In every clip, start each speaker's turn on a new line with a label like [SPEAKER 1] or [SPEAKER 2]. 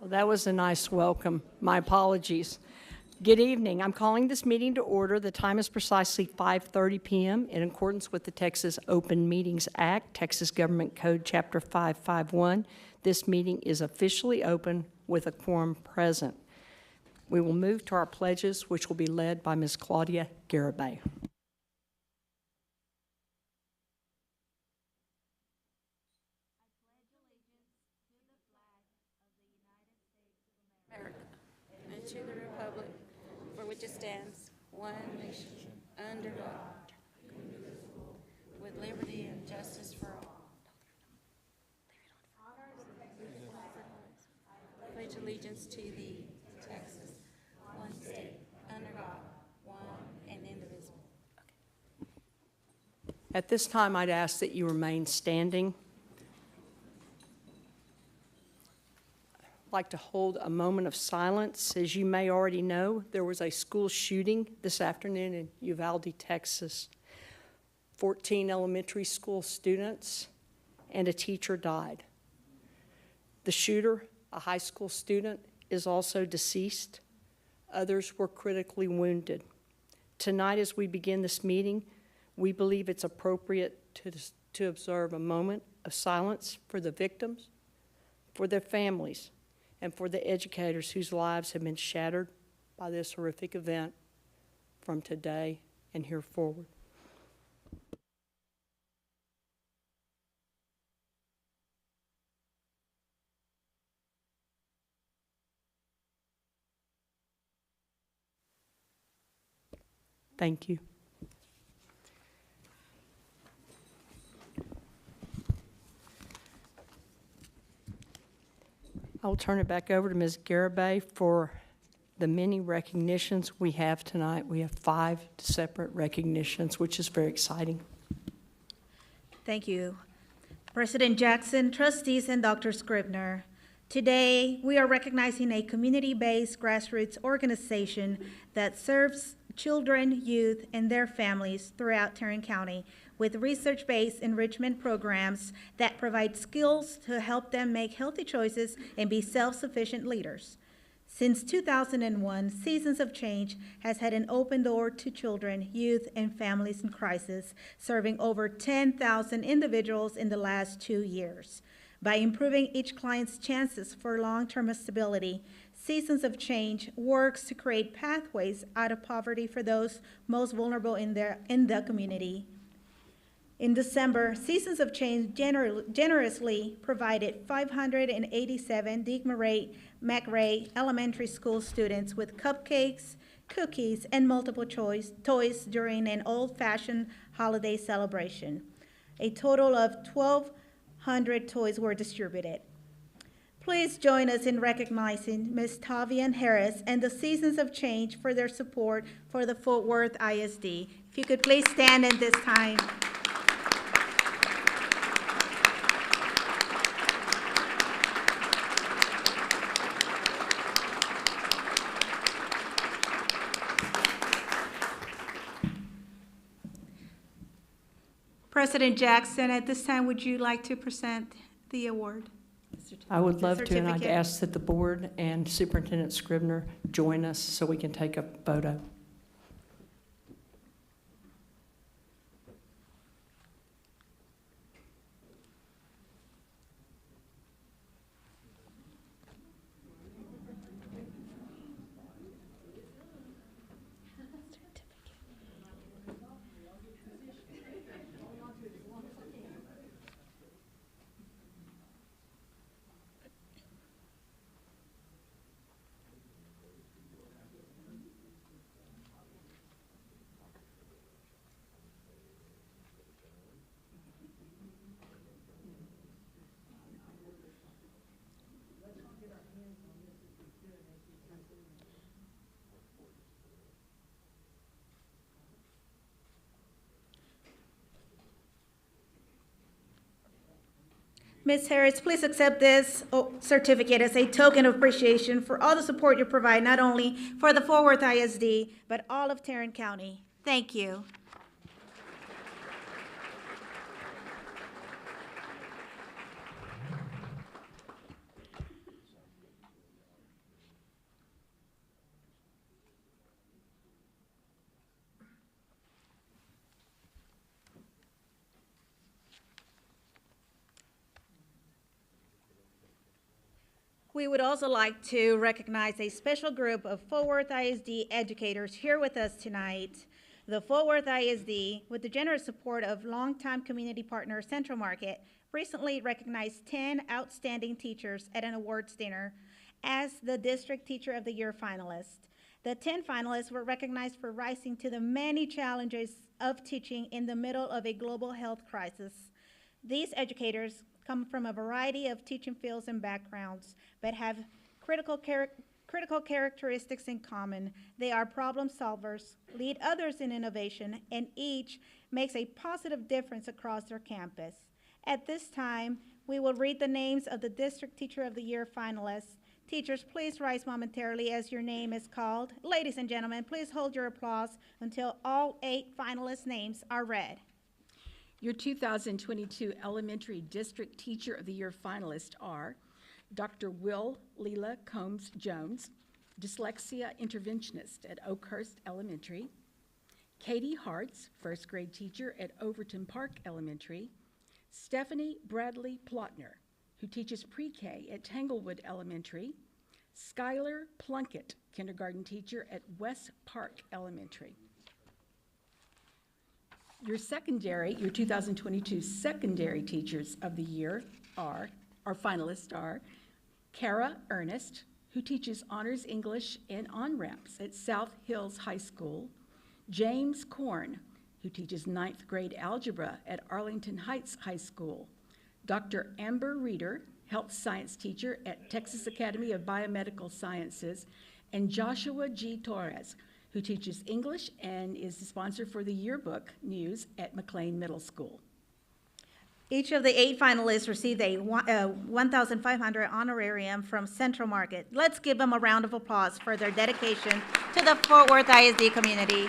[SPEAKER 1] Well, that was a nice welcome. My apologies. Good evening. I'm calling this meeting to order. The time is precisely 5:30 p.m. in accordance with the Texas Open Meetings Act, Texas Government Code Chapter 551. This meeting is officially open with a quorum present. We will move to our pledges, which will be led by Ms. Claudia Garibay.
[SPEAKER 2] And to the republic for which it stands, one nation, under God, with liberty and justice for all. I pledge allegiance to thee, Texas, one state, under God, one and indivisible.
[SPEAKER 1] At this time, I'd ask that you remain standing. I'd like to hold a moment of silence. As you may already know, there was a school shooting this afternoon in Uvalde, Texas. 14 elementary school students and a teacher died. The shooter, a high school student, is also deceased. Others were critically wounded. Tonight, as we begin this meeting, we believe it's appropriate to observe a moment of silence for the victims, for their families, and for the educators whose lives have been shattered by this horrific event from today and here forward. Thank you. I'll turn it back over to Ms. Garibay for the many recognitions we have tonight. We have 5 separate recognitions, which is very exciting.
[SPEAKER 3] Thank you. President Jackson, trustees, and Dr. Scribner. Today, we are recognizing a community-based grassroots organization that serves children, youth, and their families throughout Tarrant County with research-based enrichment programs that provide skills to help them make healthy choices and be self-sufficient leaders. Since 2001, Seasons of Change has had an open door to children, youth, and families in crisis, serving over 10,000 individuals in the last 2 years. By improving each client's chances for long-term stability, Seasons of Change works to create pathways out of poverty for those most vulnerable in the community. In December, Seasons of Change generously provided 587 McRae Elementary School students with cupcakes, cookies, and multiple toys during an old-fashioned holiday celebration. A total of 1,200 toys were distributed. Please join us in recognizing Ms. Tavian Harris and the Seasons of Change for their support for the Fort Worth ISD. If you could please stand at this time. President Jackson, at this time, would you like to present the award?
[SPEAKER 1] I would love to, and I'd ask that the board and Superintendent Scribner join us so we can take a photo.
[SPEAKER 3] Ms. Harris, please accept this certificate as a token of appreciation for all the support you provide, not only for the Fort Worth ISD, but all of Tarrant County. Thank you. We would also like to recognize a special group of Fort Worth ISD educators here with us tonight. The Fort Worth ISD, with the generous support of longtime community partner Central Market, recently recognized 10 outstanding teachers at an awards dinner as the District Teacher of the Year finalists. The 10 finalists were recognized for rising to the many challenges of teaching in the middle of a global health crisis. These educators come from a variety of teaching fields and backgrounds, but have critical characteristics in common. They are problem solvers, lead others in innovation, and each makes a positive difference across their campus. At this time, we will read the names of the District Teacher of the Year finalists. Teachers, please rise momentarily as your name is called. Ladies and gentlemen, please hold your applause until all 8 finalists' names are read.
[SPEAKER 4] Your 2022 Elementary District Teacher of the Year finalists are Dr. Will Leela Combs-Jones, dyslexia interventionist at Oakhurst Elementary; Katie Hartz, first grade teacher at Overton Park Elementary; Stephanie Bradley Plotner, who teaches pre-K at Tanglewood Elementary; Skylar Plunkett, kindergarten teacher at West Park Elementary. Your 2022 Secondary Teachers of the Year our finalists are Kara Ernest, who teaches Honors English and On-Ramps at South Hills High School; James Korn, who teaches 9th grade algebra at Arlington Heights High School; Dr. Amber Reeder, health science teacher at Texas Academy of Biomedical Sciences; and Joshua G. Torres, who teaches English and is the sponsor for the yearbook news at McLean Middle School.
[SPEAKER 3] Each of the 8 finalists received a $1,500 honorarium from Central Market. Let's give them a round of applause for their dedication to the Fort Worth ISD community.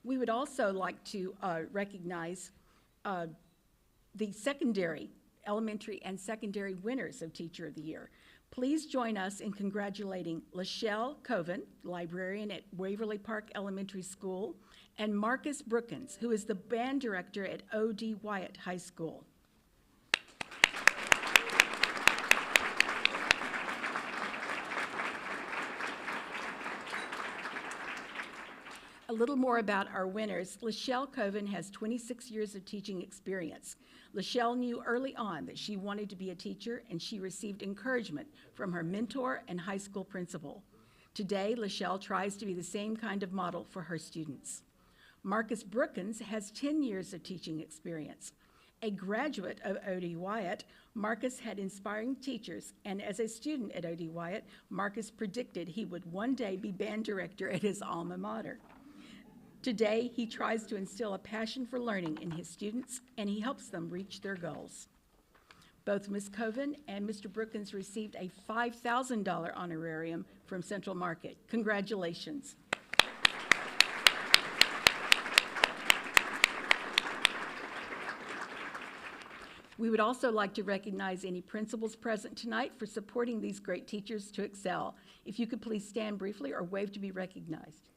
[SPEAKER 4] We would also like to recognize the elementary and secondary winners of Teacher of the Year. Please join us in congratulating Lachelle Coven, librarian at Waverly Park Elementary School, and Marcus Brookins, who is the band director at O.D. Wyatt High School. A little more about our winners. Lachelle Coven has 26 years of teaching experience. Lachelle knew early on that she wanted to be a teacher, and she received encouragement from her mentor and high school principal. Today, Lachelle tries to be the same kind of model for her students. Marcus Brookins has 10 years of teaching experience. A graduate of O.D. Wyatt, Marcus had inspiring teachers, and as a student at O.D. Wyatt, Marcus predicted he would one day be band director at his alma mater. Today, he tries to instill a passion for learning in his students, and he helps them reach their goals. Both Ms. Coven and Mr. Brookins received a $5,000 honorarium from Central Market. Congratulations. We would also like to recognize any principals present tonight for supporting these great teachers to excel. If you could please stand briefly or wave to be recognized.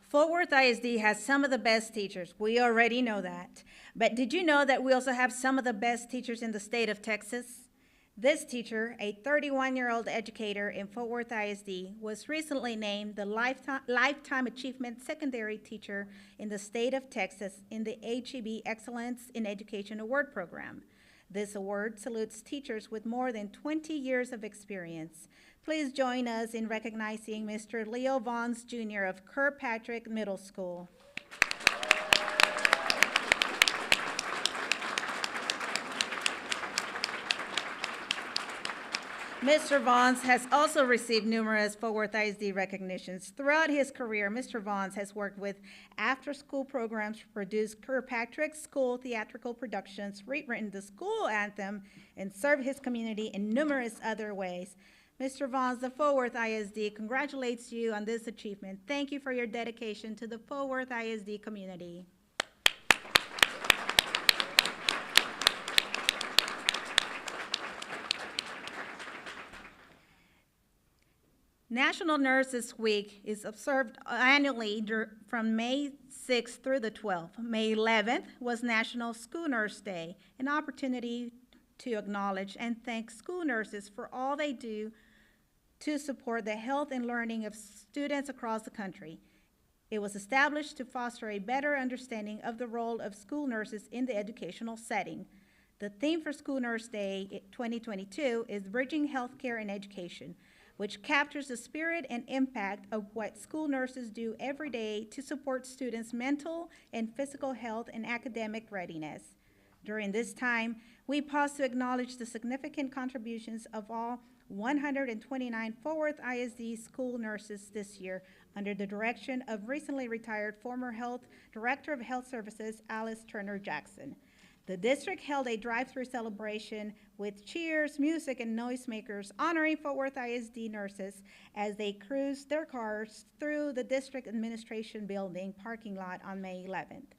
[SPEAKER 3] Fort Worth ISD has some of the best teachers. We already know that. But did you know that we also have some of the best teachers in the state of Texas? This teacher, a 31-year-old educator in Fort Worth ISD, was recently named the Lifetime Achievement Secondary Teacher in the state of Texas in the HEB Excellence in Education Award Program. This award salutes teachers with more than 20 years of experience. Please join us in recognizing Mr. Leo Vaughns, Jr. of Kirkpatrick Middle School. Mr. Vaughns has also received numerous Fort Worth ISD recognitions. Throughout his career, Mr. Vaughns has worked with after-school programs to produce Kirkpatrick School theatrical productions, rewritten the school anthem, and served his community in numerous other ways. Mr. Vaughns, the Fort Worth ISD congratulates you on this achievement. Thank you for your dedication to the Fort Worth ISD community. National Nurses Week is observed annually from May 6th through the 12th. May 11th was National School Nurse Day, an opportunity to acknowledge and thank school nurses for all they do to support the health and learning of students across the country. It was established to foster a better understanding of the role of school nurses in the educational setting. The theme for School Nurse Day 2022 is Bridging Healthcare and Education, which captures the spirit and impact of what school nurses do every day to support students' mental and physical health and academic readiness. During this time, we pause to acknowledge the significant contributions of all 129 Fort Worth ISD school nurses this year under the direction of recently retired former Director of Health Services, Alice Turner Jackson. The district held a drive-through celebration with cheers, music, and noisemakers honoring Fort Worth ISD nurses as they cruised their cars through the district administration building parking lot on May 11th.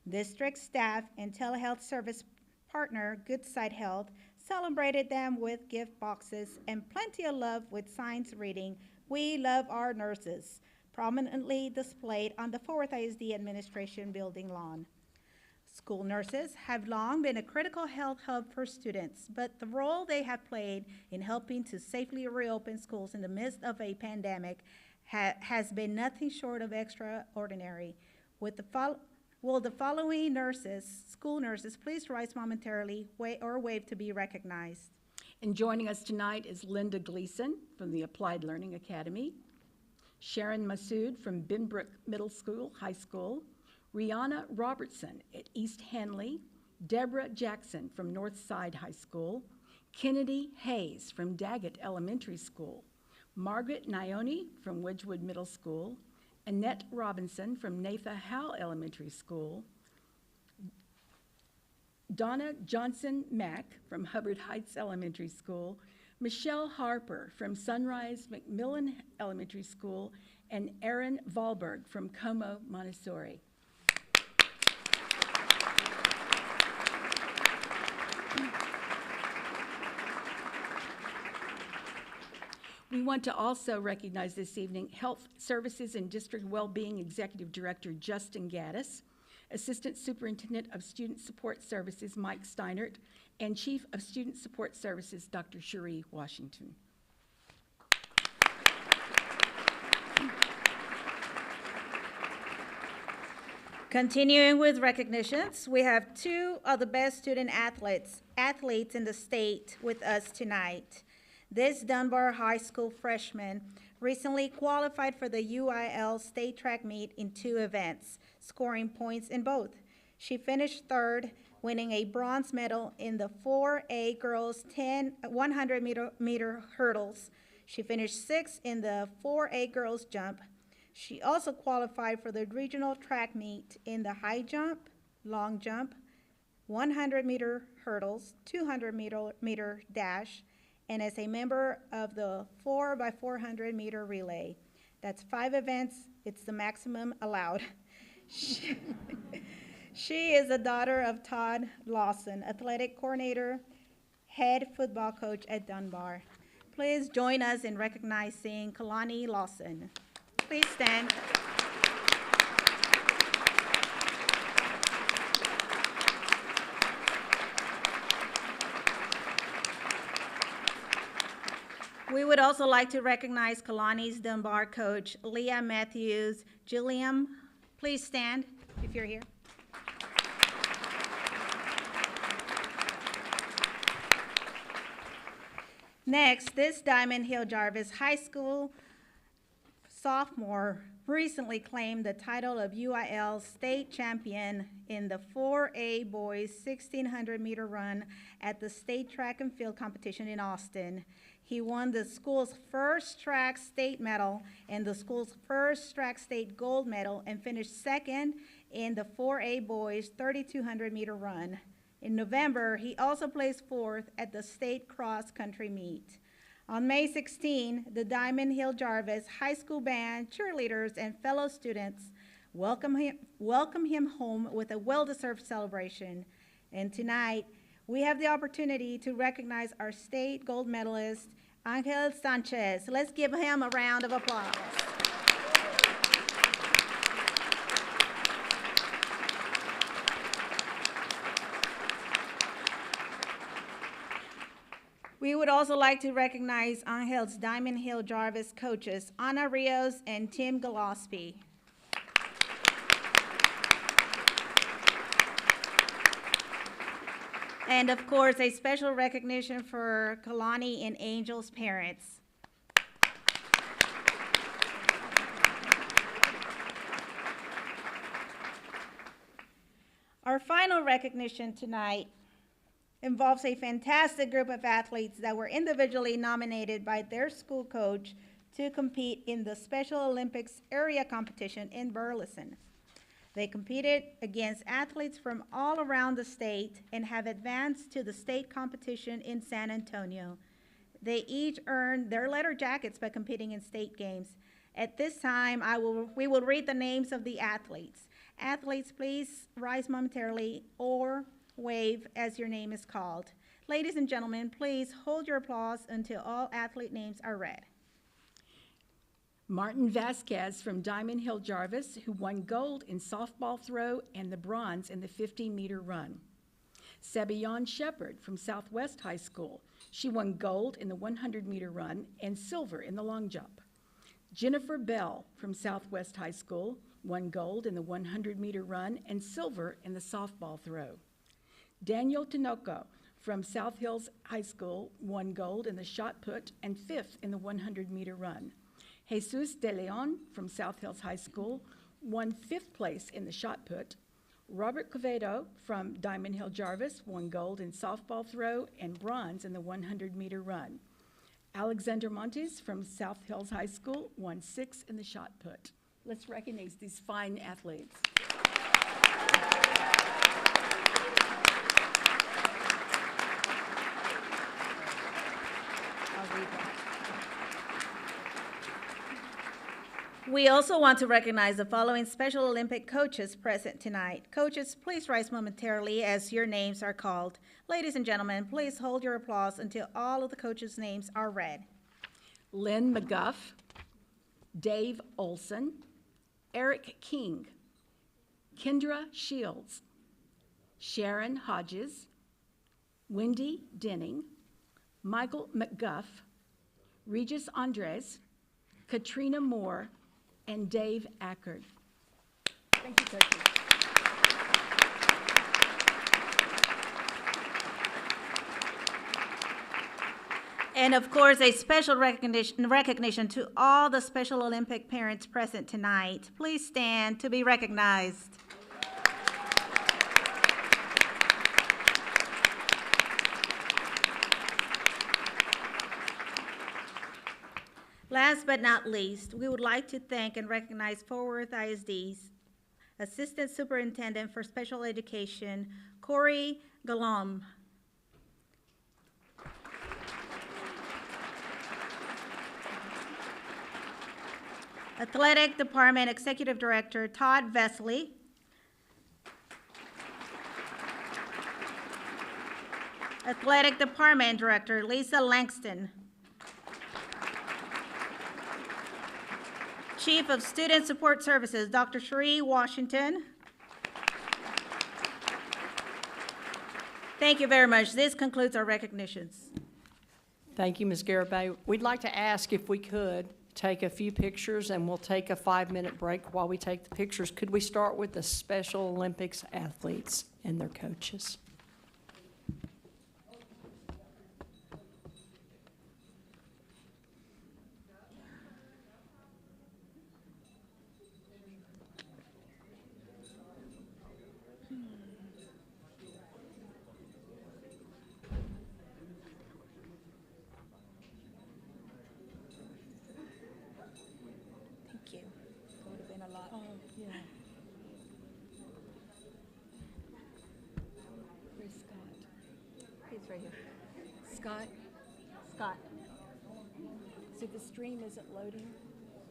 [SPEAKER 3] District staff and telehealth service partner, Goodside Health, celebrated them with gift boxes and plenty of love with signs reading, "We love our nurses," prominently displayed on the Fort Worth ISD administration building lawn. School nurses have long been a critical health hub for students, but the role they have played in helping to safely reopen schools in the midst of a pandemic has been nothing short of extraordinary. Will the following school nurses, please rise momentarily or wave to be recognized.
[SPEAKER 4] And joining us tonight is Linda Gleason from the Applied Learning Academy, Sharon Massoud from Binbrook Middle School, High School, Rihanna Robertson at East Hanley, Deborah Jackson from Northside High School, Kennedy Hayes from Daggett Elementary School, Margaret Nione from Wedgwood Middle School, Annette Robinson from Natha Howell Elementary School, Donna Johnson Mack from Hubbard Heights Elementary School, Michelle Harper from Sunrise McMillan Elementary School, and Erin Valberg from Como Montessori. We want to also recognize this evening Health Services and District Wellbeing Executive Director Justin Gaddis, Assistant Superintendent of Student Support Services Mike Steinert, and Chief of Student Support Services Dr. Cherie Washington.
[SPEAKER 3] Continuing with recognitions, we have two of the best student athletes in the state with us tonight. This Dunbar High School freshman recently qualified for the UIL state track meet in 2 events, scoring points in both. She finished 3rd, winning a bronze medal in the 4A girls 100-meter hurdles. She finished 6th in the 4A girls jump. She also qualified for the regional track meet in the high jump, long jump, 100-meter hurdles, 200-meter dash, and as a member of the 4x400-meter relay. That's 5 events. It's the maximum allowed. She is the daughter of Todd Lawson, athletic coordinator, head football coach at Dunbar. Please join us in recognizing Kalani Lawson. Please stand. We would also like to recognize Kalani's Dunbar coach, Leah Matthews Gilliam. Please stand if you're here. Next, this Diamond Hill Jarvis High School sophomore recently claimed the title of UIL state champion in the 4A boys 1,600-meter run at the state track and field competition in Austin. He won the school's first track state medal and the school's first track state gold medal and finished 2nd in the 4A boys 3,200-meter run. In November, he also placed 4th at the state cross-country meet. On May 16, the Diamond Hill Jarvis High School band, cheerleaders, and fellow students welcome him home with a well-deserved celebration. And tonight, we have the opportunity to recognize our state gold medalist, Angel Sanchez. Let's give him a round of applause. We would also like to recognize Angel's Diamond Hill Jarvis coaches, Ana Rios and Tim Gillespie. And of course, a special recognition for Kalani and Angel's parents. Our final recognition tonight involves a fantastic group of athletes that were individually nominated by their school coach to compete in the Special Olympics area competition in Burleson. They competed against athletes from all around the state and have advanced to the state competition in San Antonio. They each earned their letter jackets by competing in state games. At this time, we will read the names of the athletes. Athletes, please rise momentarily or wave as your name is called. Ladies and gentlemen, please hold your applause until all athlete names are read.
[SPEAKER 4] Martin Vasquez from Diamond Hill Jarvis, who won gold in softball throw and the bronze in the 15-meter run. Sabion Shepard from Southwest High School. She won gold in the 100-meter run and silver in the long jump. Jennifer Bell from Southwest High School won gold in the 100-meter run and silver in the softball throw. Daniel Tinoco from South Hills High School won gold in the shot put and 5th in the 100-meter run. Jesus De Leon from South Hills High School won 5th place in the shot put. Robert Quevedo from Diamond Hill Jarvis won gold in softball throw and bronze in the 100-meter run. Alexander Montes from South Hills High School won 6th in the shot put. Let's recognize these fine athletes.
[SPEAKER 3] We also want to recognize the following Special Olympic coaches present tonight. Coaches, please rise momentarily as your names are called. Ladies and gentlemen, please hold your applause until all of the coaches' names are read.
[SPEAKER 4] Lynn McGuff, Dave Olson, Eric King, Kendra Shields, Sharon Hodges, Wendy Denning, Michael McGuff, Regis Andres, Katrina Moore, and Dave Ackard. Thank you, coaches.
[SPEAKER 3] And of course, a special recognition to all the Special Olympic parents present tonight. Please stand to be recognized. Last but not least, we would like to thank and recognize Fort Worth ISD's Assistant Superintendent for Special Education, Corey Galom. Athletic Department Executive Director, Todd Vesley. Athletic Department Director, Lisa Langston. Chief of Student Support Services, Dr. Cherie Washington. Thank you very much. This concludes our recognitions.
[SPEAKER 1] Thank you, Ms. Garibay. We'd like to ask if we could take a few pictures, and we'll take a 5-minute break while we take the pictures. Could we start with the Special Olympics athletes and their coaches?
[SPEAKER 4] Right here. Scott?
[SPEAKER 3] Scott.
[SPEAKER 4] So the stream isn't loading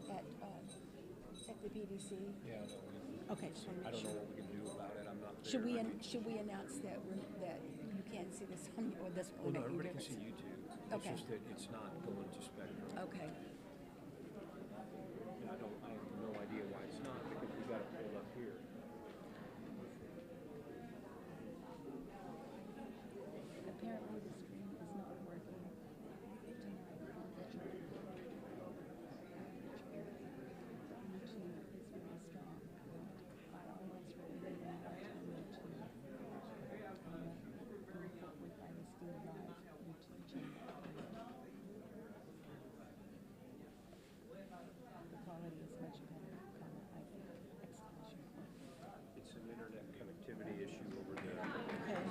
[SPEAKER 4] at the PDC?
[SPEAKER 5] Yeah, no,
[SPEAKER 4] Okay, just want to
[SPEAKER 5] I
[SPEAKER 4] make
[SPEAKER 5] don't know
[SPEAKER 4] sure.
[SPEAKER 5] what we can do about it. I'm not there.
[SPEAKER 4] Should we announce that you can't see this on, or this
[SPEAKER 5] Well,
[SPEAKER 4] will
[SPEAKER 5] no,
[SPEAKER 4] make any
[SPEAKER 5] everybody can
[SPEAKER 4] difference?
[SPEAKER 5] see YouTube. It's
[SPEAKER 4] Okay.
[SPEAKER 5] just that it's not going to Spectrum.
[SPEAKER 4] Okay.
[SPEAKER 5] And I have no idea why it's not, because we got it pulled up here.
[SPEAKER 4] Apparently the screen is not working tonight. YouTube is very strong. I always recommend watching YouTube. With ISD Live YouTube channel. The quality is much better. I think. Exclamation point.
[SPEAKER 5] It's an internet connectivity issue over there.
[SPEAKER 4] Okay.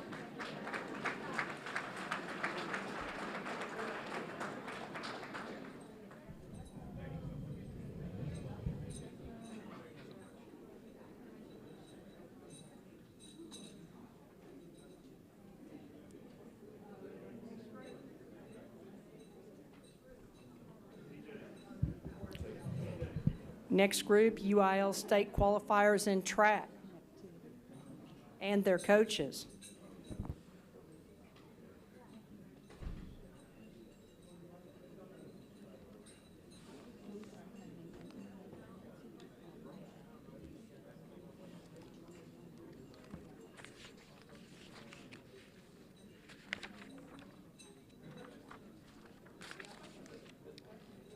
[SPEAKER 1] Next group, UIL state qualifiers in track and their coaches.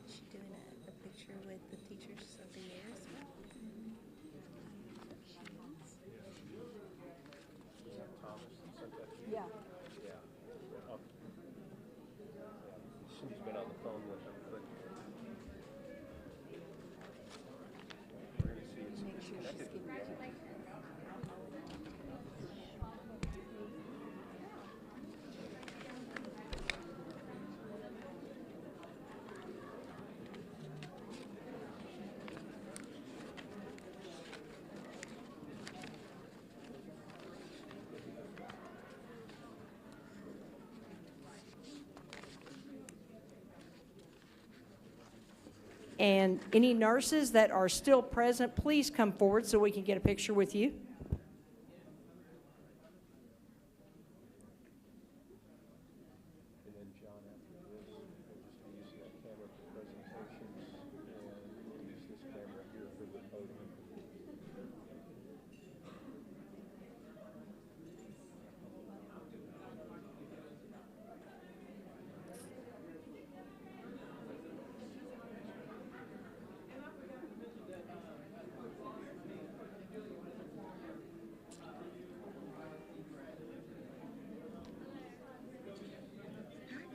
[SPEAKER 2] Is she doing a picture with the teachers of the year as well?
[SPEAKER 5] Is that Thomas that sent that to you?
[SPEAKER 4] Yeah.
[SPEAKER 5] Yeah. She's been on the phone with him, but we're gonna see it's
[SPEAKER 4] Make sure she's
[SPEAKER 5] connected.
[SPEAKER 4] giving it to you.
[SPEAKER 1] And any nurses that are still present, please come forward so we can get a picture with you.
[SPEAKER 5] And then John, after this, we'll just be using that camera for presentations, and we'll use this camera here for the podium.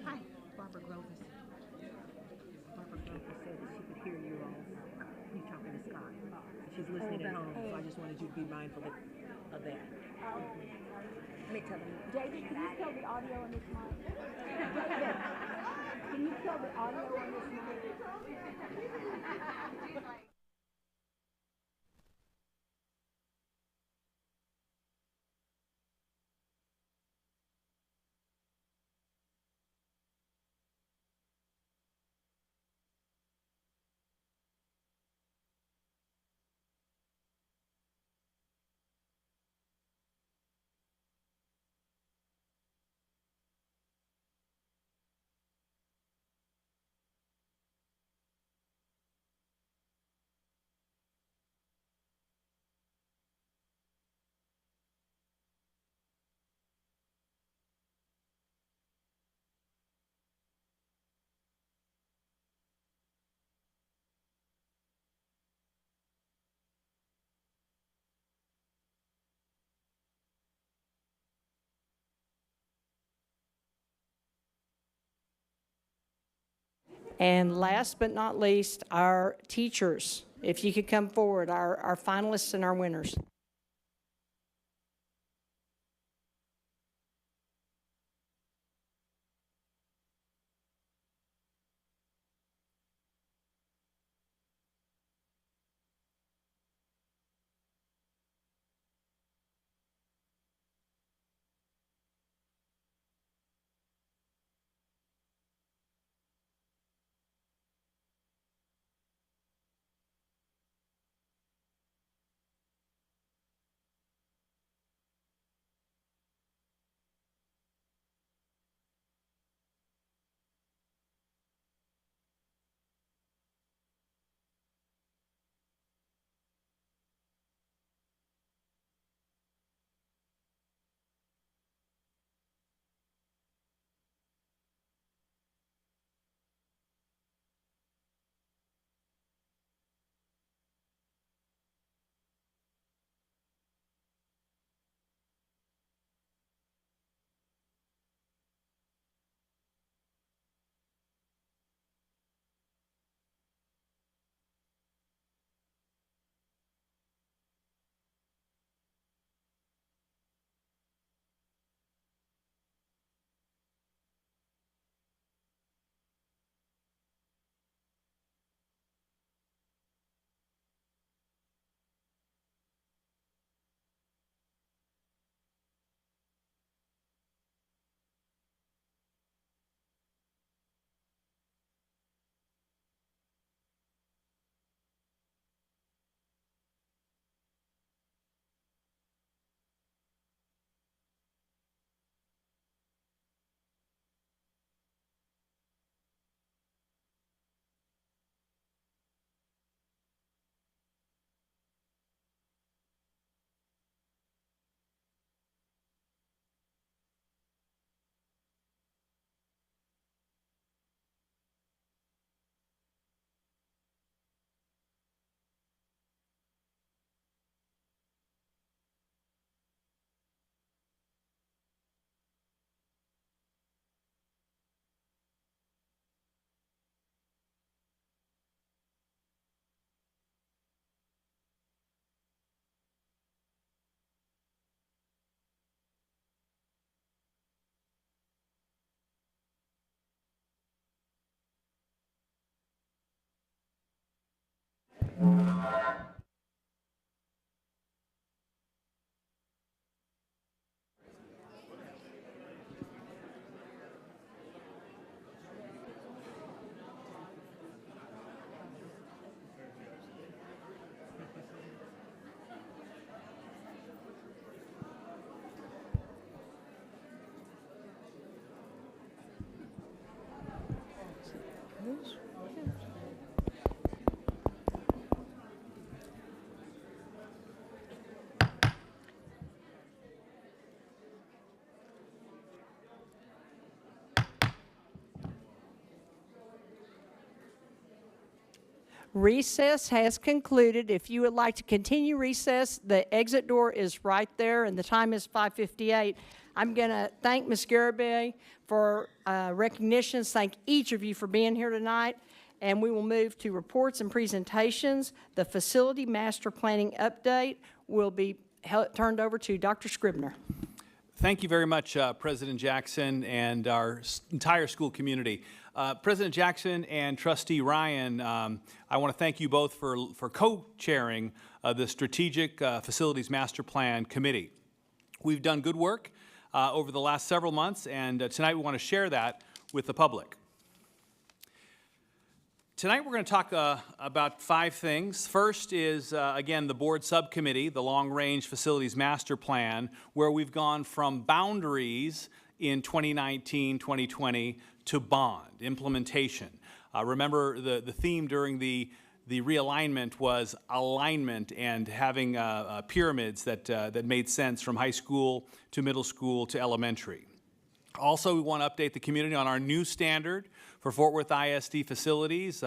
[SPEAKER 6] Hi, Barbara Grovis. Barbara Grovis said that she could hear you all, you talking to Scott. She's listening at home, so I just wanted you to be mindful of that. Let me tell them.
[SPEAKER 7] David, can you kill the audio on this mic? David, can you kill the audio on this mic?
[SPEAKER 1] And last but not least, our teachers. If you could come forward, our finalists and our winners. Recess has concluded. If you would like to continue recess, the exit door is right there, and the time is 5:58. I'm going to thank Ms. Garibay for recognitions, thank each of you for being here tonight, and we will move to reports and presentations. The facility master planning update will be turned over to Dr. Scribner.
[SPEAKER 8] Thank you very much, President Jackson and our entire school community. President Jackson and Trustee Ryan, I want to thank you both for co-chairing the Strategic Facilities Master Plan Committee. We've done good work over the last several months, and tonight we want to share that with the public. Tonight we're going to talk about 5 things. First is, again, the board subcommittee, the Long-Range Facilities Master Plan, where we've gone from boundaries in 2019-2020 to bond, implementation. Remember, the theme during the realignment was alignment and having pyramids that made sense from high school to middle school to elementary. Also, we want to update the community on our new standard for Fort Worth ISD facilities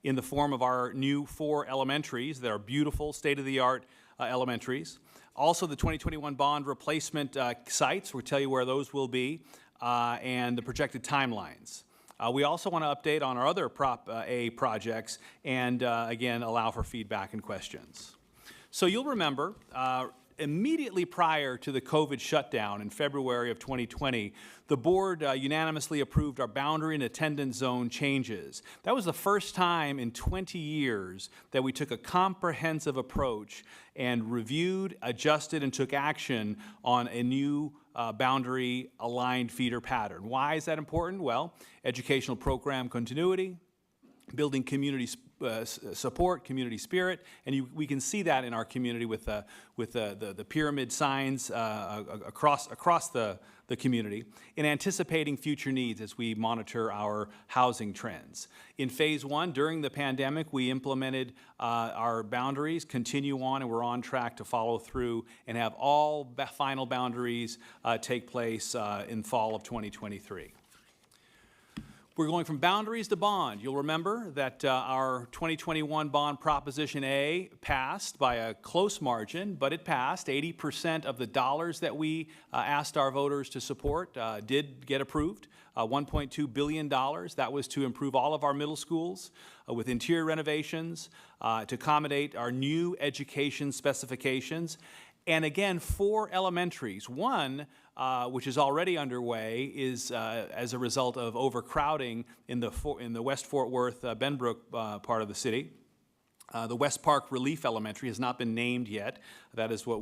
[SPEAKER 8] in the form of our new 4 elementaries that are beautiful, state-of-the-art elementaries. Also, the 2021 bond replacement sites, we'll tell you where those will be, and the projected timelines. We also want to update on our other Prop A projects and, again, allow for feedback and questions. So you'll remember, immediately prior to the COVID shutdown in February of 2020, the board unanimously approved our boundary and attendance zone changes. That was the first time in 20 years that we took a comprehensive approach and reviewed, adjusted, and took action on a new boundary aligned feeder pattern. Why is that important? Well, educational program continuity, building community support, community spirit, and we can see that in our community with the pyramid signs across the community, in anticipating future needs as we monitor our housing trends. In phase 1, during the pandemic, we implemented our boundaries, continue on, and we're on track to follow through and have all final boundaries take place in fall of 2023. We're going from boundaries to bond. You'll remember that our 2021 bond Proposition A passed by a close margin, but it passed. 80% of the dollars that we asked our voters to support did get approved. $1.2 billion. That was to improve all of our middle schools with interior renovations, to accommodate our new education specifications. And again, 4 elementaries. One, which is already underway, is as a result of overcrowding in the West Fort Worth, Benbrook part of the city. The West Park Relief Elementary has not been named yet. That's our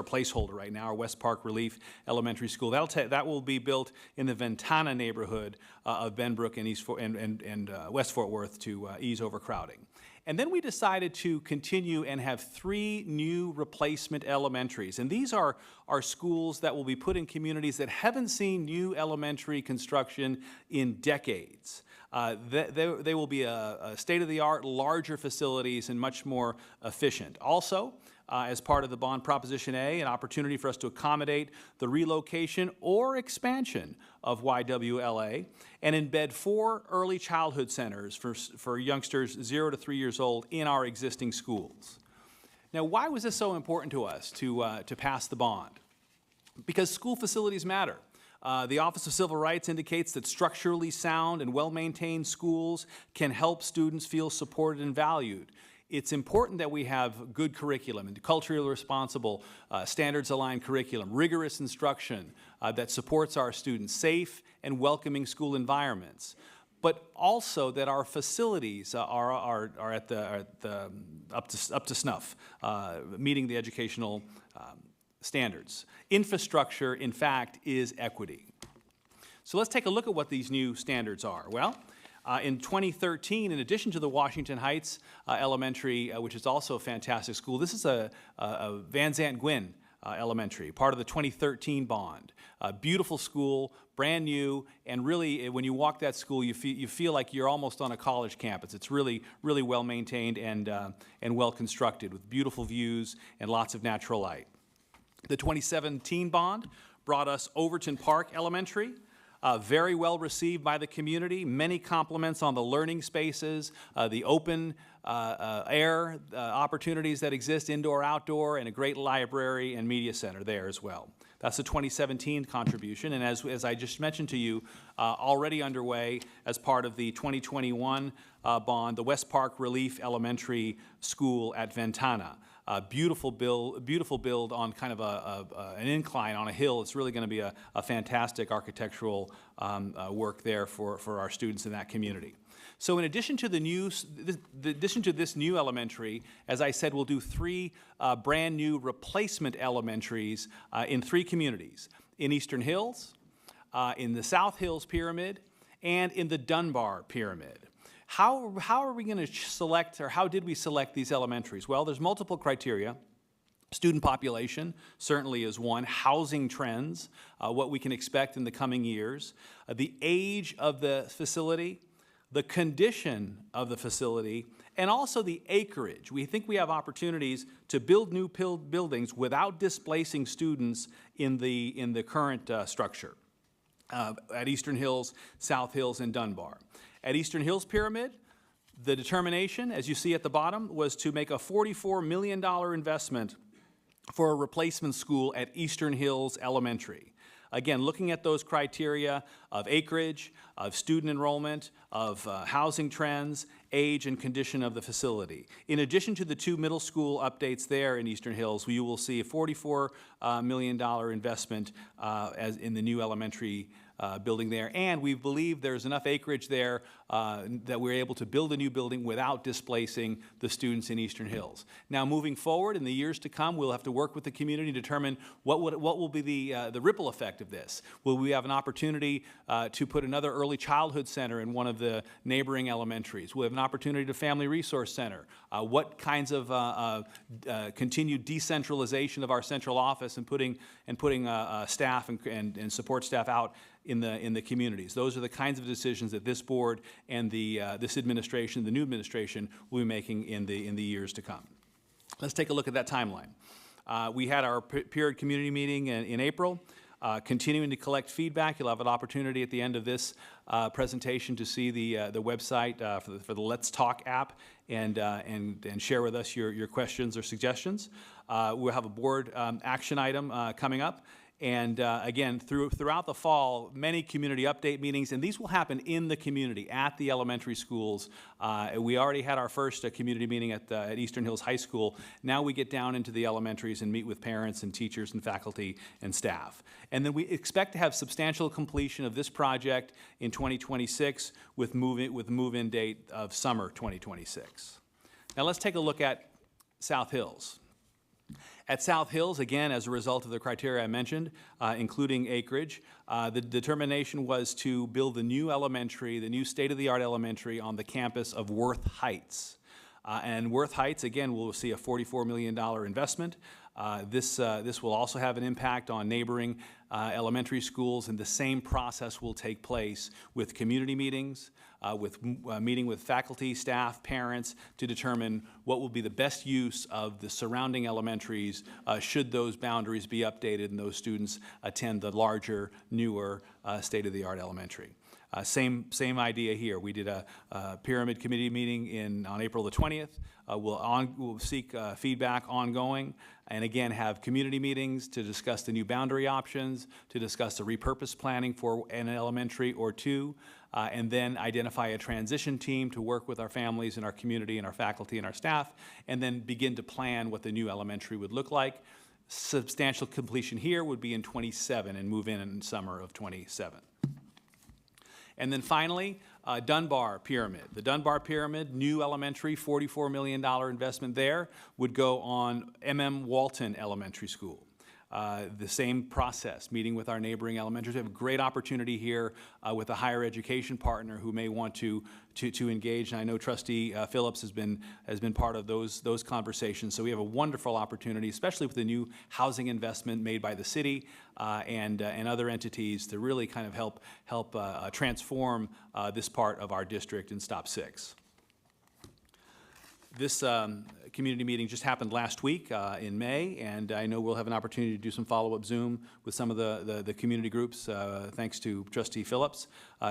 [SPEAKER 8] placeholder right now, our West Park Relief Elementary School. That will be built in the Ventana neighborhood of Benbrook and West Fort Worth to ease overcrowding. And then we decided to continue and have 3 new replacement elementaries. And these are schools that will be put in communities that haven't seen new elementary construction in decades. They will be a state-of-the-art, larger facilities and much more efficient. Also, as part of the bond Proposition A, an opportunity for us to accommodate the relocation or expansion of YWLA and embed 4 early childhood centers for youngsters 0 to 3 years old in our existing schools. Now, why was this so important to us to pass the bond? Because school facilities matter. The Office of Civil Rights indicates that structurally sound and well-maintained schools can help students feel supported and valued. It's important that we have good curriculum and culturally responsible, standards-aligned curriculum, rigorous instruction that supports our students, safe and welcoming school environments, but also that our facilities are up to snuff, meeting the educational standards. Infrastructure, in fact, is equity. So let's take a look at what these new standards are. Well, in 2013, in addition to the Washington Heights Elementary, which is also a fantastic school, this is a Van Zant Gwynn Elementary, part of the 2013 bond. Beautiful school, brand new, and really, when you walk that school, you feel like you're almost on a college campus. It's really, really well maintained and well constructed with beautiful views and lots of natural light. The 2017 bond brought us Overton Park Elementary. Very well received by the community. Many compliments on the learning spaces, the open air opportunities that exist, indoor, outdoor, and a great library and media center there as well. That's the 2017 contribution, and as I just mentioned to you, already underway as part of the 2021 bond, the West Park Relief Elementary School at Ventana. Beautiful build on kind of an incline on a hill. It's really going to be a fantastic architectural work there for our students in that community. So in addition to this new elementary, as I said, we'll do 3 brand new replacement elementaries in 3 communities: in Eastern Hills, in the South Hills Pyramid, and in the Dunbar Pyramid. How are we going to select, or how did we select these elementaries? Well, there's multiple criteria. Student population certainly is one. Housing trends, what we can expect in the coming years. The age of the facility, the condition of the facility, and also the acreage. We think we have opportunities to build new buildings without displacing students in the current structure at Eastern Hills, South Hills, and Dunbar. At Eastern Hills Pyramid, the determination, as you see at the bottom, was to make a $44 million investment for a replacement school at Eastern Hills Elementary. Again, looking at those criteria of acreage, of student enrollment, of housing trends, age, and condition of the facility. In addition to the 2 middle school updates there in Eastern Hills, you will see a $44 million investment as in the new elementary building there, and we believe there's enough acreage there that we're able to build a new building without displacing the students in Eastern Hills. Now, moving forward in the years to come, we'll have to work with the community to determine what will be the ripple effect of this. Will we have an opportunity to put another early childhood center in one of the neighboring elementaries? We'll have an opportunity to family resource center. What kinds of continued decentralization of our central office and putting staff and support staff out in the communities. Those are the kinds of decisions that this board and this administration, the new administration, will be making in the years to come. Let's take a look at that timeline. We had our period community meeting in April. Continuing to collect feedback. You'll have an opportunity at the end of this presentation to see the website for the Let's Talk app and share with us your questions or suggestions. We'll have a board action item coming up. And again, throughout the fall, many community update meetings, and these will happen in the community at the elementary schools. We already had our first community meeting at Eastern Hills High School. Now we get down into the elementaries and meet with parents and teachers and faculty and staff. And then we expect to have substantial completion of this project in 2026 with move-in date of summer 2026. Now let's take a look at South Hills. At South Hills, again, as a result of the criteria I mentioned, including acreage, the determination was to build the new elementary, the new state-of-the-art elementary on the campus of Worth Heights. And Worth Heights, again, will see a $44 million investment. This will also have an impact on neighboring elementary schools, and the same process will take place with community meetings, meeting with faculty, staff, parents to determine what will be the best use of the surrounding elementaries should those boundaries be updated and those students attend the larger, newer, state-of-the-art elementary. Same idea here. We did a pyramid committee meeting on April the 20th. We'll seek feedback ongoing, and again have community meetings to discuss the new boundary options, to discuss the repurpose planning for an elementary or two, and then identify a transition team to work with our families and our community and our faculty and our staff, and then begin to plan what the new elementary would look like. Substantial completion here would be in 27 and move in summer of 27. And then finally, Dunbar Pyramid. The Dunbar Pyramid, new elementary, $44 million investment there, would go on M.M. Walton Elementary School. The same process, meeting with our neighboring elementaries. We have a great opportunity here with a higher education partner who may want to engage. And I know Trustee Phillips has been part of those conversations. So we have a wonderful opportunity, especially with the new housing investment made by the city and other entities, to really kind of help transform this part of our district in Stop 6. This community meeting just happened last week in May, and I know we'll have an opportunity to do some follow-up Zoom with some of the community groups, thanks to Trustee Phillips.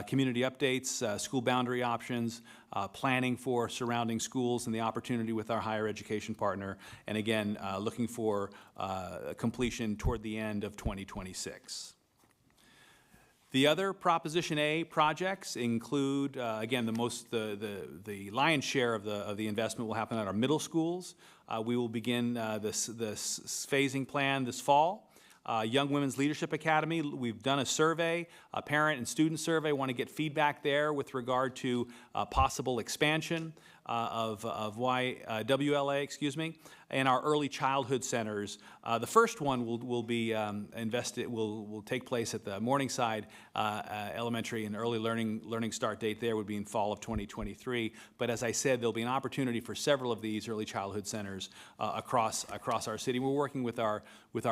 [SPEAKER 8] Community updates, school boundary options, planning for surrounding schools and the opportunity with our higher education partner, and again, looking for completion toward the end of 2026. The other Proposition A projects include, again, the lion's share of the investment will happen at our middle schools. We will begin this phasing plan this fall. Young Women's Leadership Academy, we've done a survey, a parent and student survey, want to get feedback there with regard to possible expansion of WLA, excuse me, and our early childhood centers. The first one will be will take place at the Morningside Elementary, and early learning start date there would be in fall of 2023. But as I said, there'll be an opportunity for several of these early childhood centers across our city. We're working with our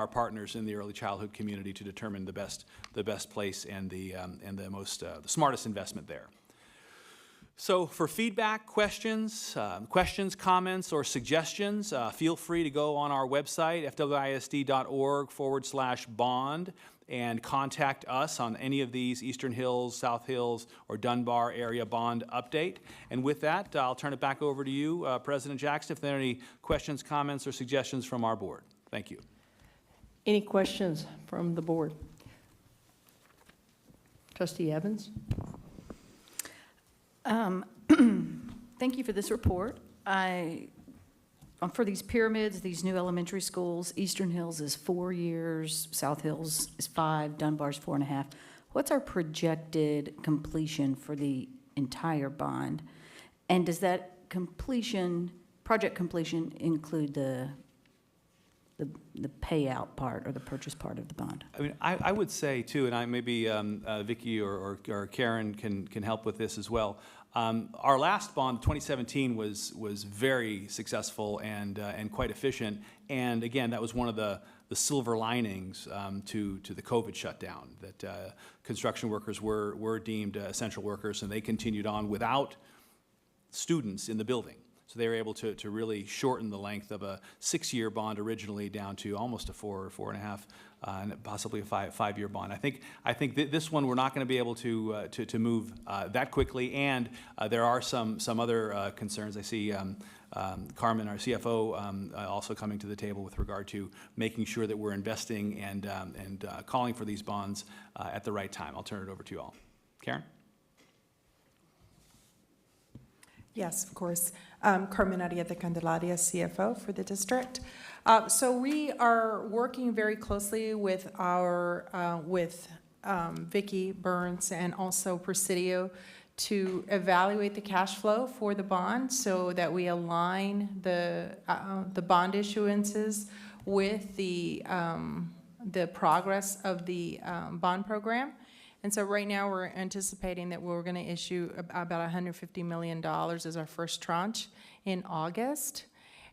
[SPEAKER 8] partners in the early childhood community to determine the best place and the smartest investment there. So for feedback, questions, comments, or suggestions, feel free to go on our website, fwisd.org/bond, and contact us on any of these Eastern Hills, South Hills, or Dunbar area bond update. And with that, I'll turn it back over to you, President Jackson, if there are any questions, comments, or suggestions from our board. Thank you.
[SPEAKER 1] Any questions from the board? Trustee Evans?
[SPEAKER 9] Thank you for this report. For these pyramids, these new elementary schools, Eastern Hills is 4 years, South Hills is 5, Dunbar's 4.5. What's our projected completion for the entire bond? And does that project completion include the payout part or the purchase part of the bond?
[SPEAKER 8] I mean, I would say too, and maybe Vicki or Karen can help with this as well. Our last bond, 2017, was very successful and quite efficient. And again, that was one of the silver linings to the COVID shutdown, that construction workers were deemed essential workers, and they continued on without students in the building. So they were able to really shorten the length of a 6-year bond originally down to almost a 4.5, and possibly a 5-year bond. I think this one we're not going to be able to move that quickly, and there are some other concerns. I see Carmen, our CFO, also coming to the table with regard to making sure that we're investing and calling for these bonds at the right time. I'll turn it over to you all. Karen?
[SPEAKER 10] Yes, of course. Carmen Arieta Candelaria, CFO for the district. So we are working very closely with our Vicki Burns and also Presidio to evaluate the cash flow for the bond so that we align the bond issuances with the progress of the bond program. And so right now we're anticipating that we're going to issue about $150 million as our first tranche in August,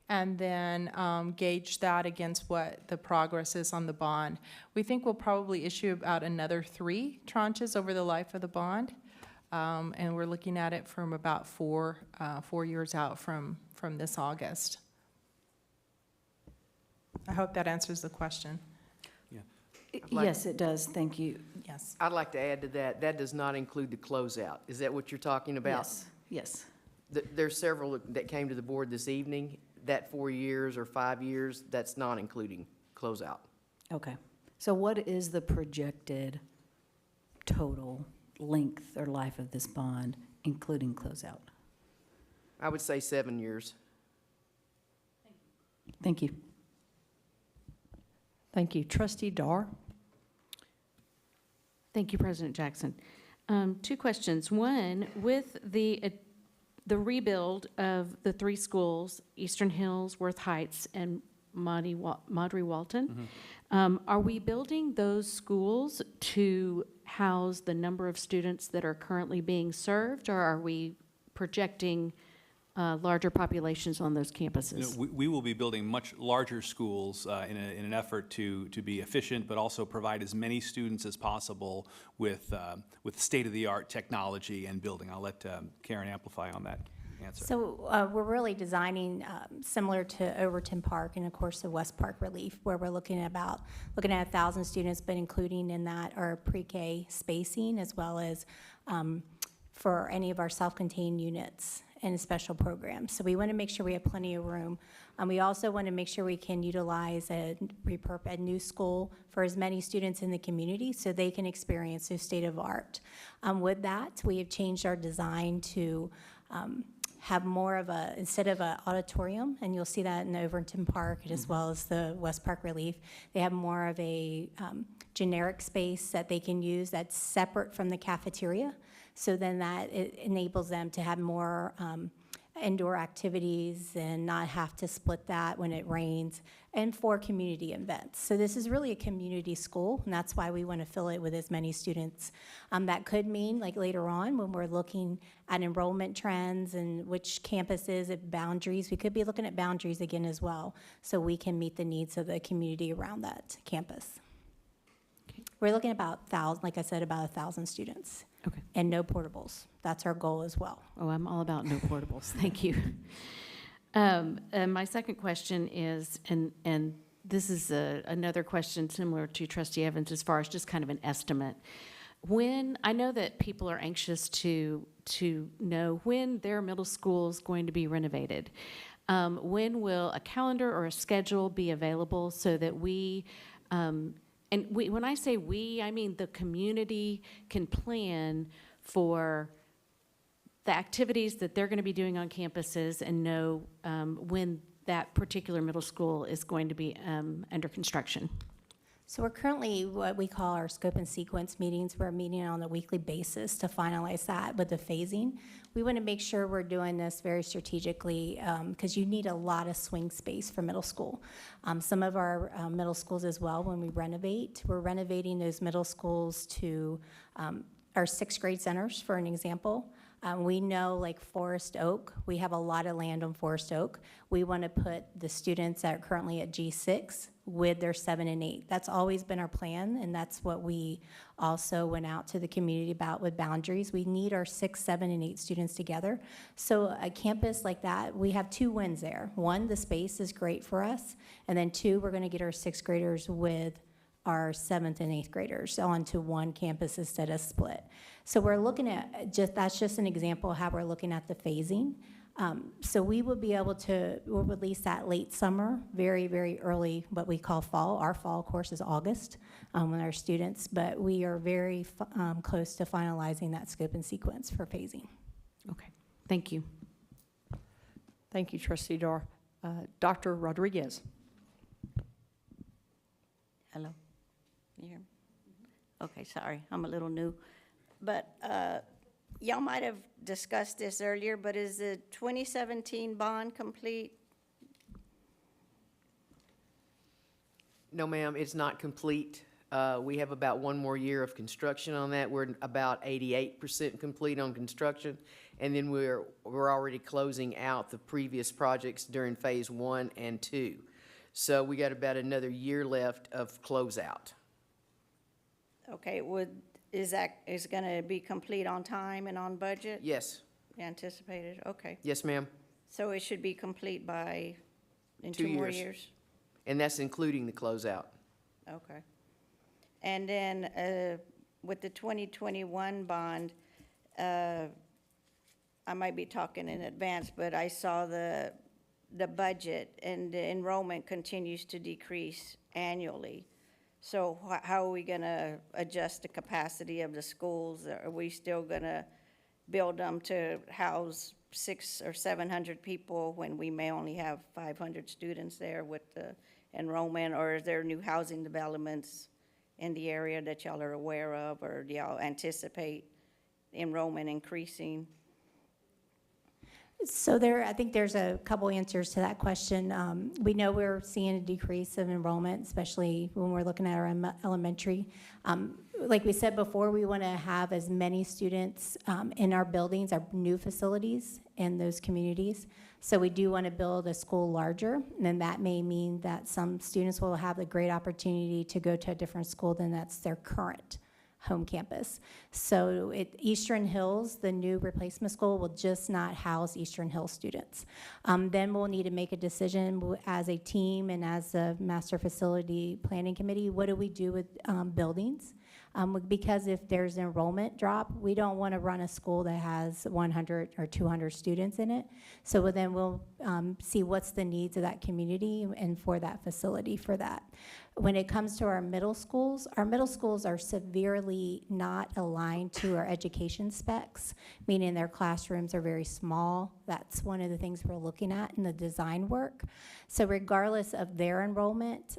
[SPEAKER 10] and then gauge that against what the progress is on the bond. We think we'll probably issue about another 3 tranches over the life of the bond, and we're looking at it from about 4 years out from this August. I hope that answers the question.
[SPEAKER 9] Yes, it does. Thank you.
[SPEAKER 10] Yes.
[SPEAKER 11] I'd like to add to that, that does not include the closeout. Is that what you're talking about?
[SPEAKER 9] Yes.
[SPEAKER 11] There's several that came to the board this evening. That 4 years or 5 years, that's not including closeout.
[SPEAKER 9] Okay. So what is the projected total length or life of this bond, including closeout?
[SPEAKER 11] I would say 7 years.
[SPEAKER 9] Thank you.
[SPEAKER 1] Thank you. Trustee Dar?
[SPEAKER 12] Thank you, President Jackson. 2 questions. One, with the rebuild of the 3 schools, Eastern Hills, Worth Heights, and Maudry Walton, are we building those schools to house the number of students that are currently being served, or are we projecting larger populations on those campuses?
[SPEAKER 8] We will be building much larger schools in an effort to be efficient, but also provide as many students as possible with state-of-the-art technology and building. I'll let Karen amplify on that. answer.
[SPEAKER 13] So we're really designing similar to Overton Park and of course the West Park Relief, where we're looking at 1,000 students, but including in that our pre-K spacing as well as for any of our self-contained units and special programs. So we want to make sure we have plenty of room. We also want to make sure we can utilize a new school for as many students in the community so they can experience the state of art. With that, we have changed our design to have more of instead of an auditorium, and you'll see that in Overton Park as well as the West Park Relief, they have more of a generic space that they can use that's separate from the cafeteria. So then it enables them to have more indoor activities and not have to split that when it rains, and for community events. So this is really a community school, and that's why we want to fill it with as many students. That could mean, like later on, when we're looking at enrollment trends and which campuses at boundaries, we could be looking at boundaries again as well, so we can meet the needs of the community around that campus. We're looking at about 1,000, like I said, about 1,000 students.
[SPEAKER 12] Okay.
[SPEAKER 13] And no portables. That's our goal as well.
[SPEAKER 12] Oh, I'm all about no portables. Thank you. My second question is, and this is another question similar to Trustee Evans as far as just kind of an estimate. I know that people are anxious to know when their middle school is going to be renovated. When will a calendar or a schedule be available so that when I say we, I mean the community can plan for the activities that they're going to be doing on campuses and know when that particular middle school is going to be under construction?
[SPEAKER 13] So we're currently what we call our scope and sequence meetings. We're meeting on a weekly basis to finalize that with the phasing. We want to make sure we're doing this very strategically because you need a lot of swing space for middle school. Some of our middle schools as well, when we renovate, we're renovating those middle schools to our sixth grade centers, for an example. We know, like Forest Oak, we have a lot of land on Forest Oak. We want to put the students that are currently at G6 with their 7 and 8. That's always been our plan, and that's what we also went out to the community about with boundaries. We need our 6, 7, and 8 students together. So a campus like that, we have 2 wins there. 1, the space is great for us, and then 2, we're going to get our 6th graders with our 7th and 8th graders onto one campus instead of split. So we're looking at, that's just an example of how we're looking at the phasing. So we will be able to, we'll release that late summer, very, very early, what we call fall. Our fall, of course, is August with our students, but we are very close to finalizing that scope and sequence for phasing.
[SPEAKER 12] Okay, thank you.
[SPEAKER 1] Thank you, Trustee Dar. Dr. Rodriguez.
[SPEAKER 2] Hello? You hear me? Okay, sorry, I'm a little new. But y'all might have discussed this earlier, but is the 2017 bond complete?
[SPEAKER 11] No, ma'am, it's not complete. We have about 1 more year of construction on that. We're about 88% complete on construction, and then we're already closing out the previous projects during phase 1 and 2. So we got about another year left of closeout.
[SPEAKER 2] Okay, is it gonna be complete on time and on budget?
[SPEAKER 11] Yes.
[SPEAKER 2] Anticipated, okay.
[SPEAKER 11] Yes, ma'am.
[SPEAKER 2] So it should be complete in
[SPEAKER 11] 2
[SPEAKER 2] 2 more
[SPEAKER 11] years.
[SPEAKER 2] years?
[SPEAKER 11] And that's including the closeout.
[SPEAKER 2] Okay. And then with the 2021 bond, I might be talking in advance, but I saw the budget and the enrollment continues to decrease annually. So how are we gonna adjust the capacity of the schools? Are we still gonna build them to house 600 or 700 people when we may only have 500 students there with the enrollment? Or is there new housing developments in the area that y'all are aware of, or do y'all anticipate enrollment increasing?
[SPEAKER 13] So I think there's a couple answers to that question. We know we're seeing a decrease of enrollment, especially when we're looking at our elementary. Like we said before, we want to have as many students in our buildings, our new facilities in those communities. So we do want to build a school larger, and then that may mean that some students will have the great opportunity to go to a different school than that's their current home campus. So Eastern Hills, the new replacement school, will just not house Eastern Hills students. Then we'll need to make a decision as a team and as a master facility planning committee, what do we do with buildings? Because if there's enrollment drop, we don't want to run a school that has 100 or 200 students in it. So then we'll see what's the needs of that community and for that facility for that. When it comes to our middle schools are severely not aligned to our education specs, meaning their classrooms are very small. That's one of the things we're looking at in the design work. So regardless of their enrollment,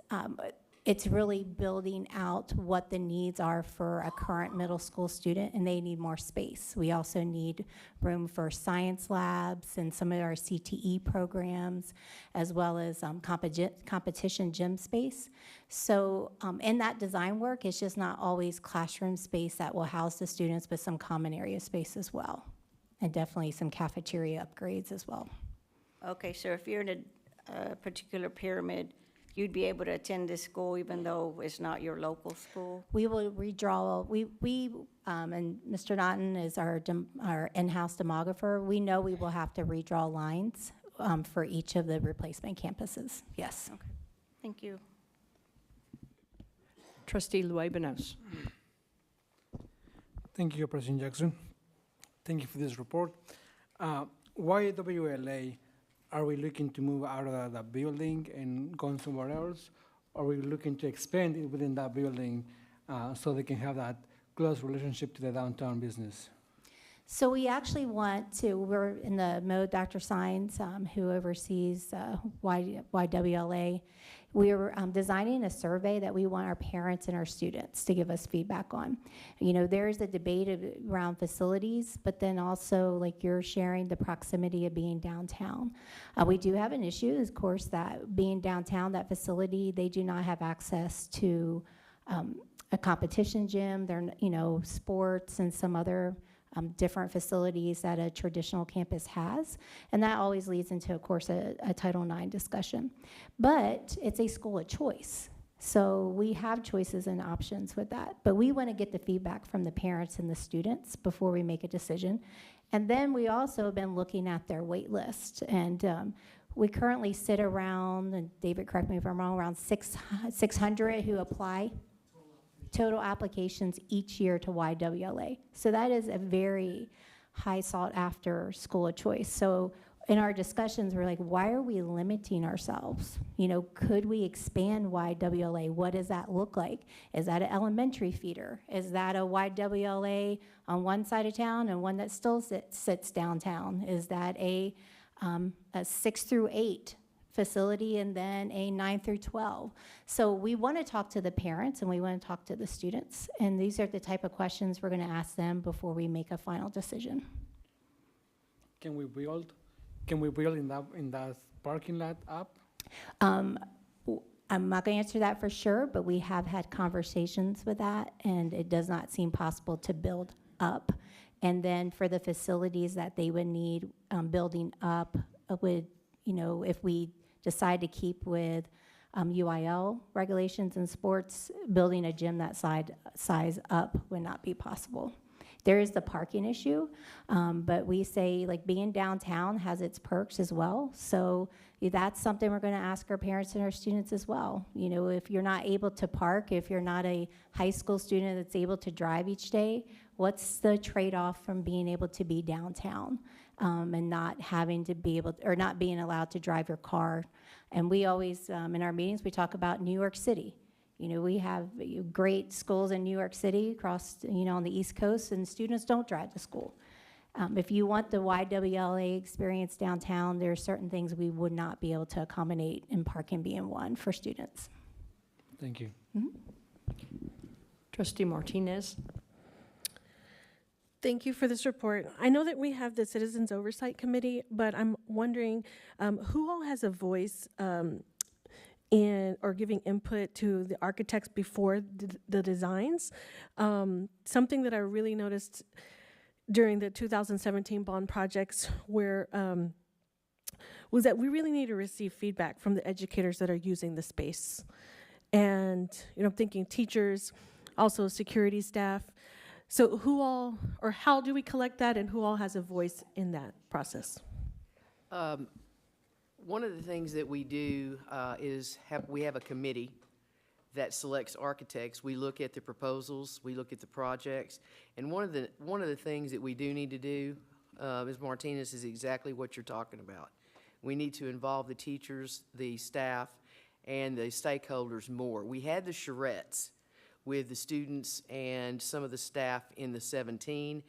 [SPEAKER 13] it's really building out what the needs are for a current middle school student, and they need more space. We also need room for science labs and some of our CTE programs, as well as competition gym space. So in that design work, it's just not always classroom space that will house the students, but some common area space as well, and definitely some cafeteria upgrades as well.
[SPEAKER 2] Okay, so if you're in a particular pyramid, you'd be able to attend this school even though it's not your local school?
[SPEAKER 13] We will redraw, and Mr. Naughton is our in-house demographer. We know we will have to redraw lines for each of the replacement campuses, yes.
[SPEAKER 2] Okay, thank you.
[SPEAKER 1] Trustee Luebanos.
[SPEAKER 14] Thank you, President Jackson. Thank you for this report. Why WLA? Are we looking to move out of the building and go somewhere else? Or are we looking to expand it within that building so they can have that close relationship to the downtown business?
[SPEAKER 13] So we actually we're in the mode, Dr. Sines, who oversees YWLA, we're designing a survey that we want our parents and our students to give us feedback on. You know, there's a debate around facilities, but then also, like you're sharing, the proximity of being downtown. We do have an issue, of course, that being downtown, that facility, they do not have access to a competition gym, sports and some other different facilities that a traditional campus has. And that always leads into, of course, a Title IX discussion. But it's a school of choice. So we have choices and options with that. But we want to get the feedback from the parents and the students before we make a decision. And then we also have been looking at their wait list. And we currently sit around, and David, correct me if I'm wrong, around 600 who apply. Total applications each year to YWLA. So that is a very high sought after school of choice. So in our discussions, we're like, why are we limiting ourselves? You know, could we expand YWLA? What does that look like? Is that an elementary feeder? Is that a YWLA on one side of town and one that still sits downtown? Is that a 6 through 8 facility and then a 9 through 12. So we want to talk to the parents and we want to talk to the students. And these are the type of questions we're going to ask them before we make a final decision.
[SPEAKER 14] Can we build in that parking lot up?
[SPEAKER 13] I'm not going to answer that for sure, but we have had conversations with that, and it does not seem possible to build up. And then for the facilities that they would need building up would, you know, if we decide to keep with UIL regulations in sports, building a gym that size up would not be possible. There is the parking issue, but we say, like, being downtown has its perks as well. So that's something we're going to ask our parents and our students as well. You know, if you're not able to park, if you're not a high school student that's able to drive each day, what's the trade-off from being able to be downtown and not having to be able to, or not being allowed to drive your car? And we always, in our meetings, we talk about New York City. You know, we have great schools in New York City across, you know, on the East Coast, and students don't drive to school. If you want the YWLA experience downtown, there are certain things we would not be able to accommodate, and parking being one for students.
[SPEAKER 14] Thank you.
[SPEAKER 13] Mm-hmm.
[SPEAKER 1] Trustee Martinez.
[SPEAKER 15] Thank you for this report. I know that we have the Citizens Oversight Committee, but I'm wondering who all has a voice in or giving input to the architects before the designs. Something that I really noticed during the 2017 bond projects where was that we really need to receive feedback from the educators that are using the space. And, you know, I'm thinking teachers, also security staff. So who all, or how do we collect that, and who all has a voice in that process?
[SPEAKER 11] One of the things that we do is we have a committee that selects architects. We look at the proposals, we look at the projects, and one of the things that we do need to do, Ms. Martinez, is exactly what you're talking about. We need to involve the teachers, the staff, and the stakeholders more. We had the charrettes with the students and some of the staff in the 17.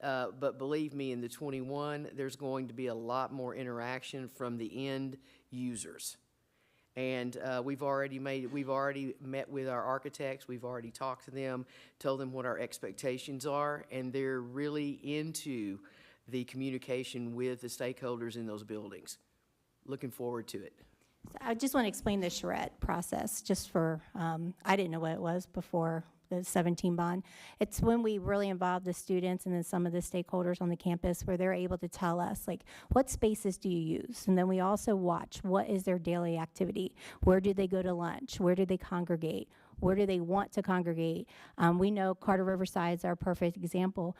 [SPEAKER 11] But believe me, in the 21, there's going to be a lot more interaction from the end users. And we've already met with our architects, we've already talked to them, told them what our expectations are, and they're really into the communication with the stakeholders in those buildings. Looking forward to it.
[SPEAKER 13] So I just want to explain the charrette process, just for, I didn't know what it was before the 17 bond. It's when we really involve the students and then some of the stakeholders on the campus, where they're able to tell us, like, what spaces do you use? And then we also watch, what is their daily activity? Where do they go to lunch? Where do they congregate? Where do they want to congregate? We know Carter Riverside's our perfect example.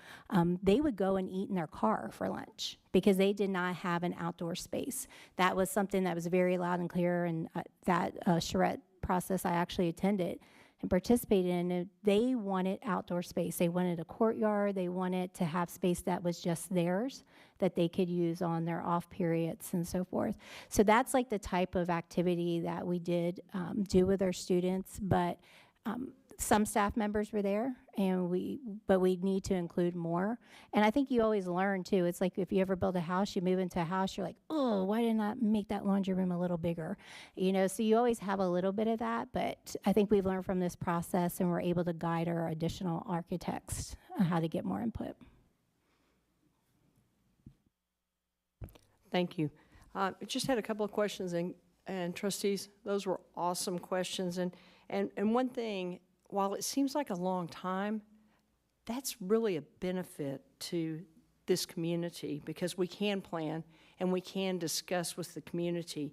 [SPEAKER 13] They would go and eat in their car for lunch because they did not have an outdoor space. That was something that was very loud and clear, and that charrette process I actually attended and participated in. And they wanted outdoor space. They wanted a courtyard. They wanted to have space that was just theirs, that they could use on their off periods and so forth. So that's like the type of activity that we did do with our students. But some staff members were there, but we need to include more. And I think you always learn too. It's like if you ever build a house, you move into a house, you're like, oh, why didn't I make that laundry room a little bigger? You know, so you always have a little bit of that. But I think we've learned from this process, and we're able to guide our additional architects on how to get more input.
[SPEAKER 1] Thank you. I just had a couple of questions, and trustees, those were awesome questions. And one thing, while it seems like a long time, that's really a benefit to this community, because we can plan and we can discuss with the community.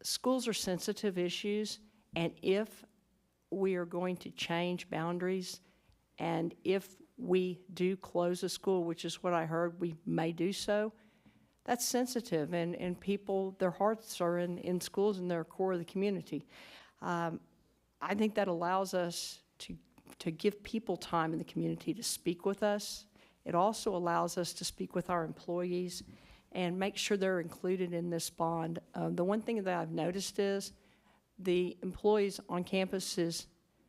[SPEAKER 1] Schools are sensitive issues, and if we are going to change boundaries, and if we do close a school, which is what I heard we may do so, that's sensitive, and people, their hearts are in schools, and they're a core of the community. I think that allows us to give people time in the community to speak with us. It also allows us to speak with our employees and make sure they're included in this bond. The one thing that I've noticed is the employees on campuses,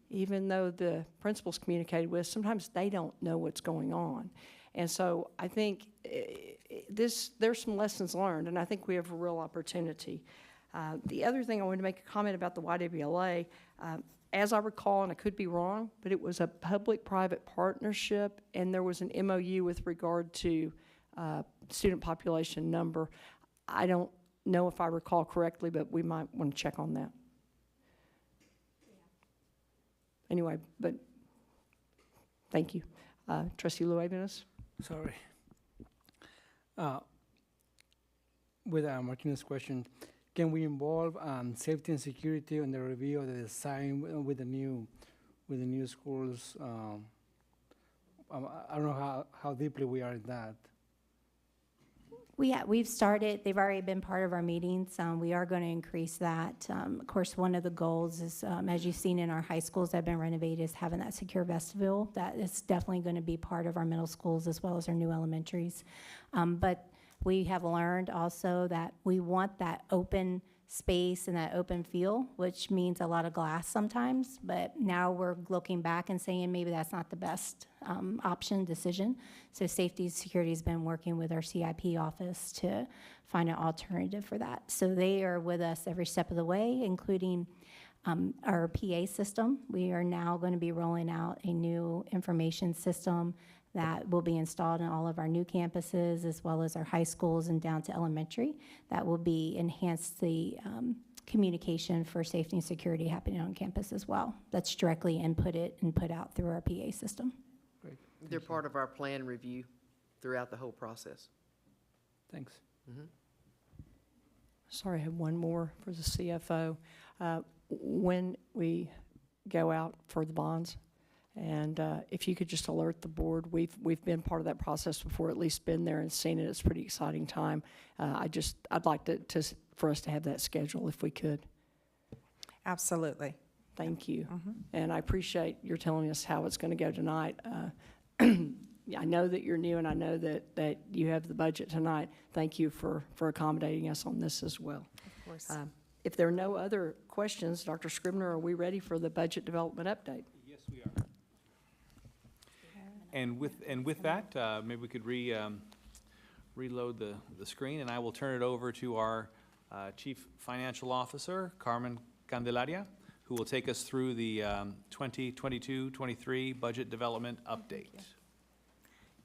[SPEAKER 1] even though the principal's communicated with, sometimes they don't know what's going on. And so I think there's some lessons learned, and I think we have a real opportunity. The other thing I wanted to make a comment about the YWLA, as I recall, and I could be wrong, but it was a public-private partnership, and there was an MOU with regard to student population number. I don't know if I recall correctly, but we might want to check on that. Anyway, but thank you. Trustee Luevanos?
[SPEAKER 14] Sorry. With Martina's question, can we involve safety and security on the review of the design with the new schools? I don't know how deeply we are in that.
[SPEAKER 13] We've started, they've already been part of our meetings. We are going to increase that. Of course, one of the goals is, as you've seen in our high schools that have been renovated, is having that secure vestibule. That is definitely going to be part of our middle schools as well as our new elementaries. But we have learned also that we want that open space and that open feel, which means a lot of glass sometimes, but now we're looking back and saying maybe that's not the best decision. So safety and security has been working with our CIP office to find an alternative for that. So they are with us every step of the way, including our PA system. We are now going to be rolling out a new information system that will be installed in all of our new campuses, as well as our high schools and down to elementary. That will be enhance the communication for safety and security happening on campus as well. That's directly inputted and put out through our PA system.
[SPEAKER 14] Great.
[SPEAKER 11] They're part of our plan review throughout the whole process.
[SPEAKER 14] Thanks.
[SPEAKER 11] Mm-hmm.
[SPEAKER 1] Sorry, I have one more for the CFO. When we go out for the bonds, And if you could just alert the board, we've been part of that process before, at least been there and seen it. It's a pretty exciting time. I'd like for us to have that schedule if we could.
[SPEAKER 10] Absolutely.
[SPEAKER 1] Thank you. And I appreciate your telling us how it's going to go tonight. I know that you're new, and I know that you have the budget tonight. Thank you for accommodating us on this as well.
[SPEAKER 10] Of course.
[SPEAKER 1] If there are no other questions, Dr. Scribner, are we ready for the budget development update?
[SPEAKER 8] Yes, we are. And with that, maybe we could reload the screen, and I will turn it over to our Chief Financial Officer, Carmen Candelaria, who will take us through the 2022-23 budget development update.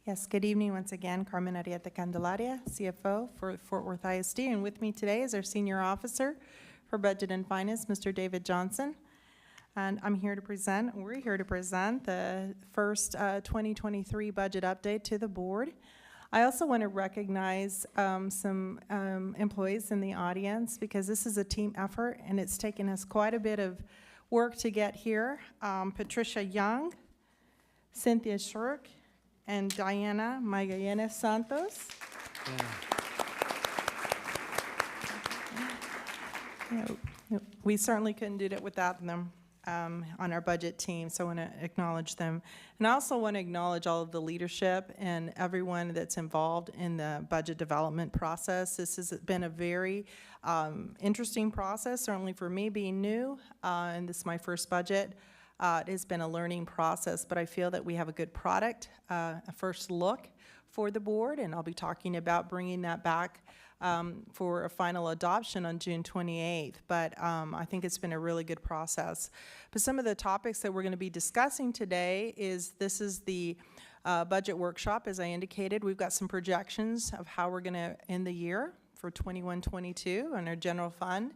[SPEAKER 10] Yes, good evening once again. Carmen Arieta Candelaria, CFO for Fort Worth ISD. And with me today is our Senior Officer for Budget and Finance, Mr. David Johnson. And we're here to present the first 2023 budget update to the board. I also want to recognize some employees in the audience, because this is a team effort and it's taken us quite a bit of work to get here. Patricia Young, Cynthia Shirk, and Diana Magallanes Santos. We certainly couldn't do it without them on our budget team, so I want to acknowledge them. And I also want to acknowledge all of the leadership and everyone that's involved in the budget development process. This has been a very interesting process, certainly for me being new, and this is my first budget. It has been a learning process, but I feel that we have a good product, a first look for the board, and I'll be talking about bringing that back for a final adoption on June 28th. But I think it's been a really good process. But some of the topics that we're going to be discussing today this is the budget workshop, as I indicated. We've got some projections of how we're going to end the year for 21-22 on our general fund.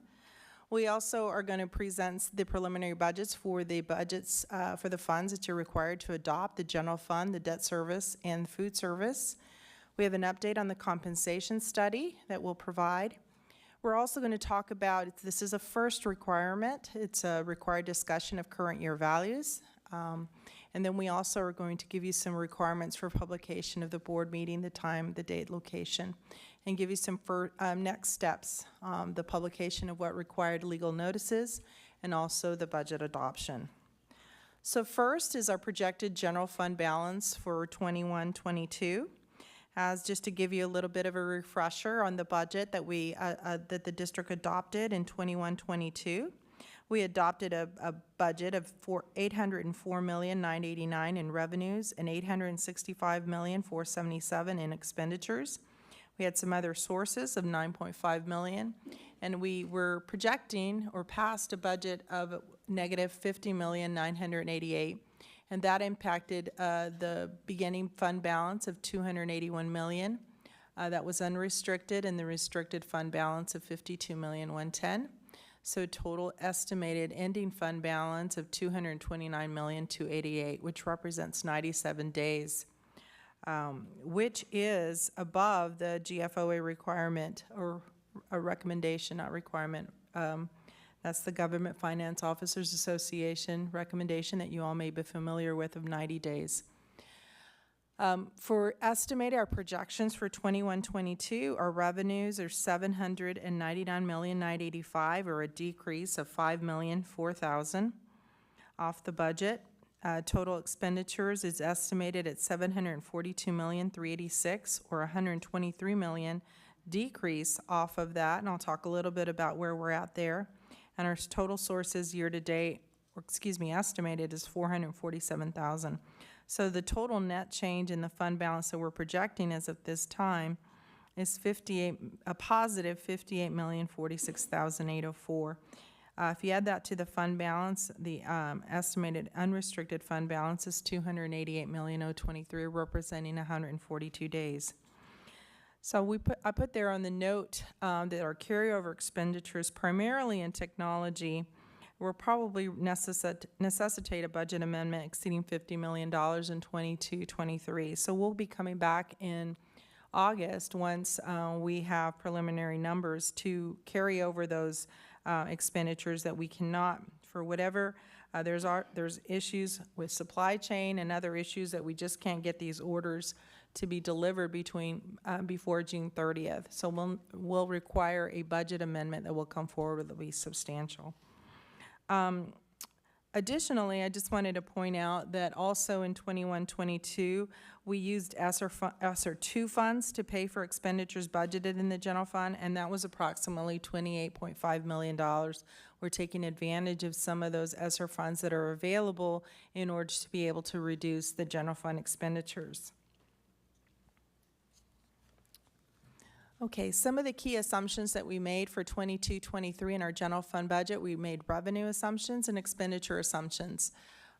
[SPEAKER 10] We also are going to present the preliminary budgets for the for the funds that you're required to adopt: the general fund, the debt service, and the food service. We have an update on the compensation study that we'll provide. We're also going to talk about, this is a first requirement, it's a required discussion of current year values. And then we also are going to give you some requirements for publication of the board meeting, the time, the date, location, and give you some next steps, the publication of what required legal notices, and also the budget adoption. So first is our projected general fund balance for 21-22. As just to give you a little bit of a refresher on the budget that that the district adopted in 21-22. We adopted a budget of $804,989,000 in revenues and $865,477,000 in expenditures. We had some other sources of $9.5 million, and we were projecting or passed a budget of negative $50,988,000. And that impacted the beginning fund balance of $281 million. That was unrestricted, and the restricted fund balance of $52,110,000. So total estimated ending fund balance of $229,288,000, which represents 97 days, which is above the GFOA requirement, or a recommendation, not requirement. That's the Government Finance Officers Association recommendation that you all may be familiar with, of 90 days. For estimated, our projections for 21-22, our revenues are $799,985,000, or a decrease of $5,004,000 off the budget. Total expenditures is estimated at $742,386,000, or $123 million decrease off of that, and I'll talk a little bit about where we're at there. And our total sources year-to-date, estimated is $447,000. So the total net change in the fund balance that we're projecting as of this time is a positive $58,046,804. If you add that to the fund balance, the estimated unrestricted fund balance is $288,023,023, representing 142 days. So I put there on the note that our carryover expenditures, primarily in technology, will probably necessitate a budget amendment exceeding $50 million in 22-23. So we'll be coming back in August once we have preliminary numbers to carry over those expenditures that we cannot, for whatever. There's issues with supply chain and other issues that we just can't get these orders to be delivered before June 30th. So we'll require a budget amendment that will come forward that will be substantial. Additionally, I just wanted to point out that also in 21-22, we used ESSER 2 funds to pay for expenditures budgeted in the general fund, and that was approximately $28.5 million. We're taking advantage of some of those ESSER funds that are available in order to be able to reduce the general fund expenditures. Okay, some of the key assumptions that we made for 22-23 in our general fund budget, we made revenue assumptions and expenditure assumptions.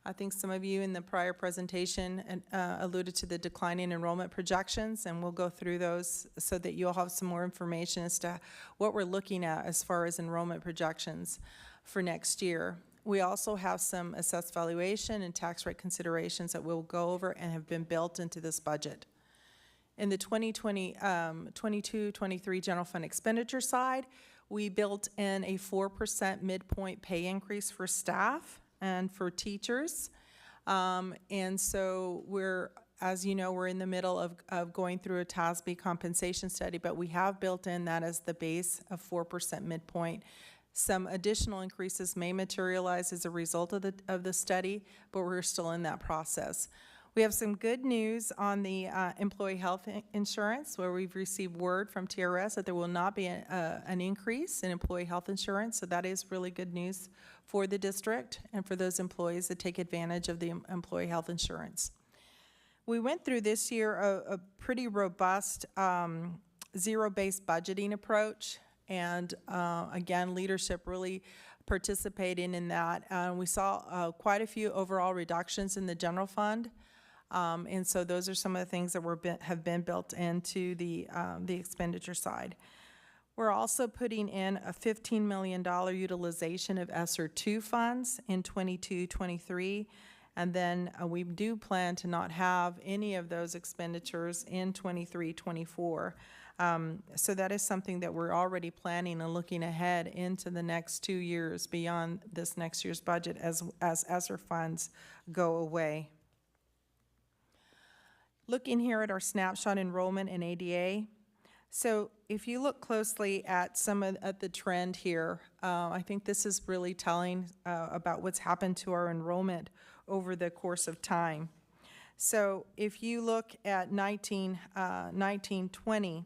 [SPEAKER 10] I think some of you in the prior presentation alluded to the declining enrollment projections, and we'll go through those so that you'll have some more information as to what we're looking at as far as enrollment projections for next year. We also have some assessed valuation and tax rate considerations that we'll go over and have been built into this budget. In the 22-23 general fund expenditure side, we built in a 4% midpoint pay increase for staff and for teachers. And so as you know, we're in the middle of going through a TASB compensation study, but we have built in that as the base of 4% midpoint. Some additional increases may materialize as a result of the study, but we're still in that process. We have some good news on the employee health insurance, where we've received word from TRS that there will not be an increase in employee health insurance, so that is really good news for the district and for those employees that take advantage of the employee health insurance. We went through this year a pretty robust zero-based budgeting approach, and again, leadership really participating in that. We saw quite a few overall reductions in the general fund. And so those are some of the things that have been built into the expenditure side. We're also putting in a $15 million utilization of ESSER 2 funds in 22-23, and then we do plan to not have any of those expenditures in 23-24. So that is something that we're already planning and looking ahead into the next 2 years beyond this next year's budget as ESSER funds go away. Looking here at our snapshot enrollment in ADA, so if you look closely at some of the trend here, I think this is really telling about what's happened to our enrollment over the course of time. So if you look at 1920,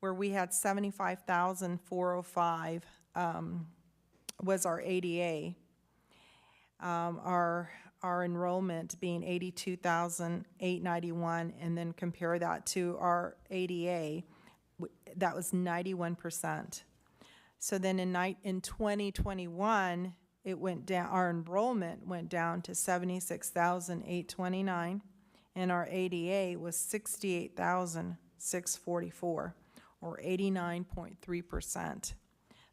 [SPEAKER 10] where we had 75,405 was our ADA, our enrollment being 82,891, and then compare that to our ADA, that was 91%. So then in 2021, it went down, our enrollment went down to 76,829, and our ADA was 68,644, or 89.3%.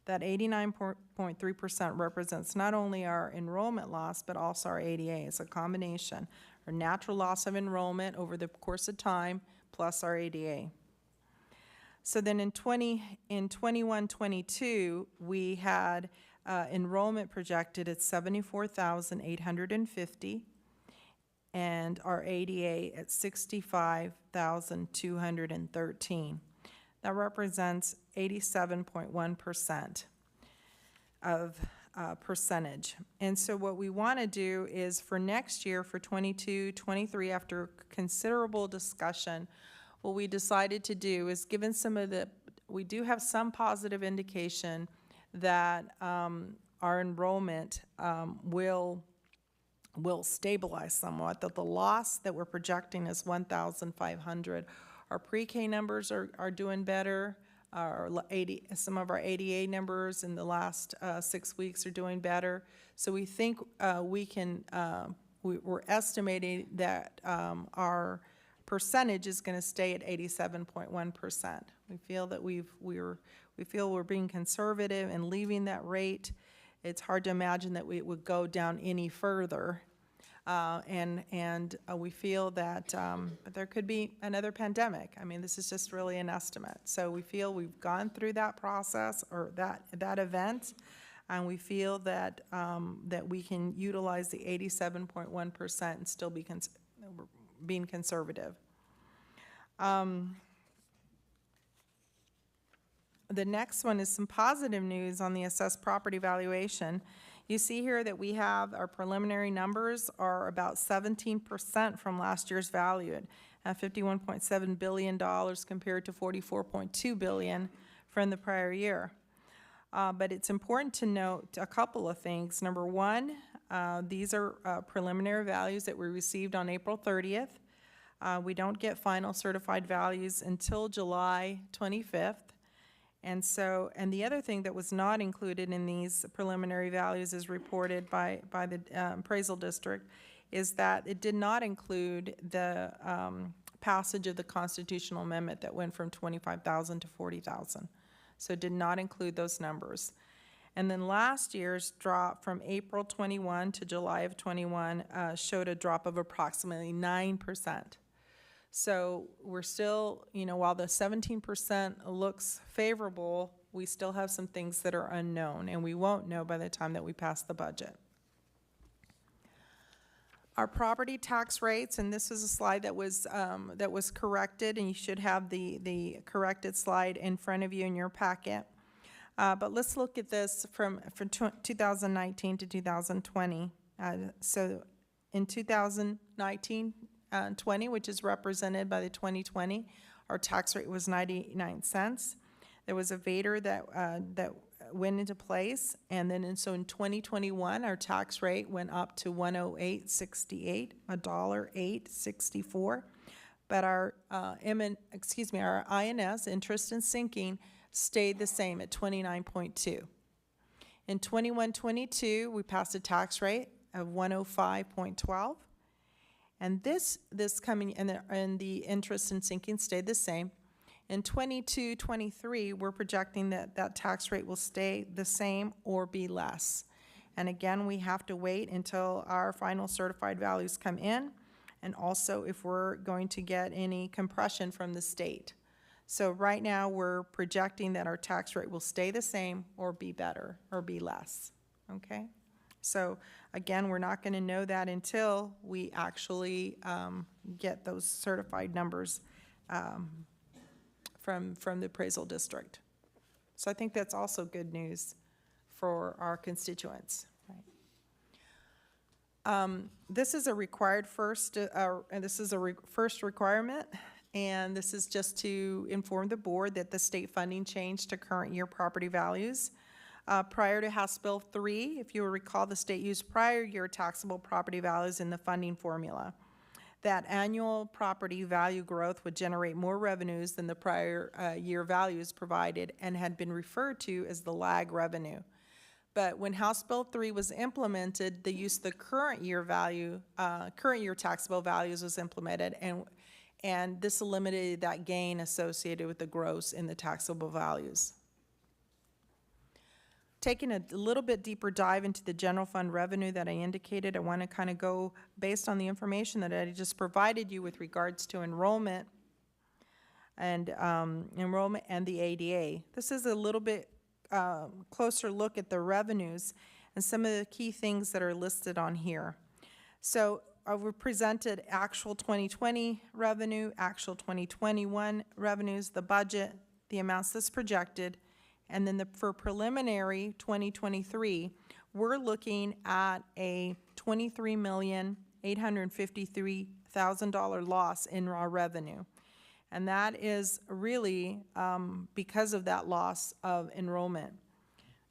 [SPEAKER 10] That 89.3% represents not only our enrollment loss, but also our ADA. It's a combination, our natural loss of enrollment over the course of time, plus our ADA. So then in 21-22, we had enrollment projected at 74,850, and our ADA at 65,213. That represents 87.1% of percentage. And so what we want to do is for next year, for 22-23, after considerable discussion, what we decided to do is, given we do have some positive indication that our enrollment will stabilize somewhat, that the loss that we're projecting is 1,500. Our pre-K numbers are doing better. Some of our ADA numbers in the last 6 weeks are doing better. So we think we're estimating that our percentage is going to stay at 87.1%. We feel that we're being conservative and leaving that rate. It's hard to imagine that it would go down any further. We feel that there could be another pandemic. I mean, this is just really an estimate. So we feel we've gone through that process, or that event. And we feel that, that we can utilize the 87.1% and still be being conservative. The next one is some positive news on the assessed property valuation. You see here that we have our preliminary numbers are about 17% from last year's value at $51.7 billion compared to $44.2 billion from the prior year. But it's important to note a couple of things. Number one, these are preliminary values that we received on April 30th. We don't get final certified values until July 25th. And so, and the other thing that was not included in these preliminary values as reported by the appraisal district is that it did not include the passage of the constitutional amendment that went from 25,000 to 40,000. So it did not include those numbers. And then last year's drop from April 21 to July of 21 showed a drop of approximately 9%. So we're still, you know, while the 17% looks favorable, we still have some things that are unknown, and we won't know by the time that we pass the budget. Our property tax rates, and this is a slide that was corrected, and you should have the corrected slide in front of you in your packet. But let's look at this from 2019 to 2020. So in 2019, 20, which is represented by the 2020, our tax rate was 99 cents. There was a VADR that went into place, and then so in 2021, our tax rate went up to 108.68, $1.0864. But our our INS, interest and sinking, stayed the same at 29.2. In 21-22, we passed a tax rate of 105.12. And this coming, and the interest and sinking stayed the same. In 22-23, we're projecting that that tax rate will stay the same or be less. And again, we have to wait until our final certified values come in, and also if we're going to get any compression from the state. So right now, we're projecting that our tax rate will stay the same or be better or be less, okay? So again, we're not going to know that until we actually get those certified numbers from the appraisal district. So I think that's also good news for our constituents. Right? This is a required first, and this is a first requirement, and this is just to inform the board that the state funding changed to current year property values. Prior to House Bill 3, if you will recall, the state used prior year taxable property values in the funding formula. That annual property value growth would generate more revenues than the prior year values provided and had been referred to as the lag revenue. But when House Bill 3 was implemented, the use of the current year value, current year taxable values was implemented, and this eliminated that gain associated with the gross in the taxable values. Taking a little bit deeper dive into the general fund revenue that I indicated, I want to kind of go based on the information that I just provided you with regards to enrollment and the ADA. This is a little bit closer look at the revenues and some of the key things that are listed on here. So we presented actual 2020 revenue, actual 2021 revenues, the budget, the amounts that's projected. And then for preliminary 2023, we're looking at a $23,853,000 loss in raw revenue. And that is really because of that loss of enrollment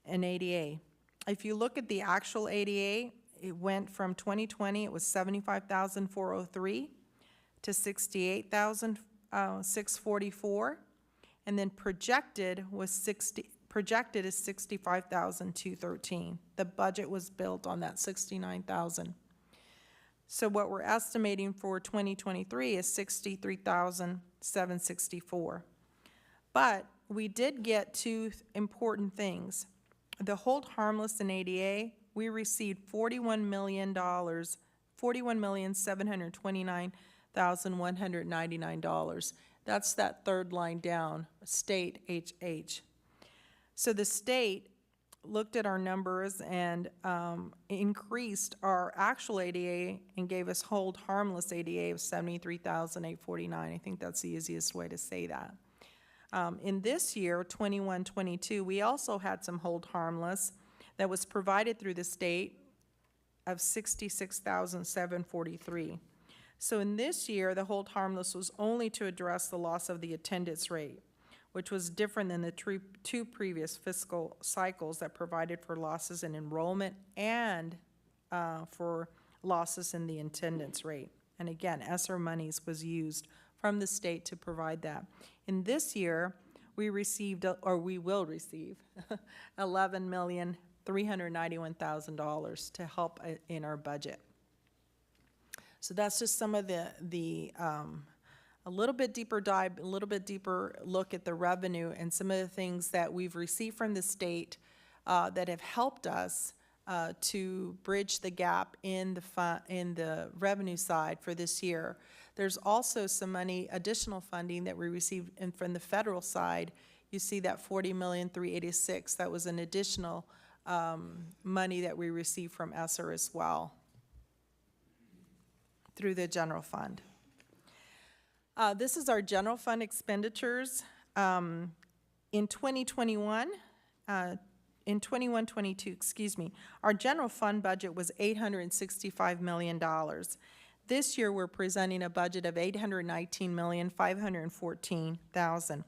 [SPEAKER 10] in ADA. If you look at the actual ADA, it went from 2020, it was 75,403 to 68,644. And then projected is 65,213. The budget was built on that 69,000. So what we're estimating for 2023 is 63,764. But we did get two important things. The hold harmless in ADA, we received $41,729,199. That's that third line down, state HH. So the state looked at our numbers and increased our actual ADA and gave us hold harmless ADA of $73,849. I think that's the easiest way to say that. In this year, 21-22, we also had some hold harmless that was provided through the state of $66,743. So in this year, the hold harmless was only to address the loss of the attendance rate, which was different than the two previous fiscal cycles that provided for losses in enrollment and for losses in the attendance rate. And again, ESSER monies was used from the state to provide that. In this year, we received, or we will receive, $11,391,000 to help in our budget. So that's just some of a little bit deeper dive, a little bit deeper look at the revenue and some of the things that we've received from the state that have helped us to bridge the gap in the revenue side for this year. There's also some money, additional funding that we received from the federal side. You see that $40,386,000. That was an additional money that we received from ESSER as well through the general fund. This is our general fund expenditures. In 2021, in 21-22, excuse me, our general fund budget was $865 million. This year, we're presenting a budget of $819,514,000.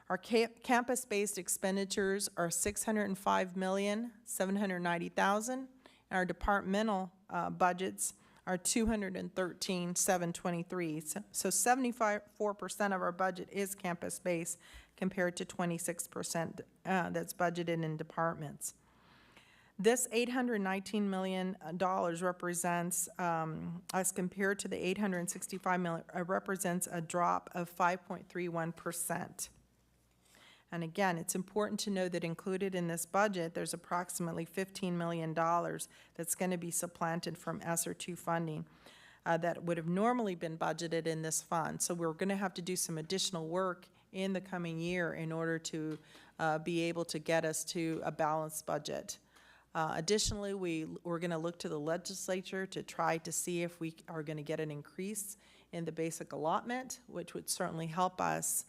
[SPEAKER 10] Our campus-based expenditures are $605,790,000, and our departmental budgets are $213,723. So 74% of our budget is campus-based compared to 26% that's budgeted in departments. This $819 million represents, as compared to the $865 million, represents a drop of 5.31%. And again, it's important to know that included in this budget, there's approximately $15 million that's going to be supplanted from ESSER 2 funding that would have normally been budgeted in this fund. So we're going to have to do some additional work in the coming year in order to be able to get us to a balanced budget. Additionally, we're going to look to the legislature to try to see if we are going to get an increase in the basic allotment, which would certainly help us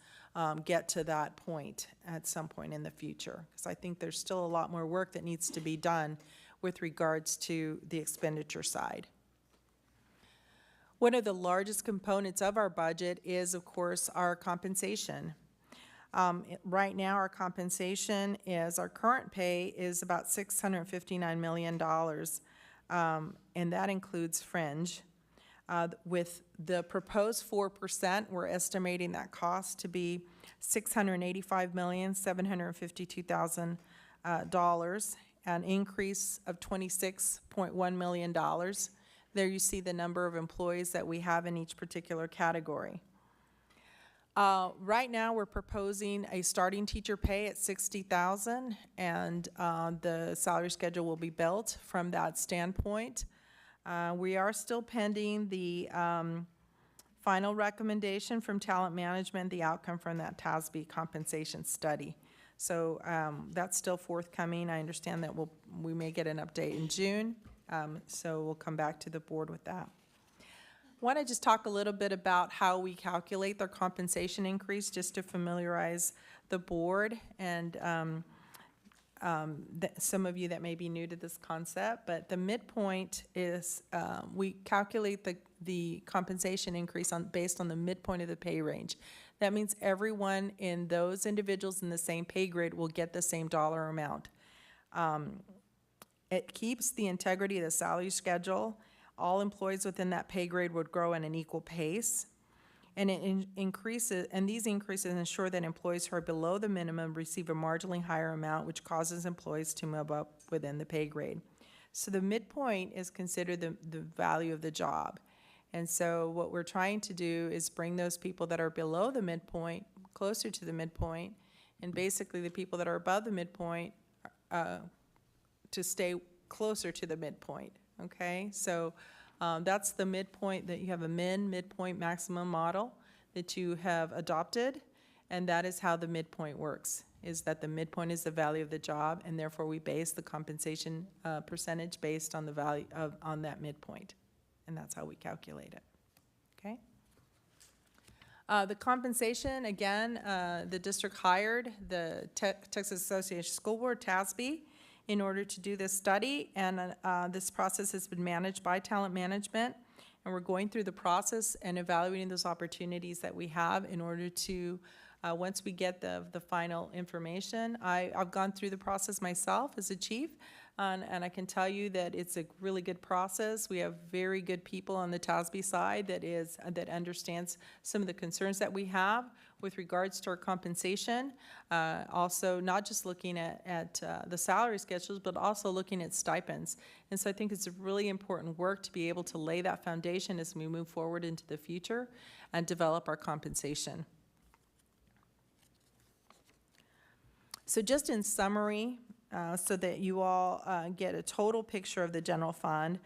[SPEAKER 10] get to that point at some point in the future. Because I think there's still a lot more work that needs to be done with regards to the expenditure side. One of the largest components of our budget is, of course, our compensation. Right now, our compensation is, our current pay is about $659 million, and that includes fringe. With the proposed 4%, we're estimating that cost to be $685,752,000, an increase of $26.1 million. There you see the number of employees that we have in each particular category. Right now, we're proposing a starting teacher pay at $60,000, and the salary schedule will be built from that standpoint. We are still pending the final recommendation from talent management, the outcome from that TASB compensation study. So that's still forthcoming. I understand that we may get an update in June, so we'll come back to the board with that. I want to just talk a little bit about how we calculate their compensation increase, just to familiarize the board and some of you that may be new to this concept, but the midpoint is, we calculate the compensation increase based on the midpoint of the pay range. That means everyone in those individuals in the same pay grade will get the same dollar amount. It keeps the integrity of the salary schedule. All employees within that pay grade would grow at an equal pace. And it increases, and these increases ensure that employees who are below the minimum receive a marginally higher amount, which causes employees to move up within the pay grade. So the midpoint is considered the value of the job. And so what we're trying to do is bring those people that are below the midpoint closer to the midpoint, and basically the people that are above the midpoint to stay closer to the midpoint, okay? So that's the midpoint, that you have a midpoint, maximum model that you have adopted, and that is how the midpoint works. is that the midpoint is the value of the job, and therefore we base the compensation percentage based on the value on that midpoint. And that's how we calculate it. Okay? The compensation, again, the district hired the Texas Association of School Board, TASB, in order to do this study, and this process has been managed by talent management, and we're going through the process and evaluating those opportunities that we have in order to, once we get the final information. I've gone through the process myself as a chief, and I can tell you that it's a really good process. We have very good people on the TASB side that understands some of the concerns that we have with regards to our compensation. Also, not just looking at the salary schedules, but also looking at stipends. And so I think it's a really important work to be able to lay that foundation as we move forward into the future and develop our compensation. So just in summary, so that you all get a total picture of the general fund,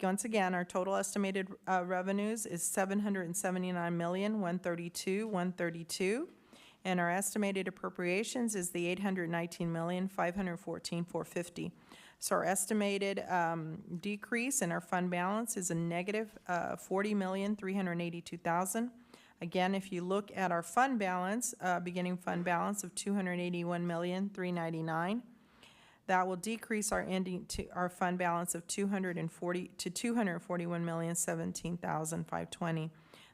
[SPEAKER 10] once again, our total estimated revenues is $779,132,132, and our estimated appropriations is the $819,514,450. So our estimated decrease in our fund balance is a negative $40,382,000. Again, if you look at our fund balance, beginning fund balance of $281,399,000, that will decrease our ending to our fund balance of $241,017,520.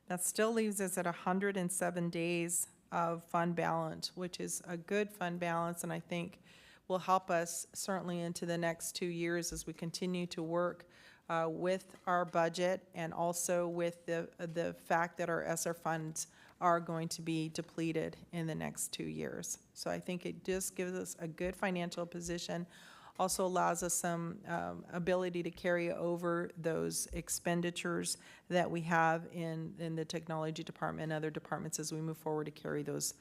[SPEAKER 10] That still leaves us at 107 days of fund balance, which is a good fund balance, and I think will help us certainly into the next 2 years as we continue to work with our budget, and also with the fact that our ESSER funds are going to be depleted in the next 2 years. So I think it just gives us a good financial position, also allows us some ability to carry over those expenditures that we have in the technology department and other departments as we move forward to carry those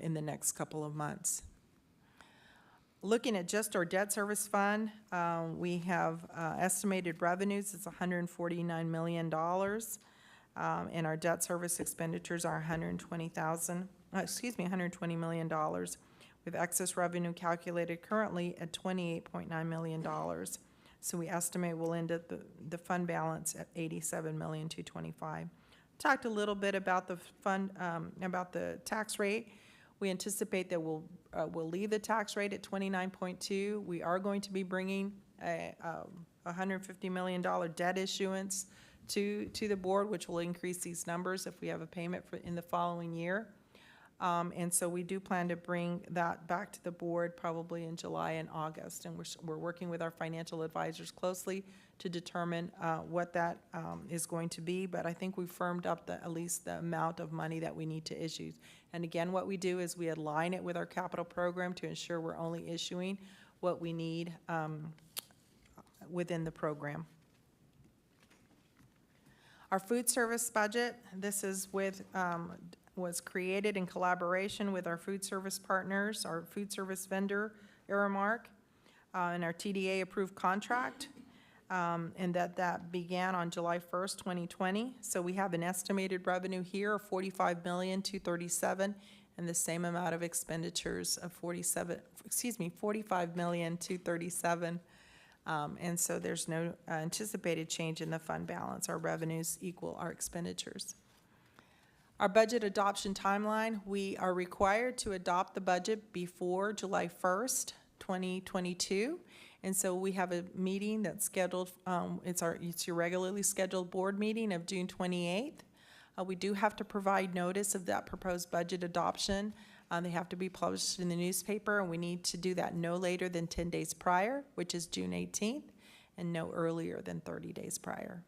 [SPEAKER 10] in the next couple of months. Looking at just our debt service fund, we have estimated revenues, it's $149 million. And our debt service expenditures are $120 million. With excess revenue calculated currently at $28.9 million. So we estimate we'll end up the fund balance at $87,225,000. Talked a little bit about the fund, about the tax rate. We anticipate that we'll leave the tax rate at 29.2. We are going to be bringing a $150 million debt issuance to the board, which will increase these numbers if we have a payment in the following year. And so we do plan to bring that back to the board probably in July and August. And we're working with our financial advisors closely to determine what that is going to be. But I think we've firmed up at least the amount of money that we need to issue. And again, what we do is we align it with our capital program to ensure we're only issuing what we need within the program. Our food service budget, this is was created in collaboration with our food service partners, our food service vendor, Aramark, and our TDA approved contract, and that began on July 1st, 2020. So we have an estimated revenue here of $45,237,000 and the same amount of expenditures of $45,237,000. And so there's no anticipated change in the fund balance. Our revenues equal our expenditures. Our budget adoption timeline, we are required to adopt the budget before July 1st, 2022. And so we have a meeting that's scheduled, it's your regularly scheduled board meeting of June 28th. We do have to provide notice of that proposed budget adoption. They have to be published in the newspaper, and we need to do that no later than 10 days prior, which is June 18th, and no earlier than 30 days prior.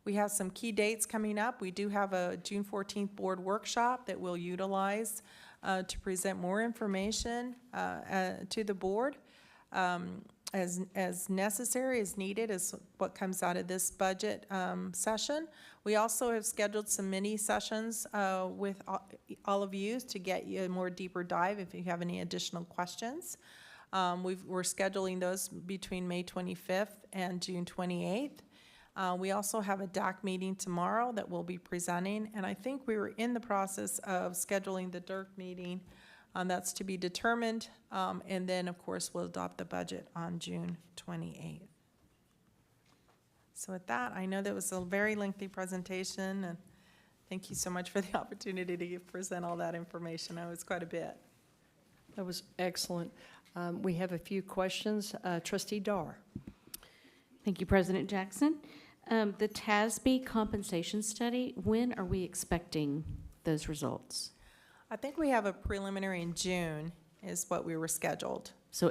[SPEAKER 10] We have some key dates coming up. We do have a June 14th board workshop that we'll utilize to present more information to the board as necessary, as needed, as what comes out of this budget session. We also have scheduled some mini sessions with all of you to get you a more deeper dive if you have any additional questions. We're scheduling those between May 25th and June 28th. We also have a DAC meeting tomorrow that we'll be presenting, and I think we were in the process of scheduling the DIRC meeting That's to be determined. And then, of course, we'll adopt the budget on June 28th. So with that, I know that was a very lengthy presentation, and thank you so much for the opportunity to present all that information. It was quite a bit.
[SPEAKER 1] That was excellent. We have a few questions. Trustee Dar.
[SPEAKER 12] Thank you, President Jackson. The TASB compensation study, when are we expecting those results?
[SPEAKER 10] I think we have a preliminary in June is what we were scheduled.
[SPEAKER 12] So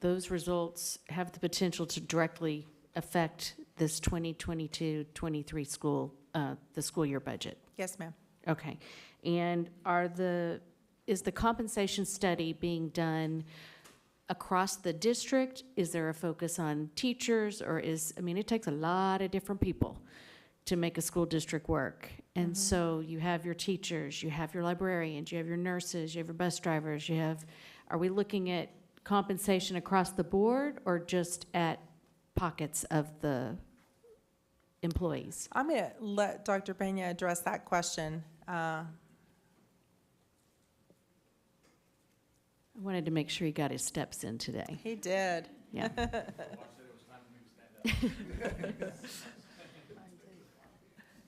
[SPEAKER 12] those results have the potential to directly affect this 2022-23 school, the school year budget?
[SPEAKER 10] Yes, ma'am.
[SPEAKER 12] Okay. And is the compensation study being done across the district? Is there a focus on teachers, or it takes a lot of different people to make a school district work. And so you have your teachers, you have your librarians, you have your nurses, you have your bus drivers, are we looking at compensation across the board or just at pockets of the employees?
[SPEAKER 10] I'm going to let Dr. Pena address that question.
[SPEAKER 12] I wanted to make sure he got his steps in today.
[SPEAKER 10] He did.
[SPEAKER 12] Yeah.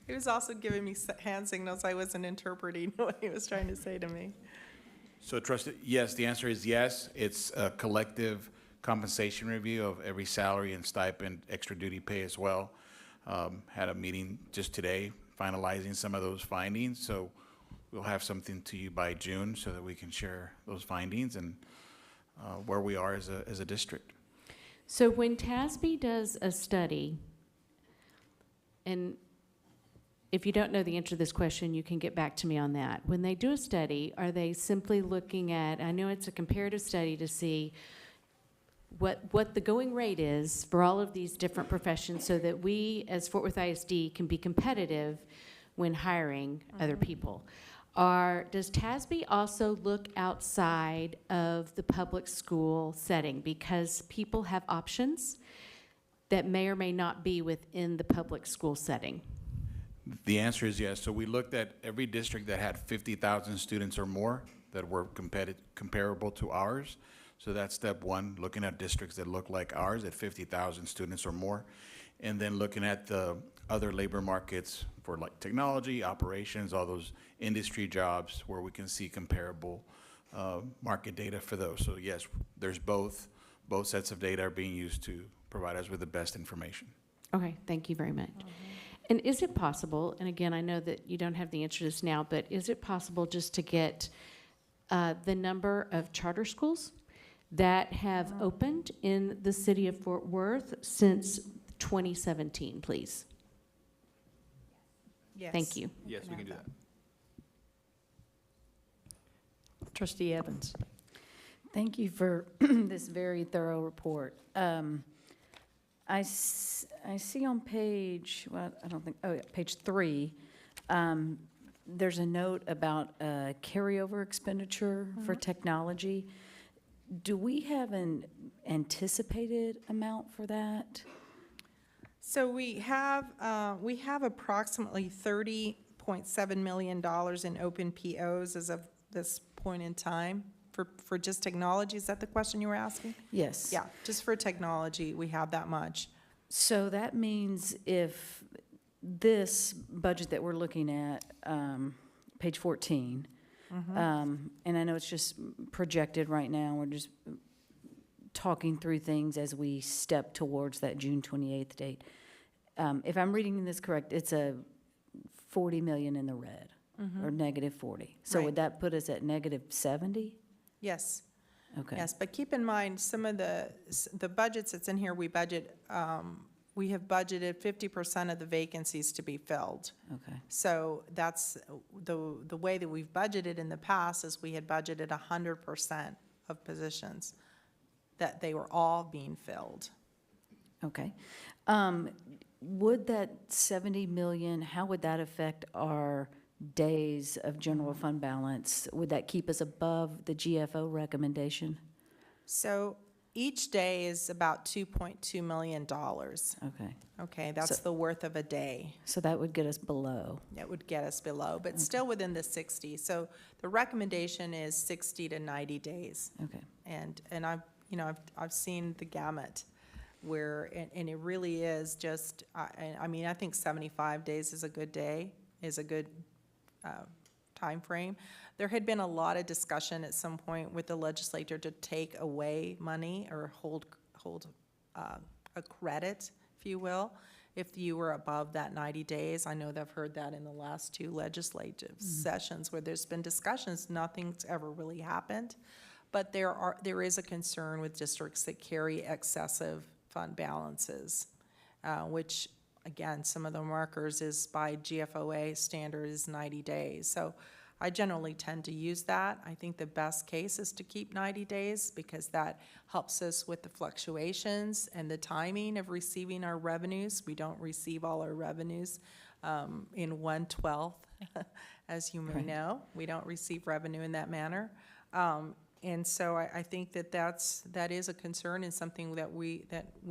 [SPEAKER 10] He was also giving me hand signals. I wasn't interpreting what he was trying to say to me.
[SPEAKER 16] So, Trustee, yes, the answer is yes. It's a collective compensation review of every salary and stipend, extra duty pay as well. Had a meeting just today finalizing some of those findings. So we'll have something to you by June so that we can share those findings and where we are as a district.
[SPEAKER 12] So when TASB does a study, and if you don't know the answer to this question, you can get back to me on that. When they do a study, are they simply looking at, I know it's a comparative study to see what the going rate is for all of these different professions so that we, as Fort Worth ISD, can be competitive when hiring other people. Does TASB also look outside of the public school setting because people have options that may or may not be within the public school setting?
[SPEAKER 16] The answer is yes. So we looked at every district that had 50,000 students or more that were comparable to ours. So that's step one, looking at districts that look like ours at 50,000 students or more. And then looking at the other labor markets for like technology, operations, all those industry jobs where we can see comparable market data for those. So yes, there's both sets of data are being used to provide us with the best information.
[SPEAKER 12] Okay, thank you very much. And is it possible, and again, I know that you don't have the answer to this now, but is it possible just to get the number of charter schools that have opened in the city of Fort Worth since 2017, please?
[SPEAKER 10] Yes.
[SPEAKER 12] Thank you.
[SPEAKER 8] Yes, we can do that.
[SPEAKER 1] Trustee Evans.
[SPEAKER 9] Thank you for this very thorough report. I see on page, well, I don't think, oh yeah, page 3, there's a note about carryover expenditure for technology. Do we have an anticipated amount for that?
[SPEAKER 10] So we have approximately $30.7 million in open POs as of this point in time for just technology. Is that the question you were asking?
[SPEAKER 9] Yes.
[SPEAKER 10] Yeah, just for technology, we have that much.
[SPEAKER 9] So that means if this budget that we're looking at, page 14, and I know it's just projected right now, we're just talking through things as we step towards that June 28th date. If I'm reading this correct, it's a 40 million in the red, or negative 40. So
[SPEAKER 10] Right.
[SPEAKER 9] would that put us at negative 70?
[SPEAKER 10] Yes.
[SPEAKER 9] Okay.
[SPEAKER 10] Yes, but keep in mind, some of the budgets that's in here, we have budgeted 50% of the vacancies to be filled.
[SPEAKER 9] Okay.
[SPEAKER 10] So that's the way that we've budgeted in the past is we had budgeted 100% of positions, that they were all being filled.
[SPEAKER 9] Okay. Would that 70 million, how would that affect our days of general fund balance? Would that keep us above the GFO recommendation?
[SPEAKER 10] So Each day is about $2.2 million.
[SPEAKER 9] Okay,
[SPEAKER 10] Okay, that's
[SPEAKER 9] So-
[SPEAKER 10] the worth of a day.
[SPEAKER 9] so that would get us below.
[SPEAKER 10] That would get us below, but still within the 60. So the recommendation is 60 to 90 days.
[SPEAKER 9] Okay.
[SPEAKER 10] And I've seen the gamut where, and it really is just, I mean, I think 75 days is a good day, is a good timeframe. There had been a lot of discussion at some point with the legislature to take away money or hold a credit, if you will, if you were above that 90 days. I know they've heard that in the last two legislative sessions where there's been discussions, nothing's ever really happened. But there is a concern with districts that carry excessive fund balances, which, again, some of the markers is by GFOA standard is 90 days. So I generally tend to use that. I think the best case is to keep 90 days because that helps us with the fluctuations and the timing of receiving our revenues. We don't receive all our revenues in 1/12, as you may
[SPEAKER 9] Right.
[SPEAKER 10] know. We don't receive revenue in that manner. And so I think that is a concern and something that we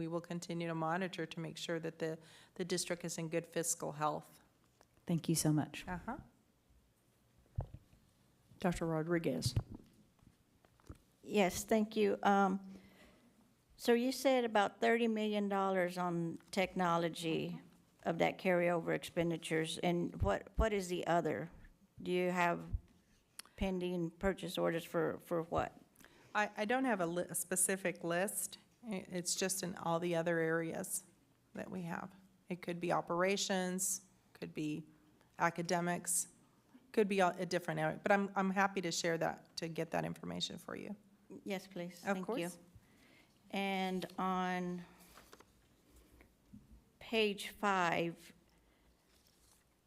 [SPEAKER 10] will continue to monitor to make sure that the district is in good fiscal health.
[SPEAKER 9] Thank you so much.
[SPEAKER 10] Uh-huh.
[SPEAKER 1] Dr. Rodriguez.
[SPEAKER 2] Yes, thank you. So you said about $30 million on technology of that carryover expenditures, and what is the other? Do you have pending purchase orders for what?
[SPEAKER 10] I don't have a specific list. It's just in all the other areas that we have. It could be operations, could be academics, could be a different area. But I'm happy to share that, to get that information for you.
[SPEAKER 2] Yes, please.
[SPEAKER 10] Of
[SPEAKER 2] Thank you.
[SPEAKER 10] course.
[SPEAKER 2] And on page 5,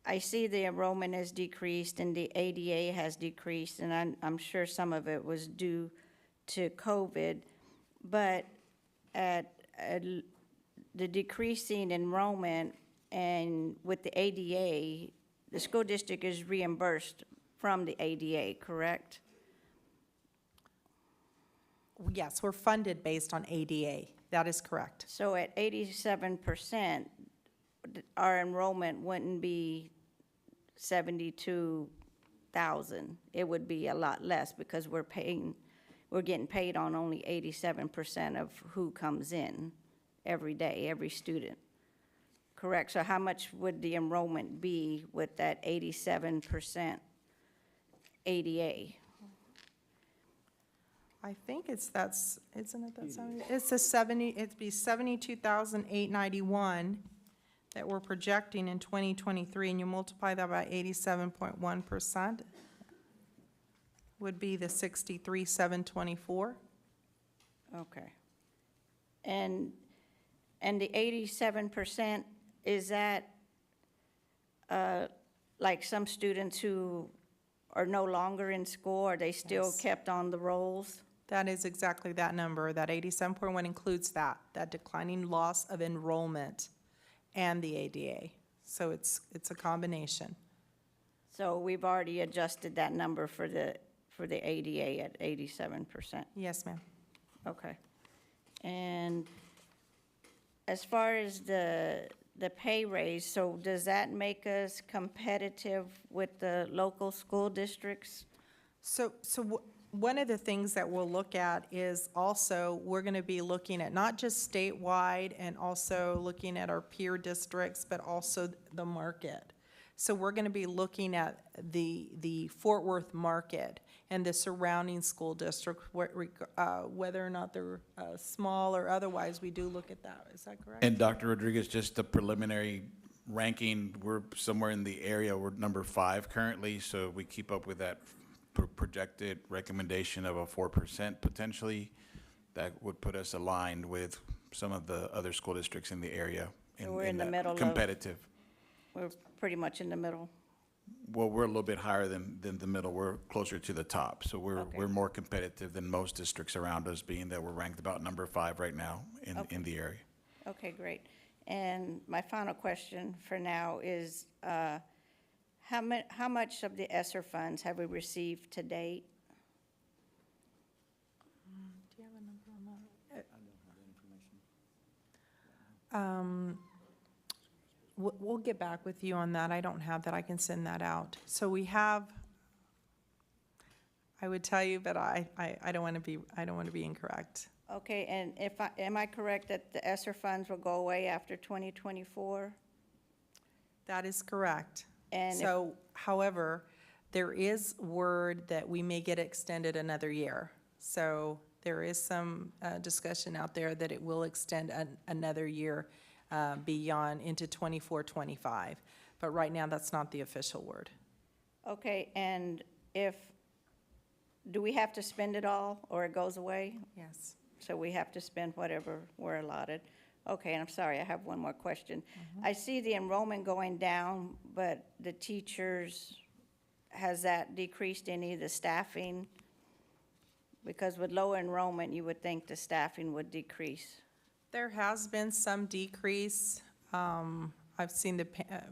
[SPEAKER 2] I see the enrollment has decreased and the ADA has decreased, and I'm sure some of it was due to COVID. But at the decreasing enrollment and with the ADA, the school district is reimbursed from the ADA, correct?
[SPEAKER 10] Yes, we're funded based on ADA. That is correct.
[SPEAKER 2] So at 87%, our enrollment wouldn't be 72,000. It would be a lot less because we're getting paid on only 87% of who comes in every day, every student. Correct. So how much would the enrollment be with that 87% ADA?
[SPEAKER 10] I think isn't it that 70? It'd be 72,891 that we're projecting in 2023, and you multiply that by 87.1%, would be the 63,724.
[SPEAKER 2] Okay. And the 87%, is that like some students who are no longer in school, are they still
[SPEAKER 10] Yes.
[SPEAKER 2] kept on the rolls?
[SPEAKER 10] That is exactly that number. That 87.1 includes that declining loss of enrollment and the ADA. So it's a combination.
[SPEAKER 2] So we've already adjusted that number for the ADA at 87%.
[SPEAKER 10] Yes, ma'am.
[SPEAKER 2] Okay. And as far as the pay raise, so does that make us competitive with the local school districts?
[SPEAKER 10] So one of the things that we'll look at is also, we're going to be looking at not just statewide and also looking at our peer districts, but also the market. So we're going to be looking at the Fort Worth market and the surrounding school district, whether or not they're small or otherwise, we do look at that. Is that correct?
[SPEAKER 16] And Dr. Rodriguez, just the preliminary ranking, we're somewhere in the area, we're number 5 currently, so we keep up with that projected recommendation of a 4% potentially. That would put us aligned with some of the other school districts in the area.
[SPEAKER 2] So we're in the
[SPEAKER 16] that
[SPEAKER 2] middle of-
[SPEAKER 16] competitive.
[SPEAKER 2] We're pretty much in the middle.
[SPEAKER 16] Well, we're a little bit higher than the middle. We're closer to the top. So
[SPEAKER 2] Okay.
[SPEAKER 16] we're more competitive than most districts around us, being that we're ranked about number 5 right now in the area.
[SPEAKER 2] Okay, great. And my final question for now is, how much of the ESSER funds have we received to date?
[SPEAKER 10] Do you have a number on that? We'll get back with you on that. I don't have that. I can send that out. So we have, I would tell you, but I don't want to be incorrect.
[SPEAKER 2] Okay, and am I correct that the ESSER funds will go away after 2024?
[SPEAKER 10] That is correct.
[SPEAKER 2] And
[SPEAKER 10] So, however, there is word that we may get extended another year. So there is some discussion out there that it will extend another year beyond into 24, 25. But right now, that's not the official word.
[SPEAKER 2] Okay, and do we have to spend it all, or it goes away?
[SPEAKER 10] Yes.
[SPEAKER 2] So we have to spend whatever we're allotted? Okay, and I'm sorry, I have one more question. I see the enrollment going down, but the teachers, has that decreased any of the staffing? Because with low enrollment, you would think the staffing would decrease.
[SPEAKER 10] There has been some decrease. I've seen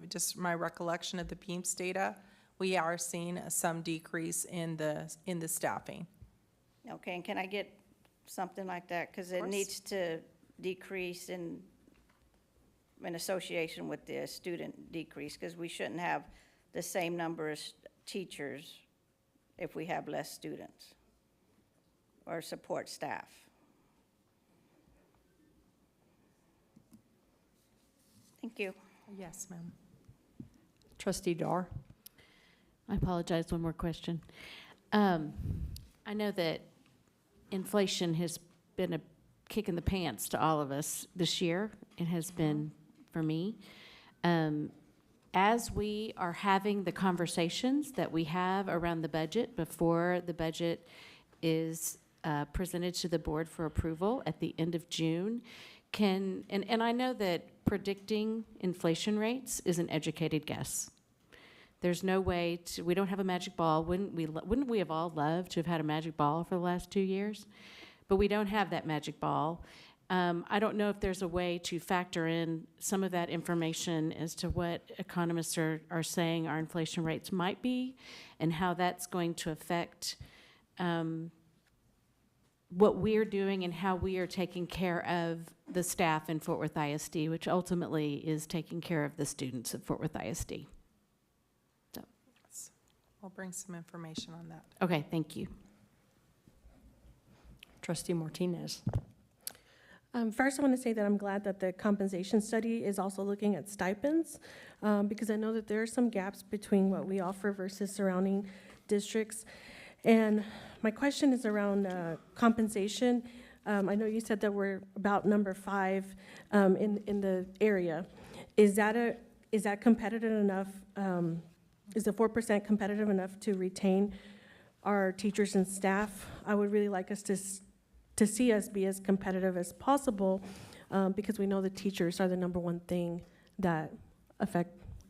[SPEAKER 10] just my recollection of the PEMS data. We are seeing some decrease in the staffing.
[SPEAKER 2] Okay, and can I get something like that? Because it
[SPEAKER 10] course.
[SPEAKER 2] needs to decrease in association with the student decrease, because we shouldn't have the same number of teachers if we have less students or support staff. Thank you.
[SPEAKER 10] Yes, ma'am.
[SPEAKER 1] Trustee Dar?
[SPEAKER 12] I apologize, one more question. I know that inflation has been a kick in the pants to all of us this year. It has been for me. As we are having the conversations that we have around the budget before the budget is presented to the board for approval at the end of June, and I know that predicting inflation rates is an educated guess. There's no way we don't have a magic ball. Wouldn't we have all loved to have had a magic ball for the last 2 years? But we don't have that magic ball. I don't know if there's a way to factor in some of that information as to what economists are saying our inflation rates might be and how that's going to affect what we're doing and how we are taking care of the staff in Fort Worth ISD, which ultimately is taking care of the students at Fort Worth ISD. So.
[SPEAKER 10] I'll bring some information on that.
[SPEAKER 12] Okay, thank you.
[SPEAKER 1] Trustee Martinez?
[SPEAKER 15] First, I want to say that I'm glad that the compensation study is also looking at stipends, because I know that there are some gaps between what we offer versus surrounding districts. And my question is around compensation. I know you said that we're about number 5 in the area. Is that competitive enough? Is the 4% competitive enough to retain our teachers and staff? I would really like us to see us be as competitive as possible, because we know the teachers are the number one thing that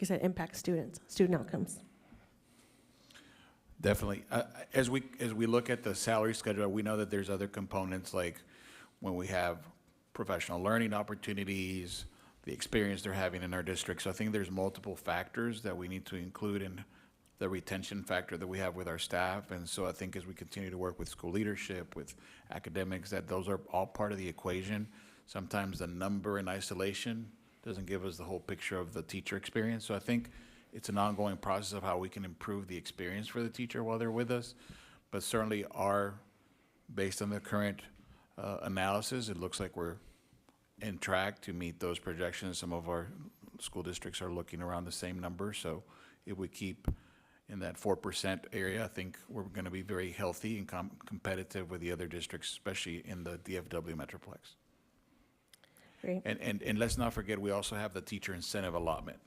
[SPEAKER 15] impact student outcomes.
[SPEAKER 16] Definitely. As we look at the salary schedule, we know that there's other components, like when we have professional learning opportunities, the experience they're having in our district. So I think there's multiple factors that we need to include in the retention factor that we have with our staff. And so I think as we continue to work with school leadership, with academics, that those are all part of the equation. Sometimes the number in isolation doesn't give us the whole picture of the teacher experience. So I think it's an ongoing process of how we can improve the experience for the teacher while they're with us. But certainly based on the current analysis, it looks like we're in track to meet those projections. Some of our school districts are looking around the same number. So if we keep in that 4% area, I think we're going to be very healthy and competitive with the other districts, especially in the DFW Metroplex.
[SPEAKER 15] Great.
[SPEAKER 16] And let's not forget, we also have the teacher incentive allotment,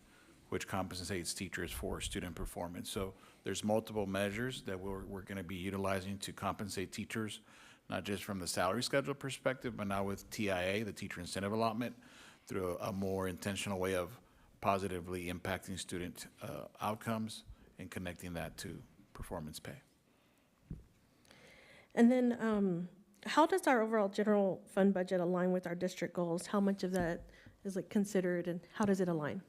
[SPEAKER 16] which compensates teachers for student performance. So there's multiple measures that we're going to be utilizing to compensate teachers, not just from the salary schedule perspective, but now with TIA, the teacher incentive allotment, through a more intentional way of positively impacting student outcomes and connecting that to performance pay.
[SPEAKER 15] And then how does our overall general fund budget align with our district goals? How much of that is considered, and how does it align?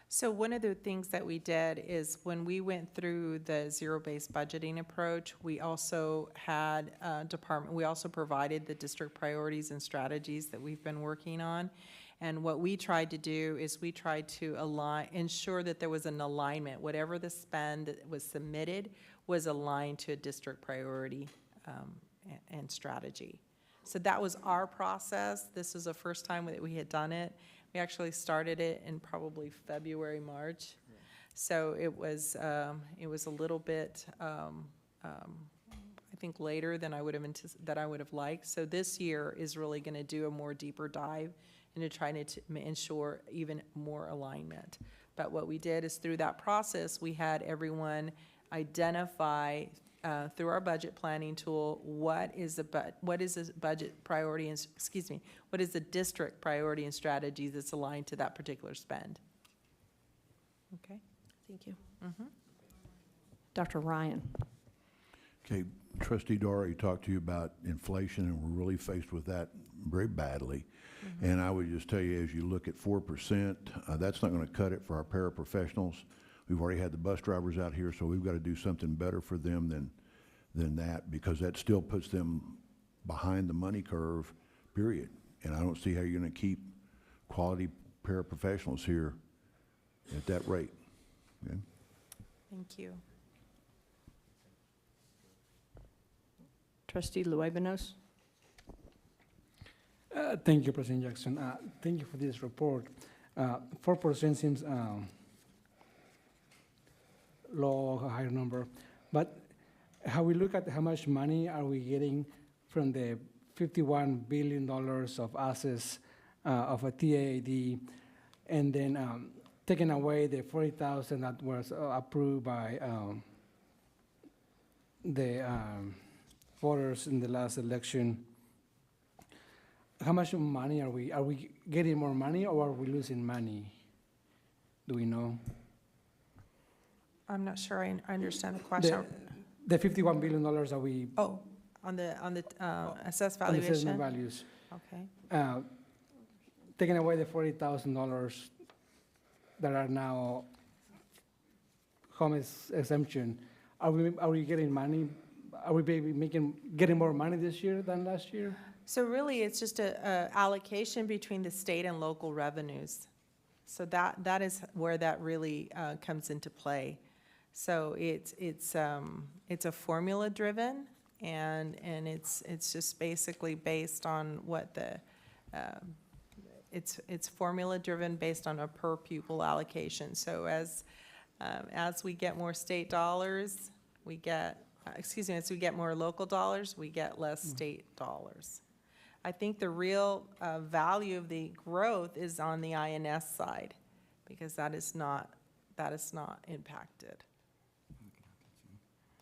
[SPEAKER 10] So one of the things that we did is when we went through the zero-based budgeting approach, we also had we also provided the district priorities and strategies that we've been working on. And what we tried to do is we tried to ensure that there was an alignment. Whatever the spend that was submitted was aligned to a district priority and strategy. So that was our process. This is the first time that we had done it. We actually started it in probably February, March. So it was a little bit, I think, later than I would have liked. So this year is really going to do a more deeper dive into trying to ensure even more alignment. But what we did is through that process, we had everyone identify through our budget planning tool what is the budget priority and what is the district priority and strategy that's aligned to that particular spend. Okay.
[SPEAKER 15] Thank you.
[SPEAKER 1] Dr. Ryan.
[SPEAKER 17] Okay, Trustee Dory talked to you about inflation, and we're really faced with that very badly. And I would just tell you, as you look at 4%, that's not going to cut it for our paraprofessionals. We've already had the bus drivers out here, so we've got to do something better for them than that, because that still puts them behind the money curve, period. And I don't see how you're going to keep quality paraprofessionals here at that rate. Okay?
[SPEAKER 10] Thank you.
[SPEAKER 1] Trustee Luevanos.
[SPEAKER 14] Thank you, President Jackson. Thank you for this report. 4% seems low, a higher number, but how we look at how much money are we getting from the $51 billion of assets of a TAD, and then taking away the 40,000 that was approved by the voters in the last election. How much money are we getting more money, or are we losing money? Do we know?
[SPEAKER 10] I'm not sure I understand the question.
[SPEAKER 14] The $51 billion that we.
[SPEAKER 10] Oh, on the assessed
[SPEAKER 14] On the
[SPEAKER 10] valuation?
[SPEAKER 14] assessment values.
[SPEAKER 10] Okay.
[SPEAKER 14] Taking away the $40,000 that are now home exemption, are we getting money? Are we getting more money this year than last year?
[SPEAKER 10] So really, it's just a allocation between the state and local revenues. So that is where that really comes into play. So it's a formula driven, and it's just basically based on what the it's formula driven based on a per pupil allocation. So as we get more state dollars, we get as we get more local dollars, we get less state dollars. I think the real value of the growth is on the INS side, because that is not impacted.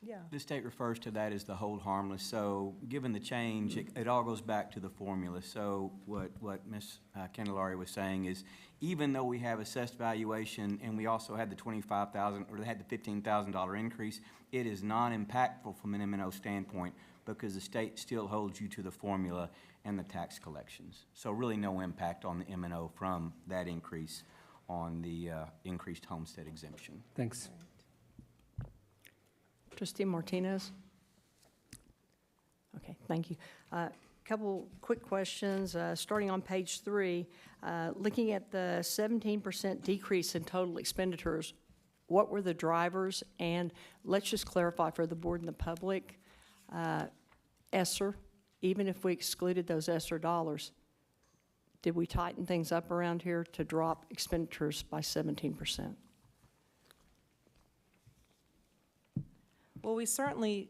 [SPEAKER 10] Yeah.
[SPEAKER 18] The state refers to that as the hold harmless. So given the change, it all goes back to the formula. So what Ms. Candelaria was saying is, even though we have assessed valuation and we also had the $25,000 or they had the $15,000 increase, it is non-impactful from an M&O standpoint, because the state still holds you to the formula and the tax collections. So really no impact on the M&O from that increase on the increased homestead exemption.
[SPEAKER 14] Thanks.
[SPEAKER 1] Trustee Martinez. Okay, thank you. Couple quick questions, starting on page 3. Looking at the 17% decrease in total expenditures, what were the drivers? And let's just clarify for the board and the public, ESSER, even if we excluded those ESSER dollars, did we tighten things up around here to drop expenditures by 17%?
[SPEAKER 10] Well, we certainly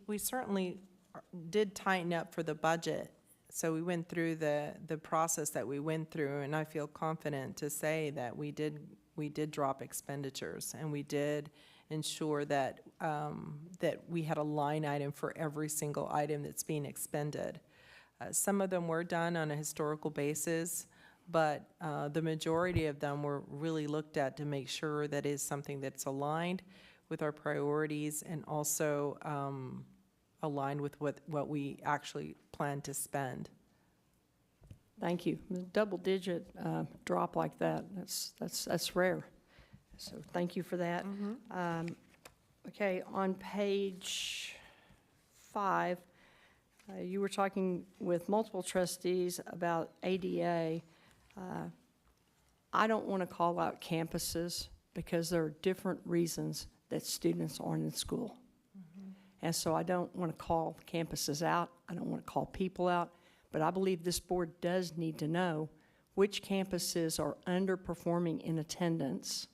[SPEAKER 10] did tighten up for the budget. So we went through the process that we went through, and I feel confident to say that we did drop expenditures, and we did ensure that that we had a line item for every single item that's being expended. Some of them were done on a historical basis, but the majority of them were really looked at to make sure that is something that's aligned with our priorities and also aligned with what we actually plan to spend.
[SPEAKER 1] Thank you. A double-digit drop like that, that's rare. So thank you for that. Okay, on page 5, you were talking with multiple trustees about ADA. I don't want to call out campuses because there are different reasons that students aren't in school. And so I don't want to call campuses out. I don't want to call people out. But I believe this board does need to know which campuses are underperforming in attendance,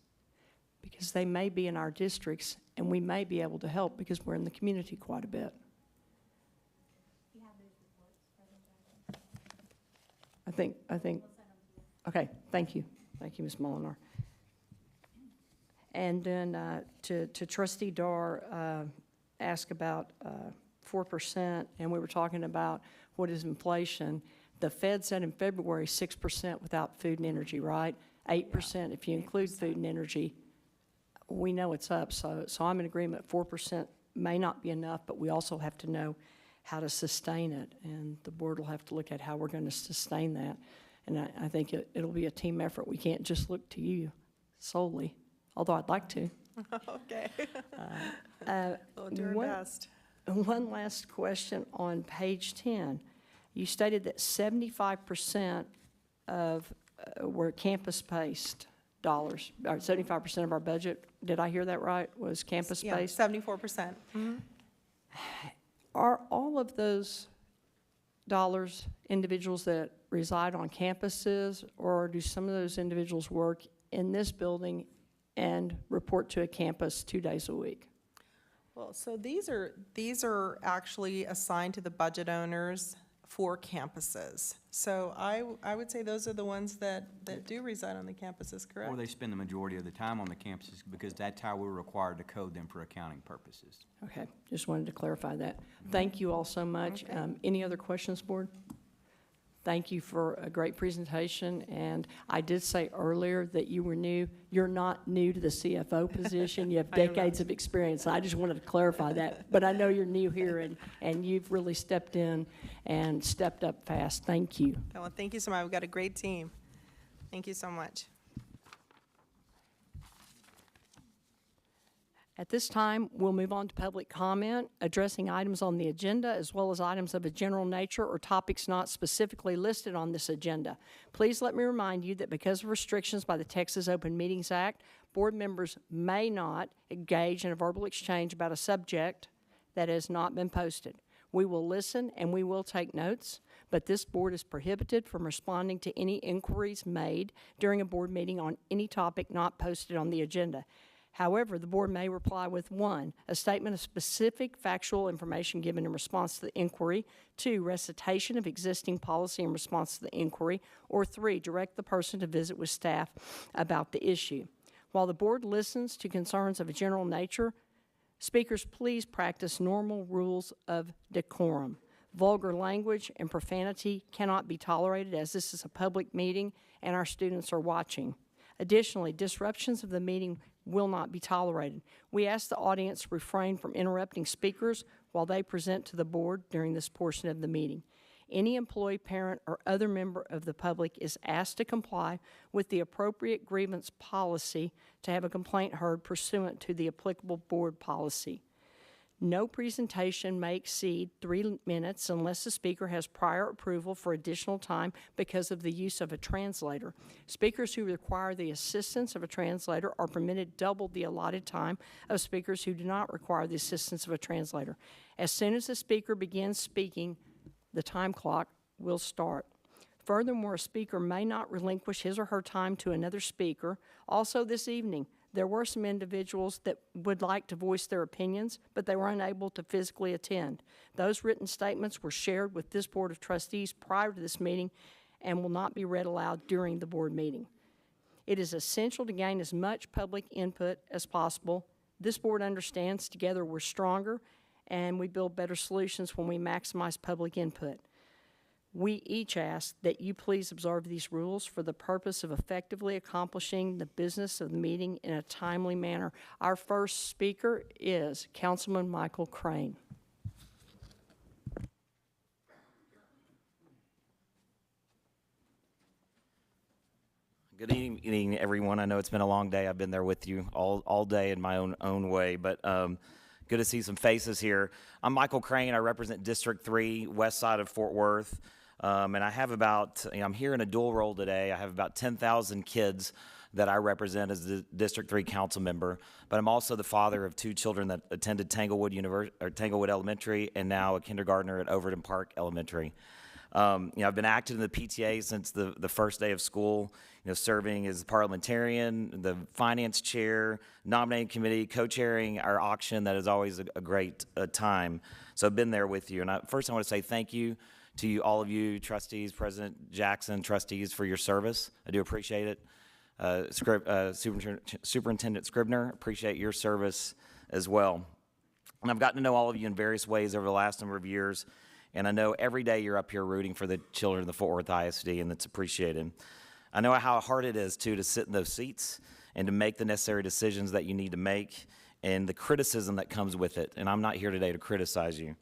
[SPEAKER 1] because they may be in our districts and we may be able to help because we're in the community quite a bit. I think, okay, thank you. Thank you, Ms. Molinar. And then to Trustee Dar, ask about 4%, and we were talking about what is inflation. The Fed said in February 6% without food and energy, right? 8% if you include food and energy. We know it's up, so I'm in agreement. 4% may not be enough, but we also have to know how to sustain it, and the board will have to look at how we're going to sustain that. And I think it'll be a team effort. We can't just look to you solely, although I'd like to.
[SPEAKER 10] Okay. We'll do our best.
[SPEAKER 1] One last question on page 10. You stated that 75% of were campus-based dollars, or 75% of our budget, did I hear that right, was campus-based?
[SPEAKER 10] Yeah, 74%.
[SPEAKER 1] Are all of those dollars individuals that reside on campuses, or do some of those individuals work in this building and report to a campus 2 days a week?
[SPEAKER 10] Well, so these are actually assigned to the budget owners for campuses. So I would say those are the ones that do reside on the campuses, correct?
[SPEAKER 18] Or they spend the majority of the time on the campuses because that's how we're required to code them for accounting purposes.
[SPEAKER 1] Okay, just wanted to clarify that. Thank you all so much.
[SPEAKER 10] Okay.
[SPEAKER 1] Any other questions, board? Thank you for a great presentation, and I did say earlier that you were new. You're not new to the CFO position. You have decades of experience. I just wanted to clarify that, but I know you're new here, and you've really stepped in and stepped up fast. Thank you.
[SPEAKER 10] Well, thank you so much. We've got a great team. Thank you so much.
[SPEAKER 1] At this time, we'll move on to public comment, addressing items on the agenda as well as items of a general nature or topics not specifically listed on this agenda. Please let me remind you that because of restrictions by the Texas Open Meetings Act, board members may not engage in a verbal exchange about a subject that has not been posted. We will listen and we will take notes, but this board is prohibited from responding to any inquiries made during a board meeting on any topic not posted on the agenda. However, the board may reply with 1, a statement of specific factual information given in response to the inquiry, 2, recitation of existing policy in response to the inquiry, or 3, direct the person to visit with staff about the issue. While the board listens to concerns of a general nature, speakers, please practice normal rules of decorum. Vulgar language and profanity cannot be tolerated, as this is a public meeting and our students are watching. Additionally, disruptions of the meeting will not be tolerated. We ask the audience refrain from interrupting speakers while they present to the board during this portion of the meeting. Any employee, parent, or other member of the public is asked to comply with the appropriate grievance policy to have a complaint heard pursuant to the applicable board policy. No presentation may exceed 3 minutes unless the speaker has prior approval for additional time because of the use of a translator. Speakers who require the assistance of a translator are permitted double the allotted time of speakers who do not require the assistance of a translator. As soon as the speaker begins speaking, the time clock will start. Furthermore, a speaker may not relinquish his or her time to another speaker. Also this evening, there were some individuals that would like to voice their opinions, but they were unable to physically attend. Those written statements were shared with this Board of Trustees prior to this meeting and will not be read aloud during the board meeting. It is essential to gain as much public input as possible. This board understands together we're stronger and we build better solutions when we maximize public input. We each ask that you please observe these rules for the purpose of effectively accomplishing the business of the meeting in a timely manner. Our first speaker is Councilman Michael Crane.
[SPEAKER 19] Good evening, everyone. I know it's been a long day. I've been there with you all day in my own way, but good to see some faces here. I'm Michael Crane. I represent District 3, west side of Fort Worth. And I have about, I'm here in a dual role today. I have about 10,000 kids that I represent as the District 3 council member, but I'm also the father of 2 children that attended Tanglewood Elementary and now a kindergartner at Overton Park Elementary. I've been active in the PTA since the first day of school, serving as parliamentarian, the finance chair, nominating committee, co-chairing our auction. That is always a great time. So I've been there with you. And first I want to say thank you to you, all of you, trustees, President Jackson, trustees, for your service. I do appreciate it. Superintendent Scribner, appreciate your service as well. And I've gotten to know all of you in various ways over the last number of years, and I know every day you're up here rooting for the children of the Fort Worth ISD, and that's appreciated. I know how hard it is, too, to sit in those seats and to make the necessary decisions that you need to make and the criticism that comes with it. And I'm not here today to criticize you.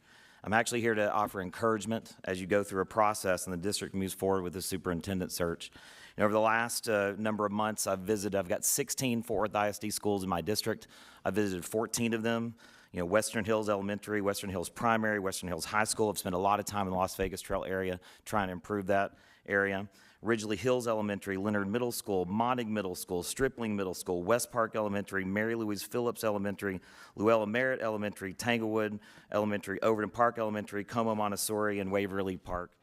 [SPEAKER 19] I'm actually here to offer encouragement as you go through a process and the district moves forward with the superintendent search. Over the last number of months, I've got 16 Fort Worth ISD schools in my district. I've visited 14 of them. Western Hills Elementary, Western Hills Primary, Western Hills High School. I've spent a lot of time in the Las Vegas Trail area trying to improve that area. Ridgely Hills Elementary, Leonard Middle School, Monig Middle School, Stripling Middle School, West Park Elementary, Mary Louise Phillips Elementary, Luella Merritt Elementary, Tanglewood Elementary, Overton Park Elementary, Como Montessori, and Waverly Park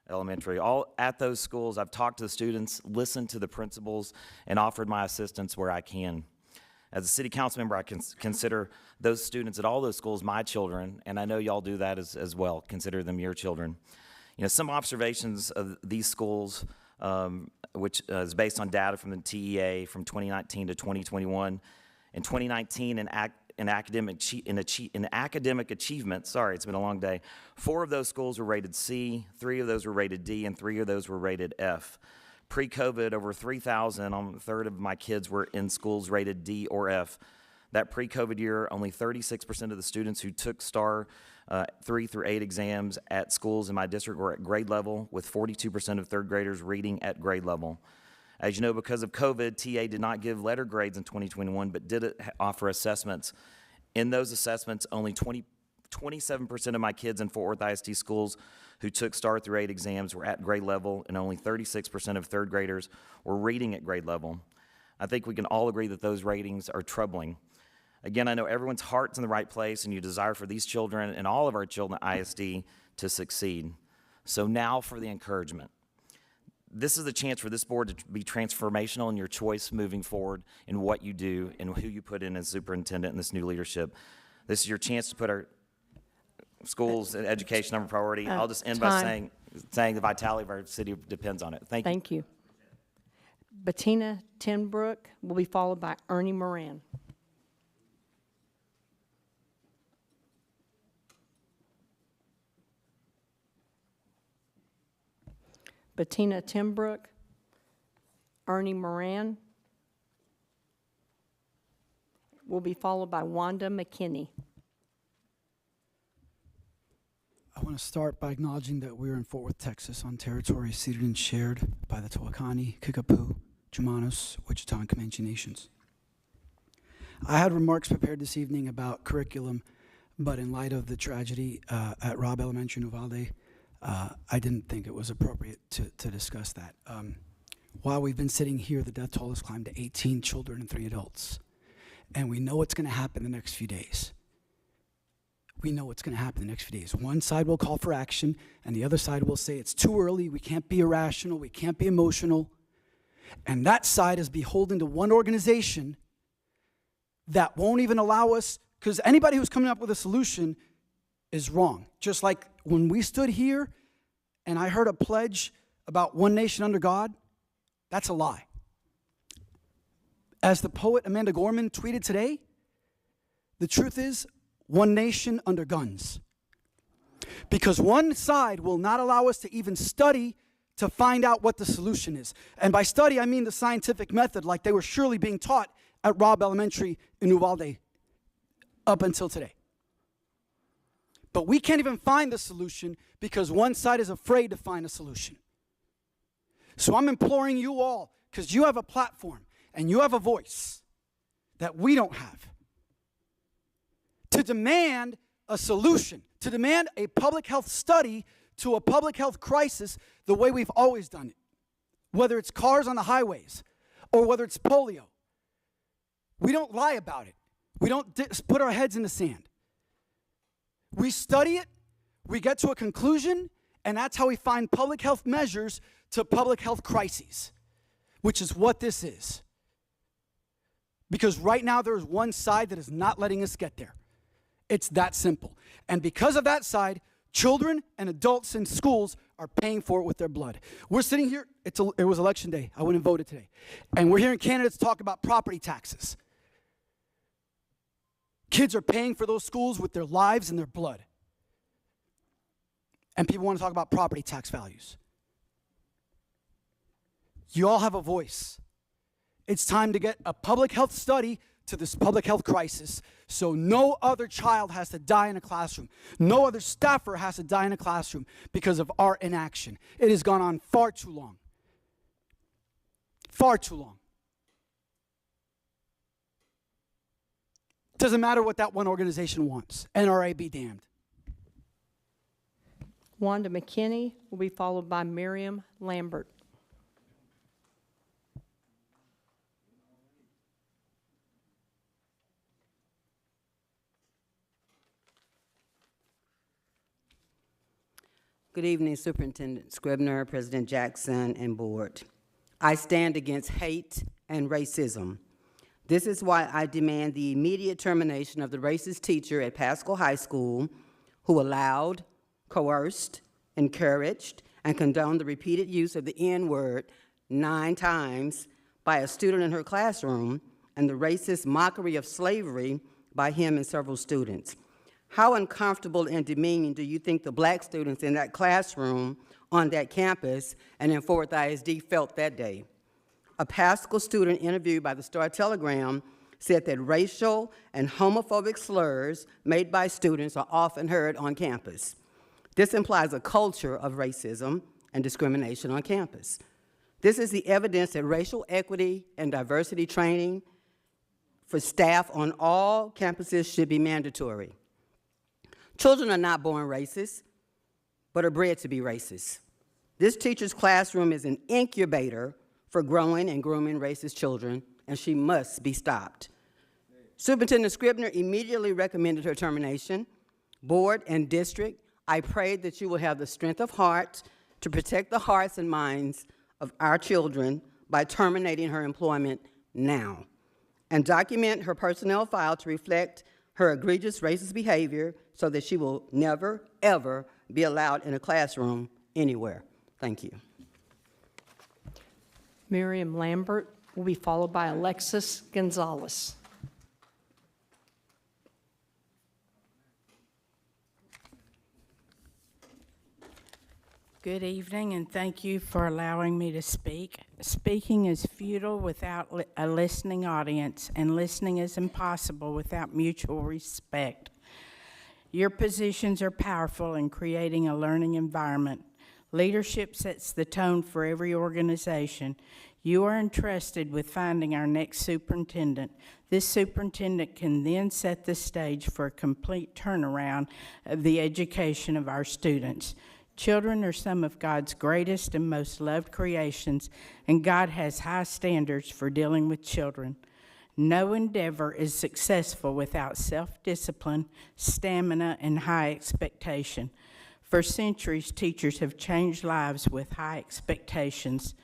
[SPEAKER 19] Elementary. All at those schools, I've talked to the students, listened to the principals, and offered my assistance where I can. As a city council member, I can consider those students at all those schools my children, and I know y'all do that as well. Consider them your children. Some observations of these schools, which is based on data from the TEA from 2019 to 2021. In 2019, in academic achievement, sorry, it's been a long day, 4 of those schools were rated C, 3 of those were rated D, and 3 of those were rated F. Pre-COVID, over 3,000, a third of my kids were in schools rated D or F. That pre-COVID year, only 36% of the students who took STAR 3 through 8 exams at schools in my district were at grade level, with 42% of third graders reading at grade level. As you know, because of COVID, TA did not give letter grades in 2021, but did offer assessments. In those assessments, only 27% of my kids in Fort Worth ISD schools who took STAR through 8 exams were at grade level, and only 36% of third graders were reading at grade level. I think we can all agree that those ratings are troubling. Again, I know everyone's heart's in the right place, and you desire for these children and all of our children at ISD to succeed. So now for the encouragement. This is the chance for this board to be transformational in your choice moving forward in what you do and who you put in as superintendent in this new leadership. This is your chance to put our schools and education number priority. I'll just end by saying the vitality of our city depends on it. Thank you.
[SPEAKER 1] Thank you. Bettina Tenbrook will be followed by Ernie Moran. Bettina Tenbrook, Ernie Moran will be followed by Wanda McKinney.
[SPEAKER 20] I want to start by acknowledging that we're in Fort Worth, Texas, on territory ceded and shared by the Tawakani, Kickapoo, Jumanos, Wichita, and Comanche nations. I had remarks prepared this evening about curriculum, but in light of the tragedy at Robb Elementary in Uvalde, I didn't think it was appropriate to discuss that. While we've been sitting here, the death toll has climbed to 18 children and 3 adults. And we know what's going to happen the next few days. We know what's going to happen the next few days. One side will call for action, and the other side will say it's too early, we can't be irrational, we can't be emotional. And that side is beholden to one organization that won't even allow us, because anybody who's coming up with a solution is wrong. Just like when we stood here and I heard a pledge about one nation under God, that's a lie. As the poet Amanda Gorman tweeted today, the truth is one nation under guns. Because one side will not allow us to even study to find out what the solution is. And by study, I mean the scientific method, like they were surely being taught at Robb Elementary in Uvalde up until today. But we can't even find the solution because one side is afraid to find a solution. So I'm imploring you all, because you have a platform and you have a voice that we don't have, to demand a solution, to demand a public health study to a public health crisis the way we've always done it, whether it's cars on the highways or whether it's polio. We don't lie about it. We don't put our heads in the sand. We study it, we get to a conclusion, and that's how we find public health measures to public health crises, which is what this is. Because right now there is one side that is not letting us get there. It's that simple. And because of that side, children and adults in schools are paying for it with their blood. We're sitting here, it was election day, I went and voted today, and we're hearing candidates talk about property taxes. Kids are paying for those schools with their lives and their blood. And people want to talk about property tax values. You all have a voice. It's time to get a public health study to this public health crisis so no other child has to die in a classroom. No other staffer has to die in a classroom because of our inaction. It has gone on far too long. Far too long. Doesn't matter what that one organization wants. NRA be damned.
[SPEAKER 1] Wanda McKinney will be followed by Miriam Lambert.
[SPEAKER 21] Good evening, Superintendent Scribner, President Jackson, and Board. I stand against hate and racism. This is why I demand the immediate termination of the racist teacher at Pascal High School who allowed, coerced, encouraged, and condoned the repeated use of the N-word 9 times by a student in her classroom and the racist mockery of slavery by him and several students. How uncomfortable and demeaning do you think the black students in that classroom on that campus and in Fort Worth ISD felt that day? A Pascal student interviewed by the Star-Telegram said that racial and homophobic slurs made by students are often heard on campus. This implies a culture of racism and discrimination on campus. This is the evidence that racial equity and diversity training for staff on all campuses should be mandatory. Children are not born racist, but are bred to be racist. This teacher's classroom is an incubator for growing and grooming racist children, and she must be stopped. Superintendent Scribner immediately recommended her termination. Board and district, I pray that you will have the strength of heart to protect the hearts and minds of our children by terminating her employment now, and document her personnel file to reflect her egregious racist behavior so that she will never, ever be allowed in a classroom anywhere. Thank you.
[SPEAKER 1] Miriam Lambert will be followed by Alexis Gonzalez.
[SPEAKER 22] Good evening, and thank you for allowing me to speak. Speaking is futile without a listening audience, and listening is impossible without mutual respect. Your positions are powerful in creating a learning environment. Leadership sets the tone for every organization. You are entrusted with finding our next superintendent. This superintendent can then set the stage for a complete turnaround of the education of our students. Children are some of God's greatest and most loved creations, and God has high standards for dealing with children. No endeavor is successful without self-discipline, stamina, and high expectation. For centuries, teachers have changed lives with high expectations.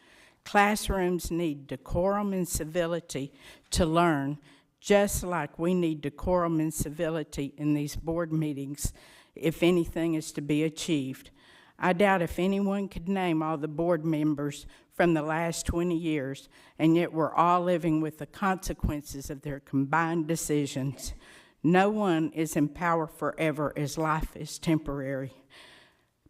[SPEAKER 22] Classrooms need decorum and civility to learn, just like we need decorum and civility in these board meetings if anything is to be achieved. I doubt if anyone could name all the board members from the last 20 years, and yet we're all living with the consequences of their combined decisions. No one is in power forever, as life is temporary.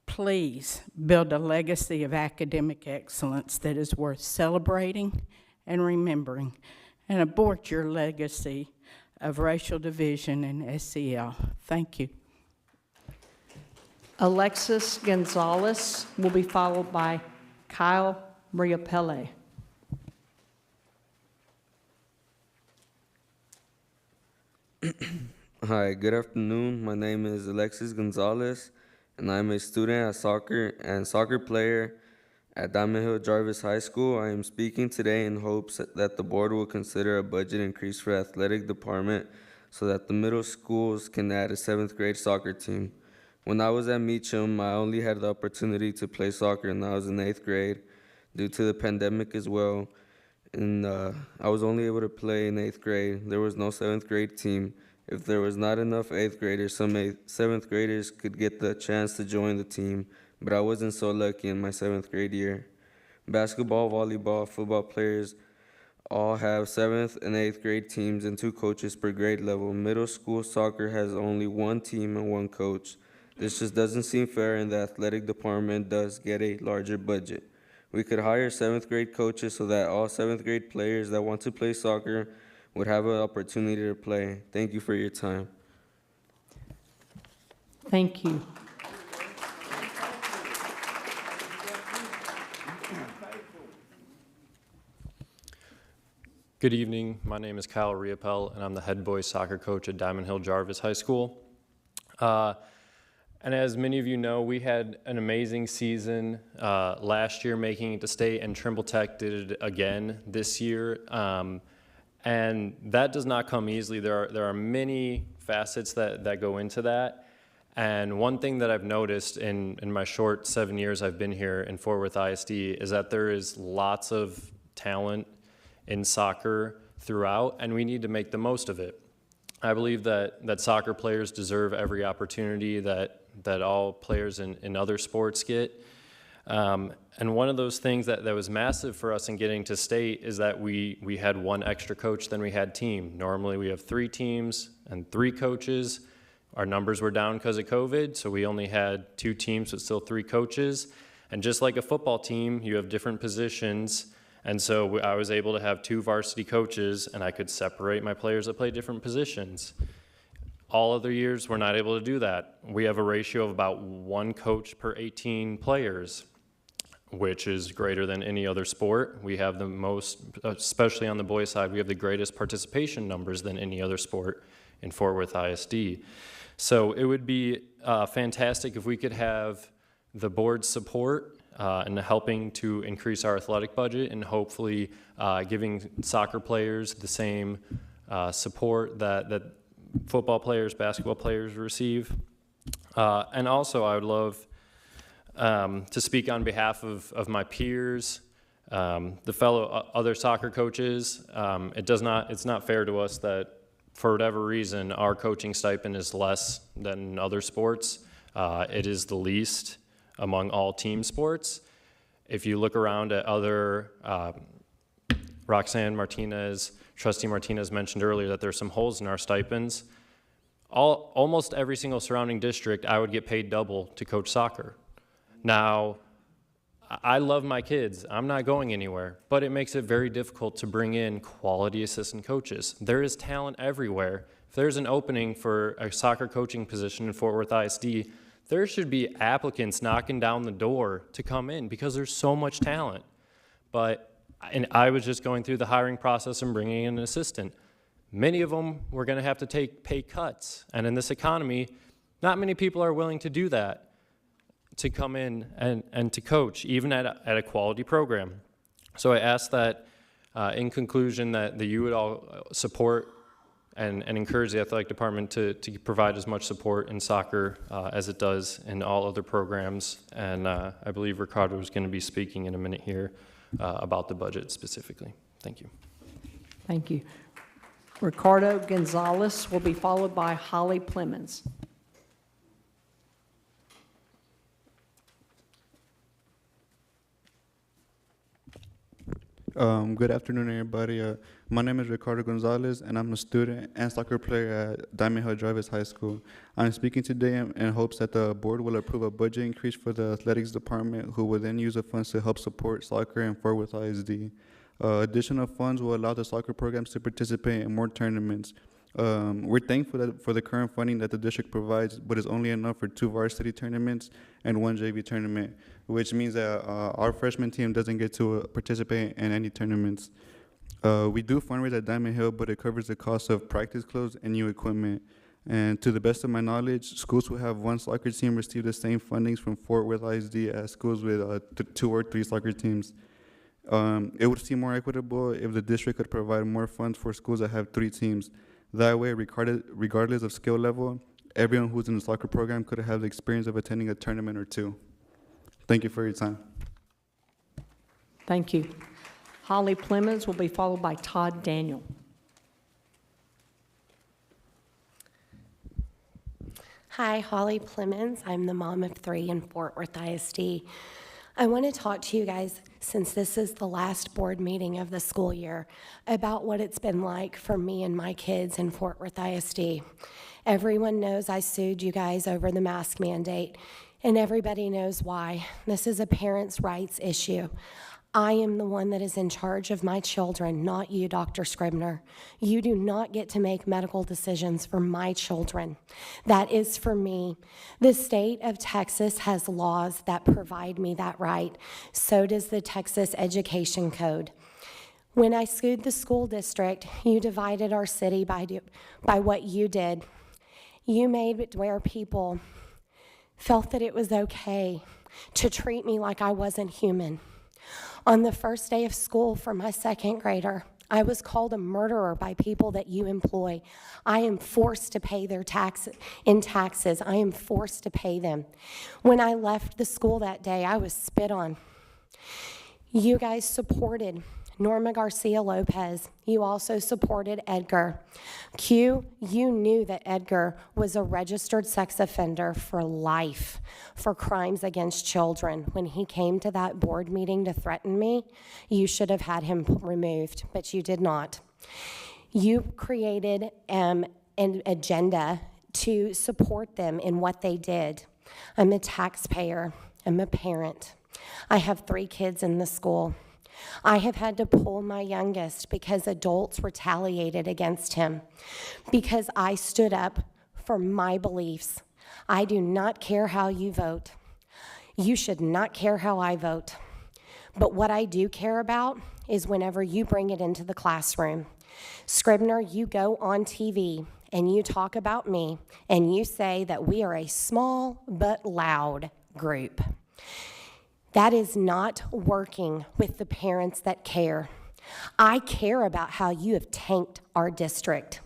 [SPEAKER 22] Please build a legacy of academic excellence that is worth celebrating and remembering, and abort your legacy of racial division and SEL. Thank you.
[SPEAKER 1] Alexis Gonzalez will be followed by Kyle Mariapelle.
[SPEAKER 23] Hi, good afternoon. My name is Alexis Gonzalez,
[SPEAKER 3] and I'm a student at soccer player at Diamond Hill Jarvis High School. I am speaking today in hopes that the board will consider a budget increase for athletic department so that the middle schools can add a 7th grade soccer team. When I was at Meacham, I only had the opportunity to play soccer and I was in 8th grade due to the pandemic as well. And I was only able to play in 8th grade. There was no 7th grade team. If there was not enough 8th graders, some 7th graders could get the chance to join the team, but I wasn't so lucky in my 7th grade year. Basketball, volleyball, football players all have 7th and 8th grade teams and 2 coaches per grade level. Middle school soccer has only 1 team and 1 coach. This just doesn't seem fair, and the athletic department does get a larger budget. We could hire 7th grade coaches so that all 7th grade players that want to play soccer would have an opportunity to play. Thank you for your time.
[SPEAKER 1] Thank you.
[SPEAKER 4] Good evening. My name is Kyle Riopel, and I'm the head boys soccer coach at Diamond Hill Jarvis High School. And as many of you know, we had an amazing season last year, making it to state, and Trimble Tech did it again this year. And that does not come easily. There are many facets that go into that. And one thing that I've noticed in my short 7 years I've been here in Fort Worth ISD is that there is lots of talent in soccer throughout, and we need to make the most of it. I believe that soccer players deserve every opportunity that all players in other sports get. And one of those things that was massive for us in getting to state is that we had 1 extra coach than we had team. Normally we have 3 teams and 3 coaches. Our numbers were down because of COVID, so we only had 2 teams but still 3 coaches. And just like a football team, you have different positions. And so I was able to have 2 varsity coaches, and I could separate my players that play different positions. All other years, we're not able to do that. We have a ratio of about 1 coach per 18 players, which is greater than any other sport. We have the most, especially on the boys' side, we have the greatest participation numbers than any other sport in Fort Worth ISD. So it would be fantastic if we could have the board's support and helping to increase our athletic budget, and hopefully giving soccer players the same support that football players, basketball players receive. And also I would love to speak on behalf of my peers, the fellow other soccer coaches. It's not fair to us that for whatever reason our coaching stipend is less than other sports. It is the least among all team sports. If you look around at other, Roxanne Martinez, Trustee Martinez mentioned earlier that there's some holes in our stipends. Almost every single surrounding district, I would get paid double to coach soccer. Now, I love my kids. I'm not going anywhere, but it makes it very difficult to bring in quality assistant coaches. There is talent everywhere. If there's an opening for a soccer coaching position in Fort Worth ISD, there should be applicants knocking down the door to come in because there's so much talent. And I was just going through the hiring process and bringing in an assistant. Many of them were going to have to take pay cuts. And in this economy, not many people are willing to do that, to come in and to coach, even at a quality program. So I ask that, in conclusion, that you would all support and encourage the athletic department to provide as much support in soccer as it does in all other programs. And I believe Ricardo is going to be speaking in a minute here about the budget specifically. Thank you.
[SPEAKER 1] Thank you. Ricardo Gonzalez will be followed by Holly Plemons.
[SPEAKER 23] Good afternoon, everybody. My name is Ricardo Gonzalez, and I'm a student and soccer player at Diamond Hill Jarvis High School. I'm speaking today in hopes that the board will approve a budget increase for the athletics department, who will then use the funds to help support soccer in Fort Worth ISD. Additional funds will allow the soccer programs to participate in more tournaments. We're thankful for the current funding that the district provides, but it's only enough for 2 varsity tournaments and 1 JV tournament, which means that our freshman team doesn't get to participate in any tournaments. We do fundraise at Diamond Hill, but it covers the cost of practice clothes and new equipment. And to the best of my knowledge, schools who have one soccer team receive the same fundings from Fort Worth ISD as schools with 2 or 3 soccer teams. It would seem more equitable if the district could provide more funds for schools that have 3 teams. That way, regardless of skill level, everyone who's in the soccer program could have the experience of attending a tournament or 2. Thank you for your time.
[SPEAKER 1] Thank you. Holly Plemons will be followed by Todd Daniel.
[SPEAKER 5] Hi, Holly Plemons. I'm the mom of 3 in Fort Worth ISD. I want to talk to you guys, since this is the last board meeting of the school year, about what it's been like for me and my kids in Fort Worth ISD. Everyone knows I sued you guys over the mask mandate, and everybody knows why. This is a parents' rights issue. I am the one that is in charge of my children, not you, Dr. Scribner. You do not get to make medical decisions for my children. That is for me. The state of Texas has laws that provide me that right. So does the Texas Education Code. When I sued the school district, you divided our city by what you did. You made it where people felt that it was okay to treat me like I wasn't human. On the first day of school for my 2nd grader, I was called a murderer by people that you employ. I am forced to pay their taxes. I am forced to pay them. When I left the school that day, I was spit on. You guys supported Norma Garcia Lopez. You also supported Edgar. Q, you knew that Edgar was a registered sex offender for life for crimes against children. When he came to that board meeting to threaten me, you should have had him removed, but you did not. You created an agenda to support them in what they did. I'm a taxpayer. I'm a parent. I have 3 kids in the school. I have had to pull my youngest because adults retaliated against him, because I stood up for my beliefs. I do not care how you vote. You should not care how I vote. But what I do care about is whenever you bring it into the classroom. Scribner, you go on TV and you talk about me and you say that we are a small but loud group. That is not working with the parents that care. I care about how you have tanked our district.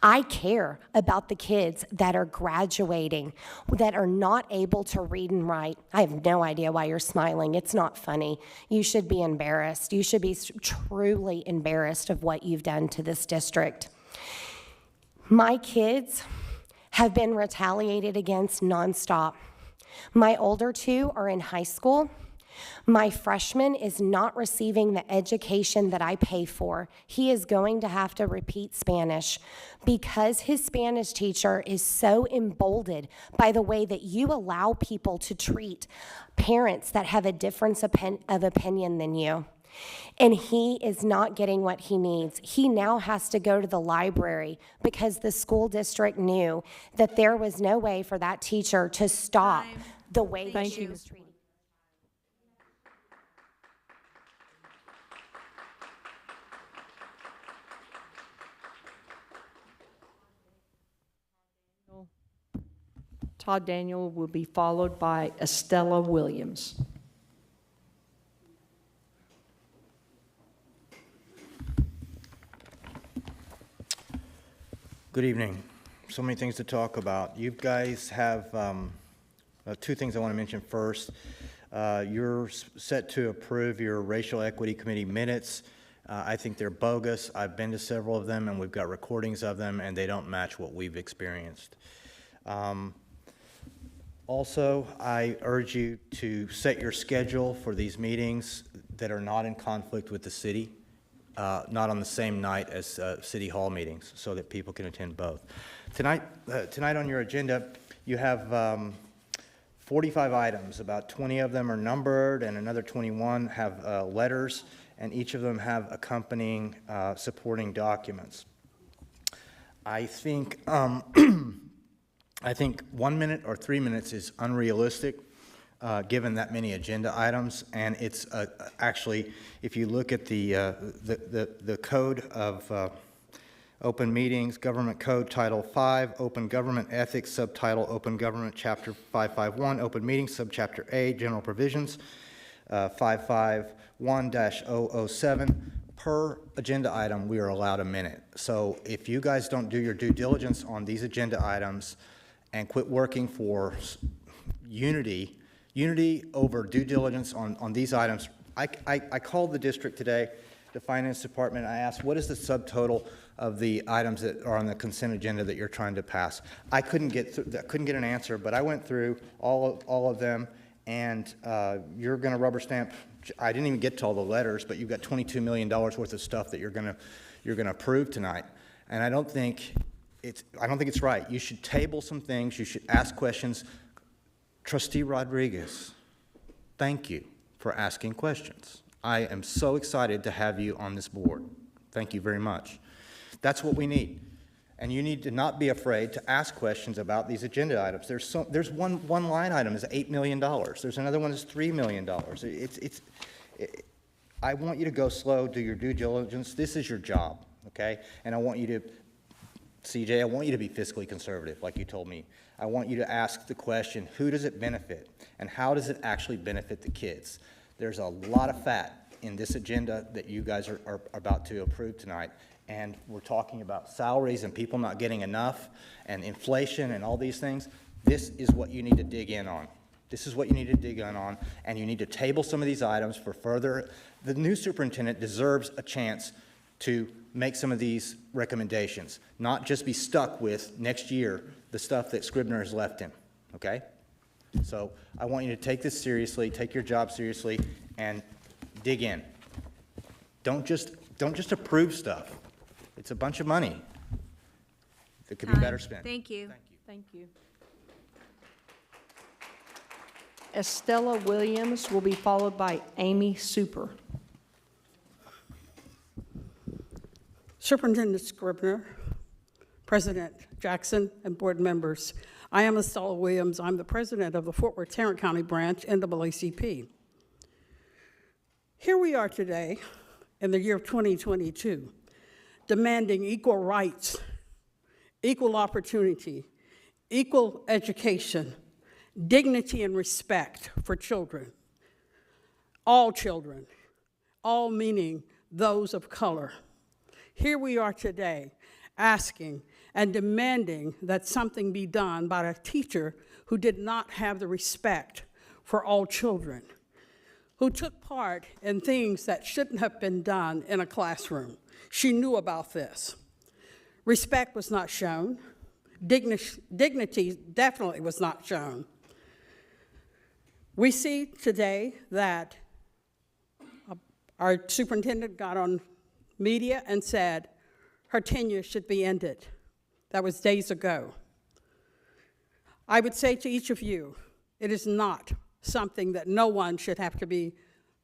[SPEAKER 5] I care about the kids that are graduating, that are not able to read and write. I have no idea why you're smiling. It's not funny. You should be embarrassed. You should be truly embarrassed of what you've done to this district. My kids have been retaliated against nonstop. My older 2 are in high school. My freshman is not receiving the education that I pay for. He is going to have to repeat Spanish because his Spanish teacher is so emboldened by the way that you allow people to treat parents that have a difference of opinion than you. And he is not getting what he needs. He now has to go to the library because the school district knew that there was no way for that teacher to stop the way that she was treated.
[SPEAKER 1] Todd Daniel will be followed by Estella Williams.
[SPEAKER 6] Good evening. So many things to talk about. You guys have 2 things I want to mention first. You're set to approve your Racial Equity Committee minutes. I think they're bogus. I've been to several of them, and we've got recordings of them, and they don't match what we've experienced. Also, I urge you to set your schedule for these meetings that are not in conflict with the city, not on the same night as City Hall meetings, so that people can attend both. Tonight on your agenda, you have 45 items. About 20 of them are numbered, and another 21 have letters, and each of them have accompanying supporting documents. I think 1 minute or 3 minutes is unrealistic, given that many agenda items, and it's actually, if you look at the code of Open Meetings, Government Code Title 5, Open Government Ethics, Subtitle Open Government, Chapter 551, Open Meetings, Subchapter A, General Provisions, 551-007. Per agenda item, we are allowed a minute. So if you guys don't do your due diligence on these agenda items and quit working for unity over due diligence on these items, I called the district today, the finance department, I asked, what is the subtotal of the items that are on the consent agenda that you're trying to pass? I couldn't get an answer, but I went through all of them, and you're going to rubber stamp. I didn't even get to all the letters, but you've got $22 million worth of stuff that you're going to approve tonight, and I don't think it's right. You should table some things. You should ask questions. Trustee Rodriguez, thank you for asking questions. I am so excited to have you on this board. Thank you very much. That's what we need. And you need to not be afraid to ask questions about these agenda items. There's one line item is $8 million. There's another one that's $3 million. I want you to go slow, do your due diligence. This is your job, okay? And I want you to, CJ, I want you to be fiscally conservative, like you told me. I want you to ask the question, who does it benefit? And how does it actually benefit the kids? There's a lot of fat in this agenda that you guys are about to approve tonight. And we're talking about salaries and people not getting enough and inflation and all these things. This is what you need to dig in on. This is what you need to dig in on, and you need to table some of these items for further. The new superintendent deserves a chance to make some of these recommendations, not just be stuck with next year the stuff that Scribner has left him, okay? So I want you to take this seriously, take your job seriously, and dig in. Don't just approve stuff. It's a bunch of money that could be better spent.
[SPEAKER 7] Thank you.
[SPEAKER 12] Thank you.
[SPEAKER 1] Estella Williams will be followed by Amy Super.
[SPEAKER 11] Superintendent Scribner, President Jackson, and board members. I am Estella Williams. I'm the president of the Fort Worth Tarrant County branch, NAACP. Here we are today in the year of 2022, demanding equal rights, equal opportunity, equal education, dignity and respect for children, all meaning those of color. Here we are today asking and demanding that something be done by a teacher who did not have the respect for all children, who took part in things that shouldn't have been done in a classroom. She knew about this. Respect was not shown. Dignity definitely was not shown. We see today that our superintendent got on media and said her tenure should be ended. That was days ago. I would say to each of you, it is not something that no one should have to be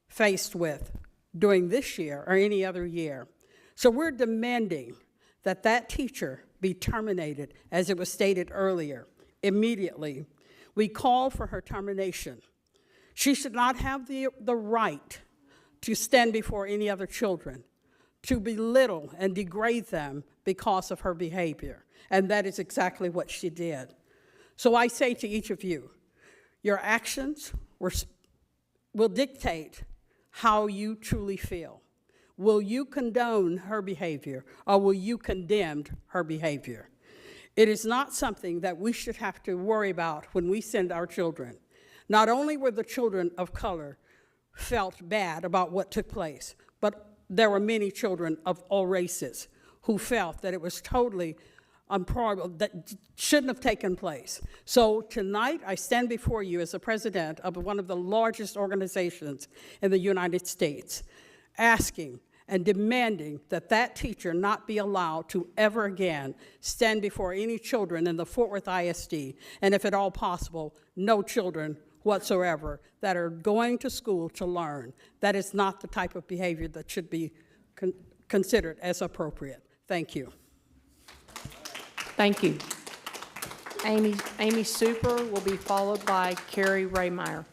[SPEAKER 11] faced with during this year or any other year. So we're demanding that that teacher be terminated, as it was stated earlier, immediately. We call for her termination. She should not have the right to stand before any other children, to belittle and degrade them because of her behavior. And that is exactly what she did. So I say to each of you, your actions will dictate how you truly feel. Will you condone her behavior, or will you condemn her behavior? It is not something that we should have to worry about when we send our children. Not only were the children of color felt bad about what took place, but there were many children of all races who felt that it was totally unprobable, that shouldn't have taken place. So tonight, I stand before you as the president of one of the largest organizations in the United States, asking and demanding that that teacher not be allowed to ever again stand before any children in the Fort Worth ISD, and if at all possible, no children whatsoever that are going to school to learn. That is not the type of behavior that should be considered as appropriate. Thank you.
[SPEAKER 1] Thank you. Amy Super will be followed by Carrie Raymeyer.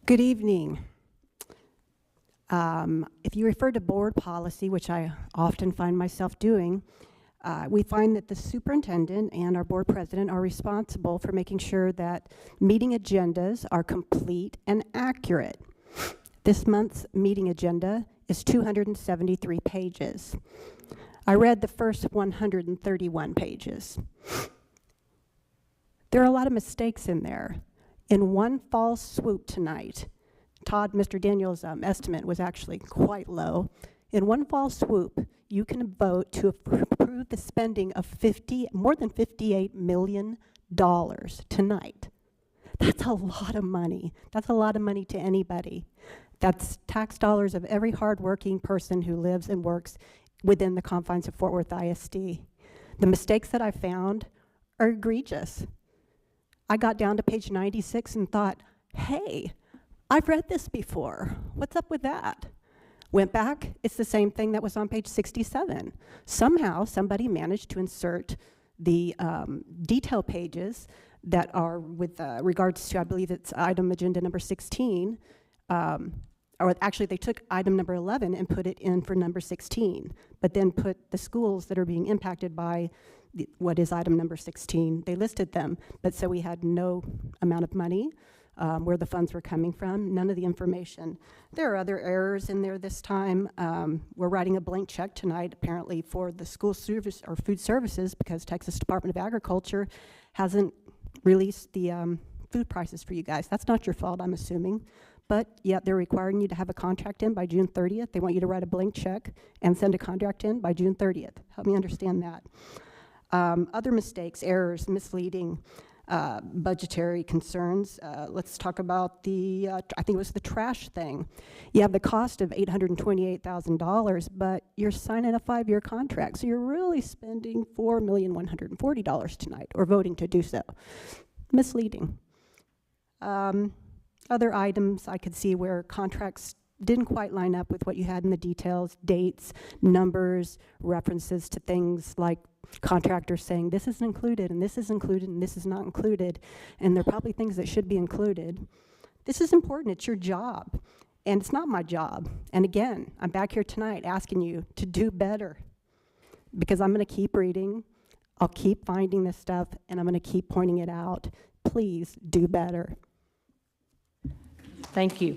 [SPEAKER 7] Good evening. If you refer to board policy, which I often find myself doing, we find that the superintendent and our board president are responsible for making sure that meeting agendas are complete and accurate. This month's meeting agenda is 273 pages. I read the first 131 pages. There are a lot of mistakes in there. In one fell swoop tonight, Mr. Daniels' estimate was actually quite low. In one fell swoop, you can vote to approve the spending of more than $58 million tonight. That's a lot of money. That's a lot of money to anybody. That's tax dollars of every hardworking person who lives and works within the confines of Fort Worth ISD. The mistakes that I found are egregious. I got down to page 96 and thought, hey, I've read this before. What's up with that? Went back, it's the same thing that was on page 67. Somehow, somebody managed to insert the detail pages that are with regards to, I believe it's item agenda number 16, or actually they took item number 11 and put it in for number 16, but then put the schools that are being impacted by what is item number 16. They listed them, but so we had no amount of money, where the funds were coming from, none of the information. There are other errors in there this time. We're writing a blank check tonight, apparently, for the school service or food services because Texas Department of Agriculture hasn't released the food prices for you guys. That's not your fault, I'm assuming. But yet they're requiring you to have a contract in by June 30th. They want you to write a blank check and send a contract in by June 30th. Help me understand that. Other mistakes, errors, misleading, budgetary concerns. Let's talk about the, I think it was the trash thing. You have the cost of $828,000, but you're signing a 5-year contract, so you're really spending $4,140,000 tonight, or voting to do so. Misleading. Other items I could see where contracts didn't quite line up with what you had in the details, dates, numbers, references to things like contractors saying this is included and this is included and this is not included, and there are probably things that should be included. This is important, it's your job, and it's not my job. And again, I'm back here tonight asking you to do better, because I'm gonna keep reading, I'll keep finding this stuff, and I'm gonna keep pointing it out. Please do better.
[SPEAKER 1] Thank you.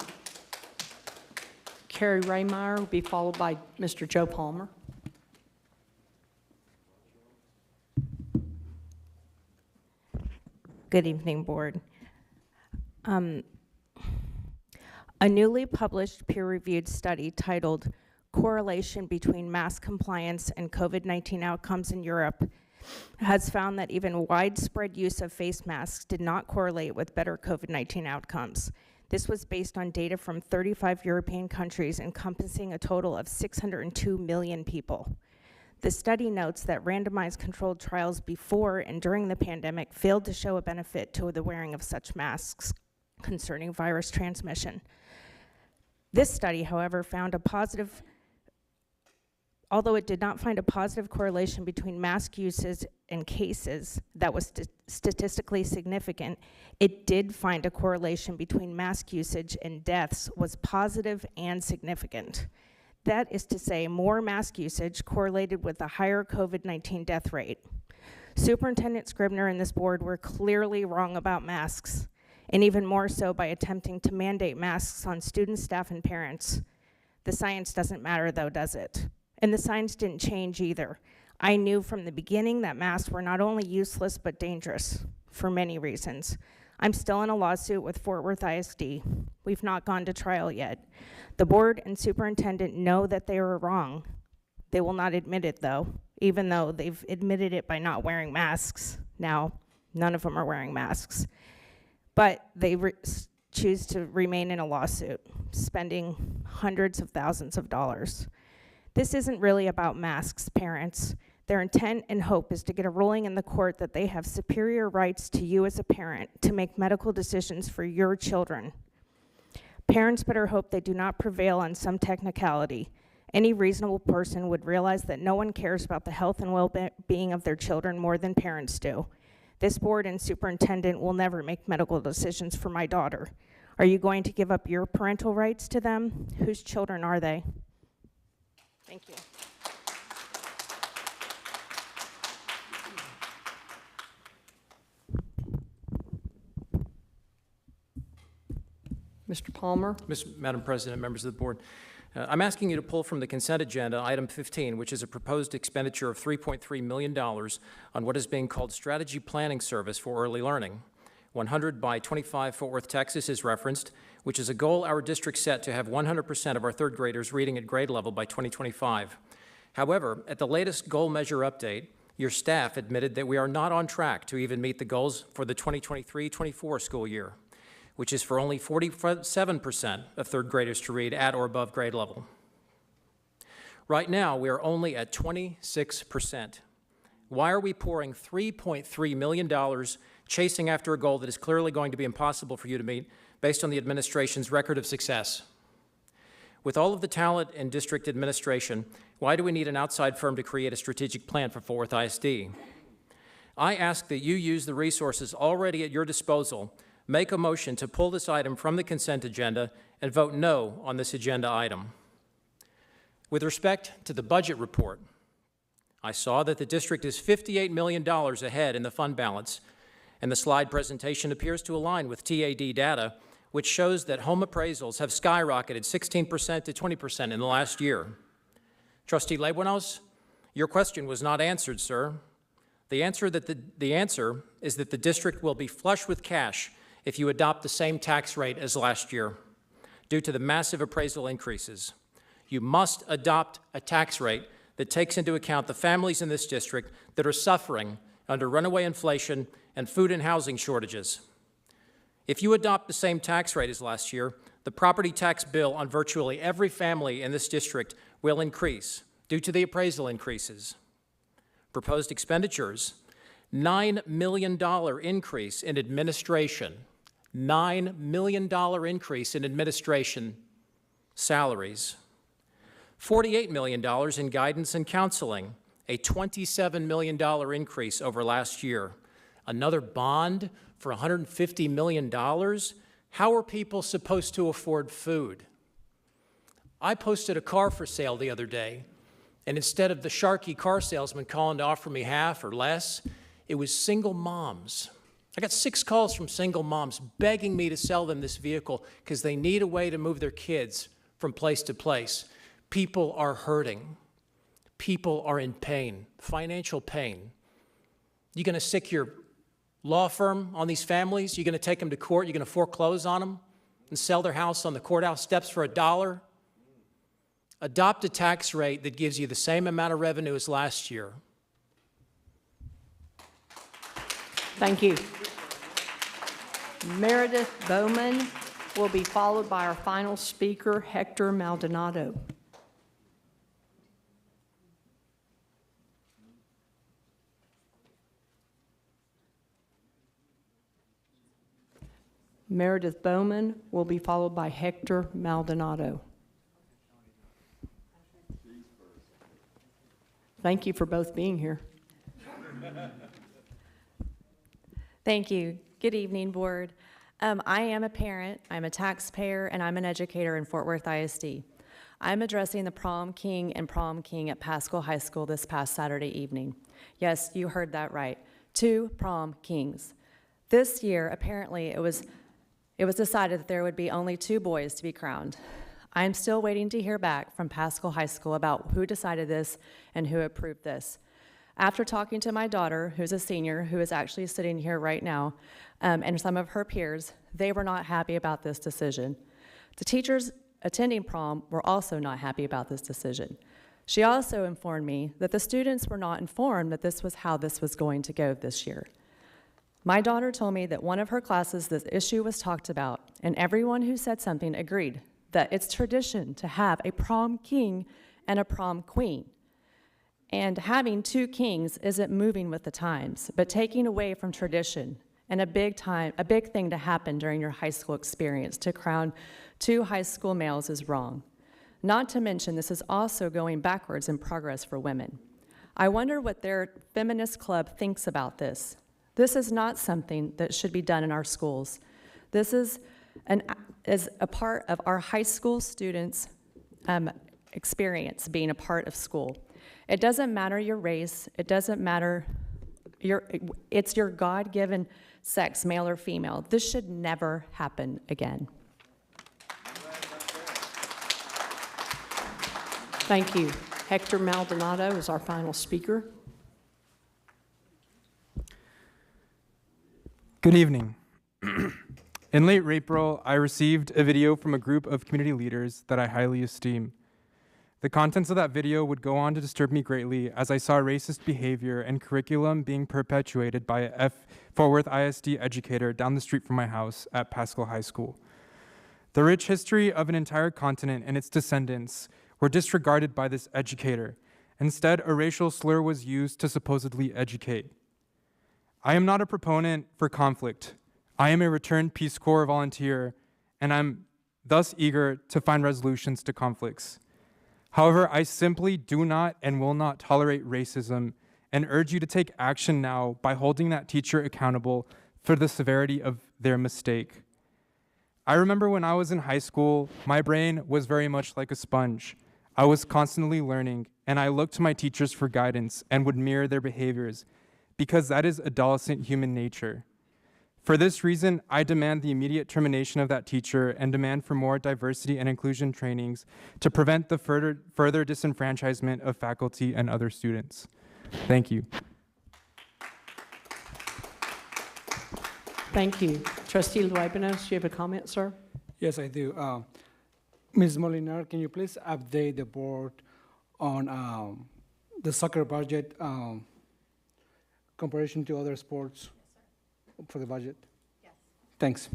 [SPEAKER 1] Carrie Raymeyer will be followed by Mr. Joe Palmer.
[SPEAKER 8] Good evening, Board. A newly published peer-reviewed study titled Correlation Between Mask Compliance and COVID-19 Outcomes in Europe has found that even widespread use of face masks did not correlate with better COVID-19 outcomes. This was based on data from 35 European countries encompassing a total of 602 million people. The study notes that randomized controlled trials before and during the pandemic failed to show a benefit to the wearing of such masks concerning virus transmission. This study, however, found a positive, although it did not find a positive correlation between mask uses and cases that was statistically significant, it did find a correlation between mask usage and deaths was positive and significant. That is to say, more mask usage correlated with a higher COVID-19 death rate. Superintendent Scribner and this board were clearly wrong about masks, and even more so by attempting to mandate masks on students, staff, and parents. The science doesn't matter though, does it? And the science didn't change either. I knew from the beginning that masks were not only useless, but dangerous for many reasons. I'm still in a lawsuit with Fort Worth ISD. We've not gone to trial yet. The board and superintendent know that they were wrong. They will not admit it though, even though they've admitted it by not wearing masks. Now, none of them are wearing masks. But they choose to remain in a lawsuit, spending hundreds of thousands of dollars. This isn't really about masks, parents. Their intent and hope is to get a ruling in the court that they have superior rights to you as a parent to make medical decisions for your children. Parents better hope they do not prevail on some technicality. Any reasonable person would realize that no one cares about the health and well-being of their children more than parents do. This board and superintendent will never make medical decisions for my daughter. Are you going to give up your parental rights to them? Whose children are they? Thank you.
[SPEAKER 1] Mr. Palmer?
[SPEAKER 2] Madam President, members of the board, I'm asking you to pull from the consent agenda item 15, which is a proposed expenditure of $3.3 million on what is being called Strategy Planning Service for Early Learning. 100 by 25 Fort Worth, Texas is referenced, which is a goal our district set to have 100% of our third graders reading at grade level by 2025. However, at the latest goal measure update, your staff admitted that we are not on track to even meet the goals for the 2023-24 school year, which is for only 47% of third graders to read at or above grade level. Right now, we are only at 26%. Why are we pouring $3.3 million chasing after a goal that is clearly going to be impossible for you to meet based on the administration's record of success? With all of the talent in district administration, why do we need an outside firm to create a strategic plan for Fort Worth ISD? I ask that you use the resources already at your disposal, make a motion to pull this item from the consent agenda, and vote no on this agenda item. With respect to the budget report, I saw that the district is $58 million ahead in the fund balance, and the slide presentation appears to align with TAD data, which shows that home appraisals have skyrocketed 16% to 20% in the last year. Trustee Lebuenos, your question was not answered, sir. The answer is that the district will be flush with cash if you adopt the same tax rate as last year, due to the massive appraisal increases. You must adopt a tax rate that takes into account the families in this district that are suffering under runaway inflation and food and housing shortages. If you adopt the same tax rate as last year, the property tax bill on virtually every family in this district will increase due to the appraisal increases. Proposed expenditures, $9 million increase in administration, $9 million increase in administration salaries, $48 million in guidance and counseling, a $27 million increase over last year. Another bond for $150 million? How are people supposed to afford food? I posted a car for sale the other day, and instead of the Sharky car salesman calling to offer me half or less, it was single moms. I got 6 calls from single moms begging me to sell them this vehicle because they need a way to move their kids from place to place. People are hurting. People are in pain, financial pain. You going to stick your law firm on these families? You're going to take them to court? You're going to foreclose on them and sell their house on the courthouse steps for $1? Adopt a tax rate that gives you the same amount of revenue as last year.
[SPEAKER 1] Thank you. Meredith Bowman will be followed by our final speaker, Hector Maldonado. Meredith Bowman will be followed by Hector Maldonado. Thank you for both being here.
[SPEAKER 9] Thank you. Good evening, board. I am a parent, I'm a taxpayer, and I'm an educator in Fort Worth ISD. I'm addressing the prom king and prom king at Pascal High School this past Saturday evening. Yes, you heard that right. 2 prom kings. This year, apparently, it was decided that there would be only 2 boys to be crowned. I'm still waiting to hear back from Pascal High School about who decided this and who approved this. After talking to my daughter, who's a senior, who is actually sitting here right now, and some of her peers, they were not happy about this decision. The teachers attending prom were also not happy about this decision. She also informed me that the students were not informed that this was how this was going to go this year. My daughter told me that one of her classes, this issue was talked about, and everyone who said something agreed that it's tradition to have a prom king and a prom queen. And having 2 kings isn't moving with the times, but taking away from tradition, and a big thing to happen during your high school experience. To crown 2 high school males is wrong. Not to mention, this is also going backwards in progress for women. I wonder what their feminist club thinks about this. This is not something that should be done in our schools. This is as a part of our high school students' experience being a part of school. It doesn't matter your race. It doesn't matter it's your God-given sex, male or female. This should never happen again.
[SPEAKER 1] Thank you. Hector Maldonado is our final speaker.
[SPEAKER 13] Good evening. In late April, I received a video from a group of community leaders that I highly esteem. The contents of that video would go on to disturb me greatly as I saw racist behavior and curriculum being perpetuated by a Fort Worth ISD educator down the street from my house at Pascal High School. The rich history of an entire continent and its descendants were disregarded by this educator. Instead, a racial slur was used to supposedly educate. I am not a proponent for conflict. I am a returned Peace Corps volunteer, and I'm thus eager to find resolutions to conflicts. However, I simply do not and will not tolerate racism and urge you to take action now by holding that teacher accountable for the severity of their mistake. I remember when I was in high school, my brain was very much like a sponge. I was constantly learning, and I looked to my teachers for guidance and would mirror their behaviors, because that is adolescent human nature. For this reason, I demand the immediate termination of that teacher and demand for more diversity and inclusion trainings to prevent the further disenfranchisement of faculty and other students. Thank you.
[SPEAKER 1] Thank you. Trustee Luebanos, do you have a comment, sir?
[SPEAKER 14] Yes, I do. Ms. Molinar, can you please update the board on the soccer budget comparison to other sports for the budget? Yes. Thanks.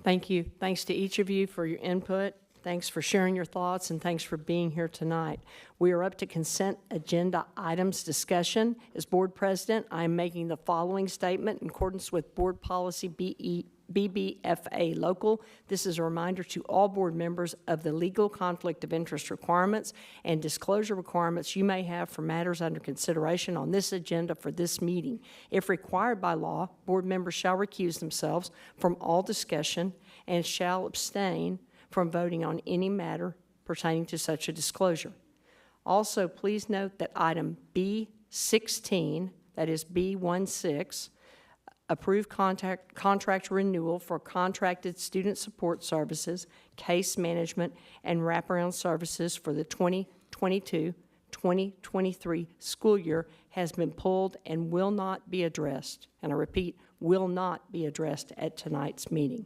[SPEAKER 1] Thank you. Thanks to each of you for your input. Thanks for sharing your thoughts, and thanks for being here tonight. We are up to consent agenda items discussion. As board president, I am making the following statement in accordance with board policy BBFA local. This is a reminder to all board members of the legal conflict of interest requirements and disclosure requirements you may have for matters under consideration on this agenda for this meeting. If required by law, board members shall recuse themselves from all discussion and shall abstain from voting on any matter pertaining to such a disclosure. Also, please note that item B16, that is B16, approved contract renewal for contracted student support services, case management, and wraparound services for the 2022-2023 school year has been pulled and will not be addressed. And I repeat, will not be addressed at tonight's meeting.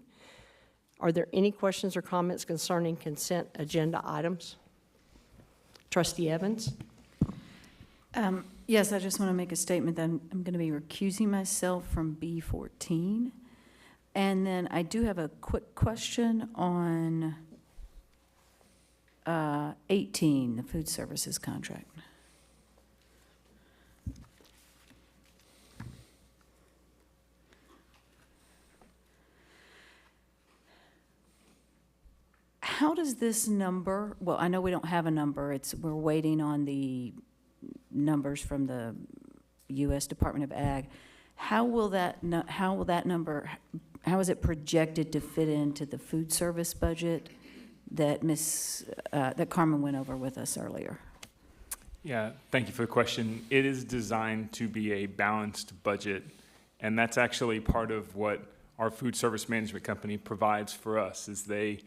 [SPEAKER 1] Are there any questions or comments concerning consent agenda items? Trustee Evans?
[SPEAKER 15] Yes, I just want to make a statement that I'm going to be recusing myself from B14. And then I do have a quick question on 18, the food services contract. How does this number, well, I know we don't have a number. We're waiting on the numbers from the U.S. Department of Ag. How will that number, how is it projected to fit into the food service budget that that Carmen went over with us earlier?
[SPEAKER 16] Yeah, thank you for the question. It is designed to be a balanced budget, and that's actually part of what our food service management company provides for us, is they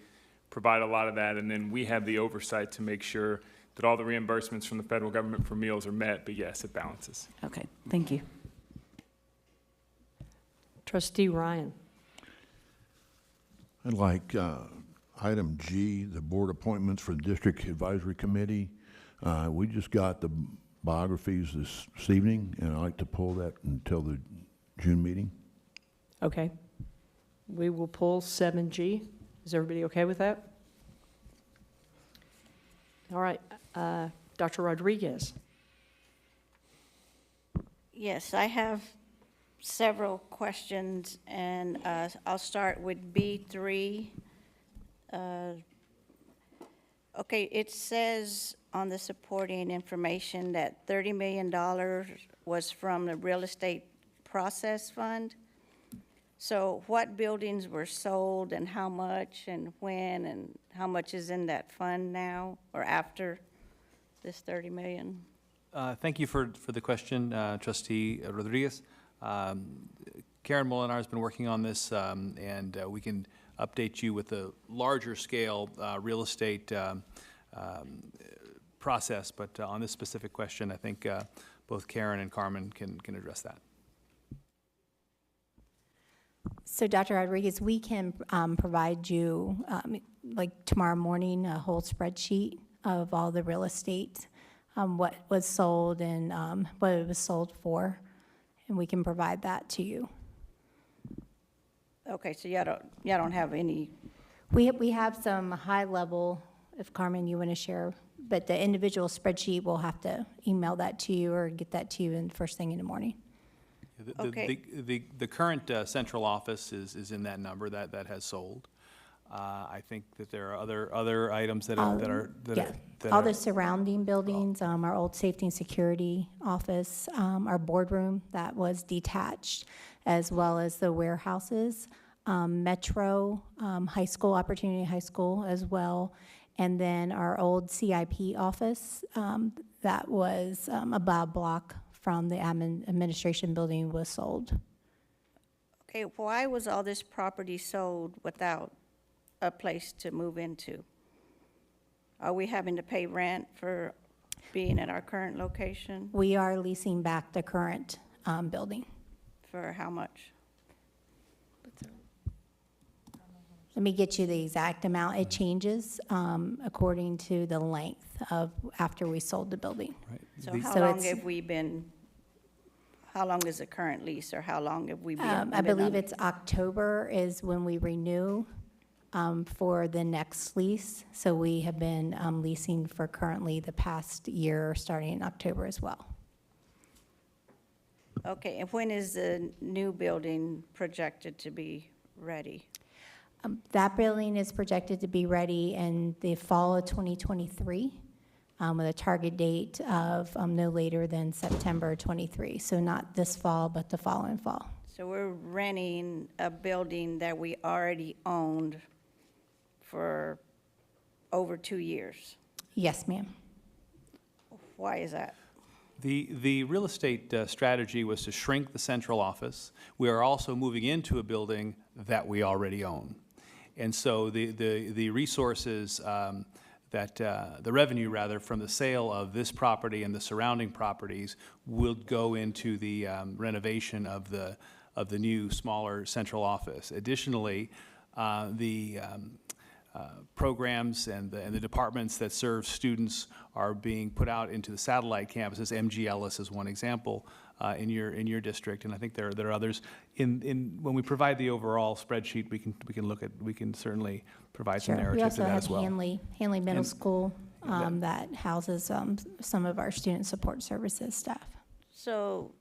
[SPEAKER 16] provide a lot of that, and then we have the oversight to make sure that all the reimbursements from the federal government for meals are met, but yes, it balances.
[SPEAKER 15] Okay, thank you.
[SPEAKER 1] Trustee Ryan.
[SPEAKER 17] I'd like item G, the board appointments for the District Advisory Committee. We just got the biographies this evening, and I'd like to pull that until the June meeting.
[SPEAKER 1] Okay. We will pull 7G. Is everybody okay with that? All right. Dr. Rodriguez.
[SPEAKER 24] Yes, I have several questions, and I'll start with B3. Okay, it says on the supporting information that $30 million was from the real estate process fund. So what buildings were sold and how much and when, and how much is in that fund now or after this 30 million?
[SPEAKER 10] Thank you for the question, Trustee Rodriguez. Karen Molinar has been working on this, and we can update you with a larger scale real estate process, but on this specific question, I think both Karen and Carmen can address that.
[SPEAKER 18] So, Dr. Rodriguez, we can provide you, like tomorrow morning, a whole spreadsheet of all the real estate, what was sold and what it was sold for, and we can provide that to you.
[SPEAKER 24] Okay, so y'all don't have any.
[SPEAKER 18] We have some high level, if Carmen, you want to share, but the individual spreadsheet, we'll have to email that to you or get that to you in first thing in the morning.
[SPEAKER 10] The current central office is in that number that has sold. I think that there are other items that are.
[SPEAKER 18] All the surrounding buildings, our old safety and security office, our boardroom that was detached, as well as the warehouses, Metro High School, Opportunity High School as well, and then our old CIP office that was about a block from the administration building was sold.
[SPEAKER 24] Okay, why was all this property sold without a place to move into? Are we having to pay rent for being at our current location?
[SPEAKER 18] We are leasing back the current building.
[SPEAKER 24] For how much?
[SPEAKER 18] Let me get you the exact amount. It changes according to the length of after we sold the building.
[SPEAKER 24] So how long have we been, how long is the current lease, or how long have we been?
[SPEAKER 18] I believe it's October is when we renew for the next lease. So we have been leasing for currently the past year, starting in October as well.
[SPEAKER 24] Okay, and when is the new building projected to be ready?
[SPEAKER 18] That building is projected to be ready in the fall of 2023 with a target date of no later than September 23. So not this fall, but the following fall.
[SPEAKER 24] So we're renting a building that we already owned for over 2 years.
[SPEAKER 18] Yes, ma'am.
[SPEAKER 24] Why is that?
[SPEAKER 10] The real estate strategy was to shrink the central office. We are also moving into a building that we already own. And so the resources the revenue rather from the sale of this property and the surrounding properties will go into the renovation of the new smaller central office. Additionally, the programs and the departments that serve students are being put out into the satellite campuses. MG Ellis is one example in your district, and I think there are others. When we provide the overall spreadsheet, we can certainly provide some narrative to that as well.
[SPEAKER 18] We also have Hanley Middle School that houses some of our student support services staff.
[SPEAKER 24] So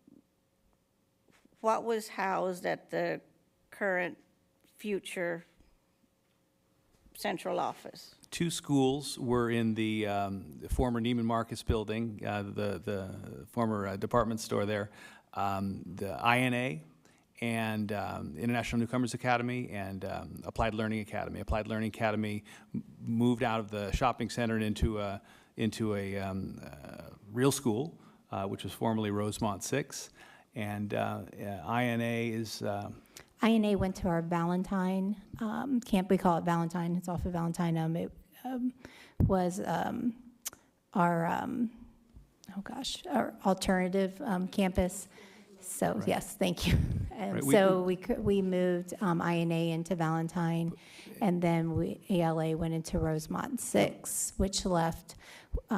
[SPEAKER 24] what was housed at the current future central office?
[SPEAKER 10] 2 schools were in the former Neiman Marcus building, the former department store there, the INA and International Newcomers Academy and Applied Learning Academy. Applied Learning Academy moved out of the shopping center and into a real school, which was formerly Rosemont 6, and INA is.
[SPEAKER 18] INA went to our Valentine camp. We call it Valentine. It's off of Valentine. It was our our alternative campus. So right. Yes, thank you. And right. So we moved INA into Valentine, and then ELA went into Rosemont 6, which left.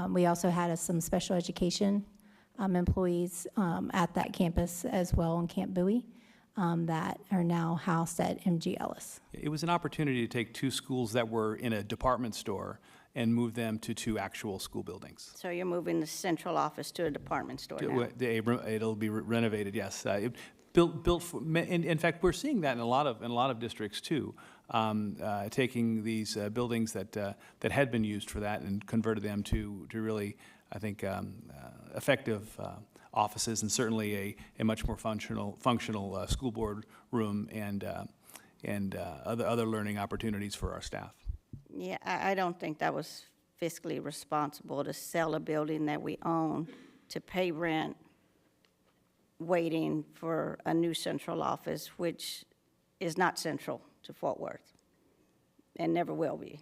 [SPEAKER 18] We also had some special education employees at that campus as well in Camp Bowie. That are now housed at MG Ellis.
[SPEAKER 10] It was an opportunity to take 2 schools that were in a department store and move them to 2 actual school buildings.
[SPEAKER 24] So you're moving the central office to a department store now?
[SPEAKER 10] It'll be renovated, yes. Built for, in fact, we're seeing that in a lot of districts too, taking these buildings that had been used for that and converted them to really, I think, effective offices, and certainly a much more functional school board room and other learning opportunities for our staff.
[SPEAKER 24] Yeah, I don't think that was fiscally responsible to sell a building that we own to pay rent, waiting for a new central office, which is not central to Fort Worth and never will be.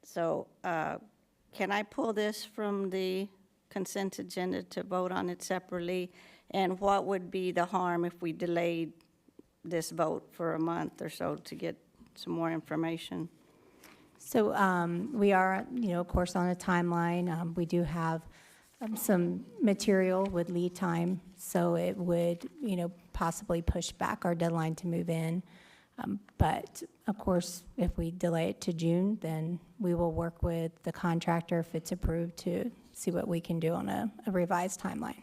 [SPEAKER 24] So can I pull this from the consent agenda to vote on it separately? And what would be the harm if we delayed this vote for a month or so to get some more information?
[SPEAKER 18] So we are, of course, on a timeline. We do have some material with lead time, so it would, possibly push back our deadline to move in. But of course, if we delay it to June, then we will work with the contractor, if it's approved, to see what we can do on a revised timeline.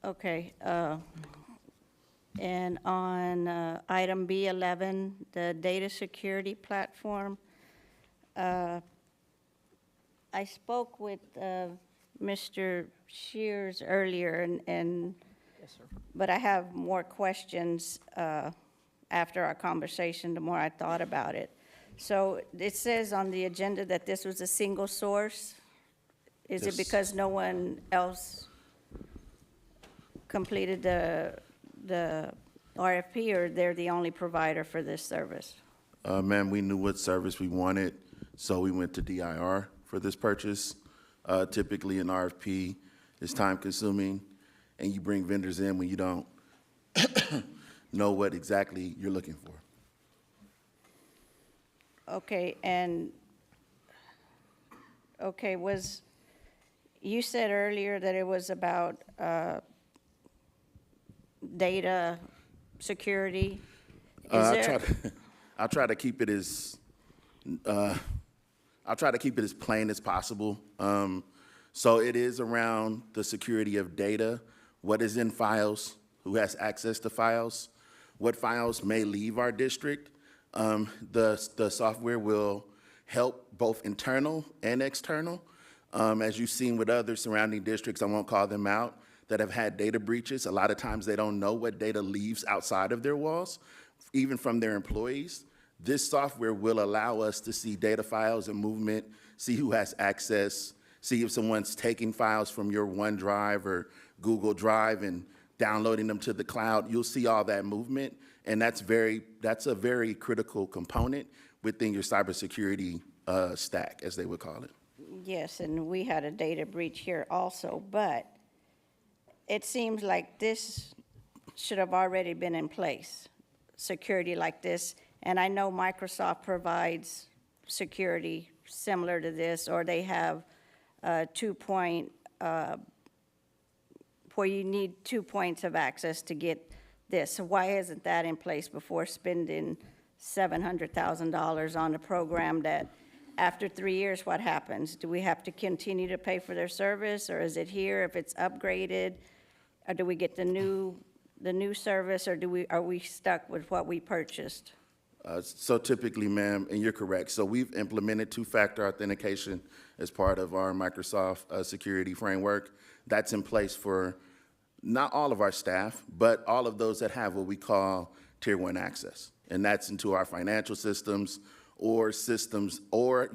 [SPEAKER 24] Okay. And on item B11, the data security platform, I spoke with Mr. Shears earlier, but I have more questions after our conversation, the more I thought about it. So it says on the agenda that this was a single source. Is it because no one else completed the RFP, or they're the only provider for this service?
[SPEAKER 19] Ma'am, we knew what service we wanted, so we went to DIR for this purchase. Typically, an RFP is time-consuming, and you bring vendors in when you don't know what exactly you're looking for.
[SPEAKER 24] Okay, and, okay, you said earlier that it was about data security.
[SPEAKER 19] I'll try to keep it as plain as possible. So it is around the security of data, what is in files, who has access to files, what files may leave our district. The software will help both internal and external. As you've seen with other surrounding districts, I won't call them out, that have had data breaches. A lot of times they don't know what data leaves outside of their walls, even from their employees. This software will allow us to see data files and movement, see who has access, see if someone's taking files from your OneDrive or Google Drive and downloading them to the cloud. You'll see all that movement, and that's a very critical component within your cybersecurity stack, as they would call it.
[SPEAKER 24] Yes, and we had a data breach here also, but it seems like this should have already been in place, security like this. And I know Microsoft provides security similar to this, or they have 2-point, where you need 2 points of access to get this. So why isn't that in place before spending $700,000 on a program that, after 3 years, what happens? Do we have to continue to pay for their service, or is it here if it's upgraded? Or do we get the new service, or are we stuck with what we purchased?
[SPEAKER 19] So typically, ma'am, and you're correct, so we've implemented two-factor authentication as part of our Microsoft security framework. That's in place for not all of our staff, but all of those that have what we call Tier 1 access. And that's into our financial systems, or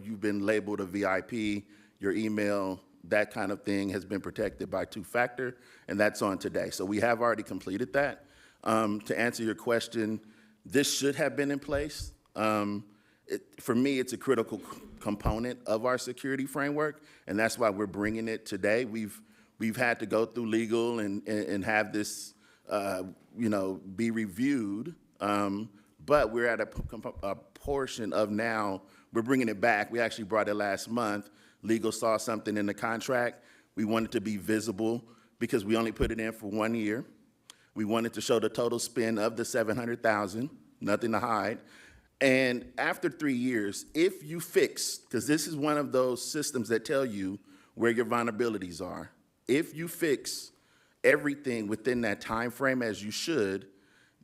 [SPEAKER 19] you've been labeled a VIP, your email, that kind of thing has been protected by two-factor, and that's on today. So we have already completed that. To answer your question, this should have been in place. For me, it's a critical component of our security framework, and that's why we're bringing it today. We've had to go through legal and have this, be reviewed, but we're at a portion of now, we're bringing it back. We actually brought it last month. Legal saw something in the contract. We wanted to be visible because we only put it in for 1 year. We wanted to show the total spend of the $700,000, nothing to hide. And after 3 years, if you fix, because this is one of those systems that tell you where your vulnerabilities are, if you fix everything within that time frame as you should,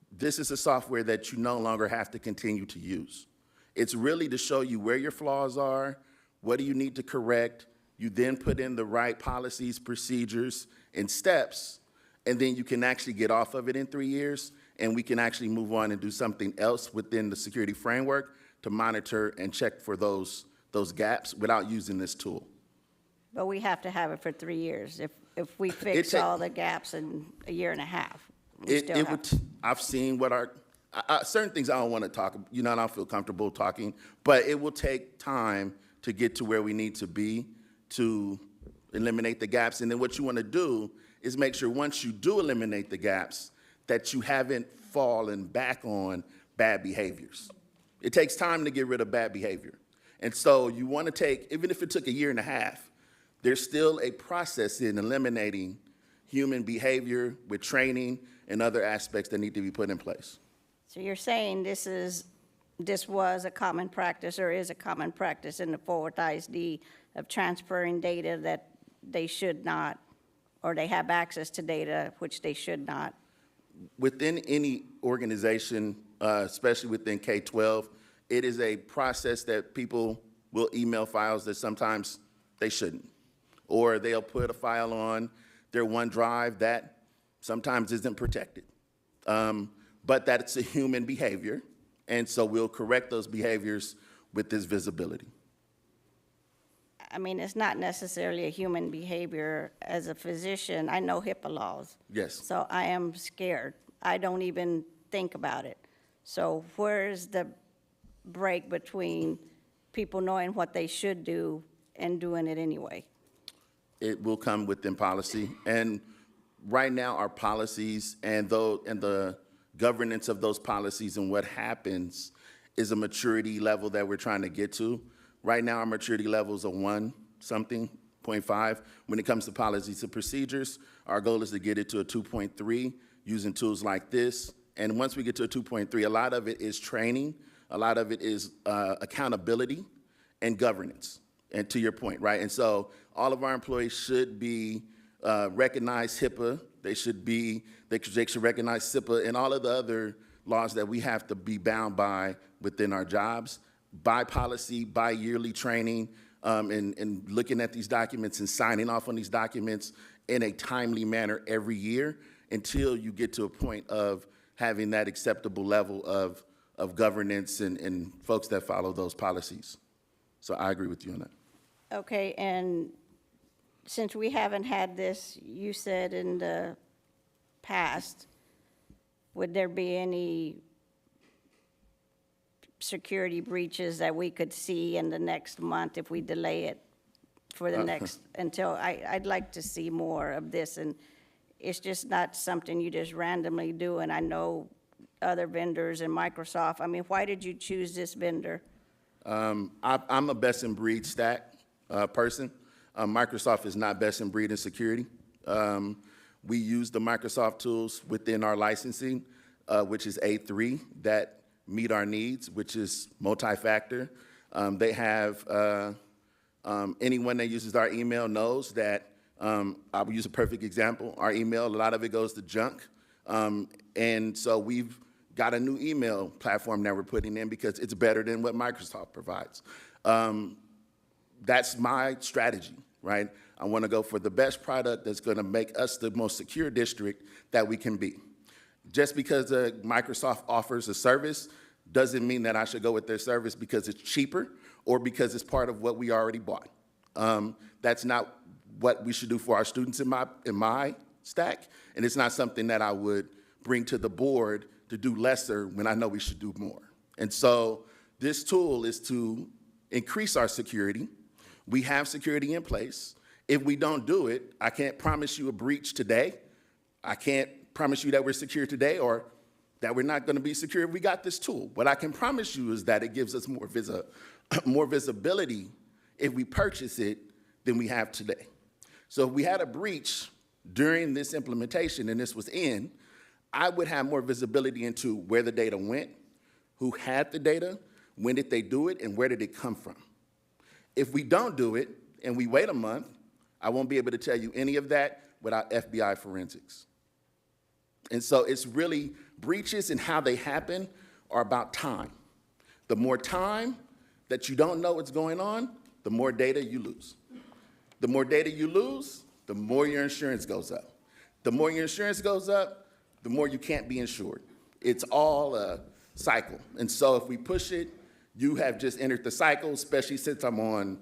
[SPEAKER 19] this is a software that you no longer have to continue to use. It's really to show you where your flaws are, what do you need to correct, You then put in the right policies, procedures, and steps, and then you can actually get off of it in 3 years, and we can actually move on and do something else within the security framework to monitor and check for those gaps without using this tool.
[SPEAKER 24] But we have to have it for 3 years. If we fix all the gaps in a year and a half, we still have to.
[SPEAKER 19] I've seen what certain things I don't want to talk, I don't feel comfortable talking, but it will take time to get to where we need to be to eliminate the gaps. And then what you want to do is make sure once you do eliminate the gaps, that you haven't fallen back on bad behaviors. It takes time to get rid of bad behavior. And so you want to take, even if it took a year and a half, there's still a process in eliminating human behavior with training and other aspects that need to be put in place.
[SPEAKER 24] So you're saying this was a common practice or is a common practice in the Fort Worth ISD of transferring data that they should not, or they have access to data which they should not?
[SPEAKER 19] Within any organization, especially within K-12, it is a process that people will email files that sometimes they shouldn't. Or they'll put a file on their OneDrive that sometimes isn't protected. But that's a human behavior, and so we'll correct those behaviors with this visibility.
[SPEAKER 24] I mean, it's not necessarily a human behavior. As a physician, I know HIPAA laws.
[SPEAKER 19] Yes.
[SPEAKER 24] So I am scared. I don't even think about it. So where's the break between people knowing what they should do and doing it anyway?
[SPEAKER 19] It will come within policy. And right now, our policies and the governance of those policies and what happens is a maturity level that we're trying to get to. Right now, our maturity level is a 1.5. When it comes to policies and procedures, our goal is to get it to a 2.3 using tools like this. And once we get to a 2.3, a lot of it is training, a lot of it is accountability and governance. And to your point, right? And so all of our employees should be recognize HIPAA. They should recognize CIPA and all of the other laws that we have to be bound by within our jobs, by policy, by yearly training, and looking at these documents and signing off on these documents in a timely manner every year until you get to a point of having that acceptable level of governance and folks that follow those policies. So I agree with you on that.
[SPEAKER 24] Okay, and since we haven't had this, you said in the past, would there be any security breaches that we could see in the next month if we delay it for the next, until, I'd like to see more of this, and it's just not something you just randomly do, and I know other vendors and Microsoft, I mean, why did you choose this vendor?
[SPEAKER 19] I'm a best-in-breed stack person. Microsoft is not best-in-breed in security. We use the Microsoft tools within our licensing, which is A3, that meet our needs, which is multi-factor. They have, anyone that uses our email knows that, I will use a perfect example, our email, a lot of it goes to junk. And so we've got a new email platform that we're putting in because it's better than what Microsoft provides. That's my strategy, right? I want to go for the best product that's going to make us the most secure district that we can be. Just because Microsoft offers a service doesn't mean that I should go with their service because it's cheaper or because it's part of what we already bought. That's not what we should do for our students in my stack, and it's not something that I would bring to the board to do lesser when I know we should do more. And so this tool is to increase our security. We have security in place. If we don't do it, I can't promise you a breach today. I can't promise you that we're secure today or that we're not going to be secure if we got this tool. What I can promise you is that it gives us more visibility if we purchase it than we have today. So if we had a breach during this implementation and this was in, I would have more visibility into where the data went, who had the data, when did they do it, and where did it come from. If we don't do it and we wait a month, I won't be able to tell you any of that without FBI forensics. And so it's really breaches and how they happen are about time. The more time that you don't know what's going on, the more data you lose. The more data you lose, the more your insurance goes up. The more your insurance goes up, the more you can't be insured. It's all a cycle. And so if we push it, you have just entered the cycle, especially since I'm on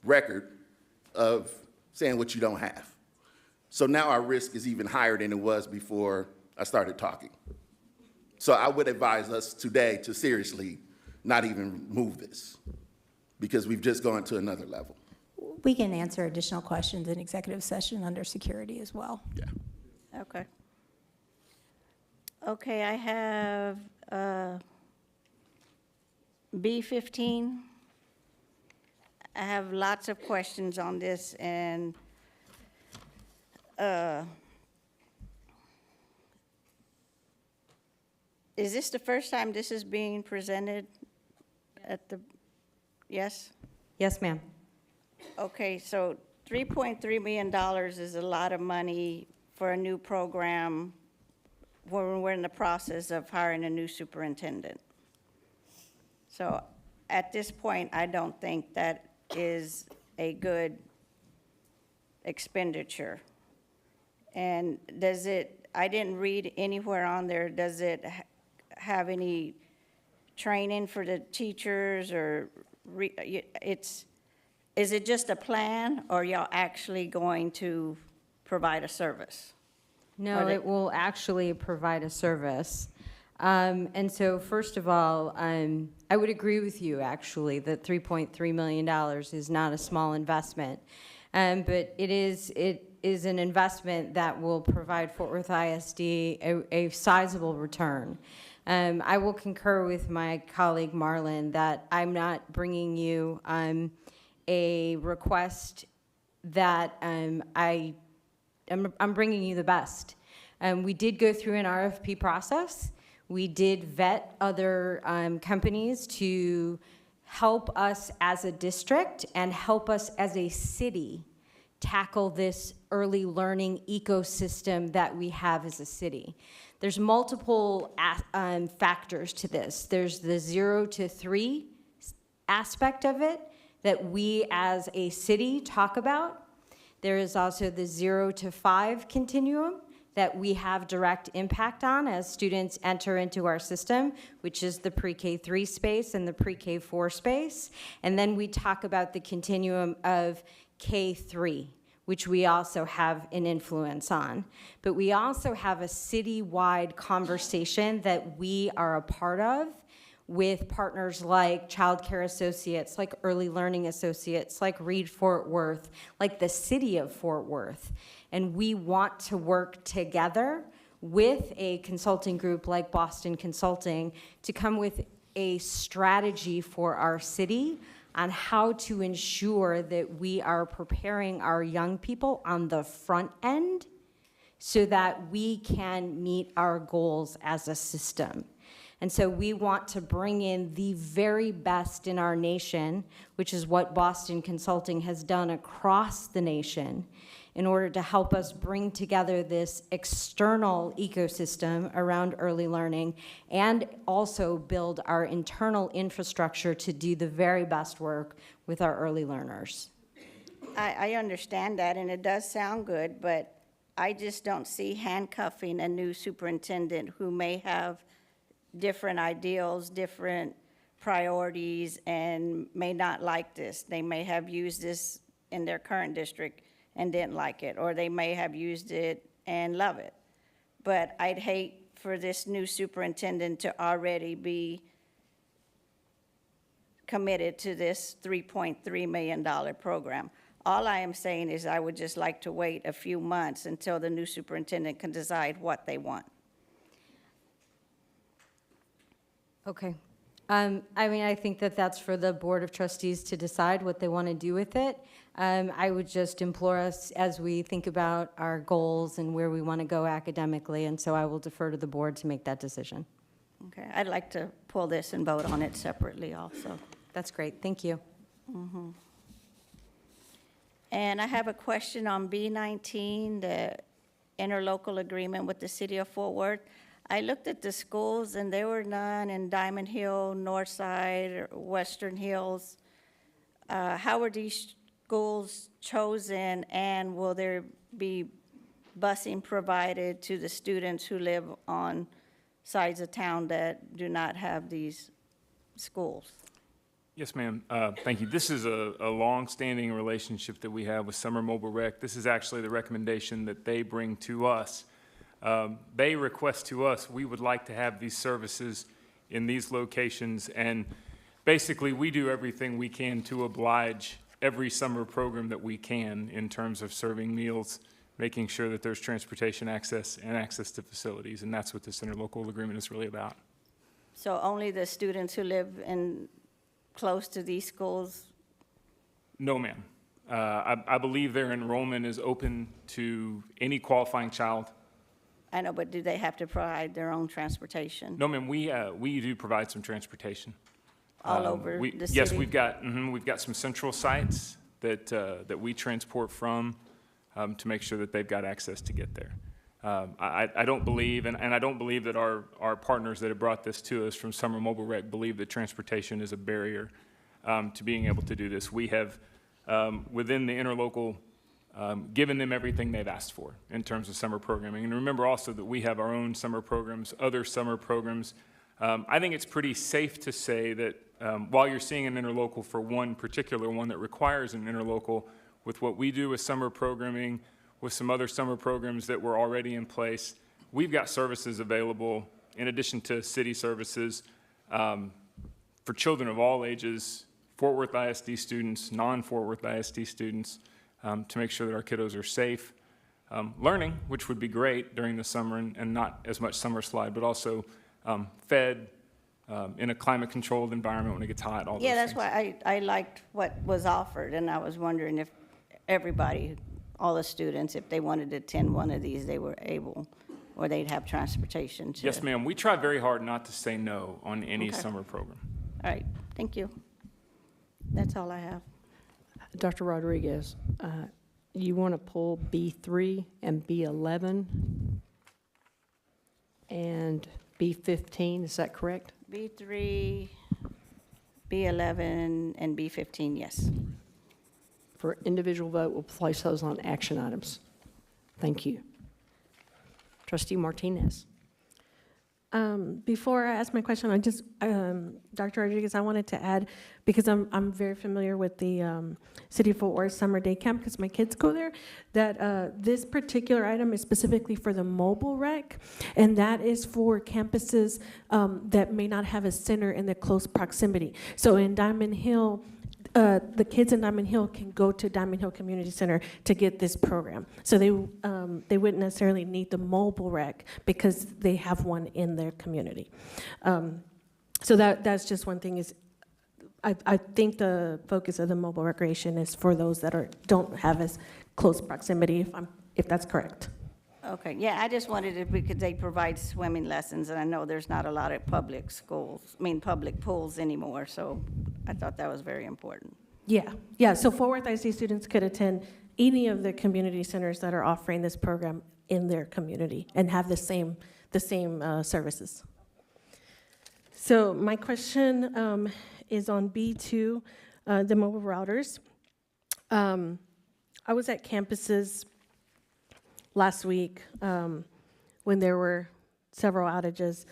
[SPEAKER 19] record of saying what you don't have. So now our risk is even higher than it was before I started talking. So I would advise us today to seriously not even move this, because we've just gone to another level.
[SPEAKER 18] We can answer additional questions in executive session under security as well.
[SPEAKER 19] Yeah.
[SPEAKER 24] Okay. Okay, I have B15. I have lots of questions on this, and is this the first time this is being presented at the, yes?
[SPEAKER 9] Yes, ma'am.
[SPEAKER 24] Okay, so $3.3 million is a lot of money for a new program when we're in the process of hiring a new superintendent. So at this point, I don't think that is a good expenditure. And does it, I didn't read anywhere on there, does it have any training for the teachers, or is it just a plan, or y'all actually going to provide a service?
[SPEAKER 9] No, it will actually provide a service. And so first of all, I would agree with you, actually, that $3.3 million is not a small investment. But it is an investment that will provide Fort Worth ISD a sizable return. I will concur with my colleague Marlon that I'm not bringing you a request that I'm bringing you the best. We did go through an RFP process. We did vet other companies to help us as a district and help us as a city tackle this early learning ecosystem that we have as a city. There's multiple factors to this. There's the 0 to 3 aspect of it that we as a city talk about. There is also the 0 to 5 continuum that we have direct impact on as students enter into our system, which is the pre-K3 space and the pre-K4 space. And then we talk about the continuum of K3, which we also have an influence on. But we also have a citywide conversation that we are a part of with partners like Child Care Associates, like Early Learning Associates, like Reed Fort Worth, like the city of Fort Worth. And we want to work together with a consulting group like Boston Consulting to come with a strategy for our city on how to ensure that we are preparing our young people on the front end so that we can meet our goals as a system. And so we want to bring in the very best in our nation, which is what Boston Consulting has done across the nation, in order to help us bring together this external ecosystem around early learning and also build our internal infrastructure to do the very best work with our early learners.
[SPEAKER 24] I understand that, and it does sound good, but I just don't see handcuffing a new superintendent who may have different ideals, different priorities, and may not like this. They may have used this in their current district and didn't like it, or they may have used it and love it. But I'd hate for this new superintendent to already be committed to this $3.3 million program. All I am saying is I would just like to wait a few months until the new superintendent can decide what they want.
[SPEAKER 9] Okay. I mean, I think that that's for the Board of Trustees to decide what they want to do with it. I would just implore us as we think about our goals and where we want to go academically, and so I will defer to the board to make that decision.
[SPEAKER 24] Okay, I'd like to pull this and vote on it separately also.
[SPEAKER 9] That's great, thank you.
[SPEAKER 24] Mm-hmm. And I have a question on B19, the interlocal agreement with the city of Fort Worth. I looked at the schools, and there were none in Diamond Hill, Northside, or Western Hills. How are these schools chosen, and will there be busing provided to the students who live on sides of town that do not have these schools?
[SPEAKER 16] Yes, ma'am. Thank you. This is a long-standing relationship that we have with Summer Mobile Rec. This is actually the recommendation that they bring to us. They request to us, we would like to have these services in these locations, and basically we do everything we can to oblige every summer program that we can in terms of serving meals, making sure that there's transportation access and access to facilities, and that's what this interlocal agreement is really about.
[SPEAKER 24] So only the students who live in close to these schools?
[SPEAKER 16] No, ma'am. I believe their enrollment is open to any qualifying child.
[SPEAKER 24] I know, but do they have to provide their own transportation?
[SPEAKER 16] No, ma'am, we do provide some transportation.
[SPEAKER 24] All over the city?
[SPEAKER 16] Yes, we've got some central sites that we transport from to make sure that they've got access to get there. I don't believe, and I don't believe that our partners that have brought this to us from Summer Mobile Rec believe that transportation is a barrier to being able to do this. We have, within the interlocal, given them everything they've asked for in terms of summer programming. And remember also that we have our own summer programs, other summer programs. I think it's pretty safe to say that while you're seeing an interlocal for one particular one that requires an interlocal, with what we do with summer programming, with some other summer programs that were already in place, we've got services available in addition to city services for children of all ages, Fort Worth ISD students, non-Fort Worth ISD students, to make sure that our kiddos are safe, learning, which would be great during the summer and not as much summer slide, but also fed in a climate-controlled environment when it gets hot, all those
[SPEAKER 24] Yeah, that's
[SPEAKER 16] things.
[SPEAKER 24] why I liked what was offered, and I was wondering if everybody, all the students, if they wanted to attend one of these, they were able, or they'd have transportation to.
[SPEAKER 16] Yes, ma'am. We try very hard not to say no on any
[SPEAKER 24] Okay.
[SPEAKER 16] summer program.
[SPEAKER 24] All right, thank you. That's all I have.
[SPEAKER 1] Dr. Rodriguez, you want to pull B3 and B11 and B15, is that correct?
[SPEAKER 24] B3, B11, and B15, yes.
[SPEAKER 1] For individual vote, we'll place those on action items. Thank you. Trustee Martinez.
[SPEAKER 3] Before I ask my question, I just, Dr. Rodriguez, I wanted to add, because I'm very familiar with the City of Fort Worth Summer Day Camp, because my kids go there, that this particular item is specifically for the mobile rec, and that is for campuses that may not have a center in the close proximity. So in Diamond Hill, the kids in Diamond Hill can go to Diamond Hill Community Center to get this program. So they wouldn't necessarily need the mobile rec because they have one in their community. So that's just one thing is, I think the focus of the mobile recreation is for those that don't have as close proximity, if that's correct.
[SPEAKER 24] Okay, yeah, I just wanted it because they provide swimming lessons, and I know there's not a lot of public schools, public pools anymore, so I thought that was very important.
[SPEAKER 3] Yeah, so Fort Worth ISD students could attend any of the community centers that are offering this program in their community and have the same services. So my question is on B2, the mobile routers. I was at campuses last week when there were several outages,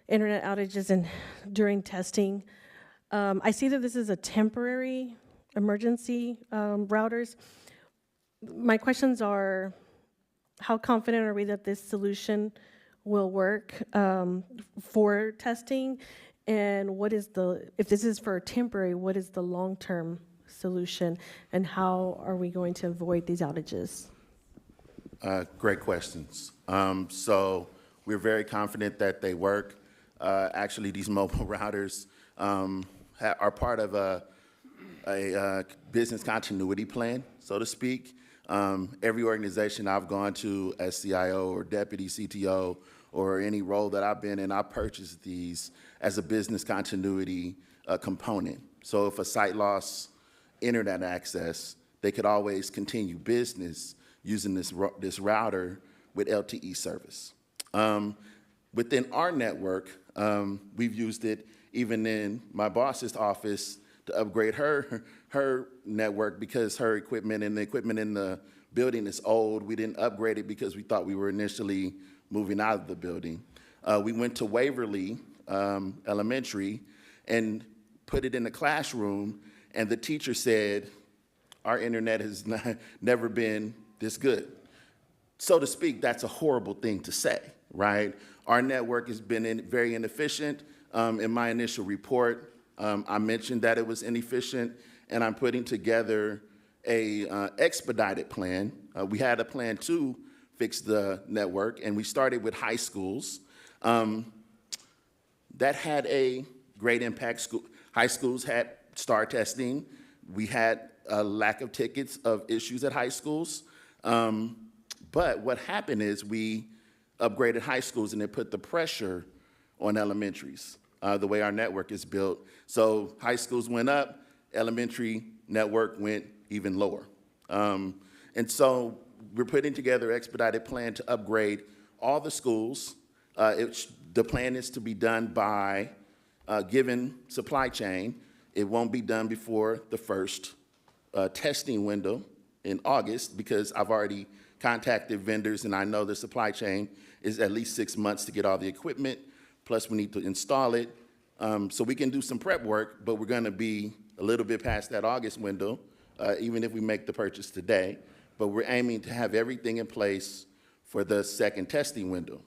[SPEAKER 3] internet outages, and during testing. I see that this is a temporary emergency routers. My questions are, how confident are we that this solution will work for testing? And if this is for temporary, what is the long-term solution? And how are we going to avoid these outages?
[SPEAKER 19] Great questions. So we're very confident that they work. Actually, these mobile routers are part of a business continuity plan, so to speak. Every organization I've gone to as CIO or deputy CTO or any role that I've been in, I purchased these as a business continuity component. So if a site lost internet access, they could always continue business using this router with LTE service. Within our network, we've used it even in my boss's office to upgrade her her network because her equipment and the equipment in the building is old. We didn't upgrade it because we thought we were initially moving out of the building. We went to Waverly Elementary and put it in the classroom, and the teacher said, our internet has never been this good. So to speak, that's a horrible thing to say, right? Our network has been very inefficient. In my initial report, I mentioned that it was inefficient, and I'm putting together a expedited plan. We had a plan to fix the network, and we started with high schools. That had a great impact. High schools had STAR testing. We had a lack of tickets of issues at high schools. But what happened is we upgraded high schools, and it put the pressure on elementaries, the way our network is built. So high schools went up, elementary network went even lower. And so we're putting together an expedited plan to upgrade all the schools. The plan is to be done by, given supply chain, it won't be done before the first testing window in August, because I've already contacted vendors and I know the supply chain is at least 6 months to get all the equipment, plus we need to install it. So we can do some prep work, but we're gonna be a little bit past that August window, even if we make the purchase today. But we're aiming to have everything in place for the second testing window.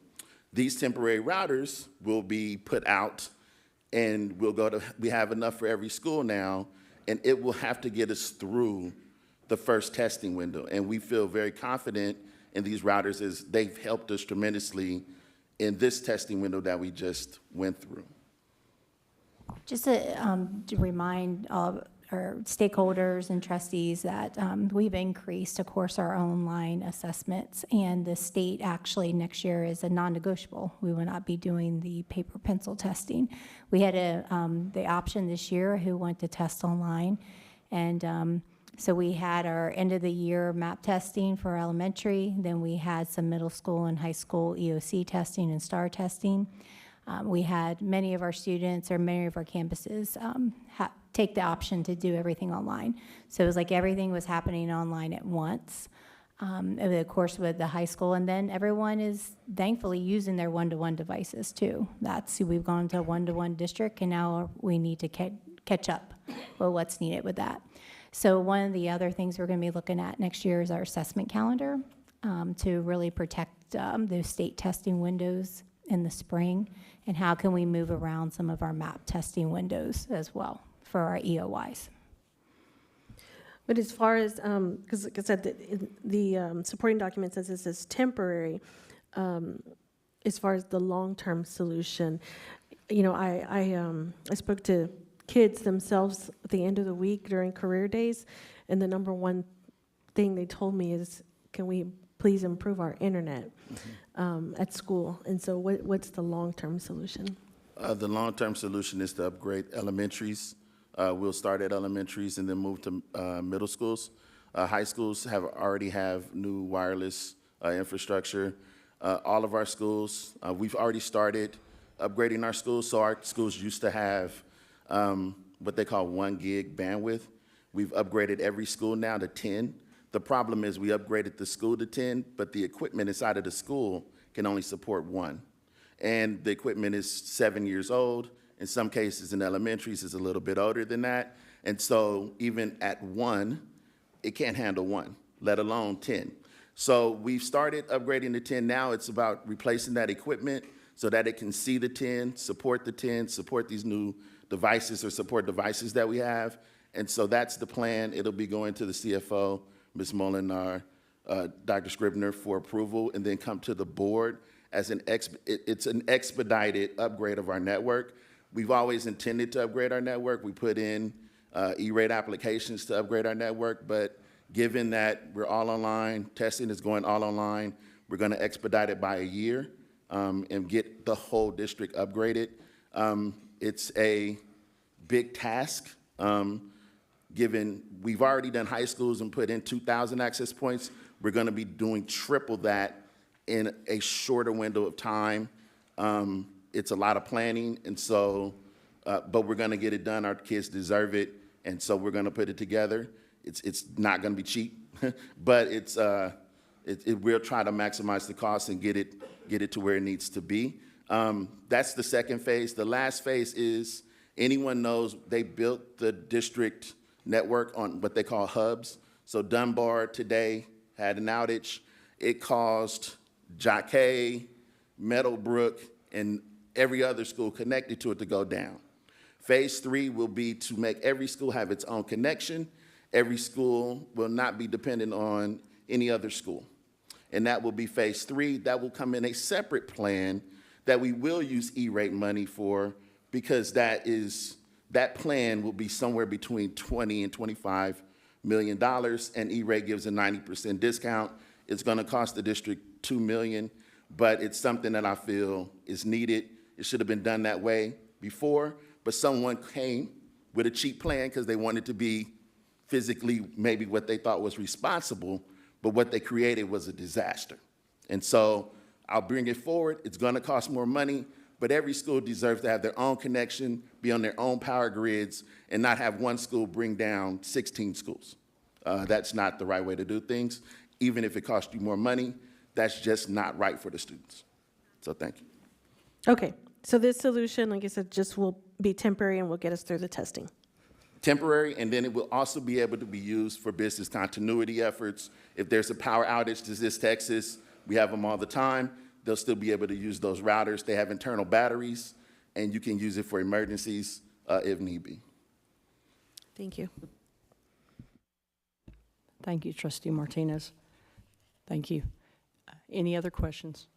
[SPEAKER 19] These temporary routers will be put out, and we have enough for every school now, and it will have to get us through the first testing window. And we feel very confident in these routers as they've helped us tremendously in this testing window that we just went through.
[SPEAKER 18] Just to remind all our stakeholders and trustees that we've increased, of course, our online assessments, and the state actually next year is a non-negotiable. We will not be doing the paper pencil testing. We had the option this year who wanted to test online, and so we had our end of the year map testing for elementary, then we had some middle school and high school EOC testing and STAR testing. We had many of our students or many of our campuses take the option to do everything online. So it was like everything was happening online at once, over the course with the high school. And then everyone is thankfully using their one-to-one devices too. We've gone to a one-to-one district, and now we need to catch up with what's needed with that. So one of the other things we're going to be looking at next year is our assessment calendar to really protect those state testing windows in the spring, and how can we move around some of our map testing windows as well for our EOYs.
[SPEAKER 3] But as far as, because like I said, the supporting document says this is temporary, as far as the long-term solution, you know, I spoke to kids themselves at the end of the week during career days, and the number one thing they told me is, can we please improve our internet at school? And so what's the long-term solution?
[SPEAKER 19] The long-term solution is to upgrade elementaries. We'll start at elementaries and then move to middle schools. High schools already have new wireless infrastructure. All of our schools, we've already started upgrading our schools. So our schools used to have what they call 1 gig bandwidth. We've upgraded every school now to 10. The problem is we upgraded the school to 10, but the equipment inside of the school can only support 1. And the equipment is 7 years old. In some cases in elementaries, it's a little bit older than that. And so even at 1, it can't handle 1, let alone 10. So we've started upgrading to 10. Now it's about replacing that equipment so that it can see the 10, support these new devices or support devices that we have. And so that's the plan. It'll be going to the CFO, Ms. Molinar, Dr. Scribner, for approval, and then come to the board as it's an expedited upgrade of our network. We've always intended to upgrade our network. We put in E-rate applications to upgrade our network, but given that we're all online, testing is going all online, we're going to expedite it by a year and get the whole district upgraded. It's a big task, given we've already done high schools and put in 2,000 access points. We're going to be doing triple that in a shorter window of time. It's a lot of planning, and so, but we're going to get it done. Our kids deserve it, And so we're gonna put it together. It's not gonna be cheap, but we'll try to maximize the cost and get it to where it needs to be. That's the second phase. The last phase is, anyone knows, they built the district network on what they call hubs. So Dunbar today had an outage. It caused Jockey, Meadowbrook, and every other school connected to it to go down. Phase 3 will be to make every school have its own connection. Every school will not be dependent on any other school. And that will be phase 3. That will come in a separate plan that we will use E-rate money for, because that plan will be somewhere between $20 and $25 million, and E-rate gives a 90% discount. It's gonna cost the district $2 million, but it's something that I feel is needed. It should have been done that way before, but someone came with a cheap plan because they wanted to be physically maybe what they thought was responsible, but what they created was a disaster. And so I'll bring it forward. It's gonna cost more money, but every school deserves to have their own connection, be on their own power grids, and not have one school bring down 16 schools. That's not the right way to do things. Even if it costs you more money, that's just not right for the students. So thank you.
[SPEAKER 3] Okay, so this solution, like I said, just will be temporary and will get us through the testing.
[SPEAKER 19] Temporary, and then it will also be able to be used for business continuity efforts. If there's a power outage to this Texas, we have them all the time, they'll still be able to use those routers. They have internal batteries, and you can use it for emergencies if need be.
[SPEAKER 3] Thank you.
[SPEAKER 1] Thank you, Trustee Martinez. Thank you. Any other questions?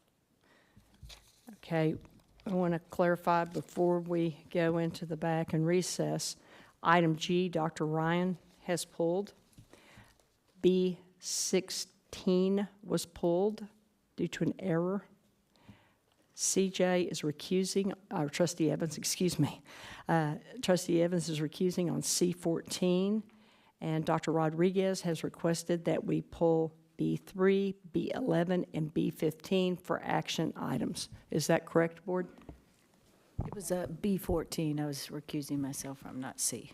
[SPEAKER 1] Okay, I want to clarify before we go into the back and recess. Item G, Dr. Ryan has pulled. B16 was pulled due to an error. CJ is recusing, Trustee Evans, excuse me. Trustee Evans is recusing on C14, and Dr. Rodriguez has requested that we pull B3, B11, and B15 for action items. Is that correct, Board?
[SPEAKER 15] It was B14 I was recusing myself from, not C.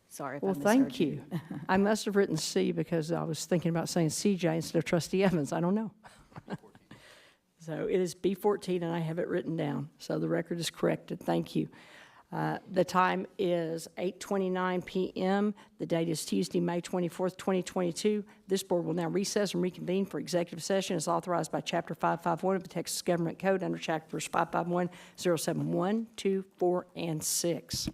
[SPEAKER 15] Sorry if I
[SPEAKER 1] Well,
[SPEAKER 15] misheard
[SPEAKER 1] thank you. I must have written C because I was thinking about saying CJ instead of Trustee Evans. I don't know. So it is B14, and I have it written down. So the record is corrected. Thank you. The time is 8:29 p.m. The date is Tuesday, May 24th, 2022. This board will now recess and reconvene for executive session as authorized by Chapter 551 of the Texas Government Code under Chapters 551, 071, 2, 4, and 6.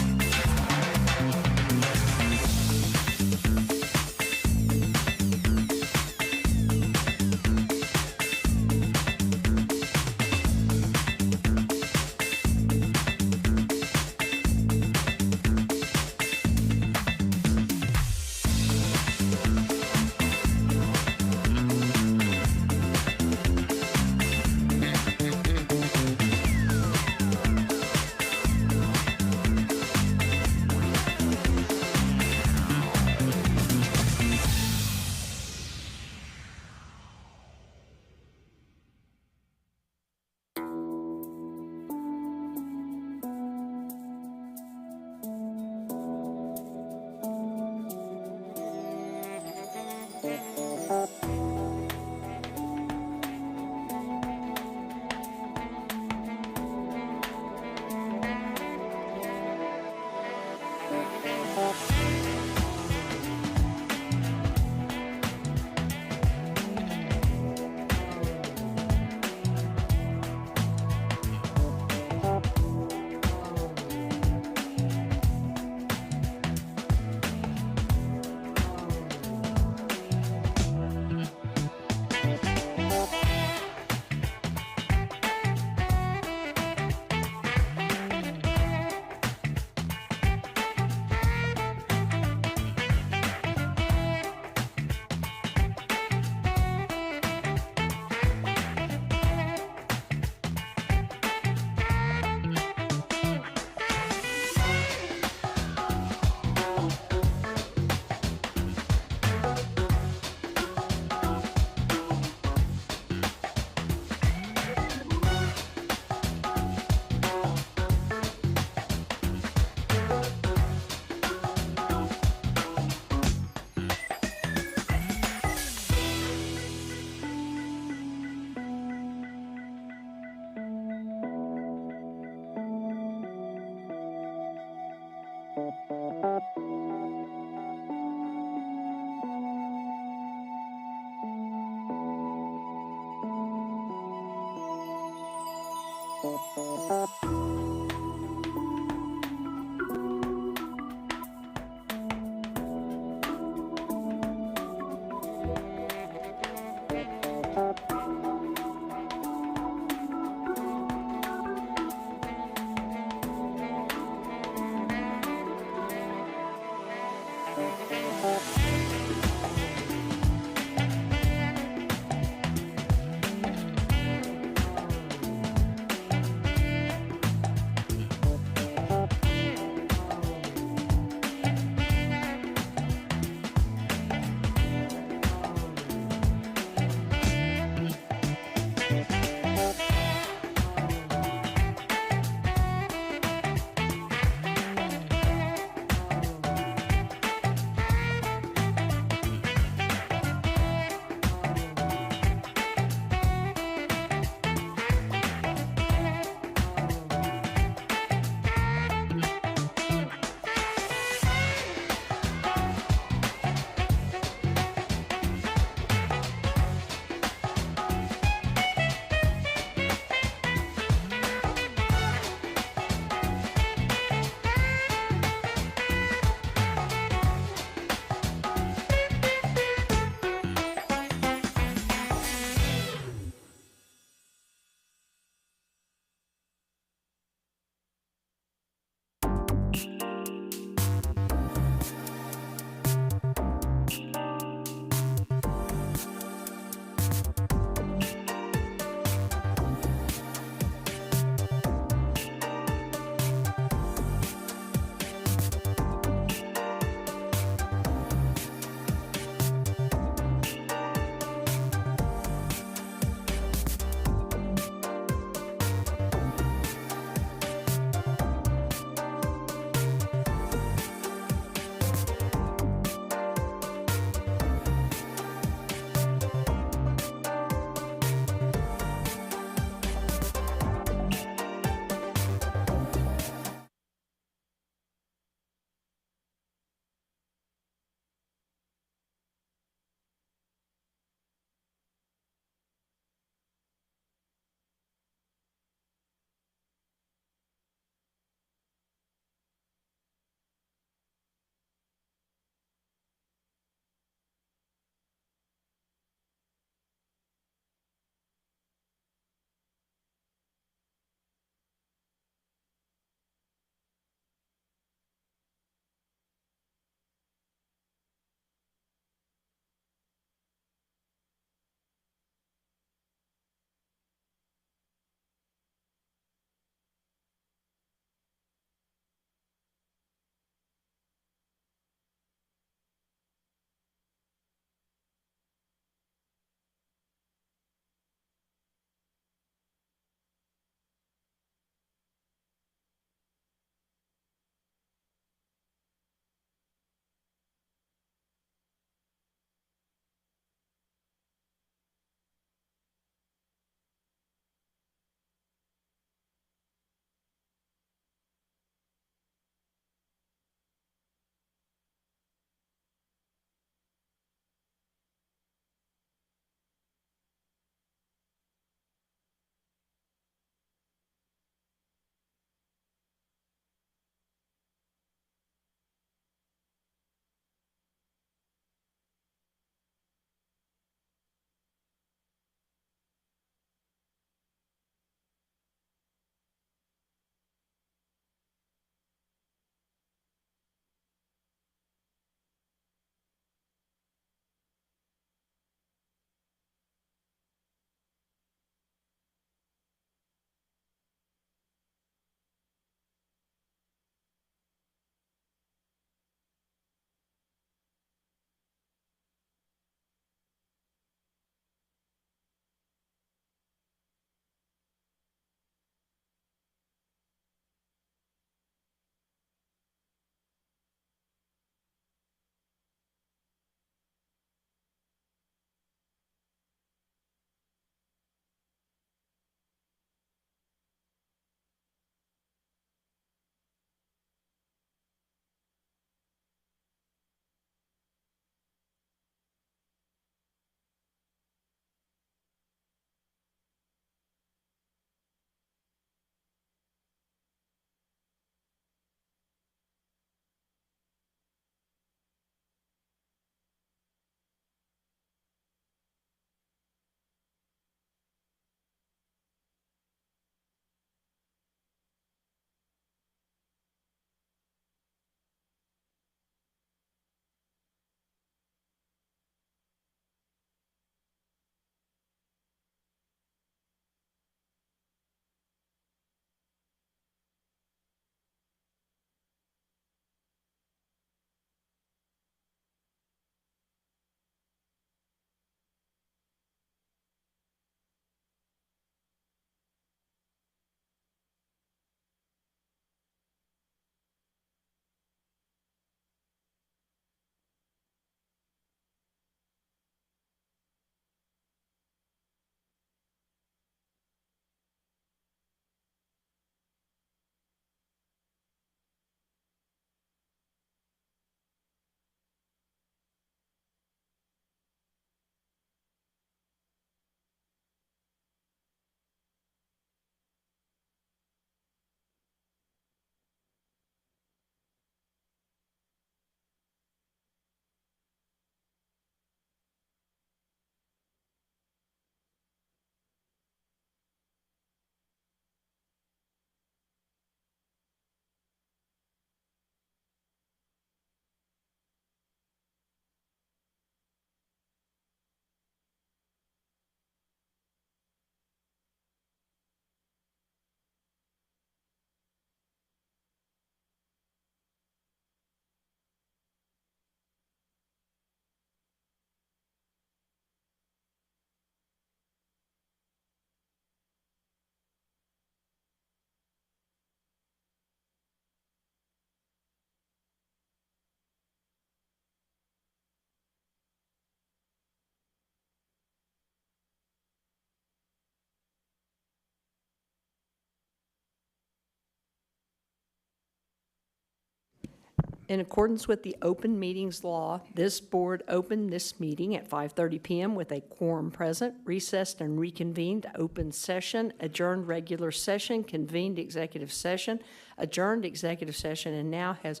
[SPEAKER 1] In accordance with the open meetings law, this board opened this meeting at 5:30 PM with a quorum present, recessed and reconvened open session, adjourned regular session, convened executive session, adjourned executive session, and now has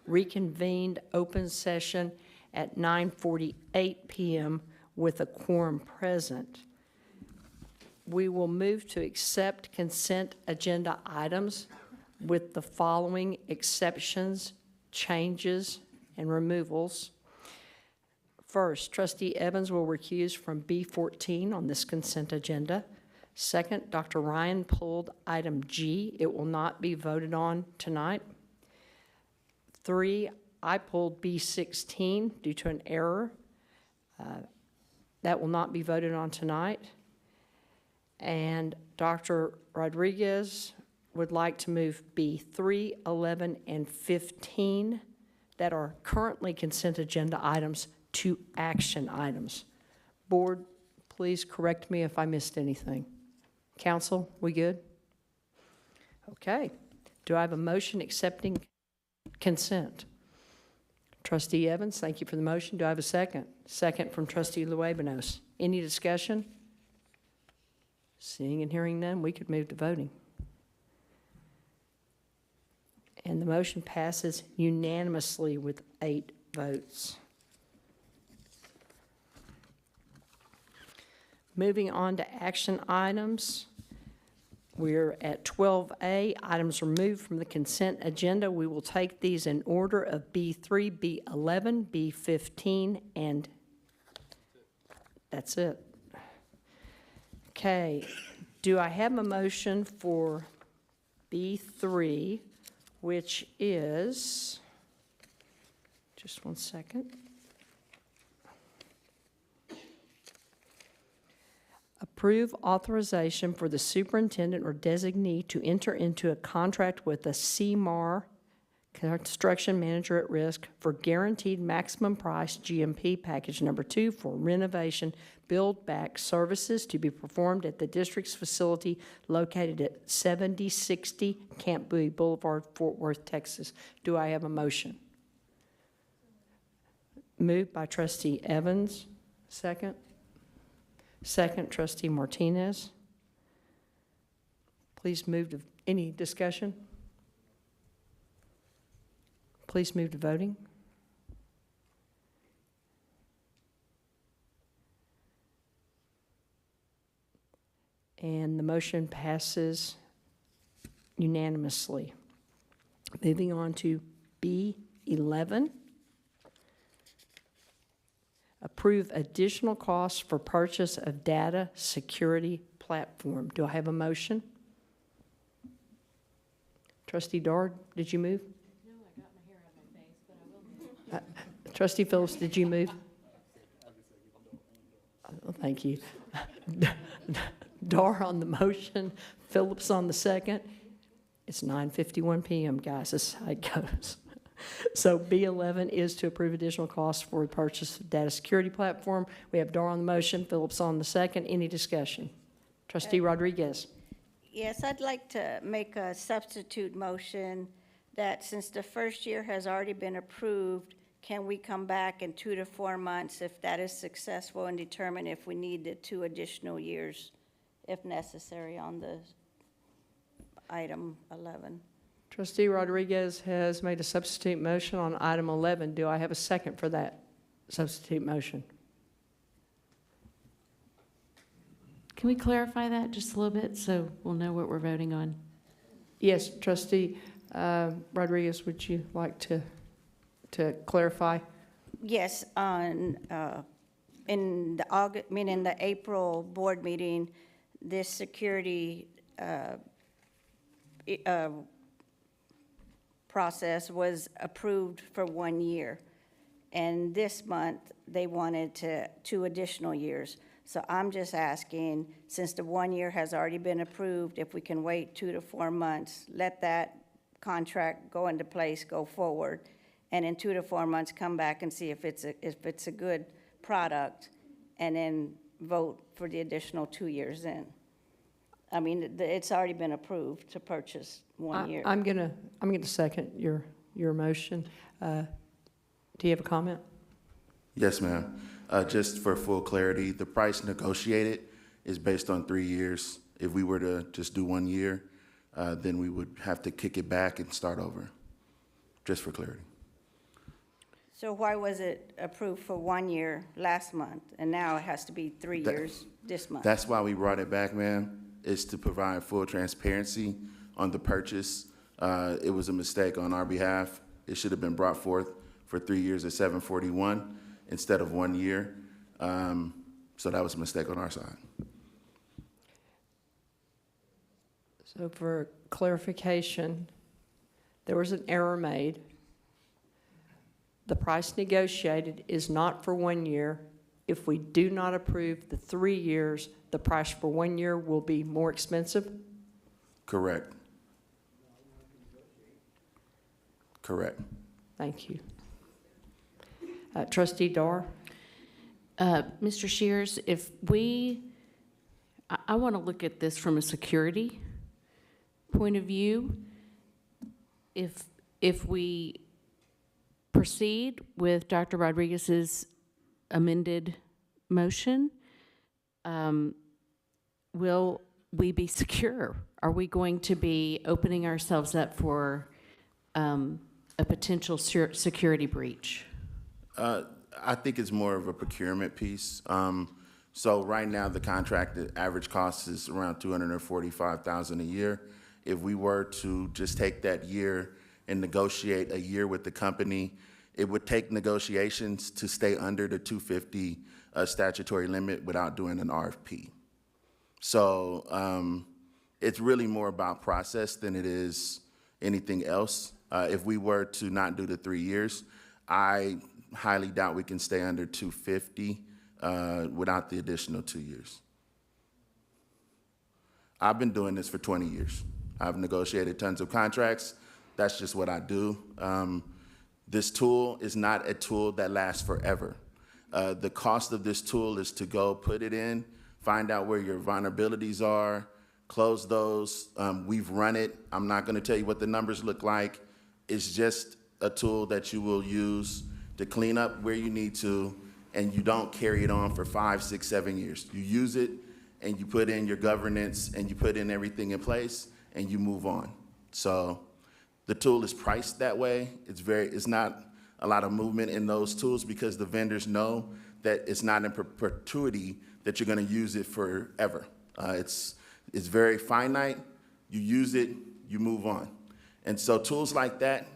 [SPEAKER 1] reconvened open session at 9:48 PM with a quorum present. We will move to accept consent agenda items with the following exceptions, changes, and removals. First, Trustee Evans will recuse from B14 on this consent agenda. Second, Dr. Ryan pulled item G. It will not be voted on tonight. 3, I pulled B16 due to an error. That will not be voted on tonight. And Dr. Rodriguez would like to move B3, 11, and 15 that are currently consent agenda items to action items. Board, please correct me if I missed anything. Council, we good? Okay. Do I have a motion accepting consent? Trustee Evans, thank you for the motion. Do I have a second? Second from Trustee Luebanos. Any discussion? Seeing and hearing none, we could move to voting. And the motion passes unanimously with 8 votes. Moving on to action items, we're at 12A, items removed from the consent agenda. We will take these in order of B3, B11, B15, and that's it. Okay, do I have a motion for B3, which is, just one second. Approve authorization for the superintendent or designee to enter into a contract with a CMAR, Construction Manager at Risk, for guaranteed maximum price GMP package number 2 for renovation build-back services to be performed at the district's facility located at 7060 Camp Bowie Boulevard, Fort Worth, Texas. Do I have a motion? Moved by Trustee Evans. Second? Second, Trustee Martinez. Please move to, any discussion? Please move to voting. And the motion passes unanimously. Moving on to B11. Approve additional costs for purchase of data security platform. Do I have a motion? Trustee Dard, did you move?
[SPEAKER 12] No, I got my hair out of my face, but I will move.
[SPEAKER 1] Trustee Phillips, did you move? Oh, thank you. Dar on the motion, Phillips on the second. It's 9:51 PM, guys. That's how it goes. So B11 is to approve additional costs for the purchase of data security platform. We have Dar on the motion, Phillips on the second. Any discussion? Trustee Rodriguez.
[SPEAKER 24] Yes, I'd like to make a substitute motion that since the first year has already been approved, can we come back in 2 to 4 months if that is successful and determine if we need the 2 additional years, if necessary, on the item 11?
[SPEAKER 1] Trustee Rodriguez has made a substitute motion on item 11. Do I have a second for that substitute motion?
[SPEAKER 12] Can we clarify that just a little bit so we'll know what we're voting on?
[SPEAKER 1] Yes, Trustee Rodriguez, would you like to clarify?
[SPEAKER 24] Yes, on, in the August, meaning the April board meeting, this security process was approved for 1 year. And this month, they wanted 2 additional years. So I'm just asking, since the 1 year has already been approved, if we can wait 2 to 4 months, let that contract go into place, go forward, and in 2 to 4 months, come back and see if it's a good product, and then vote for the additional 2 years in. I mean, it's already been approved to purchase 1 year.
[SPEAKER 1] I'm gonna second your your motion. Do you have a comment?
[SPEAKER 19] Yes, ma'am. Just for full clarity, the price negotiated is based on 3 years. If we were to just do 1 year, then we would have to kick it back and start over, just for clarity.
[SPEAKER 24] So why was it approved for 1 year last month, and now it has to be 3 years this month?
[SPEAKER 19] That's why we brought it back, ma'am, is to provide full transparency on the purchase. It was a mistake on our behalf. It should have been brought forth for 3 years at $741 instead of 1 year. So that was a mistake on our side.
[SPEAKER 1] So for clarification, there was an error made. The price negotiated is not for 1 year. If we do not approve the 3 years, the price for 1 year will be more expensive?
[SPEAKER 19] Correct. Correct.
[SPEAKER 1] Thank you. Trustee Dar?
[SPEAKER 12] Mr. Shears, if I want to look at this from a security point of view. If we proceed with Dr. Rodriguez's amended motion, will we be secure? Are we going to be opening ourselves up for a potential security breach?
[SPEAKER 19] I think it's more of a procurement piece. So right now, the contracted average cost is around $245,000 a year. If we were to just take that year and negotiate a year with the company, it would take negotiations to stay under the $250 statutory limit without doing an RFP. So it's really more about process than it is anything else. If we were to not do the 3 years, I highly doubt we can stay under $250 without the additional 2 years. I've been doing this for 20 years. I've negotiated tons of contracts. That's just what I do. This tool is not a tool that lasts forever. The cost of this tool is to go put it in, find out where your vulnerabilities are, close those. We've run it. I'm not going to tell you what the numbers look like. It's just a tool that you will use to clean up where you need to, and you don't carry it on for 5, 6, 7 years. You use it, and you put in your governance, and you put in everything in place, and you move on. So the tool is priced that way. It's not a lot of movement in those tools because the vendors know that it's not in perpetuity that you're going to use it forever. It's very finite. You use it, you move on. And so tools like that,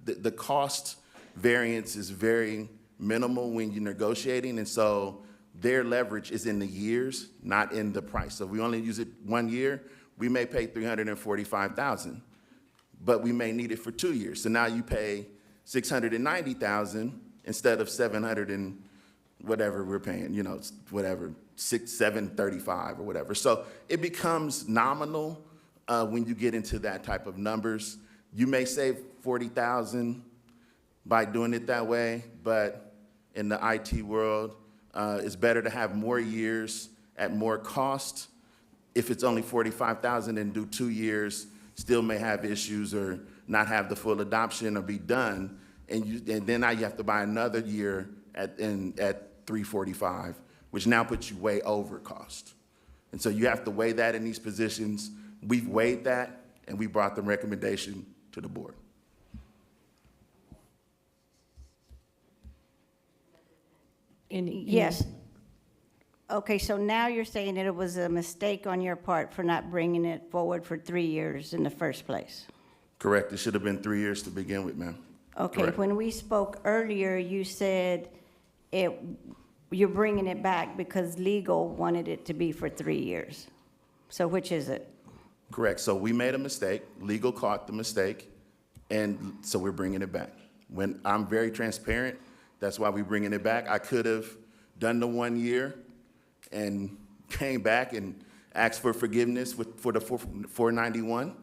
[SPEAKER 19] the cost variance is very minimal when you're negotiating, and so their leverage is in the years, not in the price. So if we only use it 1 year, we may pay $345,000, but we may need it for 2 years. So now you pay $690,000 instead of $700 and whatever we're paying, whatever, $735 or whatever. So it becomes nominal when you get into that type of numbers. You may save $40,000 by doing it that way, but in the IT world, it's better to have more years at more cost. If it's only $45,000 and do 2 years, still may have issues or not have the full adoption or be done, and then now you have to buy another year at $345, which now puts you way over cost. And so you have to weigh that in these positions. We've weighed that, and we brought the recommendation to the board.
[SPEAKER 24] Yes. Okay, so now you're saying that it was a mistake on your part for not bringing it forward for 3 years in the first place?
[SPEAKER 19] Correct. It should have been 3 years to begin with, ma'am.
[SPEAKER 24] Okay,
[SPEAKER 19] Correct.
[SPEAKER 24] when we spoke earlier, you said you're bringing it back because legal wanted it to be for 3 years. So which is it?
[SPEAKER 19] Correct. So we made a mistake. Legal caught the mistake, and so we're bringing it back. When I'm very transparent, that's why we're bringing it back. I could have done the 1 year and came back and asked for forgiveness for the 491,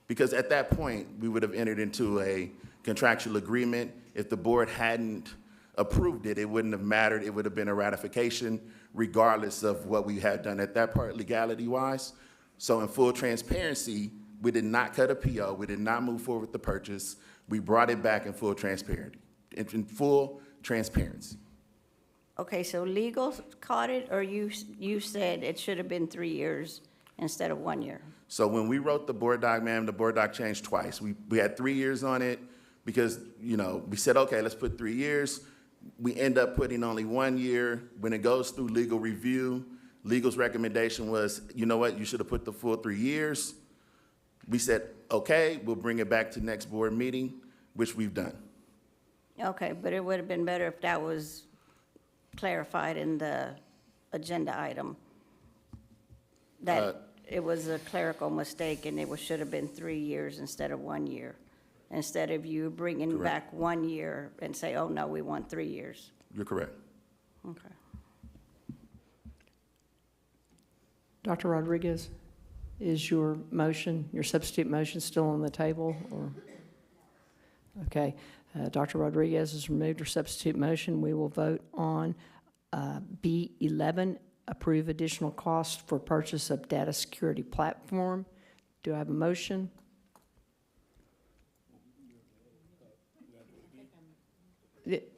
[SPEAKER 19] because at that point, we would have entered into a contractual agreement. If the board hadn't approved it, it wouldn't have mattered. It would have been a ratification regardless of what we had done at that part legality-wise. So in full transparency, We did not cut a PO. We did not move forward with the purchase. We brought it back in full transparency. In full transparency.
[SPEAKER 24] Okay, so legal caught it, or you said it should have been 3 years instead of 1 year?
[SPEAKER 19] So when we wrote the board doc, ma'am, the board doc changed twice. We had 3 years on it because, we said, okay, let's put 3 years. We end up putting only 1 year. When it goes through legal review, legal's recommendation was, you know what, you should have put the full 3 years. We said, okay, we'll bring it back to next board meeting, which we've done.
[SPEAKER 24] Okay, but it would have been better if that was clarified in the agenda item, that it was a clerical mistake and it should have been 3 years instead of 1 year, instead of you bringing
[SPEAKER 19] Correct.
[SPEAKER 24] back 1 year and say, oh, no, we want 3 years.
[SPEAKER 19] You're correct.
[SPEAKER 24] Okay.
[SPEAKER 1] Dr. Rodriguez, is your substitute motion still on the table, or? Okay, Dr. Rodriguez has removed her substitute motion. We will vote on B11, approve additional cost for purchase of data security platform. Do I have a motion?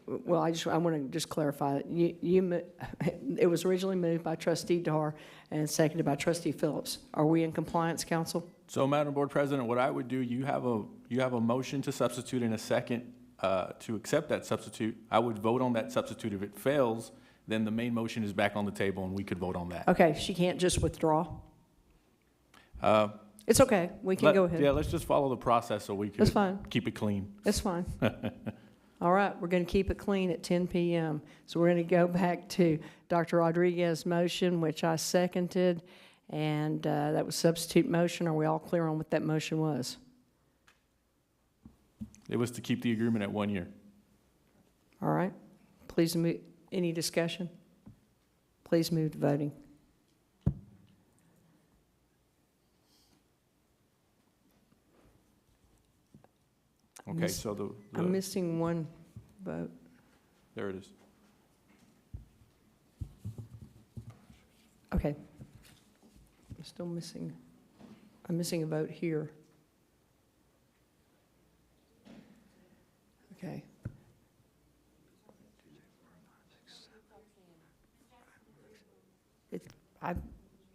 [SPEAKER 1] Well, I want to just clarify, it was originally moved by Trustee Dar and seconded by Trustee Phillips. Are we in compliance, council?
[SPEAKER 10] So, Madam Board President, what I would do, you have a motion to substitute and a second to accept that substitute. I would vote on that substitute. If it fails, then the main motion is back on the table and we could vote on that.
[SPEAKER 1] Okay, she can't just withdraw? It's okay, we can go ahead.
[SPEAKER 10] Yeah, let's just follow the process so we can
[SPEAKER 1] That's fine.
[SPEAKER 10] keep it clean.
[SPEAKER 1] That's fine. All right, we're going to keep it clean at 10 p.m. So we're going to go back to Dr. Rodriguez's motion, which I seconded, and that was substitute motion. Are we all clear on what that motion was?
[SPEAKER 10] It was to keep the agreement at 1 year.
[SPEAKER 1] All right. Please move. Any discussion? Please move to voting.
[SPEAKER 10] Okay, so
[SPEAKER 1] I'm missing one vote.
[SPEAKER 10] there it is.
[SPEAKER 1] Okay. I'm still missing. I'm missing a vote here. Okay.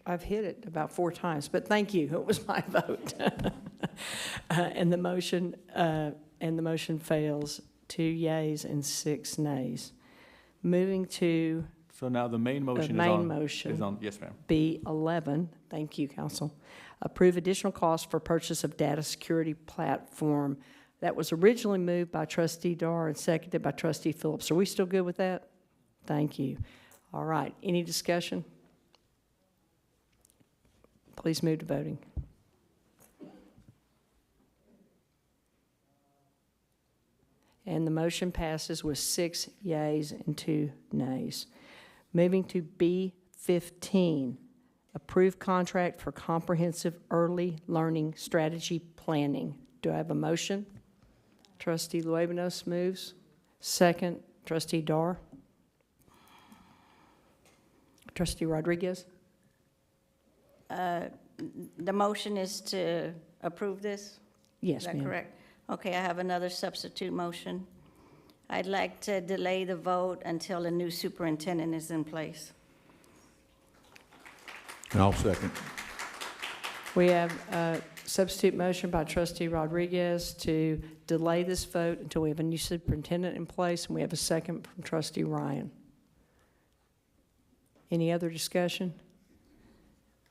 [SPEAKER 1] I've hit it about 4 times, but thank you. It was my vote. And the motion fails. 2 yeas and 6 nays. Moving to
[SPEAKER 10] So now the main motion is on. Yes, ma'am.
[SPEAKER 1] B11. Thank you, council. Approve additional cost for purchase of data security platform. That was originally moved by Trustee Dar and seconded by Trustee Phillips. Are we still good with that? Thank you. All right. Any discussion? Please move to voting. And the motion passes with 6 yeas and 2 nays. Moving to B15, approve contract for comprehensive early learning strategy planning. Do I have a motion? Trustee Luevanos moves. Second, Trustee Dar. Trustee Rodriguez.
[SPEAKER 24] The motion is to approve this?
[SPEAKER 1] Yes,
[SPEAKER 24] Is that
[SPEAKER 1] ma'am.
[SPEAKER 24] correct? Okay, I have another substitute motion. I'd like to delay the vote until a new superintendent is in place.
[SPEAKER 17] And I'll second.
[SPEAKER 1] We have a substitute motion by Trustee Rodriguez to delay this vote until we have a new superintendent in place, and we have a second from Trustee Ryan. Any other discussion?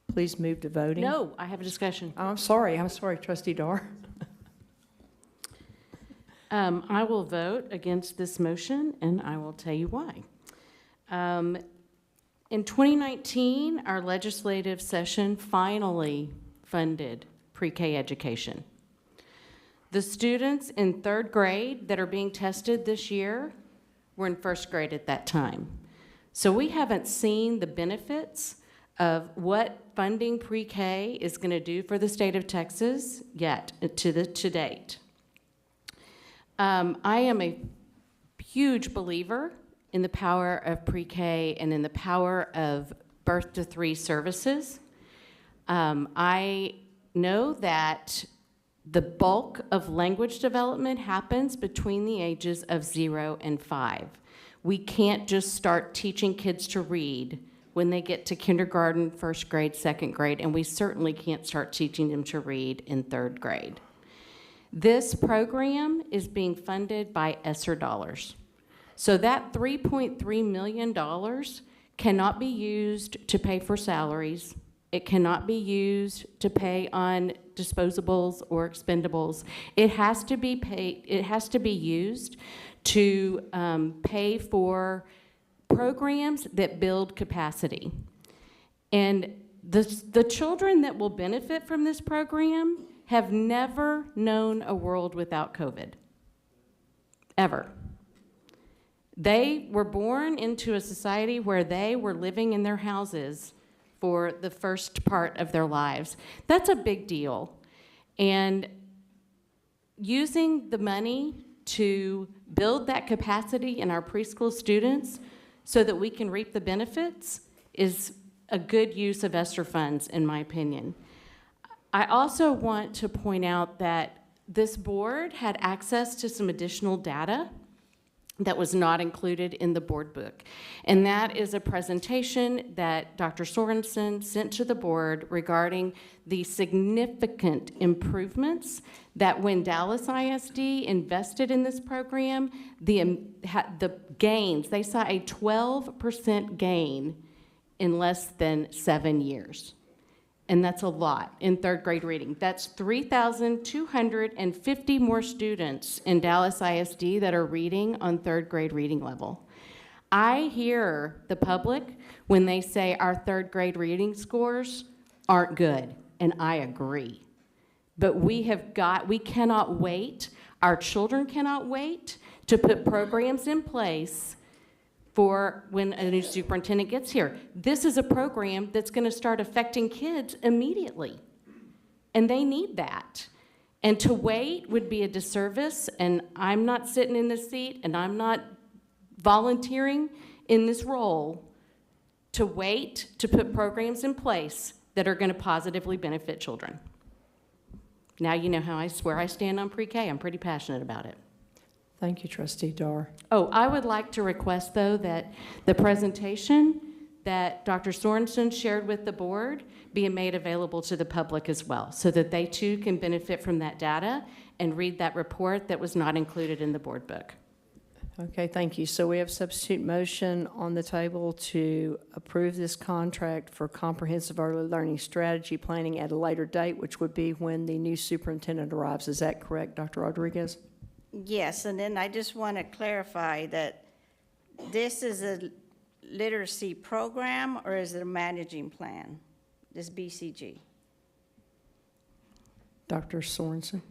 [SPEAKER 1] Please move to voting.
[SPEAKER 12] No, I have a discussion.
[SPEAKER 1] Oh, I'm sorry, Trustee Dar.
[SPEAKER 12] I will vote against this motion, and I will tell you why. In 2019, our legislative session finally funded pre-K education. The students in 3rd grade that are being tested this year were in 1st grade at that time. So we haven't seen the benefits of what funding pre-K is going to do for the state of Texas yet to date. I am a huge believer in the power of pre-K and in the power of birth to 3 services. I know that the bulk of language development happens between the ages of 0 and 5. We can't just start teaching kids to read when they get to kindergarten, first grade, second grade, and we certainly can't start teaching them to read in third grade. This program is being funded by ESSER dollars. So that $3.3 million cannot be used to pay for salaries. It cannot be used to pay on disposables or expendables. It has to be used to pay for programs that build capacity. And the children that will benefit from this program have never known a world without COVID, ever. They were born into a society where they were living in their houses for the first part of their lives. That's a big deal. And using the money to build that capacity in our preschool students so that we can reap the benefits is a good use of ESSER funds, in my opinion. I also want to point out that this board had access to some additional data that was not included in the board book. And that is a presentation that Dr. Sorensen sent to the board regarding the significant improvements that when Dallas ISD invested in this program, the gains, they saw a 12% gain in less than 7 years. And that's a lot in third grade reading. That's 3,250 more students in Dallas ISD that are reading on third grade reading level. I hear the public when they say our third grade reading scores aren't good, and I agree. But we cannot wait, our children cannot wait to put programs in place for when a new superintendent gets here. This is a program that's going to start affecting kids immediately, and they need that. And to wait would be a disservice, and I'm not sitting in this seat, and I'm not volunteering in this role to wait to put programs in place that are going to positively benefit children. Now you know how I swear I stand on pre-K. I'm pretty passionate about it.
[SPEAKER 1] Thank you, Trustee Dar.
[SPEAKER 12] Oh, I would like to request, though, that the presentation that Dr. Sorensen shared with the board be made available to the public as well, so that they too can benefit from that data and read that report that was not included in the board book.
[SPEAKER 1] Okay, thank you. So we have substitute motion on the table to approve this contract for comprehensive early learning strategy planning at a later date, which would be when the new superintendent arrives. Is that correct, Dr. Rodriguez?
[SPEAKER 24] Yes, and then I just want to clarify that this is a literacy program, or is it a managing plan, this BCG?
[SPEAKER 1] Dr. Sorensen?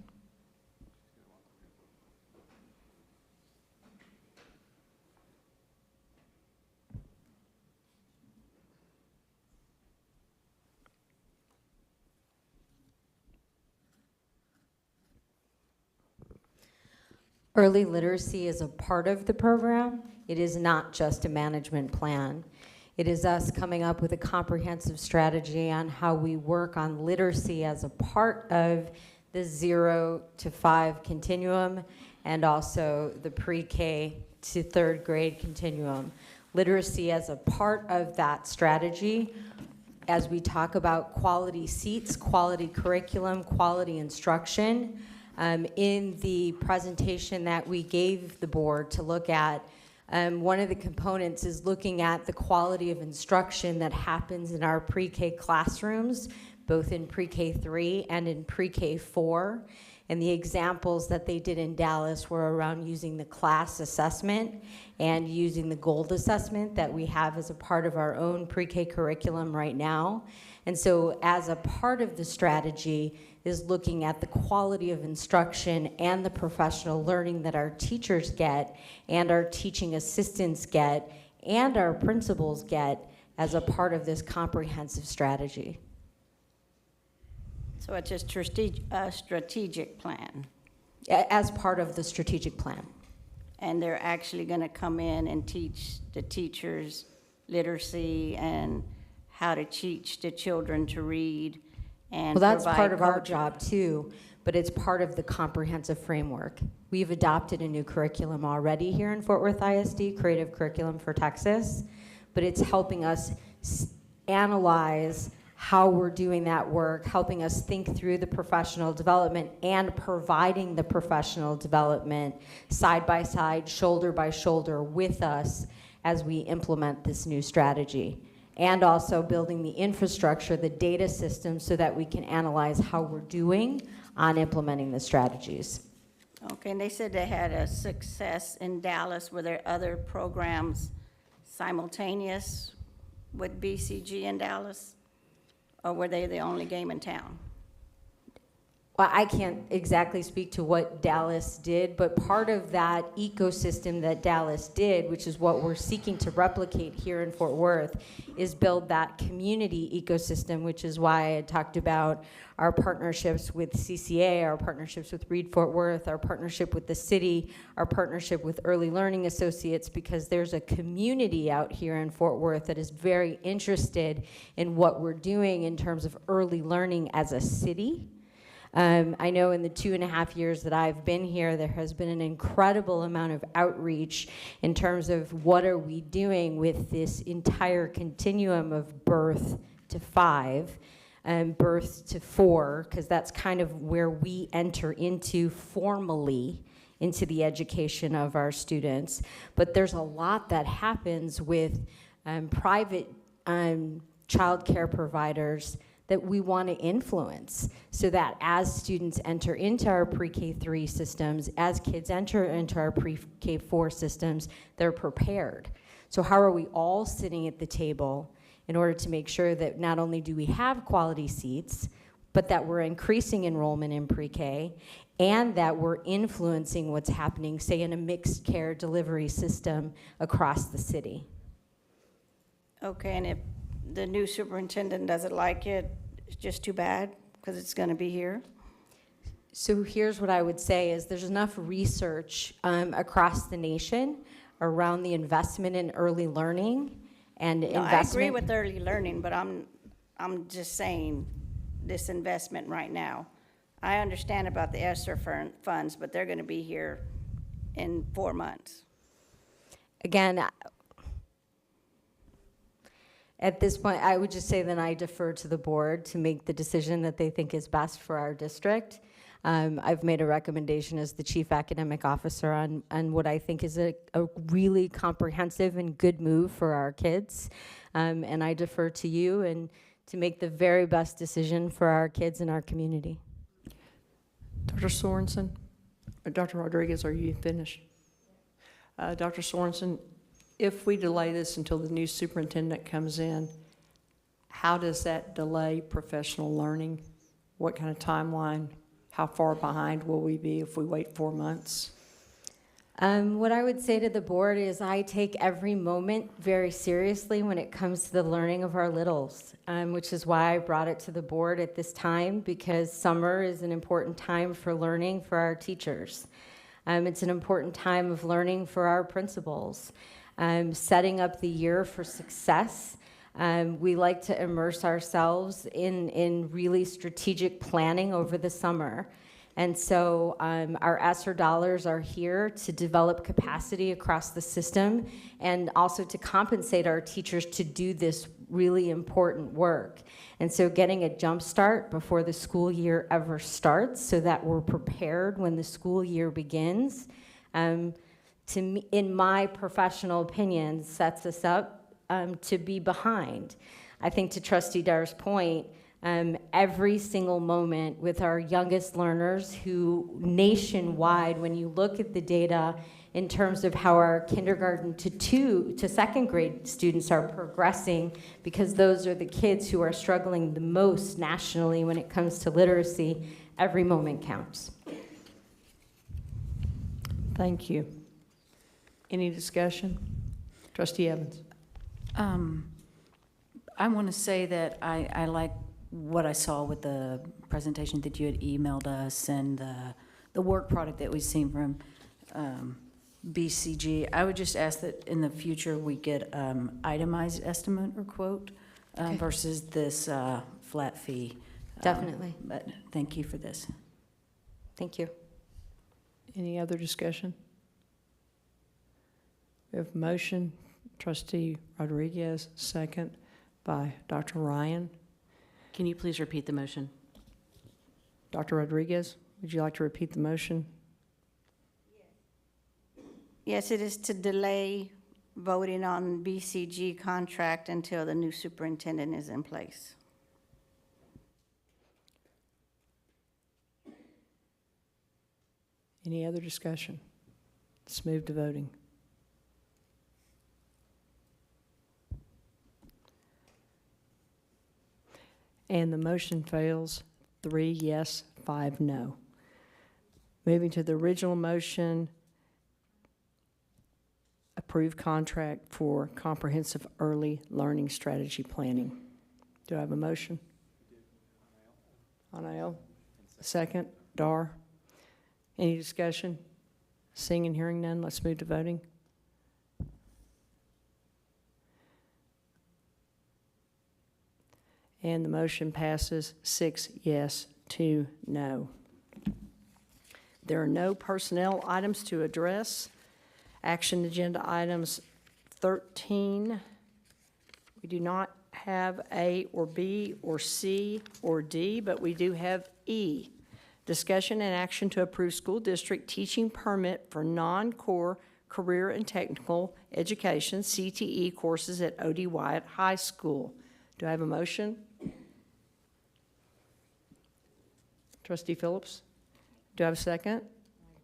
[SPEAKER 4] Early literacy is a part of the program. It is not just a management plan. It is us coming up with a comprehensive strategy on how we work on literacy as a part of the 0 to 5 continuum and also the pre-K to third grade continuum. Literacy as a part of that strategy as we talk about quality seats, quality curriculum, quality instruction. In the presentation that we gave the board to look at, one of the components is looking at the quality of instruction that happens in our pre-K classrooms, both in pre-K 3 and in pre-K 4. And the examples that they did in Dallas were around using the class assessment and using the gold assessment that we have as a part of our own pre-K curriculum right now. And so as a part of the strategy is looking at the quality of instruction and the professional learning that our teachers get and our teaching assistants get and our principals get as a part of this comprehensive strategy.
[SPEAKER 24] So it's a strategic plan.
[SPEAKER 4] As part of the strategic plan.
[SPEAKER 24] And they're actually going to come in and teach the teachers literacy and how to teach the children to read
[SPEAKER 4] Well, that's part of our job too, but it's part of the comprehensive framework. We've adopted a new curriculum already here in Fort Worth ISD, Creative Curriculum for Texas, but it's helping us analyze how we're doing that work, helping us think through the professional development and providing the professional development side by side, shoulder by shoulder with us as we implement this new strategy. And also building the infrastructure, the data system, so that we can analyze how we're doing on implementing the strategies.
[SPEAKER 24] Okay, and they said they had a success in Dallas. Were there other programs simultaneous with BCG in Dallas? Or were they the only game in town?
[SPEAKER 4] Well, I can't exactly speak to what Dallas did, but part of that ecosystem that Dallas did, which is what we're seeking to replicate here in Fort Worth, is build that community ecosystem, which is why I had talked about our partnerships with CCA, our partnerships with Reed Fort Worth, our partnership with the city, our partnership with Early Learning Associates, because there's a community out here in Fort Worth that is very interested in what we're doing in terms of early learning as a city. I know in the 2.5 years that I've been here, there has been an incredible amount of outreach in terms of what are we doing with this entire continuum of birth to 5 and birth to 4, because that's kind of where we enter into formally into the education of our students. But there's a lot that happens with private child care providers that we want to influence, so that as students enter into our pre-K3 systems, as kids enter into our pre-K4 systems, they're prepared. So how are we all sitting at the table in order to make sure that not only do we have quality seats, but that we're increasing enrollment in pre-K, and that we're influencing what's happening, say, in a mixed care delivery system across the city?
[SPEAKER 24] Okay, and if the new superintendent doesn't like it, it's just too bad, because it's going to be here?
[SPEAKER 4] So here's what I would say is there's enough research across the nation around the investment in early learning and investment.
[SPEAKER 24] I agree with early learning, but I'm just saying this investment right now. I understand about the ESSER funds, but they're going to be here in 4 months.
[SPEAKER 4] Again, at this point, I would just say that I defer to the board to make the decision that they think is best for our district. I've made a recommendation as the chief academic officer on what I think is a really comprehensive and good move for our kids. And I defer to you and to make the very best decision for our kids and our community.
[SPEAKER 1] Dr. Sorensen, Dr. Rodriguez, are you finished? Dr. Sorensen, if we delay this until the new superintendent comes in, how does that delay professional learning? What kind of timeline? How far behind will we be if we wait 4 months?
[SPEAKER 4] What I would say to the board is I take every moment very seriously when it comes to the learning of our littles, which is why I brought it to the board at this time, because summer is an important time for learning for our teachers. It's an important time of learning for our principals. Setting up the year for success. We like to immerse ourselves in really strategic planning over the summer. And so our ESSER dollars are here to develop capacity across the system and also to compensate our teachers to do this really important work. And so getting a jump start before the school year ever starts so that we're prepared when the school year begins, to me, in my professional opinion, sets us up to be behind. I think to Trustee Dar's point, every single moment with our youngest learners who nationwide, when you look at the data in terms of how our kindergarten to second grade students are progressing, because those are the kids who are struggling the most nationally when it comes to literacy, every moment counts.
[SPEAKER 1] Thank you. Any discussion? Trustee Evans.
[SPEAKER 15] I want to say that I like what I saw with the presentation that you had emailed us and the work product that we've seen from BCG. I would just ask that in the future we get itemized estimate or quote versus this flat fee.
[SPEAKER 4] Definitely.
[SPEAKER 15] But thank you for this.
[SPEAKER 4] Thank you.
[SPEAKER 1] Any other discussion? We have motion, trustee Rodriguez, second by Dr. Ryan.
[SPEAKER 15] Can you please repeat the motion?
[SPEAKER 1] Dr. Rodriguez, would you like to repeat the motion?
[SPEAKER 18] Yes, it is to delay voting on BCG contract until the new superintendent is in place.
[SPEAKER 1] Any other discussion? Let's move to voting. And the motion fails, 3 yes, 5 no. Moving to the original motion, approve contract for comprehensive early learning strategy planning. Do I have a motion? Anael? Second, Dar? Any discussion? Seeing and hearing none, let's move to voting. And the motion passes 6 yes, 2 no. There are no personnel items to address. Action agenda items 13. We do not have A or B or C or D, but we do have E. Discussion and action to approve school district teaching permit for non-core career and technical education, CTE courses at O.D. Wyatt High School. Do I have a motion? Trustee Phillips? Do I have a second?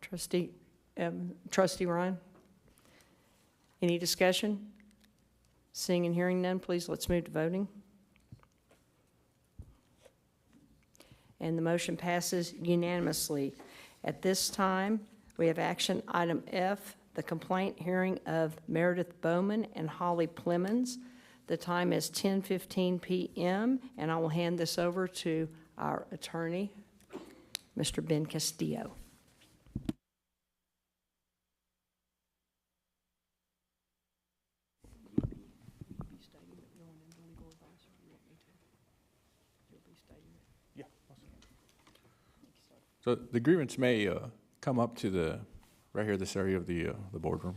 [SPEAKER 1] Trustee Ryan? Any discussion? Seeing and hearing none, please let's move to voting. And the motion passes unanimously. At this time, we have action item F, the complaint hearing of Meredith Bowman and Holly Plemons. The time is 10:15 p.m., and I will hand this over to our attorney, Mr. Ben Castillo.
[SPEAKER 20] So the grievance may come up to right here, this area of the boardroom.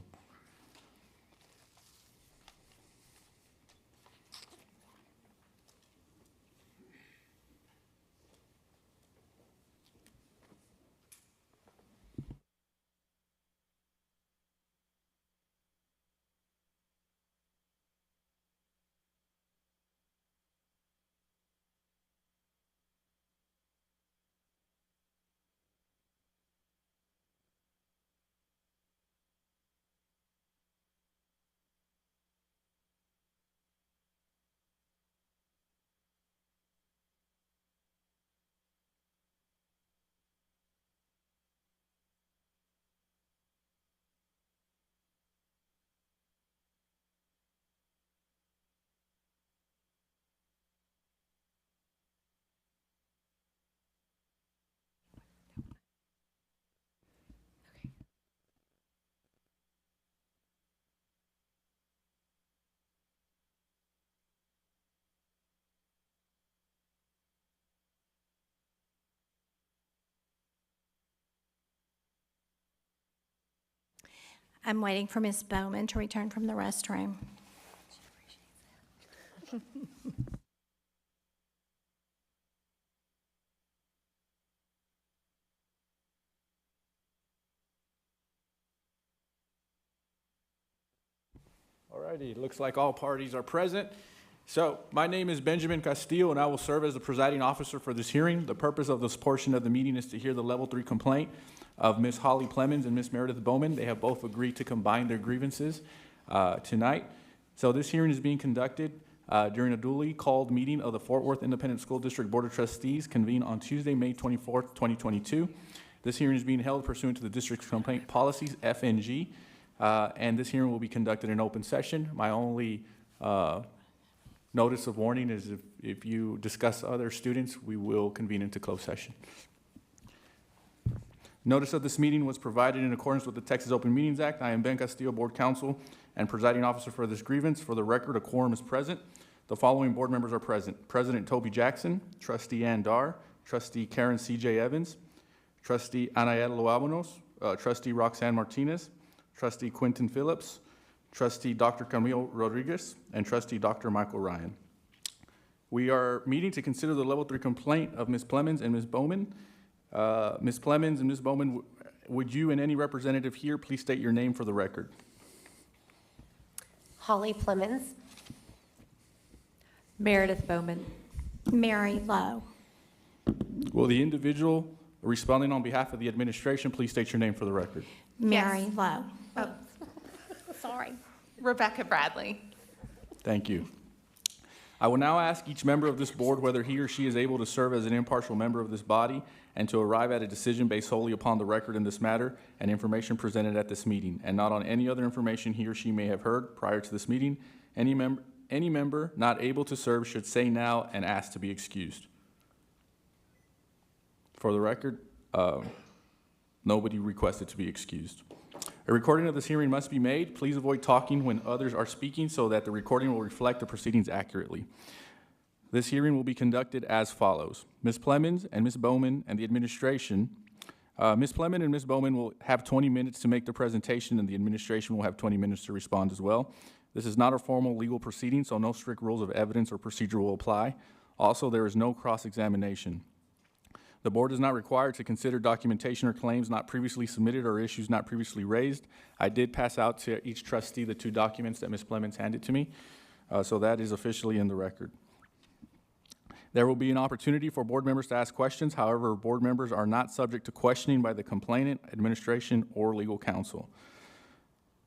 [SPEAKER 5] I'm waiting for Ms. Bowman to return from the restroom.
[SPEAKER 20] All righty, looks like all parties are present. So my name is Benjamin Castillo, and I will serve as the presiding officer for this hearing. The purpose of this portion of the meeting is to hear the Level 3 complaint of Ms. Holly Plemons and Ms. Meredith Bowman. They have both agreed to combine their grievances tonight. So this hearing is being conducted during a duly called meeting of the Fort Worth Independent School District Board of Trustees convened on Tuesday, May 24th, 2022. This hearing is being held pursuant to the district's complaint policies, FNG, and this hearing will be conducted in open session. My only notice of warning is if you discuss other students, we will convene into closed session. Notice of this meeting was provided in accordance with the Texas Open Meetings Act. I am Ben Castillo, Board Counsel and Presiding Officer for this grievance. For the record, a quorum is present. The following board members are present: President Toby Jackson, Trustee Ann Dar, Trustee Karen C.J. Evans, Trustee Anayel Loabanos, Trustee Roxanne Martinez, Trustee Quentin Phillips, Trustee Dr. Camille Rodriguez, and Trustee Dr. Michael Ryan. We are meeting to consider the level 3 complaint of Ms. Plemons and Ms. Bowman. Ms. Plemons and Ms. Bowman, would you and any representative here please state your name for the record?
[SPEAKER 5] Holly Plemons.
[SPEAKER 9] Meredith Bowman.
[SPEAKER 18] Mary Lowe.
[SPEAKER 20] Will the individual responding on behalf of the administration please state your name for the record?
[SPEAKER 18] Mary Lowe.
[SPEAKER 6] Oh,
[SPEAKER 18] Sorry.
[SPEAKER 6] Rebecca Bradley.
[SPEAKER 20] Thank you. I will now ask each member of this board whether he or she is able to serve as an impartial member of this body and to arrive at a decision based solely upon the record in this matter and information presented at this meeting, and not on any other information he or she may have heard prior to this meeting. Any member not able to serve should say now and ask to be excused. For the record, nobody requested to be excused. A recording of this hearing must be made. Please avoid talking when others are speaking so that the recording will reflect the proceedings accurately. This hearing will be conducted as follows. Ms. Plemons and Ms. Bowman and the administration, Ms. Plemons and Ms. Bowman will have 20 minutes to make the presentation, and the administration will have 20 minutes to respond as well. This is not a formal legal proceeding, so no strict rules of evidence or procedure will apply. Also, there is no cross-examination. The board is not required to consider documentation or claims not previously submitted or issues not previously raised. I did pass out to each trustee the 2 documents that Ms. Plemons handed to me, so that is officially in the record. There will be an opportunity for board members to ask questions. However, board members are not subject to questioning by the complainant, administration, or legal counsel.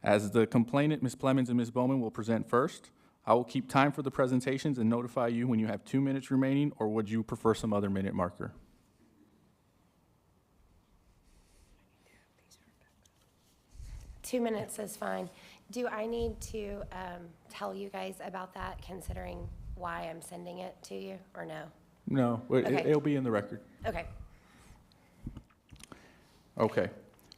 [SPEAKER 20] As the complainant, Ms. Plemons and Ms. Bowman will present first. I will keep time for the presentations and notify you when you have 2 minutes remaining, or would you prefer some other minute marker?
[SPEAKER 5] 2 minutes is fine. Do I need to tell you guys about that, considering why I'm sending it to you, or no?
[SPEAKER 20] No,
[SPEAKER 5] Okay.
[SPEAKER 20] it'll be in the record.
[SPEAKER 5] Okay.
[SPEAKER 20] Okay.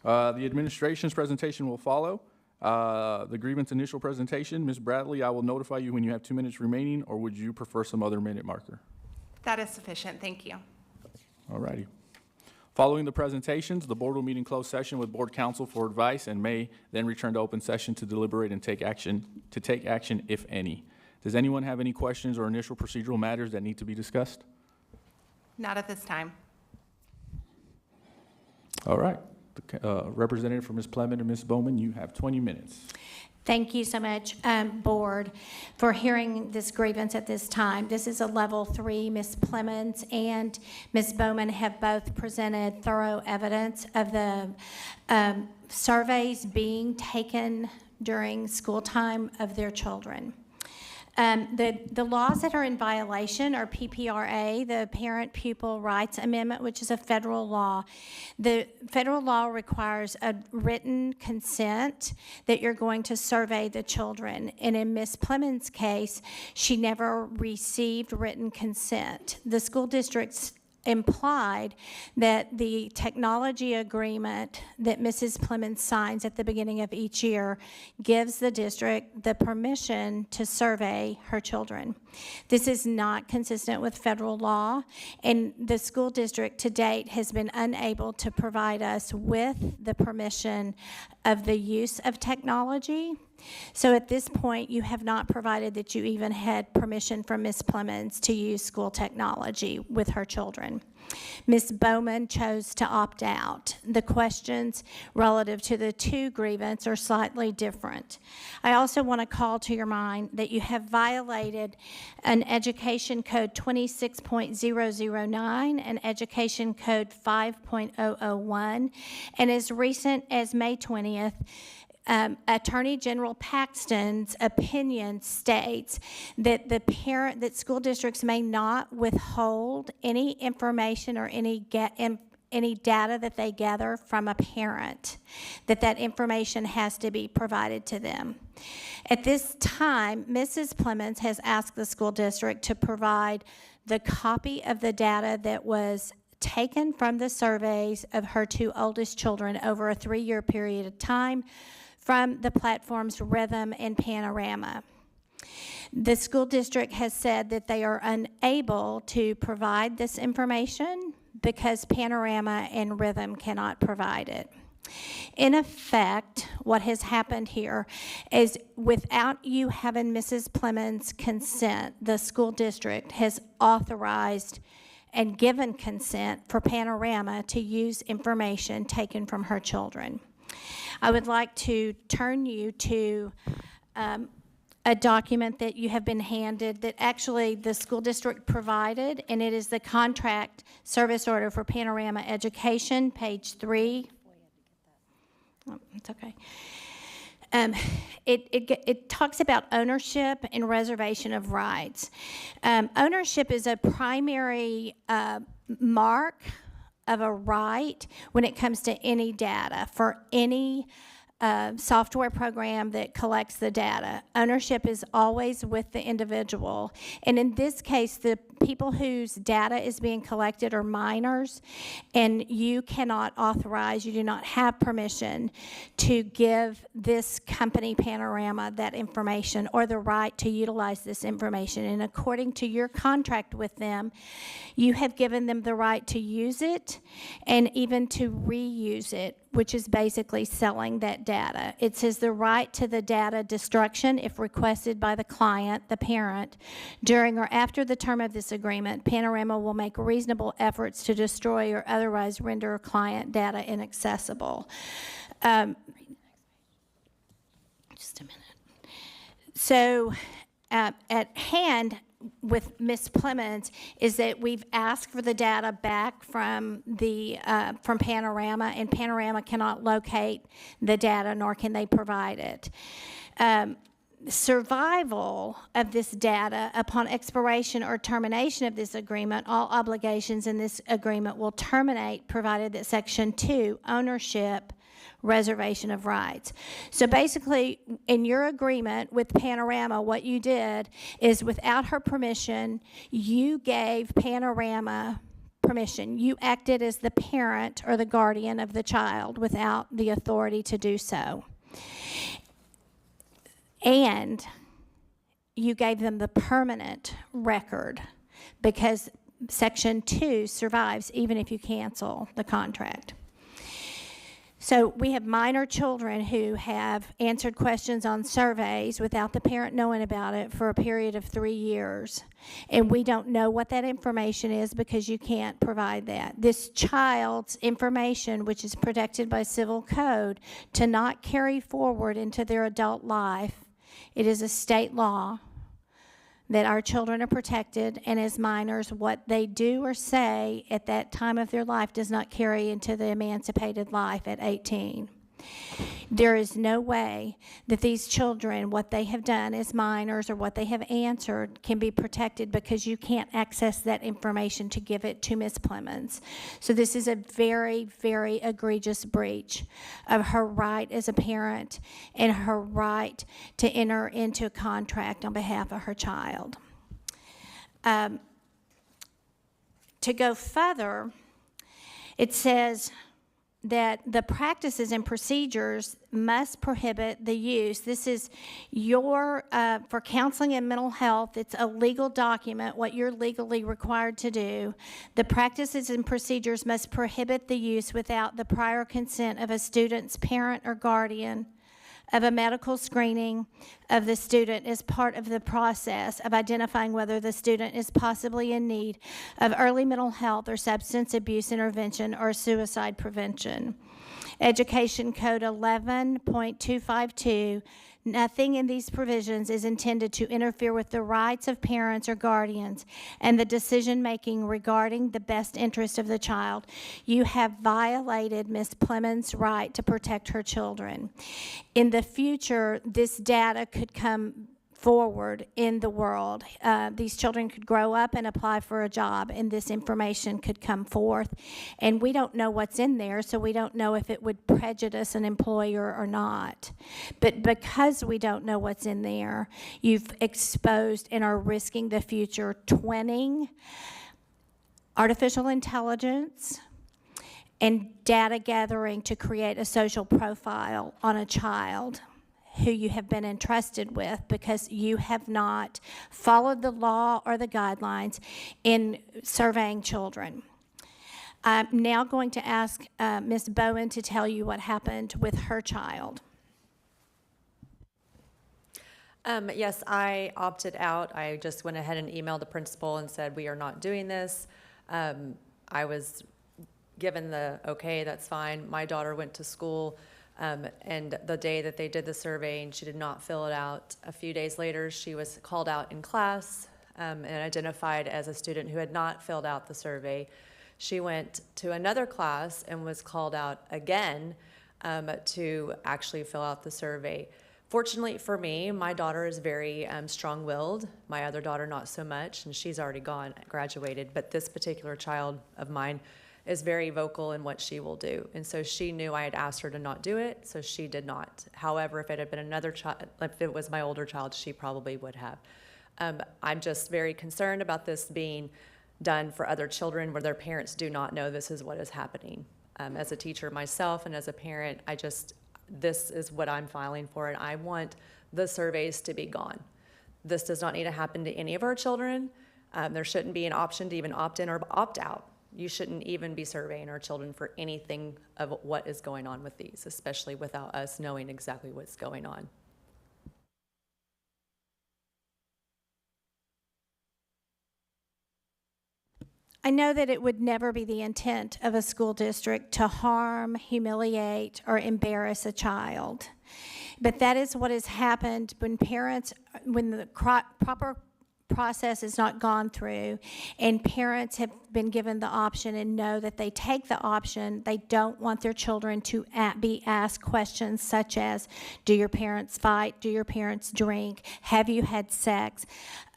[SPEAKER 20] The administration's presentation will follow. The grievance initial presentation, Ms. Bradley, I will notify you when you have 2 minutes remaining, or would you prefer some other minute marker?
[SPEAKER 6] That is sufficient. Thank you.
[SPEAKER 20] All righty. Following the presentations, the board will meet in closed session with board counsel for advice and may then return to open session to deliberate and take action, if any. Does anyone have any questions or initial procedural matters that need to be discussed?
[SPEAKER 6] Not at this time.
[SPEAKER 20] All right. Representative for Ms. Plemons and Ms. Bowman, you have 20 minutes.
[SPEAKER 18] Thank you so much, Board, for hearing this grievance at this time. This is a level 3. Ms. Plemons and Ms. Bowman have both presented thorough evidence of the surveys being taken during school time of their children. The laws that are in violation are PPRA, the Parent Pupil Rights Amendment, which is a federal law. The federal law requires a written consent that you're going to survey the children. And in Ms. Plemons' case, she never received written consent. The school district's implied that the technology agreement that Mrs. Plemons signs at the beginning of each year gives the district the permission to survey her children. This is not consistent with federal law, and the school district to date has been unable to provide us with the permission of the use of technology. So at this point, you have not provided that you even had permission from Ms. Plemons to use school technology with her children. Ms. Bowman chose to opt out. The questions relative to the 2 grievance are slightly different. I also want to call to your mind that you have violated an Education Code 26.009 and Education Code 5.001, and as recent as May 20th, Attorney General Paxton's opinion states that that school districts may not withhold any information or any data that they gather from a parent, that information has to be provided to them. At this time, Mrs. Plemons has asked the school district to provide the copy of the data that was taken from the surveys of her 2 oldest children over a 3-year period of time from the platforms Rhythm and Panorama.
[SPEAKER 11] The school district has said that they are unable to provide this information because Panorama and Rhythm cannot provide it. In effect, what has happened here is without you having Mrs. Plemons' consent, the school district has authorized and given consent for Panorama to use information taken from her children. I would like to turn you to a document that you have been handed that actually the school district provided, and it is the contract service order for Panorama Education, page 3. Oh, it's okay. It talks about ownership and reservation of rights. Ownership is a primary mark of a right when it comes to any data for any software program that collects the data. Ownership is always with the individual. And in this case, the people whose data is being collected are minors, and you cannot authorize, you do not have permission to give this company, Panorama, that information or the right to utilize this information. And according to your contract with them, you have given them the right to use it and even to reuse it, which is basically selling that data. It says the right to the data destruction if requested by the client, the parent, during or after the term of this agreement, Panorama will make reasonable efforts to destroy or otherwise render client data inaccessible. Just a minute. So at hand, with Ms. Plemons is that we've asked for the data back from from Panorama, and Panorama cannot locate the data, nor can they provide it. Survival of this data upon expiration or termination of this agreement, all obligations in this agreement will terminate, provided that Section 2, ownership, reservation of rights. So basically, in your agreement with Panorama, what you did is without her permission, you gave Panorama permission. You acted as the parent or the guardian of the child without the authority to do so. And you gave them the permanent record because Section 2 survives even if you cancel the contract. So we have minor children who have answered questions on surveys without the parent knowing about it for a period of 3 years. And we don't know what that information is because you can't provide that. This child's information, which is protected by civil code, to not carry forward into their adult life, it is a state law that our children are protected, and as minors, what they do or say at that time of their life does not carry into the emancipated life at 18. There is no way that these children, what they have done as minors or what they have answered, can be protected because you can't access that information to give it to Ms. Plemons. So this is a very, very egregious breach of her right as a parent and her right to enter into a contract on behalf of her child. To go further, it says that the practices and procedures must prohibit the use. This is your, for counseling and mental health, it's a legal document, what you're legally required to do. The practices and procedures must prohibit the use without the prior consent of a student's parent or guardian, of a medical screening of the student as part of the process of identifying whether the student is possibly in need of early mental health or substance abuse intervention or suicide prevention. Education Code 11.252, nothing in these provisions is intended to interfere with the rights of parents or guardians and the decision-making regarding the best interest of the child. You have violated Ms. Plemons' right to protect her children. In the future, this data could come forward in the world. These children could grow up and apply for a job, and this information could come forth. And we don't know what's in there, so we don't know if it would prejudice an employer or not. But because we don't know what's in there, you've exposed and are risking the future twinning, artificial intelligence, and data gathering to create a social profile on a child who you have been entrusted with because you have not followed the law or the guidelines in surveying children. I'm now going to ask Ms. Bowen to tell you what happened with her child.
[SPEAKER 9] Yes, I opted out. I just went ahead and emailed the principal and said, we are not doing this. I was given the okay, that's fine. My daughter went to school, and the day that they did the survey and she did not fill it out, a few days later she was called out in class and identified as a student who had not filled out the survey. She went to another class and was called out again to actually fill out the survey. Fortunately for me, my daughter is very strong-willed. My other daughter, not so much, and she's already graduated. But this particular child of mine is very vocal in what she will do. And so she knew I had asked her to not do it, so she did not. However, if it had been another child, if it was my older child, she probably would have. I'm just very concerned about this being done for other children where their parents do not know this is what is happening. As a teacher myself and as a parent, this is what I'm filing for, and I want the surveys to be gone. This does not need to happen to any of our children. There shouldn't be an option to even opt in or opt out. You shouldn't even be surveying our children for anything of what is going on with these, especially without us knowing exactly what's going on.
[SPEAKER 11] I know that it would never be the intent of a school district to harm, humiliate, or embarrass a child. But that is what has happened when the proper process is not gone through and parents have been given the option and know that they take the option. They don't want their children to be asked questions such as, do your parents fight? Do your parents drink? Have you had sex?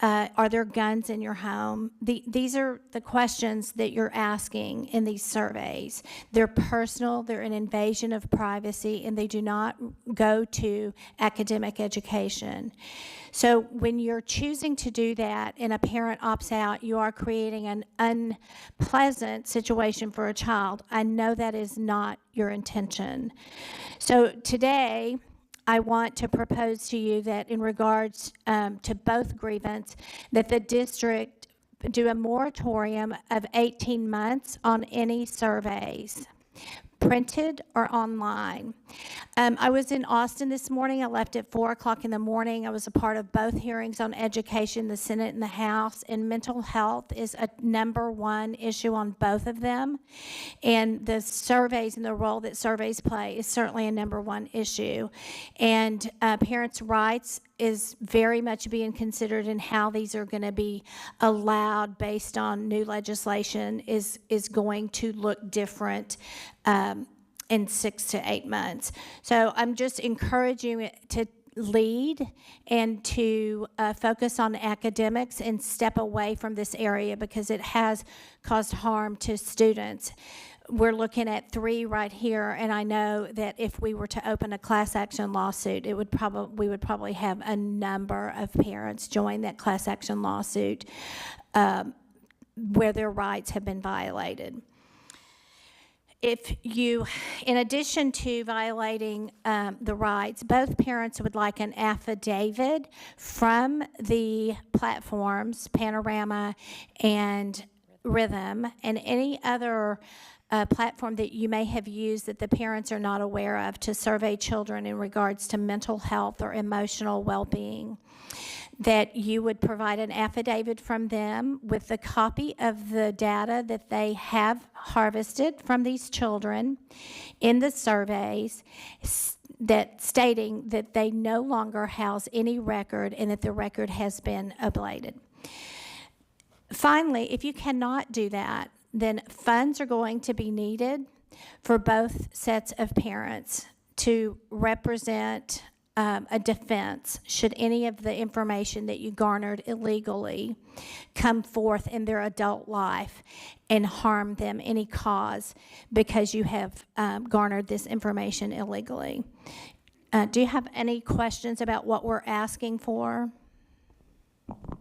[SPEAKER 11] Are there guns in your home? These are the questions that you're asking in these surveys. They're personal, they're an invasion of privacy, and they do not go to academic education. So when you're choosing to do that and a parent opts out, you are creating an unpleasant situation for a child. I know that is not your intention. So today, I want to propose to you that in regards to both grievance, that the district do a moratorium of 18 months on any surveys, printed or online. I was in Austin this morning. I left at 4 o'clock in the morning. I was a part of both hearings on education, the Senate and the House, and mental health is a #1 issue on both of them. And the surveys and the role that surveys play is certainly a #1 issue. And parents' rights is very much being considered in how these are going to be allowed based on new legislation is going to look different in 6 to 8 months. So I'm just encouraging you to lead and to focus on academics and step away from this area because it has caused harm to students. We're looking at 3 right here, and I know that if we were to open a class action lawsuit, we would probably have a number of parents join that class action lawsuit where their rights have been violated. If you, in addition to violating the rights, both parents would like an affidavit from the platforms, Panorama and Rhythm, and any other platform that you may have used that the parents are not aware of to survey children in regards to mental health or emotional well-being, that you would provide an affidavit from them with a copy of the data that they have harvested from these children in the surveys, that stating that they no longer house any record and that the record has been ablated. Finally, if you cannot do that, then funds are going to be needed for both sets of parents to represent a defense should any of the information that you garnered illegally come forth in their adult life and harm them any cause because you have garnered this information illegally. Do you have any questions about what we're asking for?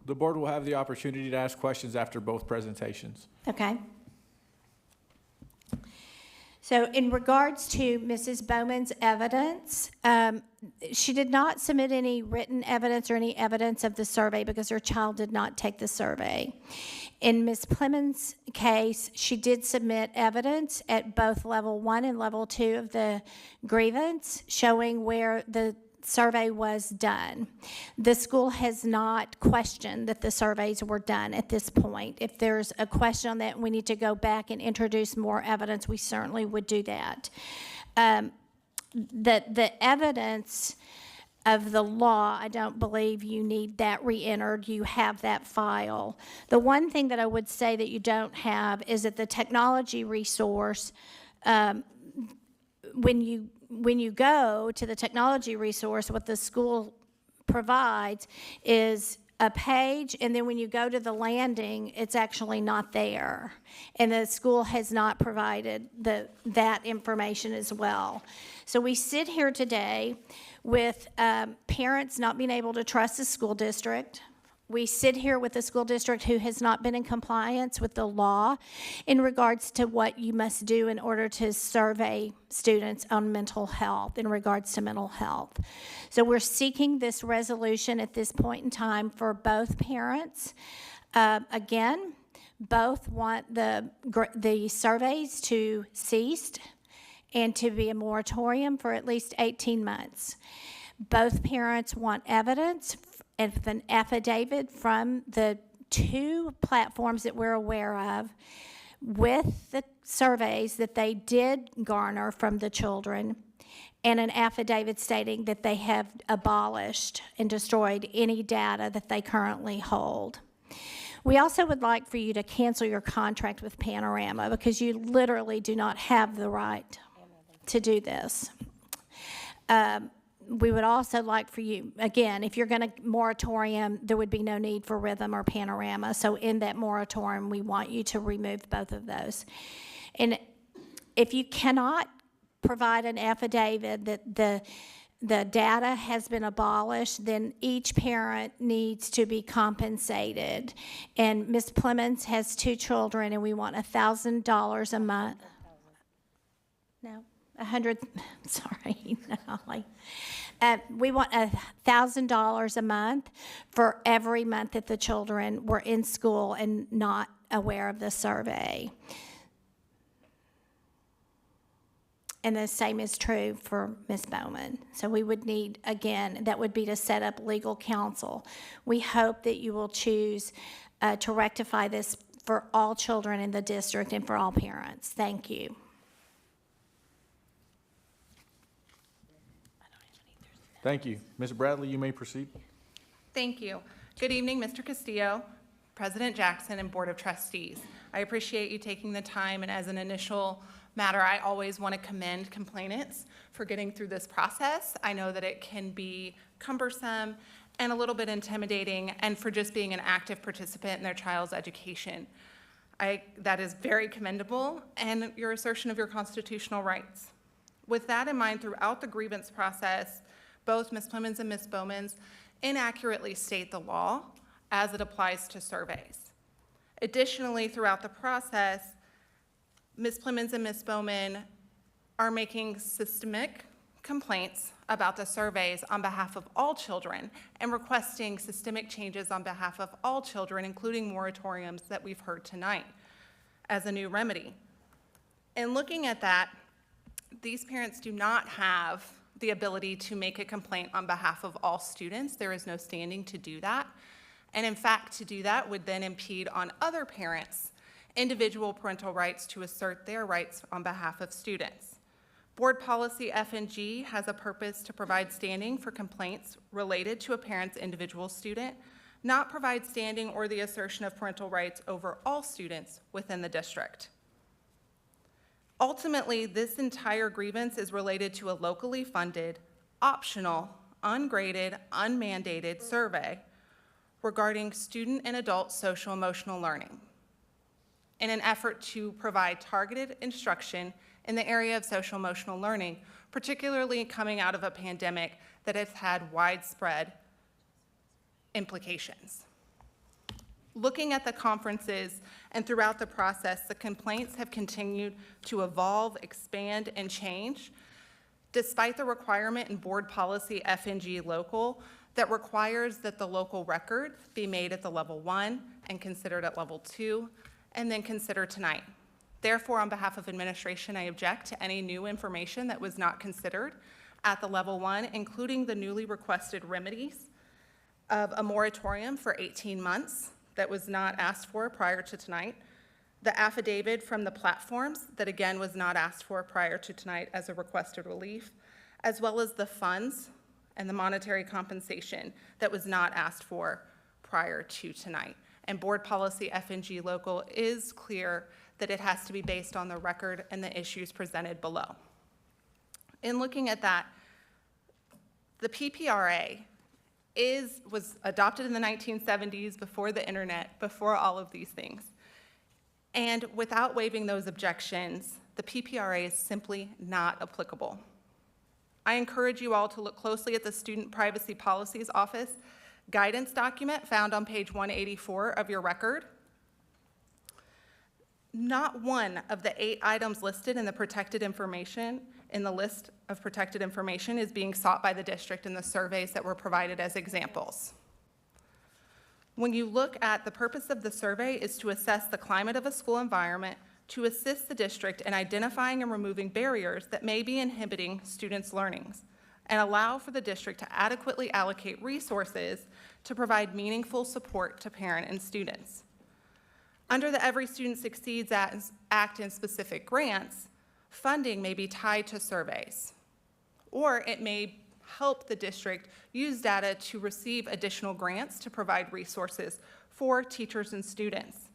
[SPEAKER 20] The board will have the opportunity to ask questions after both presentations.
[SPEAKER 11] Okay. So in regards to Mrs. Bowman's evidence, she did not submit any written evidence or any evidence of the survey because her child did not take the survey. In Ms. Clemens' case, she did submit evidence at both level 1 and level 2 of the grievance showing where the survey was done. The school has not questioned that the surveys were done at this point. If there's a question on that and we need to go back and introduce more evidence, we certainly would do that. The evidence of the law, I don't believe you need that re-entered. You have that file. The one thing that I would say that you don't have is that the technology resource, when you go to the technology resource, what the school provides is a page, and then when you go to the landing, it's actually not there. And the school has not provided that information as well. So we sit here today with parents not being able to trust the school district. We sit here with a school district who has not been in compliance with the law in regards to what you must do in order to survey students on mental health, in regards to mental health. So we're seeking this resolution at this point in time for both parents. Again, both want the surveys to cease and to be a moratorium for at least 18 months. Both parents want evidence of an affidavit from the 2 platforms that we're aware of with the surveys that they did garner from the children, and an affidavit stating that they have abolished and destroyed any data that they currently hold. We also would like for you to cancel your contract with Panorama because you literally do not have the right to do this. We would also like for you, again, if you're going to moratorium, there would be no need for Rhythm or Panorama. So in that moratorium, we want you to remove both of those. And if you cannot provide an affidavit that the data has been abolished, then each parent needs to be compensated. And Ms. Clemens has 2 children, and we want $1,000 a month. No. 100, sorry, no. We want $1,000 a month for every month that the children were in school and not aware of the survey. And the same is true for Ms. Bowman. So we would need, again, that would be to set up legal counsel. We hope that you will choose to rectify this for all children in the district and for all parents. Thank you.
[SPEAKER 20] Thank you. Ms. Bradley, you may proceed.
[SPEAKER 6] Thank you. Good evening, Mr. Castillo, President Jackson, and Board of Trustees. I appreciate you taking the time, and as an initial matter, I always want to commend complainants for getting through this process. I know that it can be cumbersome and a little bit intimidating, and for just being an active participant in their child's education. That is very commendable, and your assertion of your constitutional rights. With that in mind, throughout the grievance process, both Ms. Clemens and Ms. Bowman inaccurately state the law as it applies to surveys. Additionally, throughout the process, Ms. Clemens and Ms. Bowman are making systemic complaints about the surveys on behalf of all children and requesting systemic changes on behalf of all children, including moratoriums that we've heard tonight as a new remedy. In looking at that, these parents do not have the ability to make a complaint on behalf of all students. There is no standing to do that. And in fact, to do that would then impede on other parents' individual parental rights to assert their rights on behalf of students. Board policy F&G has a purpose to provide standing for complaints related to a parent's individual student, not provide standing or the assertion of parental rights over all students within the district. Ultimately, this entire grievance is related to a locally funded, optional, ungraded, unmandated survey regarding student and adult social emotional learning in an effort to provide targeted instruction in the area of social emotional learning, particularly coming out of a pandemic that has had widespread implications. Looking at the conferences and throughout the process, the complaints have continued to evolve, expand, and change, despite the requirement in board policy FNG local that requires that the local record be made at the level 1 and considered at level 2, and then considered tonight. Therefore, on behalf of administration, I object to any new information that was not considered at the level 1, including the newly requested remedies of a moratorium for 18 months that was not asked for prior to tonight, the affidavit from the platforms that again was not asked for prior to tonight as a requested relief, as well as the funds and the monetary compensation that was not asked for prior to tonight. And board policy FNG local is clear that it has to be based on the record and the issues presented below. In looking at that, the PPRA was adopted in the 1970s, before the internet, before all of these things. And without waiving those objections, the PPRA is simply not applicable. I encourage you all to look closely at the Student Privacy Policies Office guidance document found on page 184 of your record. Not one of the 8 items listed in the protected information, in the list of protected information, is being sought by the district in the surveys that were provided as examples. When you look at the purpose of the survey is to assess the climate of a school environment, to assist the district in identifying and removing barriers that may be inhibiting students' learnings, and allow for the district to adequately allocate resources to provide meaningful support to parents and students. Under the Every Student Succeeds Act and specific grants, funding may be tied to surveys, or it may help the district use data to receive additional grants to provide resources for teachers and students.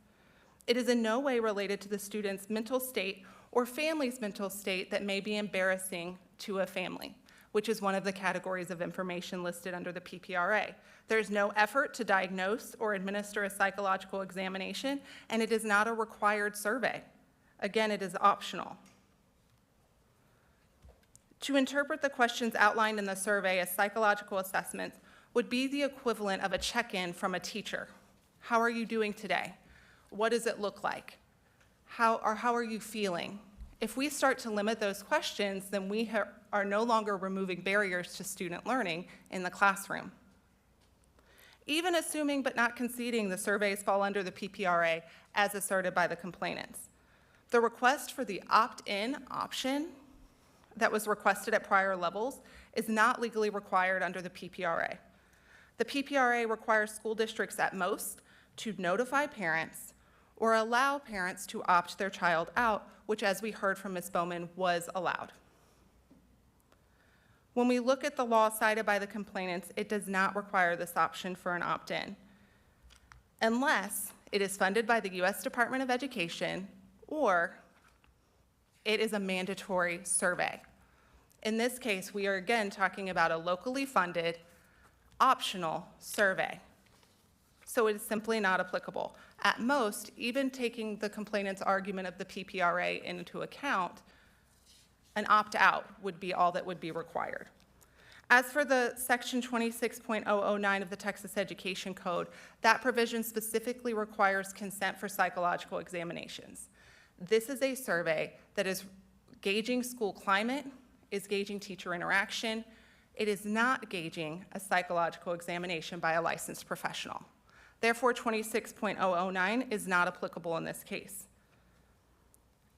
[SPEAKER 6] It is in no way related to the student's mental state or family's mental state that may be embarrassing to a family, which is one of the categories of information listed under the PPRA. There's no effort to diagnose or administer a psychological examination, and it is not a required survey. Again, it is optional. To interpret the questions outlined in the survey as psychological assessments would be the equivalent of a check-in from a teacher. How are you doing today? What does it look like? How are you feeling? If we start to limit those questions, then we are no longer removing barriers to student learning in the classroom. Even assuming but not conceding the surveys fall under the PPRA as asserted by the complainants, the request for the opt-in option that was requested at prior levels is not legally required under the PPRA. The PPRA requires school districts at most to notify parents or allow parents to opt their child out, which, as we heard from Ms. Bowman, was allowed. When we look at the law cited by the complainants, it does not require this option for an opt-in, unless it is funded by the U.S. Department of Education or it is a mandatory survey. In this case, we are again talking about a locally funded, optional survey. So it is simply not applicable. At most, even taking the complainant's argument of the PPRA into account, an opt-out would be all that would be required. As for the section 26.009 of the Texas Education Code, that provision specifically requires consent for psychological examinations. This is a survey that is gauging school climate, is gauging teacher interaction. It is not gauging a psychological examination by a licensed professional. Therefore, 26.009 is not applicable in this case.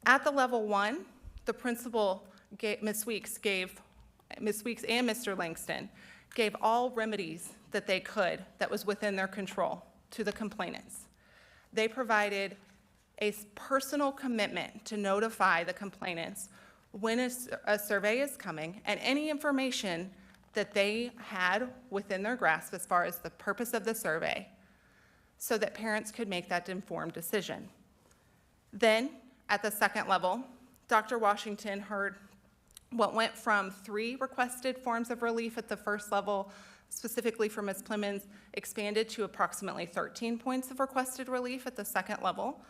[SPEAKER 6] At the level 1, the principal, Ms. Weeks and Mr. Langston gave all remedies that they could that was within their control to the complainants. They provided a personal commitment to notify the complainants when a survey is coming and any information that they had within their grasp as far as the purpose of the survey, so that parents could make that informed decision. Then, at the second level, Dr. Washington heard what went from 3 requested forms of relief at the first level, specifically for Ms. Plemons, expanded to approximately 13 points of requested relief at the second level.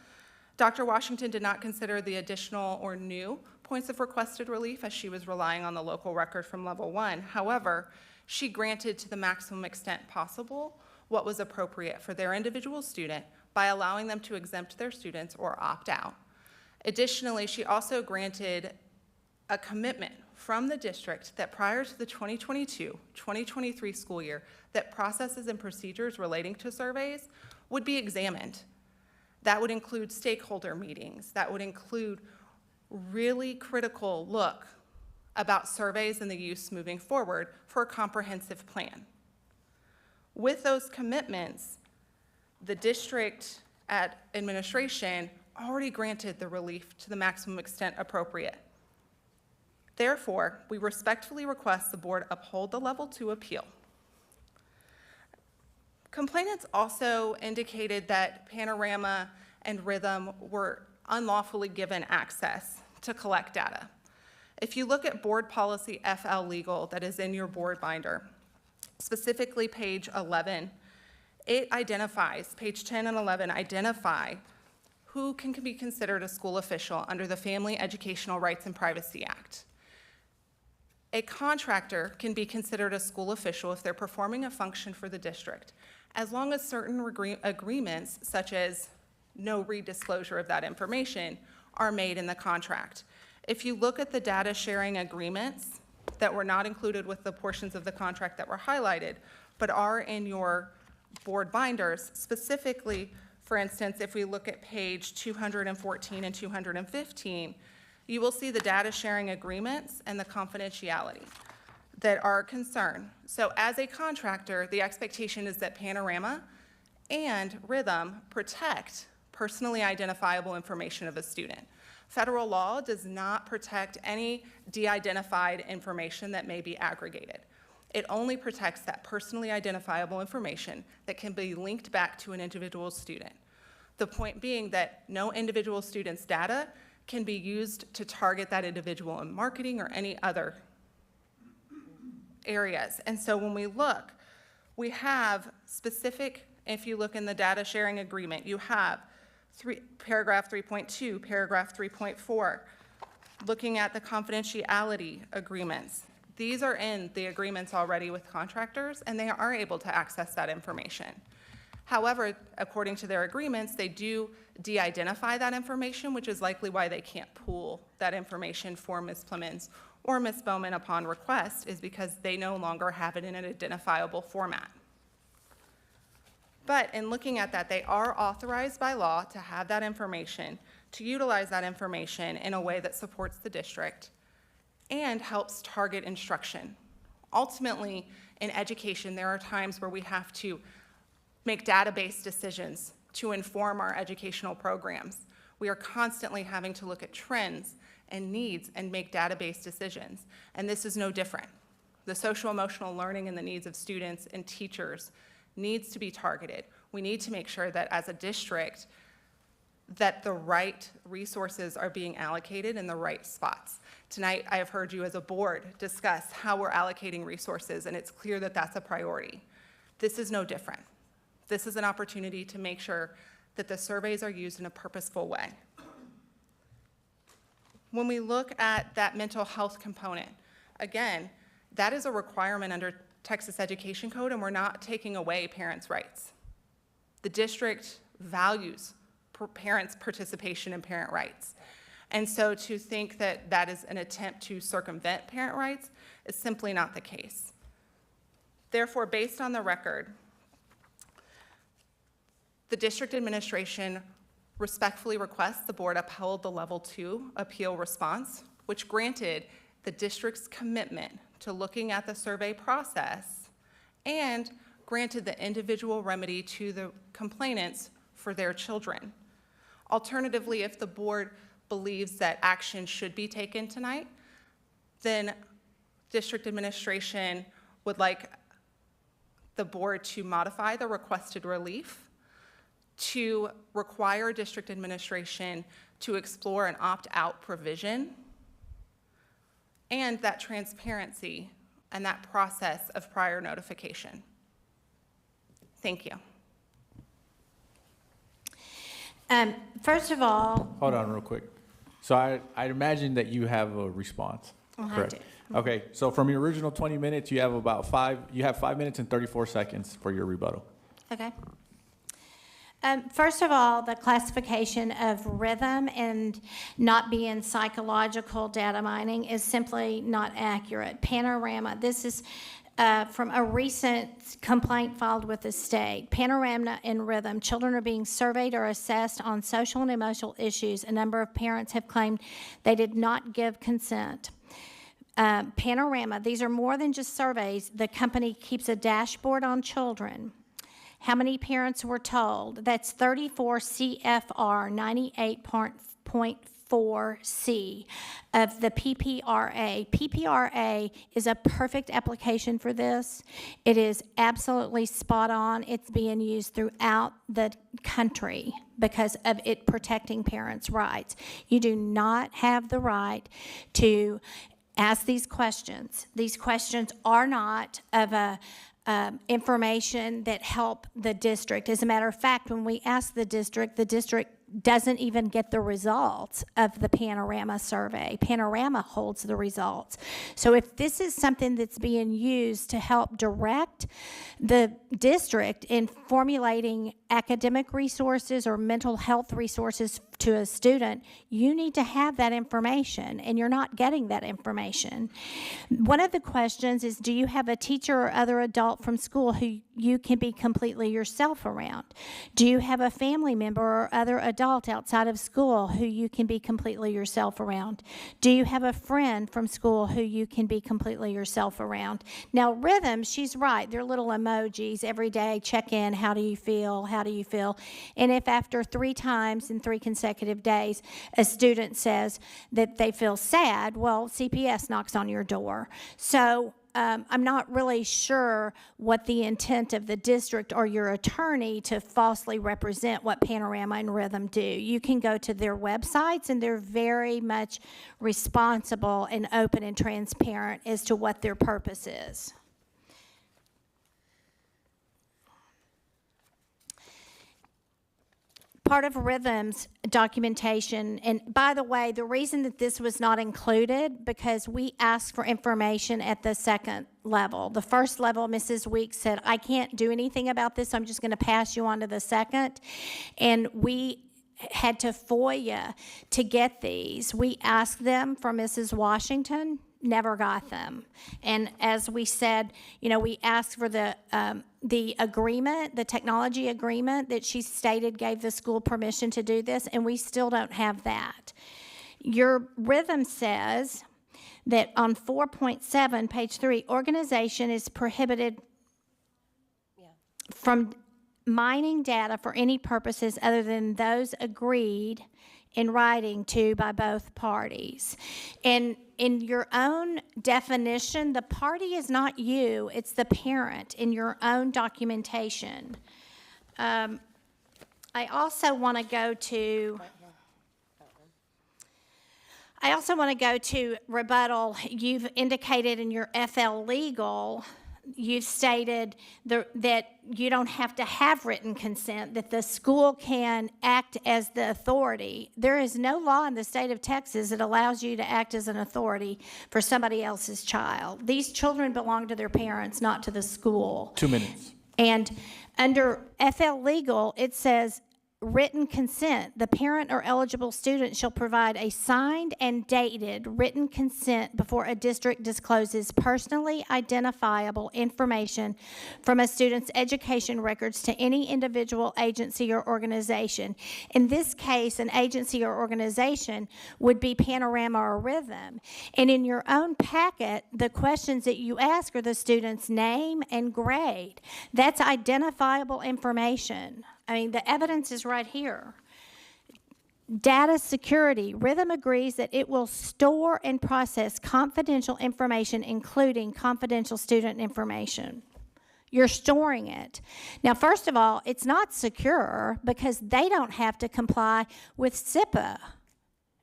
[SPEAKER 6] Dr. Washington did not consider the additional or new points of requested relief as she was relying on the local record from level 1. However, she granted to the maximum extent possible what was appropriate for their individual student by allowing them to exempt their students or opt out. Additionally, she also granted a commitment from the district that prior to the 2022-2023 school year, that processes and procedures relating to surveys would be examined. That would include stakeholder meetings. That would include really critical look about surveys and the use moving forward for a comprehensive plan. With those commitments, the district administration already granted the relief to the maximum extent appropriate. Therefore, we respectfully request the board uphold the level 2 appeal. Complainants also indicated that Panorama and Rhythm were unlawfully given access to collect data. If you look at board policy FL legal that is in your board binder, specifically page 11, it identifies, page 10 and 11 identify who can be considered a school official under the Family Educational Rights and Privacy Act. A contractor can be considered a school official if they're performing a function for the district, as long as certain agreements, such as no redisclosure of that information, are made in the contract. If you look at the data sharing agreements that were not included with the portions of the contract that were highlighted, but are in your board binders, specifically, for instance, if we look at page 214 and 215, you will see the data sharing agreements and the confidentiality that are a concern. So as a contractor, the expectation is that Panorama and Rhythm protect personally identifiable information of a student. Federal law does not protect any de-identified information that may be aggregated. It only protects that personally identifiable information that can be linked back to an individual student. The point being that no individual student's data can be used to target that individual in marketing or any other areas. And so when we look, we have specific, if you look in the data sharing agreement, you have paragraph 3.2, paragraph 3.4, looking at the confidentiality agreements. These are in the agreements already with contractors, and they are able to access that information. However, according to their agreements, they do de-identify that information, which is likely why they can't pool that information for Ms. Plemons or Ms. Bowman upon request, is because they no longer have it in an identifiable format. But in looking at that, they are authorized by law to have that information, to utilize that information in a way that supports the district and helps target instruction. Ultimately, in education, there are times where we have to make database decisions to inform our educational programs. We are constantly having to look at trends and needs and make database decisions, and this is no different. The social emotional learning and the needs of students and teachers needs to be targeted. We need to make sure that as a district that the right resources are being allocated in the right spots. Tonight, I have heard you as a board discuss how we're allocating resources, and it's clear that that's a priority. This is no different. This is an opportunity to make sure that the surveys are used in a purposeful way. When we look at that mental health component, again, that is a requirement under Texas Education Code, and we're not taking away parents' rights. The district values parents' participation in parent rights. And so to think that that is an attempt to circumvent parent rights is simply not the case. Therefore, based on the record, the district administration respectfully requests the board uphold the level 2 appeal response, which granted the district's commitment to looking at the survey process and granted the individual remedy to the complainants for their children. Alternatively, if the board believes that action should be taken tonight, then district administration would like the board to modify the requested relief to require district administration to explore an opt-out provision and that transparency and that process of prior notification. Thank you.
[SPEAKER 11] First of all,
[SPEAKER 20] Hold on real quick. So I imagine that you have a response, correct?
[SPEAKER 11] I do.
[SPEAKER 20] Okay, so from your original 20 minutes, you have about 5 minutes and 34 seconds for your rebuttal.
[SPEAKER 11] Okay. First of all, the classification of rhythm and not being psychological data mining is simply not accurate. Panorama, this is from a recent complaint filed with the state. Panorama and rhythm, children are being surveyed or assessed on social and emotional issues. A number of parents have claimed they did not give consent. Panorama, these are more than just surveys. The company keeps a dashboard on children. How many parents were told? That's 34 CFR 98.4C of the PPRA. PPRA is a perfect application for this. It is absolutely spot on. It's being used throughout the country because of it protecting parents' rights. You do not have the right to ask these questions. These questions are not of a information that help the district. As a matter of fact, when we ask the district doesn't even get the results of the Panorama survey. Panorama holds the results. So if this is something that's being used to help direct the district in formulating academic resources or mental health resources to a student, you need to have that information, and you're not getting that information. One of the questions is, do you have a teacher or other adult from school who you can be completely yourself around? Do you have a family member or other adult outside of school who you can be completely yourself around? Do you have a friend from school who you can be completely yourself around? Now, rhythm, she's right. They're little emojis every day. Check in. How do you feel? How do you feel? And if after 3 times in 3 consecutive days, a student says that they feel sad, well, CPS knocks on your door. So I'm not really sure what the intent of the district or your attorney to falsely represent what Panorama and Rhythm do. You can go to their websites, and they're very much responsible and open and transparent as to what their purpose is. Part of Rhythm's documentation, and by the way, the reason that this was not included, because we asked for information at the second level. The first level, Mrs. Weeks said, I can't do anything about this, so I'm just going to pass you on to the second. And we had to FOIA to get these. We asked them for Mrs. Washington, never got them. And as we said, you know, we asked for the agreement, the technology agreement that she stated gave the school permission to do this, and we still don't have that. Your Rhythm says that on 4.7, page 3, organization is prohibited from mining data for any purposes other than those agreed in writing to by both parties. And in your own definition, the party is not you, it's the parent in your own documentation. I also want to go to rebuttal. You've indicated in your FL legal, you've stated that you don't have to have written consent, that the school can act as the authority. There is no law in the state of Texas that allows you to act as an authority for somebody else's child. These children belong to their parents, not to the school.
[SPEAKER 20] 2 minutes.
[SPEAKER 11] And under FL legal, it says, written consent. The parent or eligible student shall provide a signed and dated written consent before a district discloses personally identifiable information from a student's education records to any individual agency or organization. In this case, an agency or organization would be Panorama or Rhythm. And in your own packet, the questions that you ask are the student's name and grade. That's identifiable information. I mean, the evidence is right here. Data security. Rhythm agrees that it will store and process confidential information, including confidential student information. You're storing it. Now, first of all, it's not secure because they don't have to comply with SIPA.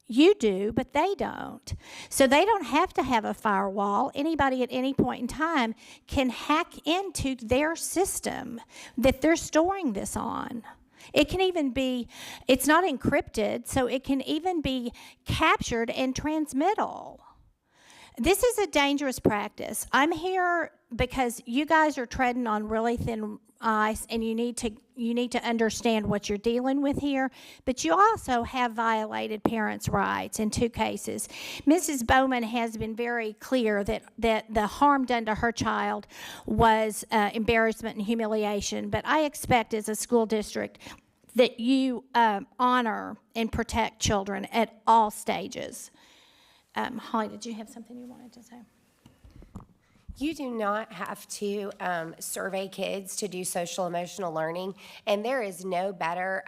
[SPEAKER 11] You do, but they don't. So they don't have to have a firewall. Anybody at any point in time can hack into their system that they're storing this on. It can even be, it's not encrypted, so it can even be captured and transmittal. This is a dangerous practice. I'm here because you guys are treading on really thin ice, and you need to understand what you're dealing with here. But you also have violated parents' rights in 2 cases. Mrs. Bowman has been very clear that the harm done to her child was embarrassment and humiliation. But I expect as a school district that you honor and protect children at all stages. Holly, did you have something you wanted to say?
[SPEAKER 5] You do not have to survey kids to do social emotional learning, and there is no better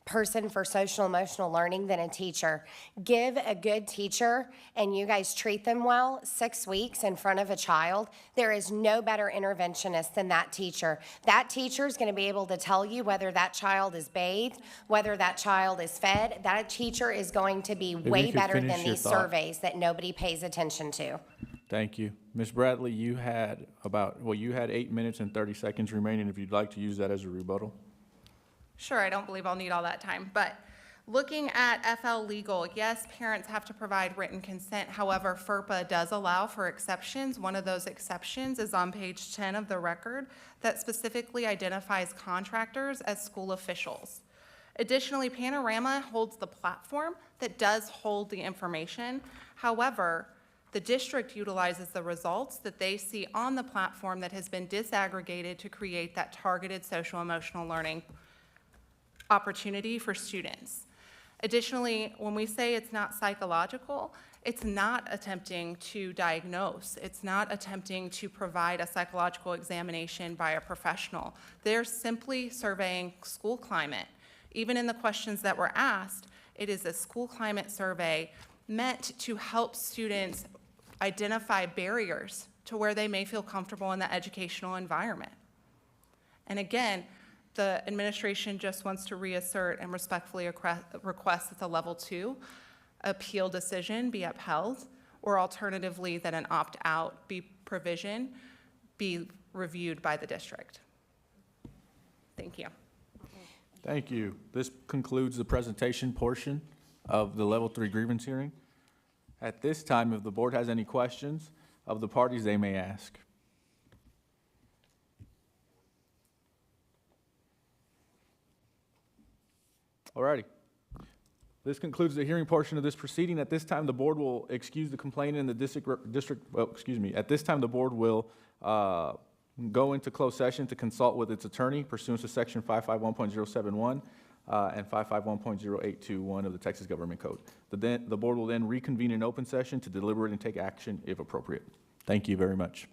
[SPEAKER 5] person for social emotional learning than a teacher. Give a good teacher, and you guys treat them well, 6 weeks in front of a child. There is no better interventionist than that teacher. That teacher is going to be able to tell you whether that child is bathed, whether that child is fed. That teacher is going to be way better than these surveys that nobody pays attention to.
[SPEAKER 20] Thank you. Ms. Bradley, you had 8 minutes and 30 seconds remaining if you'd like to use that as a rebuttal.
[SPEAKER 6] Sure, I don't believe I'll need all that time, but looking at FL legal, yes, parents have to provide written consent. However, FERPA does allow for exceptions. One of those exceptions is on page 10 of the record that specifically identifies contractors as school officials. Additionally, Panorama holds the platform that does hold the information. However, the district utilizes the results that they see on the platform that has been disaggregated to create that targeted social emotional learning opportunity for students. Additionally, when we say it's not psychological, it's not attempting to diagnose. It's not attempting to provide a psychological examination by a professional. They're simply surveying school climate. Even in the questions that were asked, it is a school climate survey meant to help students identify barriers to where they may feel comfortable in the educational environment. And again, the administration just wants to reassert and respectfully request that the level 2 appeal decision be upheld, or alternatively that an opt-out provision be reviewed by the district. Thank you.
[SPEAKER 20] Thank you. This concludes the presentation portion of the level 3 grievance hearing. At this time, if the board has any questions of the parties, they may ask. Alrighty. This concludes the hearing portion of this proceeding. At this time, the board will excuse the complainant and the At this time, the board will go into closed session to consult with its attorney pursuant to section 551.071 and 551.0821 of the Texas Government Code. The board will then reconvene in open session to deliberate and take action if appropriate. Thank you very much.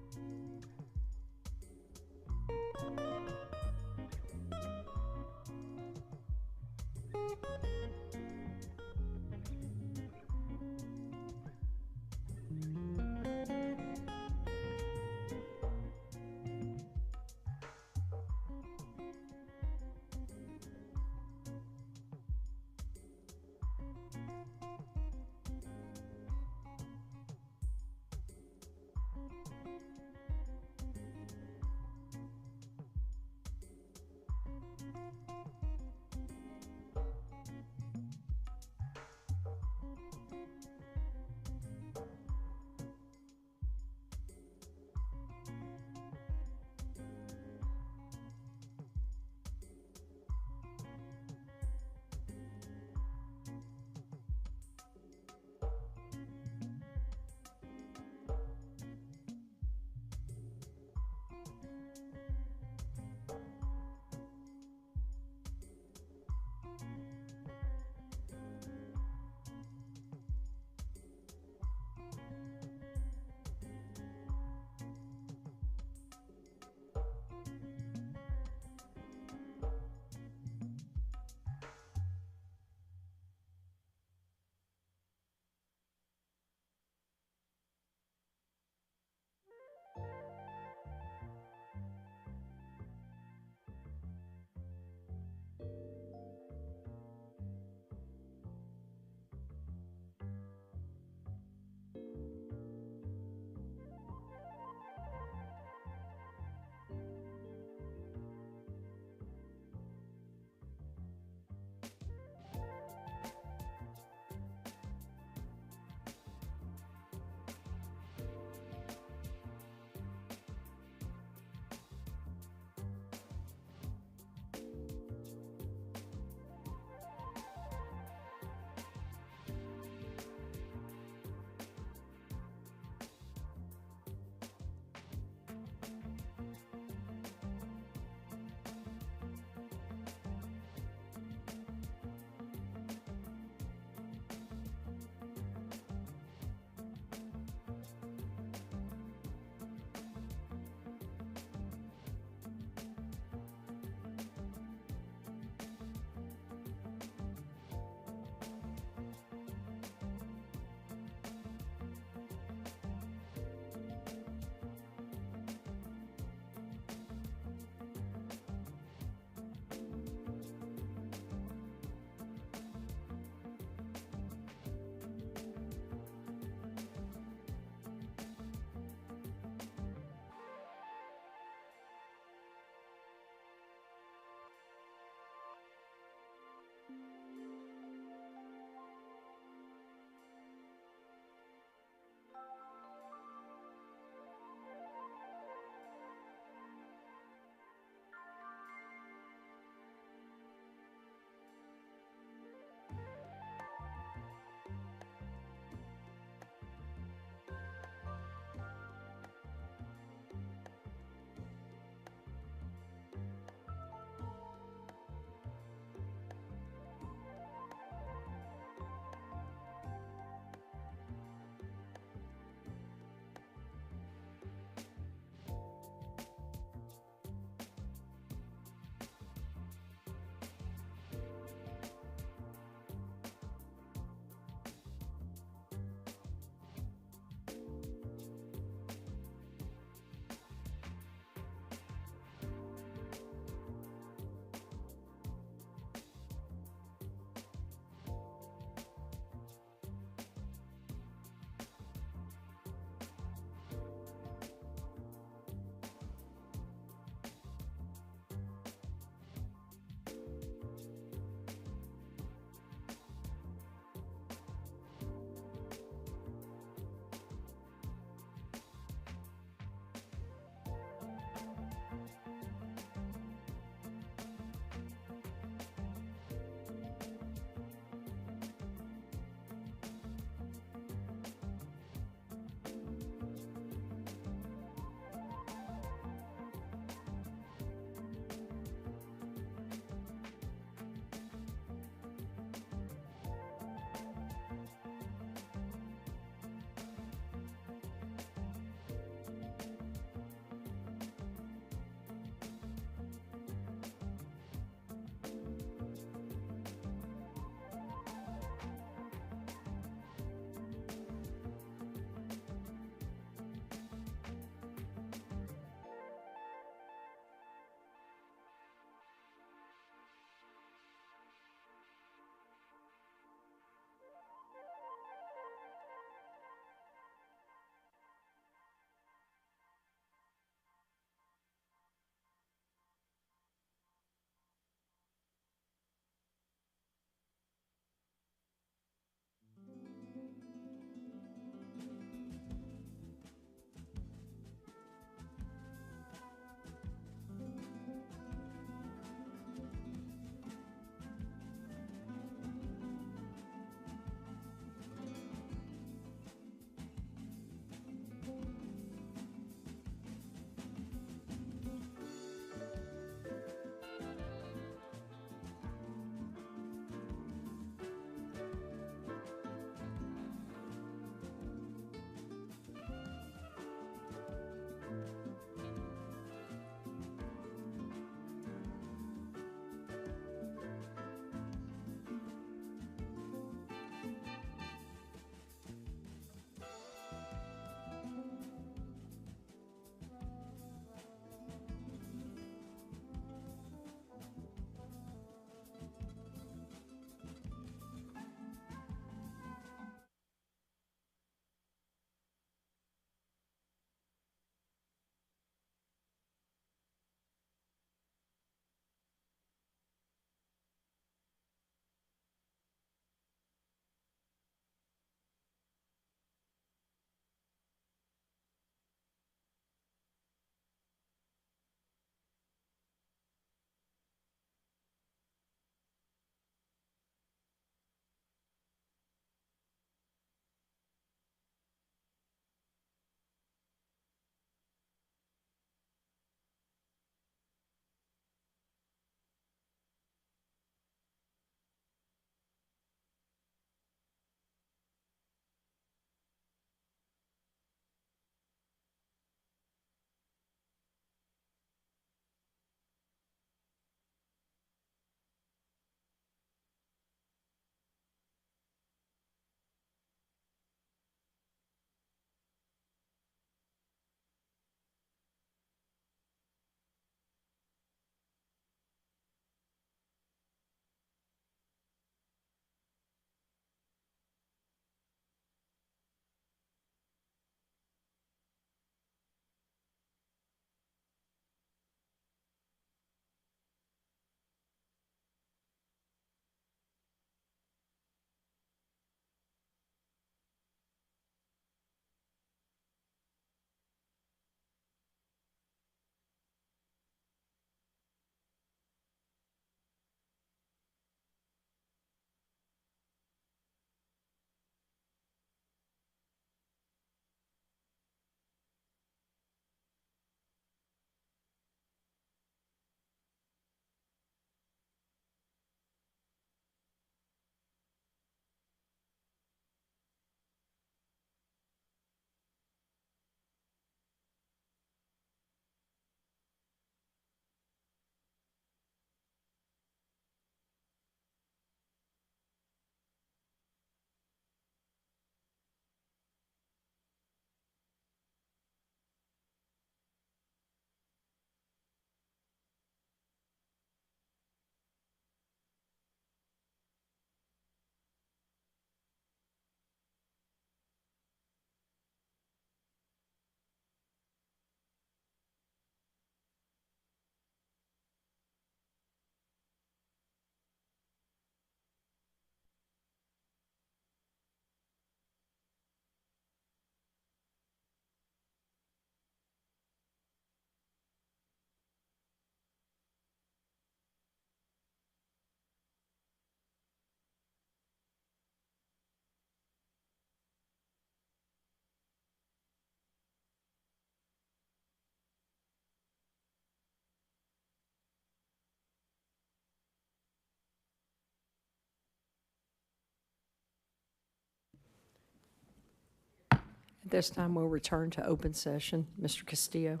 [SPEAKER 1] This time we'll return to open session. Mr. Castillo.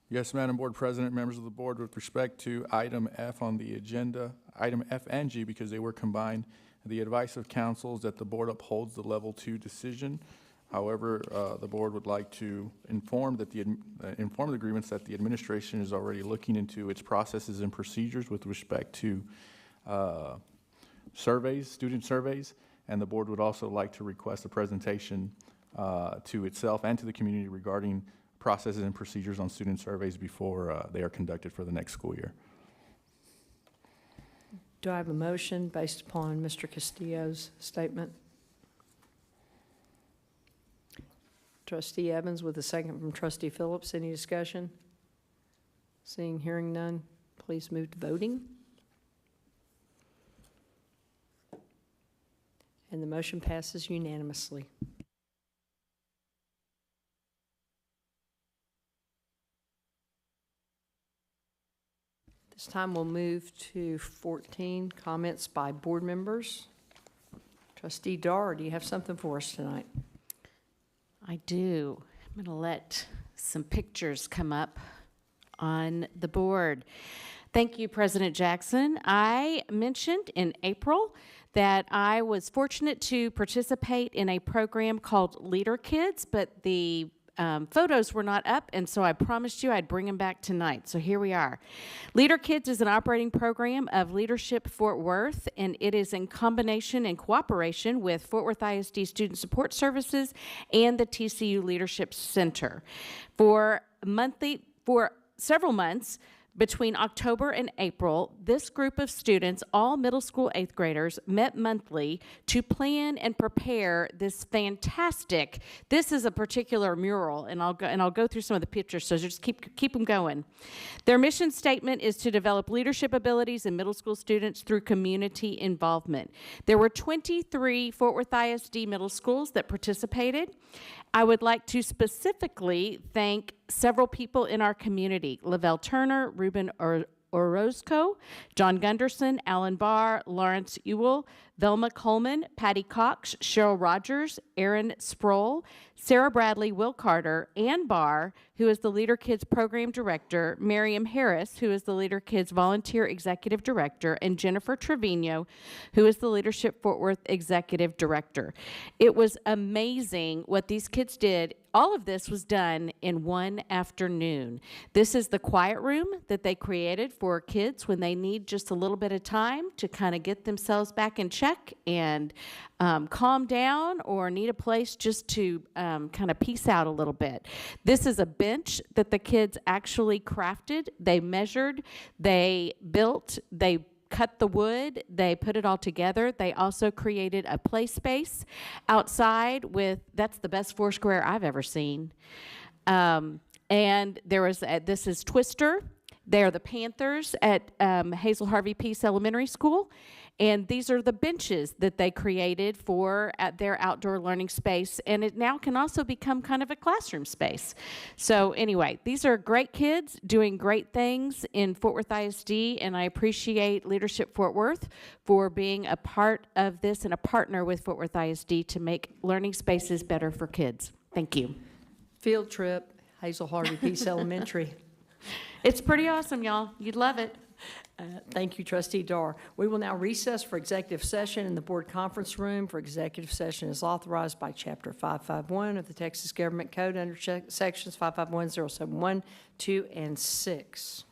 [SPEAKER 20] Yes, Madam Board President, members of the board, with respect to item F on the agenda, item F and G, because they were combined, the advice of counsel is that the board upholds the level 2 decision. However, the board would like to inform that inform the grievance that the administration is already looking into its processes and procedures with respect to surveys, student surveys, and the board would also like to request a presentation to itself and to the community regarding processes and procedures on student surveys before they are conducted for the next school year.
[SPEAKER 1] Do I have a motion based upon Mr. Castillo's statement? Trustee Evans with a second from Trustee Phillips. Any discussion? Seeing, hearing none, please move to voting. And the motion passes unanimously. This time we'll move to 14, comments by board members. Trustee Dar, do you have something for us tonight?
[SPEAKER 12] I do. I'm going to let some pictures come up on the board. Thank you, President Jackson. I mentioned in April that I was fortunate to participate in a program called Leader Kids, but the photos were not up, and so I promised you I'd bring them back tonight. So here we are. Leader Kids is an operating program of Leadership Fort Worth, and it is in combination and cooperation with Fort Worth ISD Student Support Services and the TCU Leadership Center. For several months, between October and April, this group of students, all middle school 8th graders, met monthly to plan and prepare this fantastic, this is a particular mural, and I'll go through some of the pictures, so just keep them going. Their mission statement is to develop leadership abilities in middle school students through community involvement. There were 23 Fort Worth ISD middle schools that participated. I would like to specifically thank several people in our community: Lavelle Turner, Ruben Orozco, John Gunderson, Alan Barr, Lawrence Ewell, Velma Coleman, Patty Cox, Cheryl Rogers, Aaron Sproul, Sarah Bradley, Will Carter, Ann Barr, who is the Leader Kids Program Director, Miriam Harris, who is the Leader Kids Volunteer Executive Director, and Jennifer Trevino, who is the Leadership Fort Worth Executive Director. It was amazing what these kids did. All of this was done in one afternoon. This is the quiet room that they created for kids when they need just a little bit of time to kind of get themselves back in check and calm down, or need a place just to kind of peace out a little bit. This is a bench that the kids actually crafted. They measured, they built, they cut the wood, they put it all together. They also created a play space outside with, that's the best foursquare I've ever seen. And there was, this is Twister. They're the Panthers at Hazel Harvey Peace Elementary School. And these are the benches that they created for at their outdoor learning space. And it now can also become kind of a classroom space. So anyway, these are great kids doing great things in Fort Worth ISD. And I appreciate Leadership Fort Worth for being a part of this and a partner with Fort Worth ISD to make learning spaces better for kids. Thank you.
[SPEAKER 1] Field trip, Hazel Harvey Peace Elementary.
[SPEAKER 12] It's pretty awesome, y'all. You'd love it.
[SPEAKER 1] Thank you, Trustee Dar. We will now recess for executive session in the board conference room. For executive session is authorized by Chapter 551 of the Texas Government Code under Sections 551, 2, and 6.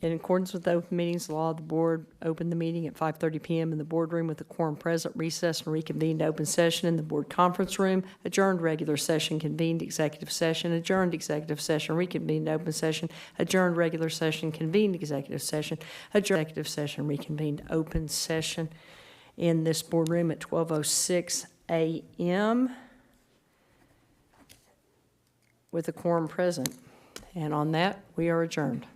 [SPEAKER 1] In accordance with the open meetings law, the board opened the meeting at 5:30 PM in the boardroom with the quorum present, recessed and reconvened open session in the board conference room, adjourned regular session, convened executive session, adjourned executive session, reconvened open session, adjourned regular session, convened executive session, adjourned executive session, reconvened open session in this boardroom at 12:06 a.m. with the quorum present. And on that, we are adjourned.